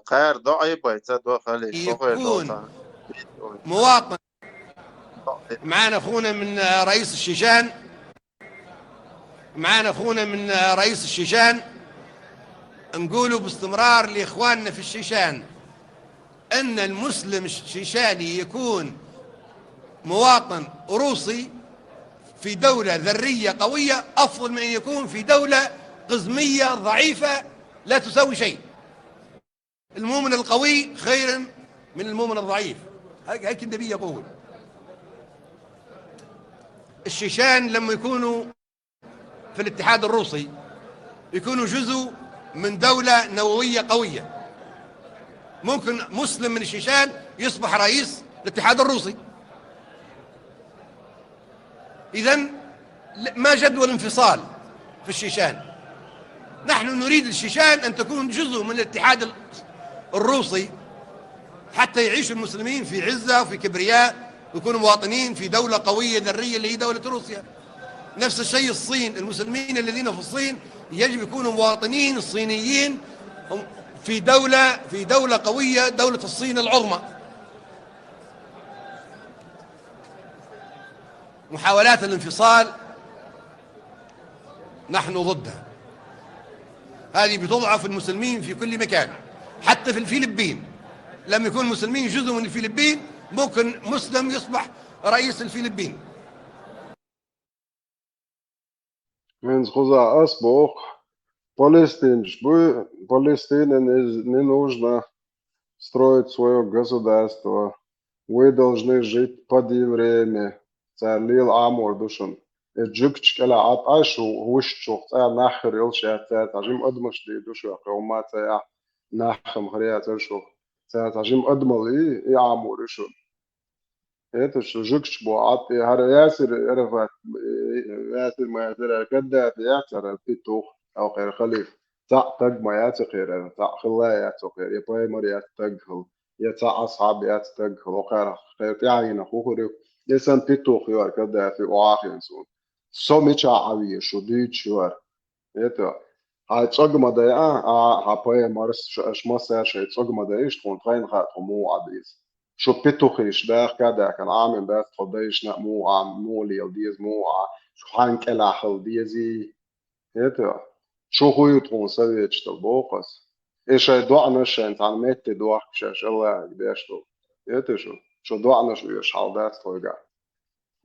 قار ضعي بيتدو خلي يكون مواطن. معانا اخونا من رئيس الشيشان نقولوا باستمرار لاخواننا في الشيشان ان المسلم الشيشاني يكون مواطن روسي في دولة ذرية قوية افضل من ان يكون في دولة قزمية ضعيفة لا تساوي شيء. المؤمن القوي خير من المؤمن الضعيف، هيك النبي يقول. الشيشان لما يكونوا في الاتحاد الروسي يكونوا جزء من دولة نووية قوية، ممكن مسلم من الشيشان يصبح رئيس الاتحاد الروسي. إذن ما جدوى الانفصال في الشيشان. نحن نريد الشيشان أن تكون جزء من الاتحاد الروسي حتى يعيش المسلمين في عزة وفي كبرياء ويكونوا مواطنين في دولة قوية ذرية اللي هي دولة روسيا. نفس الشيء الصين، المسلمين الذين في الصين يجب يكونوا مواطنين الصينيين في دولة قوية، دولة الصين العظمى. محاولات الانفصال نحن ضدها، هذه بتضعف المسلمين في كل مكان. حتى في الفلبين لما يكون المسلمين جزء من الفلبين ممكن مسلم يصبح رئيس الفلبين. من خذا أسبوع Палестина не нужно строить свое государство. Вы должны жить под евреями. Царил Амур душен. الجكش كلا عطاش ووشو تاع ناخر يلشا تاع تعجم أدمش دي دوشو قوما تاع ناخم خريا ترشو تاع تعجم أدمل إيه عمور يشو هيتش جكش بو عطي هذا ياسر عرفت ياسر ما ياسر كدا ياسر البيتوخ أو غير خليف تاع تاج ما ياسر غير تاع خلا ياسر غير يبغى مريا تاج يتا أصحابي أتتق وقارا خيط يعين أخوه يسن بيتوخ يوار كده في واقع سون سو ميتشا عوي شو ديتش يوار يتا هاي تصقم ده هاباي مارس شماسة شيء تصقم ده إيش تكون تغين خات مو عبيز شو بيتوخيش ده كده كان عامل ده تفضيش مو عم مو ليل ديز مو شو حانك إلى حل ديزي يتا شو هو يتكون سويتش تبوقس إيش دوعنا شيء عن ميت دوع شاش الله قديش تو يتا شو دوعنا شو يش حالدات توجع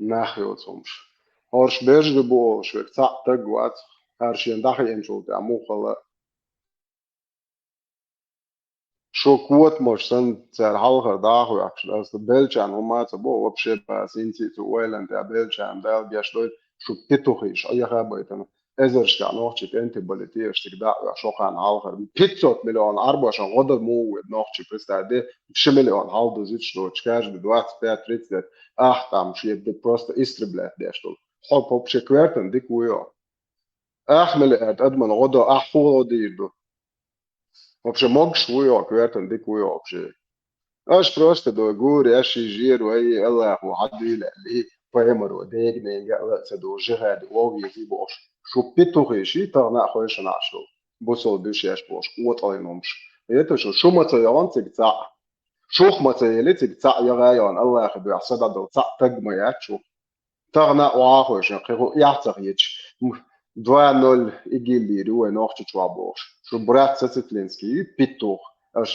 ناخيوتهمش هورش بيج بو شو كتاع تقوات هرشين داخل ينشو تعمو خلا شو قوت مش سن تر حلقة داخل أكشن أصل بيلشان هما تبو وبشي باسينتي تو ويلن تا بيلشان دال بيشتوي شو بيتوخيش أي خبر يتنا إزرش كان نوختي كنتي بوليتيش تقدر شو كان حلقة بيتوت مليون أربعة عشان غدا مو نوختي بستعدي بشي مليون حلقة زيتش دو تشكاش بدوات باتريت أحتم شيء بروست إستربلات ديشتول حب بشي كويرتن ديك ويا أحمل أدمن غدا أحفظ ديردو وبشي موكش ويا كويرتن ديك ويا بشي اش بروست دو غوري اش يجير وهي الله هو حد اللي فاهمر وديك نيجا لا تدو جهاد وهو يجيبوش شو بيتو شي تاع خويش نعشو بوصل بيش اش بوش قوت عليهمش يتا شو ما تيان تقطع شوخ ما تيلي تقطع يا غايان الله يخبي حسد دو تاع تقما ياتشو تغنا واخوش خيرو يعتقيتش 2-0 igili ruwe nochti chwabosh. Šo brat Cecitlinski pituch. Aš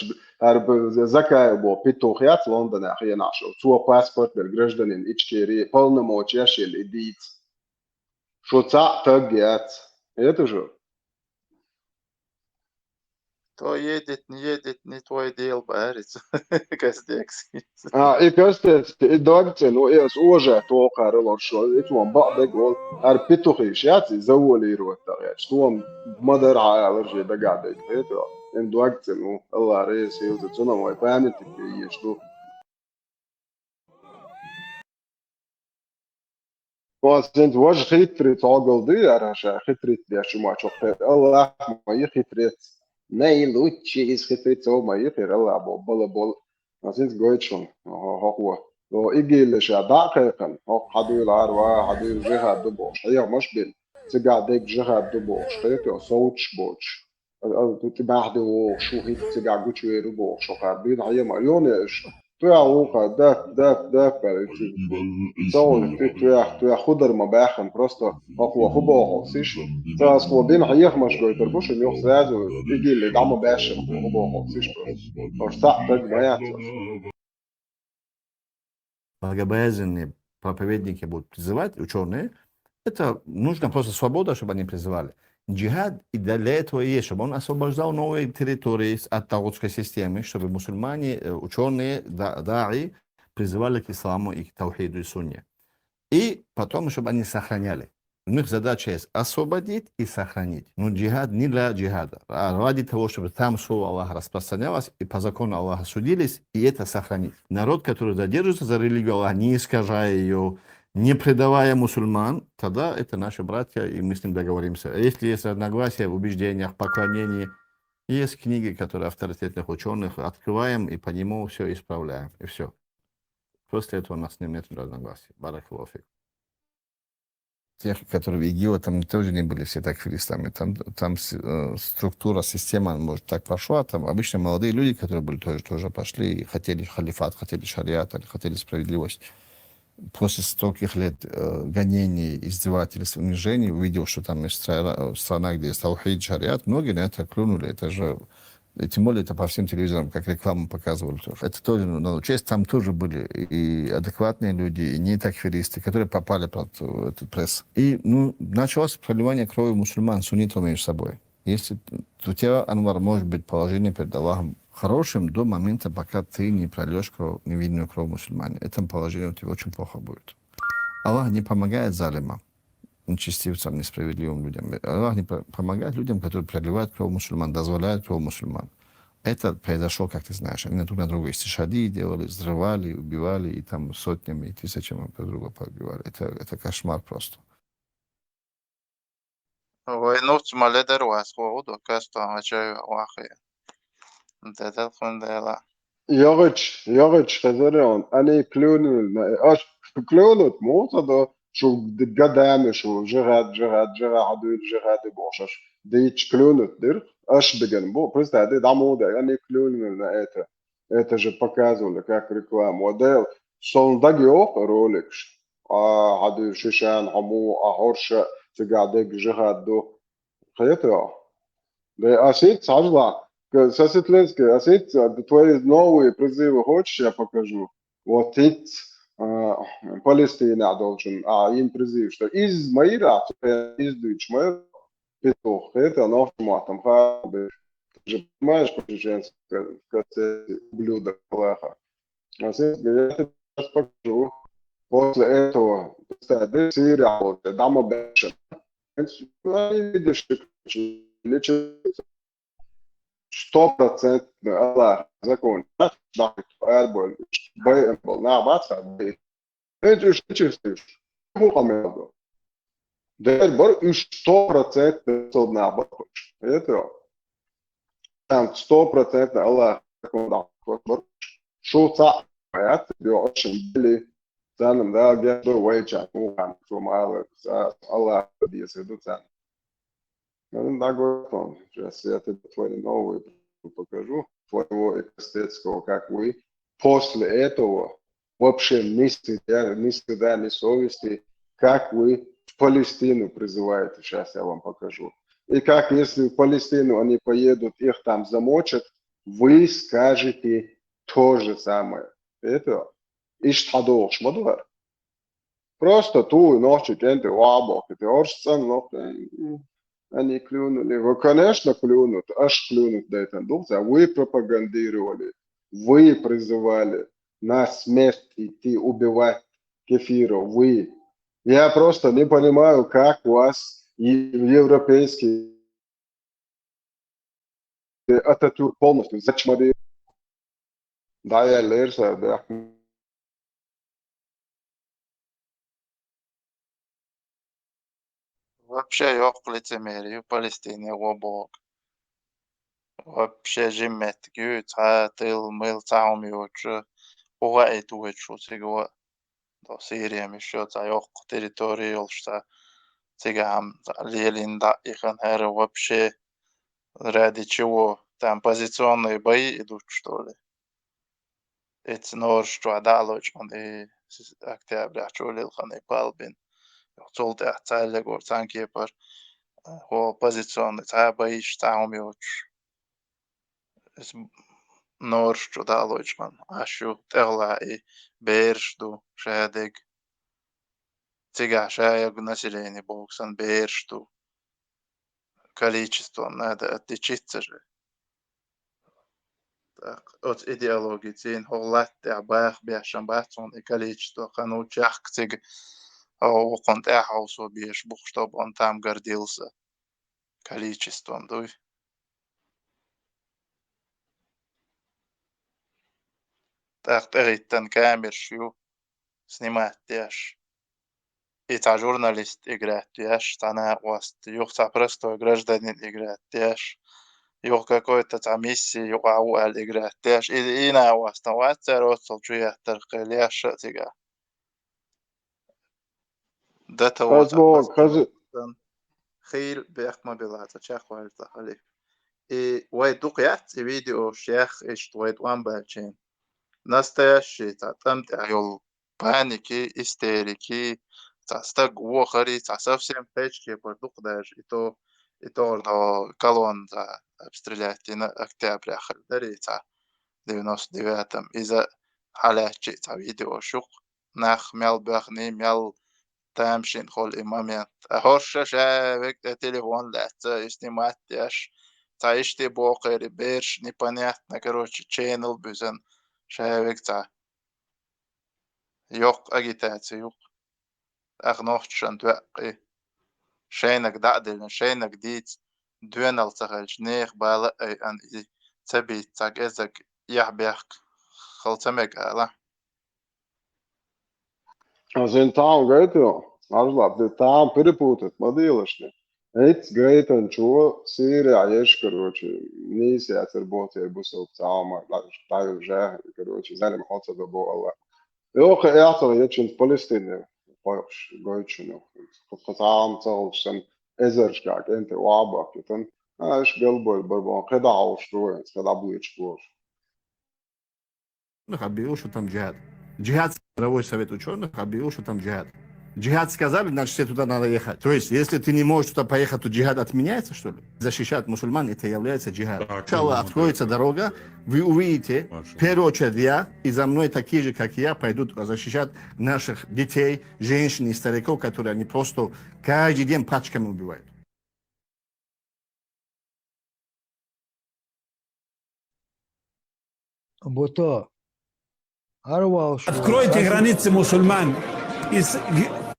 zakaj bo pituch jac London je našel. Cuo pasport del graždanin ičkeri polnomoćja šel idic. Šo ca tag jac. Это же. То едет, не твой дел, барец. Кастекси. I kastet i dagten och es åja tåkar eller så det var bara det går är pituchis jaci زولي روتا يعني شتوم مدر على رجي ده قاعد يتو ان دagten och الله رئيس يوزا تنا ما يفهم تبي شتو واسنت واج خيتري تعقل دي عشان خيتري دي شو ما شفت الله ما يخيتري نايلوتشي خيتري تو ما يخير الله بول بول Asins Goitschon, هو لو إجي اللي شادع كيكن هو حديل عروا حديل جهة دبوش هي مش بين تقع ديك جهة دبوش هيك صوتش بوش تبعده شو هيك تقع جوتشي دبوش وقابين هي مليون إيش تويا وقا داك تصور تويا خضر ما باخن برستو هو خبو سيش تاس هو بين هي مش جويتر بوش إنه يخزازو إجي اللي دعمه باشر خبو سيش بس так боятся. Богобоязненные проповедники будут призывать, ученые, это нужна просто свобода, чтобы они призывали. Джихад и для этого и есть, чтобы он освобождал новые территории от таутской системы, чтобы мусульмане, ученые, даи призывали к исламу и к таухиду и сунне. И потом, чтобы они сохраняли. У них задача есть освободить и сохранить. Но джихад не для джихада, а ради того, чтобы там слово Аллаха распространялось, и по закону Аллаха судились, и это сохранить. Народ, который задерживается за религию Аллаха, не искажая ее, не предавая мусульман, тогда это наши братья, и мы с ним договоримся. А если есть разногласия в убеждениях, поклонении, есть книги, которые авторитетных ученых, открываем и по нему все исправляем, и все. После этого у нас с ним нет разногласий. Баракаллаху фик. Тех, которые в ИГИЛ, там тоже не были все такфиристами. Там структура, система, может, так прошла. Там обычно молодые люди, которые были тоже пошли и хотели халифат, хотели шариат, хотели справедливость. После стольких лет гонений, издевательств, унижений, увидел, что там есть страна, где есть таухид, шариат, многие на это клюнули. Это же, и тем более это по всем телевизорам, как рекламу показывали. Это тоже надо учесть. Там тоже были и адекватные люди, и не такфиристы, которые попали под этот пресс. И началось проливание крови мусульман, суннитов между собой. Если у тебя, Анвар, может быть положение перед Аллахом хорошим до момента, пока ты не прольешь невинную кровь мусульмане. Это положение у тебя очень плохо будет. Аллах не помогает залимам, нечестивцам, несправедливым людям. Аллах не помогает людям, которые проливают кровь мусульман, дозволяют кровь мусульман. Это произошло, как ты знаешь. Они друг на друга истишади делали, взрывали, убивали, и там сотнями и тысячами друг друга поубивали. Это кошмар просто. وينوت مالدر واسخو ودو كاستو عجاي واخي انت تدخل لا يغش خزرون أنا كلون أش كلونت مو صدق شو قدام شو جغاد عدو جغاد بوشش ديتش كلونت دير أش بجنبو بس هذا دعمو ده يعني كلون это же показывали как рекламу موديل صندوق رولكش عدو شيشان عمو أهورش تقعدك جغاد دو خيطة ده أسيت صعبة Сосветленская, а смотрите, твои новые призывы хочешь, я покажу? Вот эти Палестина должен, им призыв, что из Маира, из Дучмэр, петух, это нож матом, ты же понимаешь по-чеченски, как блюдо плохо. А смотрите, я тебе сейчас покажу. После этого, кстати, Сирия, вот, дама Бэшен, видишь, лечится 100% Allah закон. Эрболь, Бэйбол, на баца, Бэй. Это же чувствуешь. Мухаммеду. Дэрбор и 100% судна бахуш. Это там 100% Allah закон. Шуца, это очень были. Ценным, да, где-то вейча, Мухаммед, Allah, если это ценно. Ну, да, готов. Сейчас я тебе твои новые покажу, твоего эстетского, как вы после этого вообще ни стыда, ни совести, как вы в Палестину призываете. Сейчас я вам покажу. И как если в Палестину они поедут, их там замочат, вы скажете то же самое. Это иштадор, шмадуар. Просто ту ночью кенты уабок, это очень они клюнули. Вы, конечно, клюнут, аж клюнут до этого духа. Вы пропагандировали, вы призывали на смерть идти убивать кефиров. Вы. Я просто не понимаю, как у вас европейский Ататюрк полностью зачмарил. Да, я лерса, да. Вообще yok лицемерие в Палестине обок. Вообще жимет гю тыл мыл цаум йочу. Ога эту ечу цигва. До Сирия мишо ца yok территории олшта. Цигам лелинда ихан хэра вообще ради чего там позиционные бои идут, что ли? Эти нож, что адалоч, он и октября, что лил ханы палбин. Цолт цайле гор цанкепар. هو позиционный боишь там умеешь. Норш чуда лочман. Ашу тела и бершту шедек. Цыга шаяг население боксан бершту. Количество надо отличиться же. Так, от идеологии цин холлатте абах бяшан бацон и количество хану чах цыг. О конт эхаусо беш бух, чтобы он там гордился количеством, дуй. Так, эриттен камершю снимать тяж. И та журналист играет тяж, тана уаст. Юх та простой гражданин играет тяж. Юх какой-то та миссии, юх ауэл играет тяж. И на уаст, там ватер отцел чуя теркеляша тига. Дата вот خيل بيخ ما بيلاتا شيخ وارتا خليك и ويدوق يات فيديو شيخ ايش ويد وان بالشين настоящий там тяжел паники истерики стак вохари совсем печки подук даже и то до колонн обстрелять на октября дарица 99-м из-за халячи видео шук нах мял бахни мял تمشين خل إماميات هرش شافك تليفون لا سнимать яш تعيشتي بوقر بيرش непонятно короче channel بزن شافك تا يوق агитация يوق أغنوخت شن توقي شينك دعدل شينك ديت دوينال تغلش نيخ بالا أي أن تبي تاك إزك يحبيك خلتمك ألا Zin, tā un gaitā, Arzlāt, tā perepūtat, madīlašņi. It's great and شو سيري عايش كروتشي نيس يا تربوتي بوسو بتاعما طاير جاه كروتشي زي ما حاطه بابو الله يوخ اعطر يتشن فلسطين بايش جوتشنو قطعام تغوشن ازرشكاك انت وعبك يتن ايش قلبه البربون قطع وشتوين قطع بويتشبور Объявил, что там джихад. Джихад, мировой совет ученых объявил, что там джихад. Джихад сказали, значит, тебе туда надо ехать. То есть, если ты не можешь туда поехать, то джихад отменяется, что ли? Защищать мусульман, это является джихад. Сначала откроется дорога, вы увидите, в первую очередь я, и за мной такие же, как я, пойдут защищать наших детей, женщин и стариков, которые они просто каждый день пачками убивают. Буто. Откройте границы мусульман.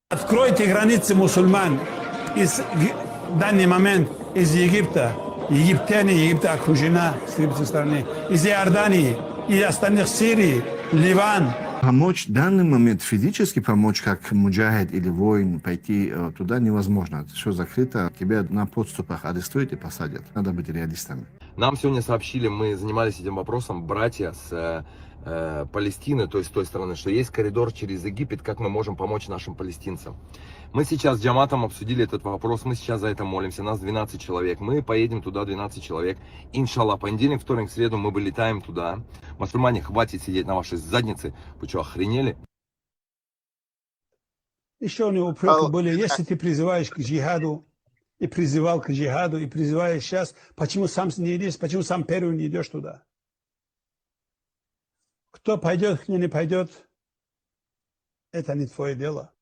Откройте границы мусульман в данный момент из Египта. Египта окружена с этой стороны. Из Иордании и остальных Сирии, Ливан. Помочь в данный момент, физически помочь, как муджахид или воин, пойти туда невозможно. Все закрыто, тебя на подступах арестуют и посадят. Надо быть реалистами. Нам сегодня сообщили, мы занимались этим вопросом, братья с Палестины, то есть с той стороны, что есть коридор через Египет, как мы можем помочь нашим палестинцам. Мы сейчас с джаматом обсудили этот вопрос, мы сейчас за это молимся, нас 12 человек, мы поедем туда 12 человек, иншаллах, понедельник, вторник, среду мы вылетаем туда. Мусульмане, хватит сидеть на вашей заднице, вы что, охренели? Еще у него упреки были, если ты призываешь к джихаду, и призывал к джихаду, и призываешь сейчас, почему сам не идешь, почему сам первый не идешь туда? Кто пойдет, кто не пойдет, это не твое дело.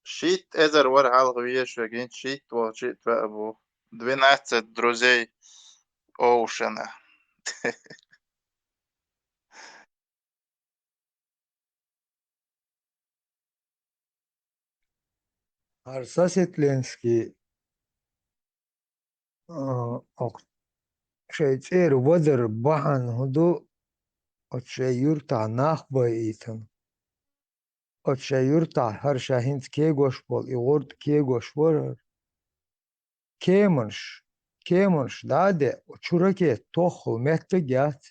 Шит эзер вар алгвие швеген шит во шит во 12 друзей Оушена. Арсасетленский شيء تصير وذر بحن هدو شيء يرتع ناخبا إيتن شيء يرتع هر شاهنت كيغوش بول يغورد كيغوش ورر كيمنش داده وشوركي توخل متجات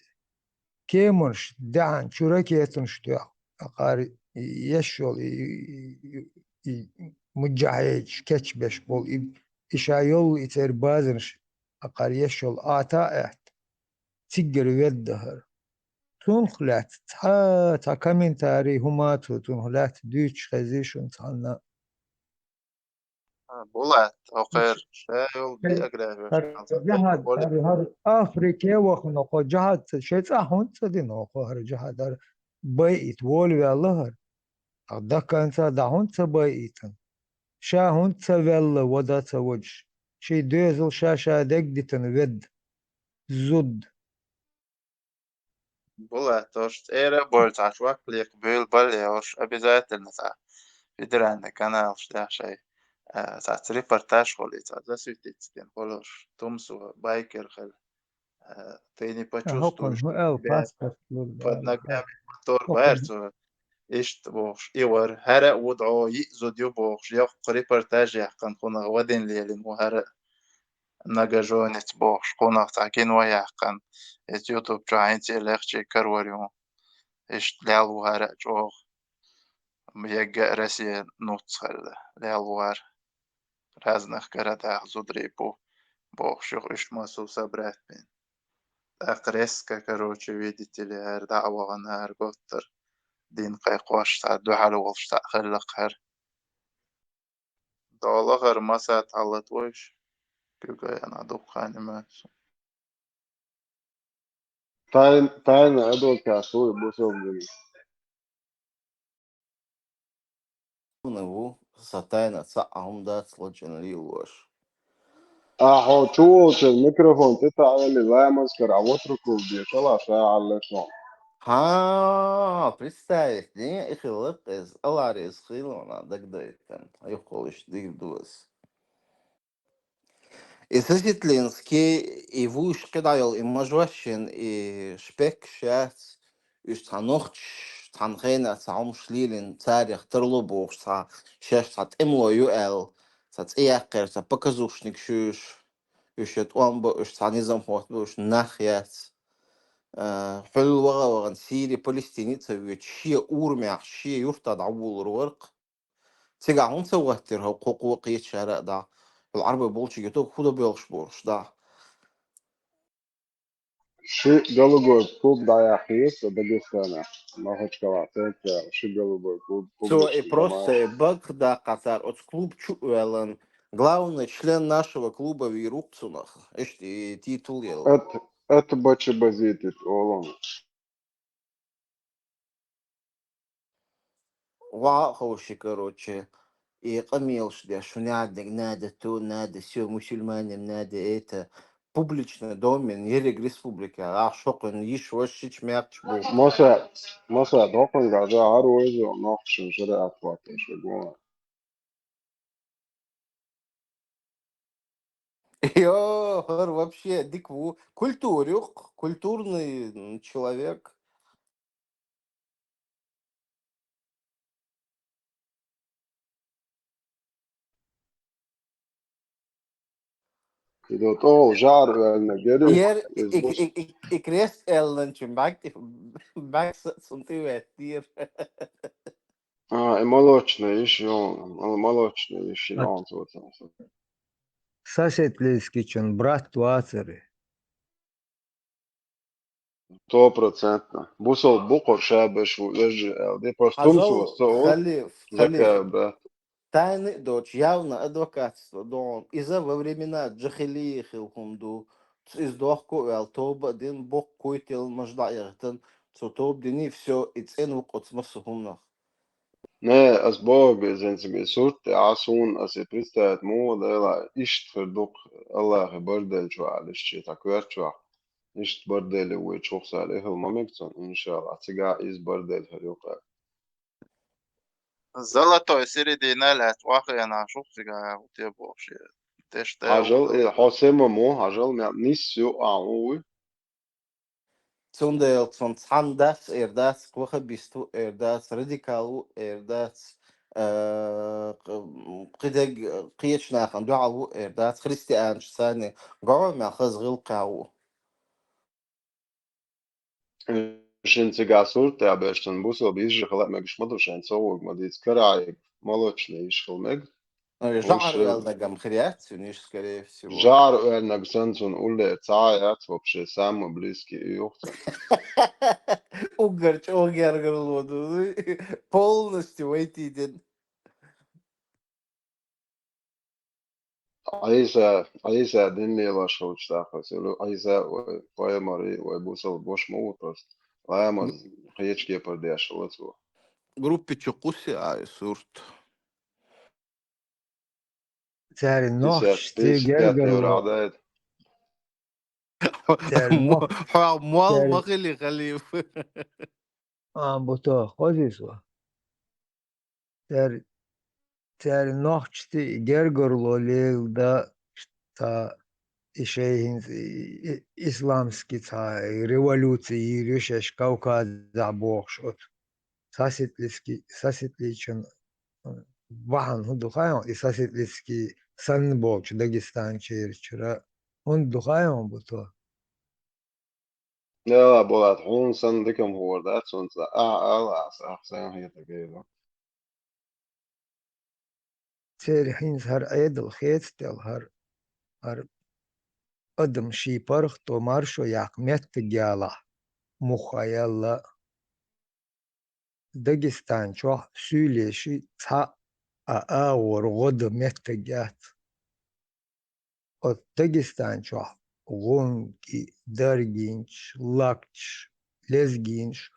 كيمنش دعن شوركي تنشتو أقاري يشول مجاهج كتشبش بول إشايول يتير بازنش أقار يشول آتاءت تقر يدهر تنخلات تا كمنتاري هماتو تنخلات دوش خزيشون تانا بولات أوقير شايل بيقرأ جهاد هر أفريقيا وخنقو جهاد شيء أهون تدينوخو هر جهاد هر بيت وولي الله أدك أنت دهون تبيتن شاهون تفل ودا توج شي دوزل شاشا دقدتن ود زود بولات توش إيرا بولت عشواك ليك بيل باليوش обязательно تا فيدران канал شتا شيء ساعت ريبورتاج خولي ساعت засветить стен холош тумсу байкер خل ты не почувствуешь себя под ногами мотор варцу إيش تبوخش إيور هرق وضعو يقصد يبوخش يق ريبورتاج يحقن خونغ ودين ليلين وهرق نجاجون تبوخش خونغ تعكين ويحقن يوتيوب جاين تيلخشي كروريو إيش لالو هرق جوخ يجا رسي نوت خل لالو هر رازنخ كرده زودريبو بوخش إيش مسو سبرات بين أقرسك كروتشي видите ли هر دعوة هر قطر دين قيقوش تا دو حلوش تا خلق هر دولغر مسا تعلت وش كيوكا أنا دبخاني ماس تاين أدول كاسوي بوسوم جميل نبو ستاينا تصعهم دات لجن ليوش أحو شو الميكروفون تتعلم لا مسكر عوتركو بيطلع ساعة على شلون ها представить, не их лып из Аларии схилона, дагдайтен, айхолиш дигдус. И соситлинский, и вуш кидал, и можващен, и шпек шац, и станохч, تعنخينا تعم شليلين تاريخ ترلو بوش تا شاش تا تملو يو تا تياقر تا بكزوش نكشوش يشت وانبو اش تا نظام هوت بوش ناخيات حلو وغا سيري فلسطيني تسويت شي أورمع شي يرتد عبول الورق تيجا هون سوتر هو قوقية شارع دا العربي بولش جتو خودا بيلش بورش دا شي قالوا كوب ضايعيس داغستان ما هوش كواتك شي قالوا كوب So ليش и просто جماعة бак да Катар от клуб Чуэлен главный член нашего клуба в Ирукцунах эшти титул ел это бачи базитит олом ва хоши короче и камилш да шунядник надо то надо все мусульманам надо это публичный домен ерек республика а шокон иш вошич мякч бу مسا دوقن قاعدة عرويز وناقش شرع أطلق شو جماعة Йо, вообще, дикву, культурюк, культурный человек. إذا طول جار النجاري Hier, يزبط ik rest elentje, maak сантиметр. молочный еще молочный еще он вот Сасетлийский чон, брат Туацеры. 100%. بوصل بقر شابش ولج دي برستومس Хазал, وستول Халиф, ذكاء брат. тайный дочь, явно адвокатство, дом. Из-за во времена Джахилии хилхумду, из дохку элтоба, дин бок куйтил маждаяртен, цутоб дини все, и цен вукотсмасухумнах. Nej, asbog sen surt asun as pristat mo dela isht verdok Allah bordel شو على الشيء تكوير شو isht bordel ويشوف عليه الممكن إن شاء الله تجا إز bordel هلوقا Золотой середина лет واخينا شوف تجا وتبوش تشتاق عجل حاسم مو عجل مع نيسيو أعوي Zonder van Sandas, das Kwachabistu, das Radical, das قدق قيشنا خندوعه das Christian ساني قوم مع خزغل قاو شن تجا سورت يا باشتن بوصل بيجي خلاص ما مش شان سوق ما ديت كراي مالوش ليش خلمك جعر النجم خريات ونيش скорее всего. جار نقصنتون أولى تعايات وبشي سام بليسكي يوختن Угар, Угар, полностью войти. عيسى دني لا شو تشتاق سلو عيسى ويا ماري ويبوصل بوش موتوس لا ما خيش كي بردي أشلته Группе Чукуси, сурт. Царь нох, بيس гергерло. عدد Царь нох. Мал махали халиф. Бото, хозисва. Царь нох, гергерло лел да та شيء إسلامسكي تاع ريولوتي ريشش كوكا زعبوخشوت ساسيتليشن وحن هندو خايون ساسيتليسكي سنبوكش داغستان چيرچرا هندو خايون بوتو لا بولات حون سن دكم هو ده سنت أحسن هي تقريبا تيرحين هر ايدل خيت تل هر أدم شي برخ تو مارشو ياق مت جالا مخيلا داغستان شو سوليشي تا أور غد مت جات داغستان شو غونكي درجينش لاكش لزجينش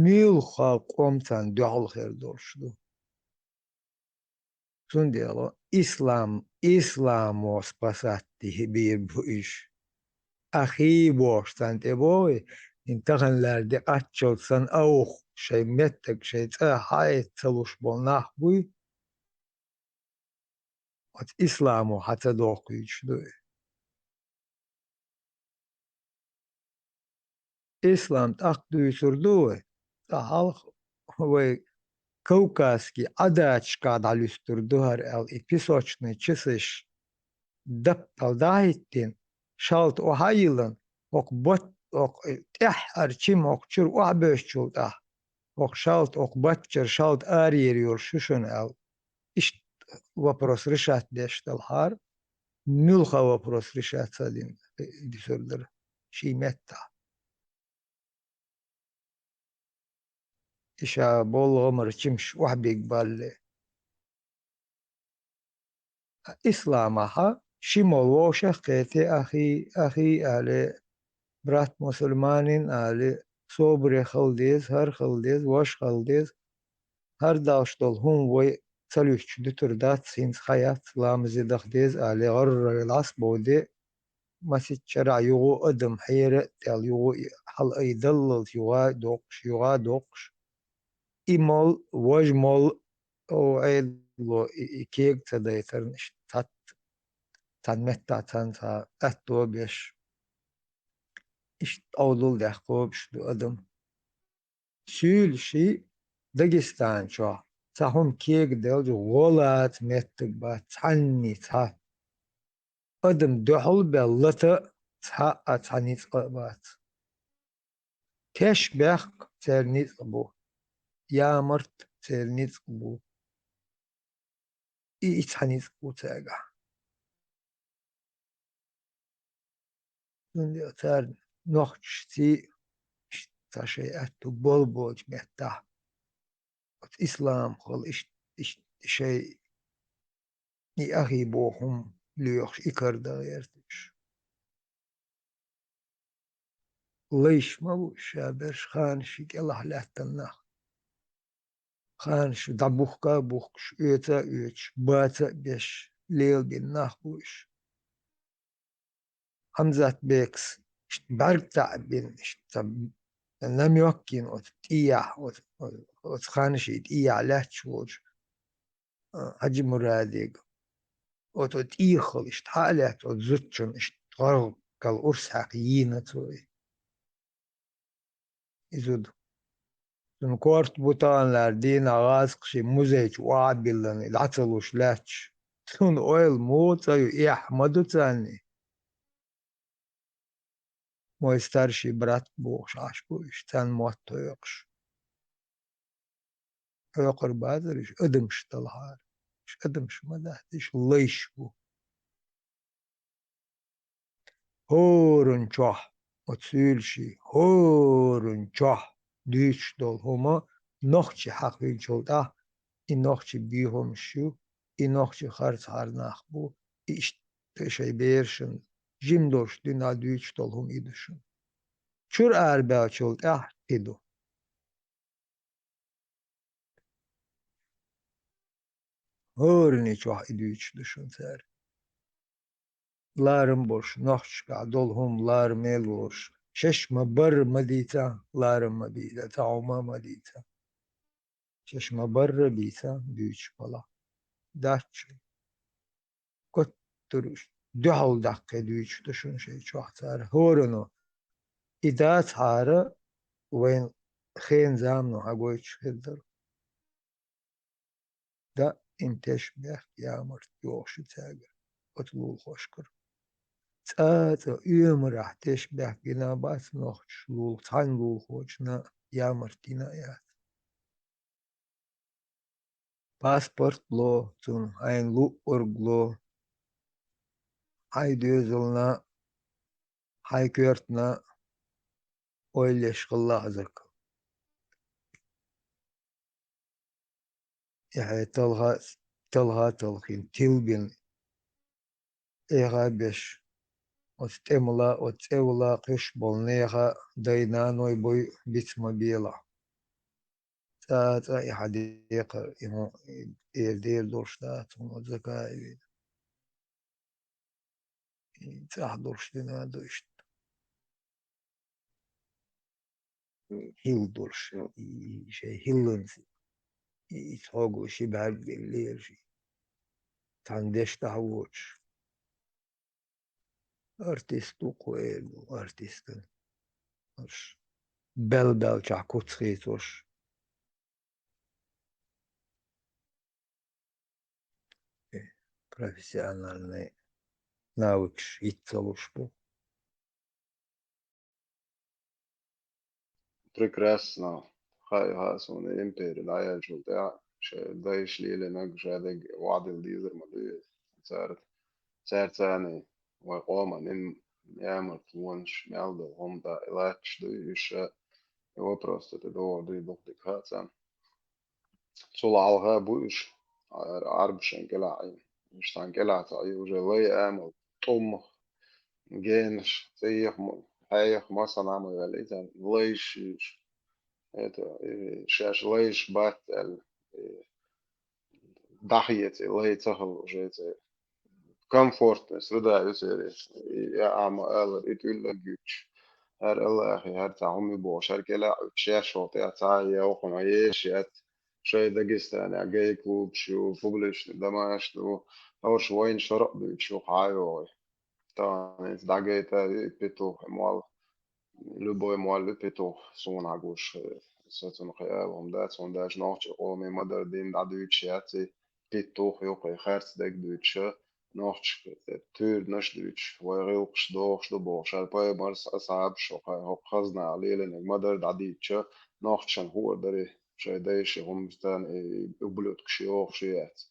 ميلخا قومتان دعال خير دورشدو سنديالو إسلام спасати bir bu iş. Ahi borçtan teboy intahanlarda açılsan auh şey mettek şey hay çalışbolnah bu at İslamu hatta dokuyuşdu. İslam tak duysurdu. Ta halk هو كوكاسكي عداتشكا داليستر دهر الإبيسوچني چسش دبل دايتين شالت وهايلن وك بوت وك تح أرچيم وك چر وعبش چولتا وك شالت وك بوتچر شالت آريريور شوشن إشت вопрос решать дешталхар мюлха вопрос решать один дисордер шимета إشا بول عمر چمش وحبيك بالي إسلامها شمول ووشخ قيتي أخي آلي برات مسلمانين آلي صوبري خلديز هر خلديز وش خلديز هر داشتول هم وي تلوش دتر دات سينس خيات لامزي دخديز آلي غر العص بودي مسي شرع يغو أدم حيرة تال يغو حل أيدلل يغا دوقش إيمول وجمول أو عيدلو إيكيك تدايترنش تنمتا تنسا أتو بيش إشت أولول دخوبش دو أدم سيل شي داغستان شو تهم كيك دل غولات متك بات تعني تا أدم دحل بلتا تا أتعني بات كش بخ ترنيت أبو يا مرت ترنيت أبو إتعني أبو تاقع من يتار نخشتي تشي أتو بولبوج مهتا إسلام خل إش شيء ني أخي بوهم ليوخش إكردا يرتش ليش ما بو شابرش خانشيك الله لا تنخ خانش دبوخكا بوخش إيتا إيش باتا بيش ليل بالنخ بوش همزات بيكس برتع بين لم يمكن أتيح وتخانشي تيح لا تشوج حجي مرادق وتتيخل اشتحالات وتزتشن اشتغرق كالأرس حقيقينة توي إزود تنكورت بوتان لاردين غاسقشي مزيج وعبلن العطلوش لاتش تون اويل موتا يح مدو تاني مو старший брат بوش عشبوش تان موتو يقش يقر بازرش ادمش طلعار مش ادمش مدهتش ليش بو هورن چوح وتسيلشي هورن چوح ديش دول هما نخشي حقين شلطة إن نخشي بيهم شو إن نخشي خرط هرناخ بو إيش تشي بيرشن جيم دوش دينا ديش دول هم إيدشن چور أربع شلطة إدو هورني چوح إدوش دشن سر لارم بوش نخشكا دول هم لارم إلوش ششما بر مديتا لارم مديتا تعوما مديتا ششما بر بيتا ديش بلا داتشي كتروش دحول دقة ديش دشن شي چوح سر هورنو إدات هارا وين خين زامنو هقويش خدر دا انتش بيخ يامر يوش تاقر قتلو خوشكر تاتا يوم راح تشبه جنابات نوخش لول تان لول خوشنا يامر تينايات باسبورت لو تون هاين لو أرجلو هاي ديزلنا هاي كيرتنا ويليش الله زك يعني تلها تلخين تلبين إيغا بيش وتملا قش بولنيغا داينانوي بوي بيتموبيلا تاتا حديقة يدير دورشتات وزكاي تحضرش لنا دوشت هيل دورش شي هيلنز يتوقو شي بعد الليل شي تاندش تهوش ارتستو قويل ارتستن بل چاكوتسخيتوش профессиональный навык итцелушпу. Прекрасно. Хай хасун империя даяль шултя. Дайш лили наг жадeg вадил дизер мадуи. Царт цани. وقوما إن يعمل تونش مالدو هم دا إلاتش دو يشا هو просто ты до доктик хацам صلع بوش عرب شنكلا شنكلا تعي وجا لي عمل طم جينش تيخ هايخ مثلا عمل غاليتا ليش это شاش ليش بات ضحيتي لي تخل وجا comfort سردا يسيري يا عم قال يتقول لك جيش هر الله أخي هر تعمي بوش هر كلا شاش وطيع تعي وقم عيش يات شوي داغستان عجاي كلوب شو فوبلش دماش تو أول شوين شرق بيشو حايو طبعا داغي تا بيتو مال لبوي مال بيتو سون عجوش ساتون خيال هم دات سون داش نوتش قومي مدر دين دادويتش ياتي بيتو يوقي خارس داك دويتش نوتش تور نش دويتش ويغيوقش دوخش دبوش شالباي مرس أصعب شو هو خزنا عليه لأنك مدر داديتش نوتشن هو دري شي دايش هم ستان يبلوت كشيوخ شيات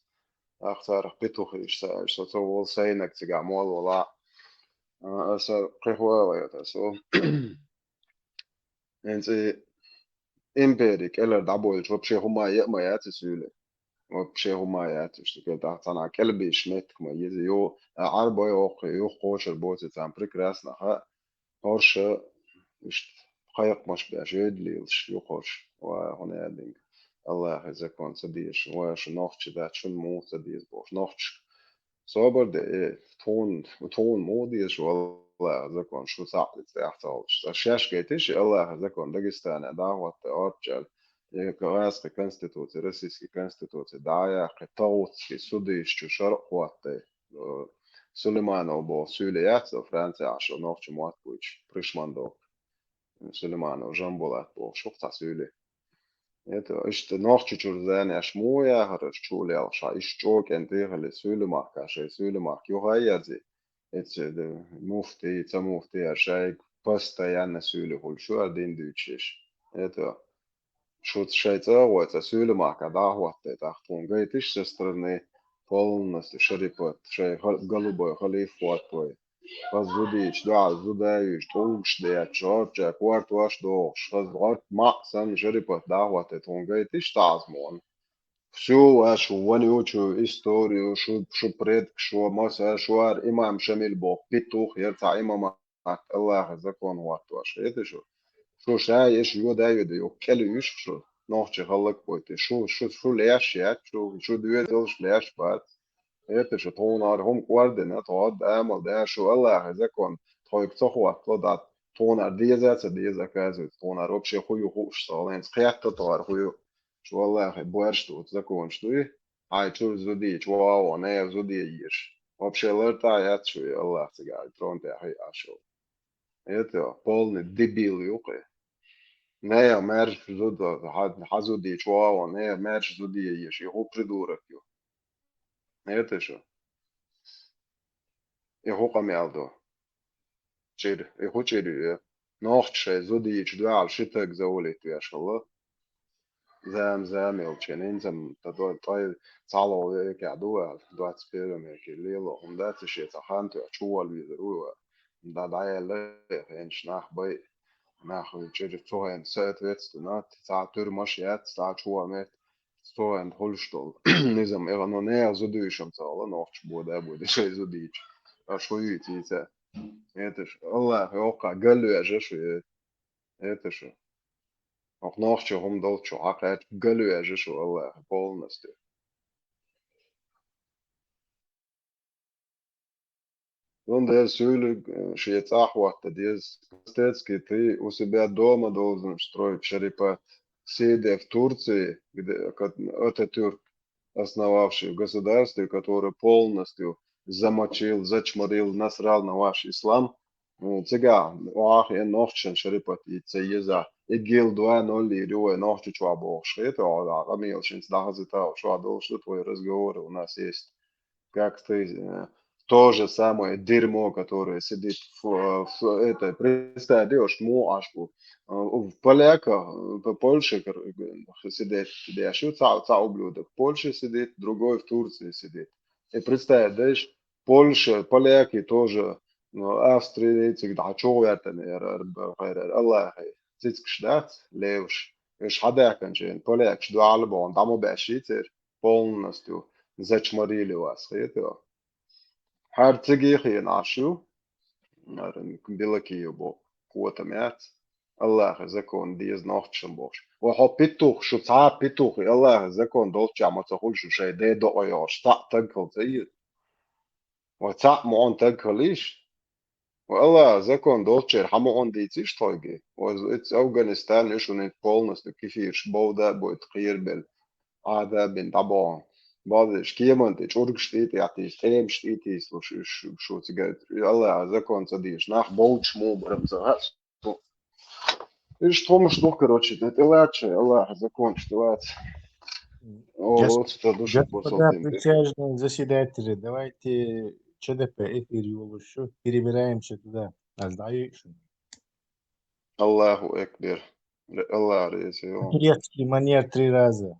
أختار بيتو خيش سايش سو سينك تجع مول ولا أسا قهوة ويتسو انت امبيريك إلا دعبوش وبشي هما يأما ياتسولي وبشي هما ياتشتكي تحتنا كلبي شميتك ما يزي يو عربو يو خوشر بوتي تام بريكراسنا ها هورش مش خيق مش بيجيد ليلش يو خوش وهنا دينك الله يزكون سديش وش نوختش دات شن موت سديش بوش نوختش صابر ده تون موديش والله يزكون شو ساعد تحتاج الشاش كيتش الله يزكون داغستان دعوة أرجل Hrvatske konstitucije, Rusijske konstitucije, daja Tautski sudišću šarquate Sulimanovo sülejätse Francija šo nohči Matkuič prišmando Sulimanov žambolat po šokta süli. Это işte nohči çurzane aşmuya harış çuli alşa iş çok entihali Sulimak aşe Sulimak yuhayazi. Это mufti ta mufti aşay постоянно süli hol şu adin düçeş. Это Шут шайцавается сюльмака дахватте тахтун гайтиш со стороны полностью шарипот шай голубой халифот пой фазудич да зудаиш тулш де чорча кварт ваш до шазгат максам шарипот дахватте тун гайтиш тазмон всю вашу вонючую историю шо предк шо маса шуар имам шамиль бог петух ярца имама Аллах закон ват ваш это شو شايش يو دايو ديو كلو يش شو نوخش خلق بوتي شو ليش يات شو دويت إلش ليش بات هيت شو تونار هم قواردنا تقعد عمل ده شو الله إذا كون تقول تخوة تقعد تونار ديزا كذا تونار وبشي خويو خوش صالين سخيات تطار خويو شو الله بوارش تو إذا كون شوي هاي شو زودي شو واو أنا زودي يش وبشي لرتا يات شوي الله تقعد ترون تحي عشو هيت полный дебил يوقي Не, мерж зуда, хазуди чуава, не, мерж зуди еш, його придурок ю. Это что? Його камялдо. Чир, його чирю. Нохче зуди еш дуал шитак заулит яшалла. زام يلچنين زم تدو طاي صالو كعدوا دوات سبيرم كليلو هم دات شي تخانتو چوال ويزرو دا دايل انش nach باي nach چه تو ان سات ويتس نات تا تور ماشيات تا چوا مت تو ان هولشتول نظام اغنو نه زوديشم صالا نوخش بودا بودا شي زوديش شوي تيتا это ж الله يوقع قالوا يا جشو это ж Nog nochtje om doltje hakker gullu er zo wel polnest. Он да сюлю шиецах вахта дез стецкий ты у себя дома должен строить шарипа сидя в Турции, где Ататюрк, основавший государство, которое полностью замочил, зачморил, насрал на ваш ислам. Цега, ах, я нохчен шарипат и цееза. Игил 2-0 и рюэ нохчу чуабох. Шрито, а камил шинц дахазита, шуадол, что твой разговор у нас есть. как ты, то же самое дерьмо, которое сидит в этой, представляешь, муашку, в поляках, в Польше сидит, еще ублюдок, в Польше сидит, другой в Турции сидит. И представляешь, Польша, поляки тоже, Австрия, эти, да, что это, Allah, цицкшдат, левш, إيش حدا كان جاي поляк, что альбом, там обещает полностью зачморили вас, это. Хартиги нашу, белаки его, кого-то мят. Allah закон диез нохчем бош. وحب بيتوخ شو تعب بيتوخ الله закон долча ما تقولش شيء ده دعياش تا تنكل زي وتع مون تنكليش والله закон долчер حمو он ديتيش طيجي وإتس أفغانستان إيش ونت полностью كيفيش بودا بوت خير بال هذا بن طبعا بعض الشكيمان تجورك شتيت يعطيش تيم شتيت شو تقدر الله закон صديش ناح بوتش مو برمزهاش И что, короче, это лучше, Аллах, закончит, лучше. Господа присяжные заседатели, давайте ЧДП эфир юлушу, перебираемся туда. Аллаху Экбер. Аллах, Турецкий манер 3 раза.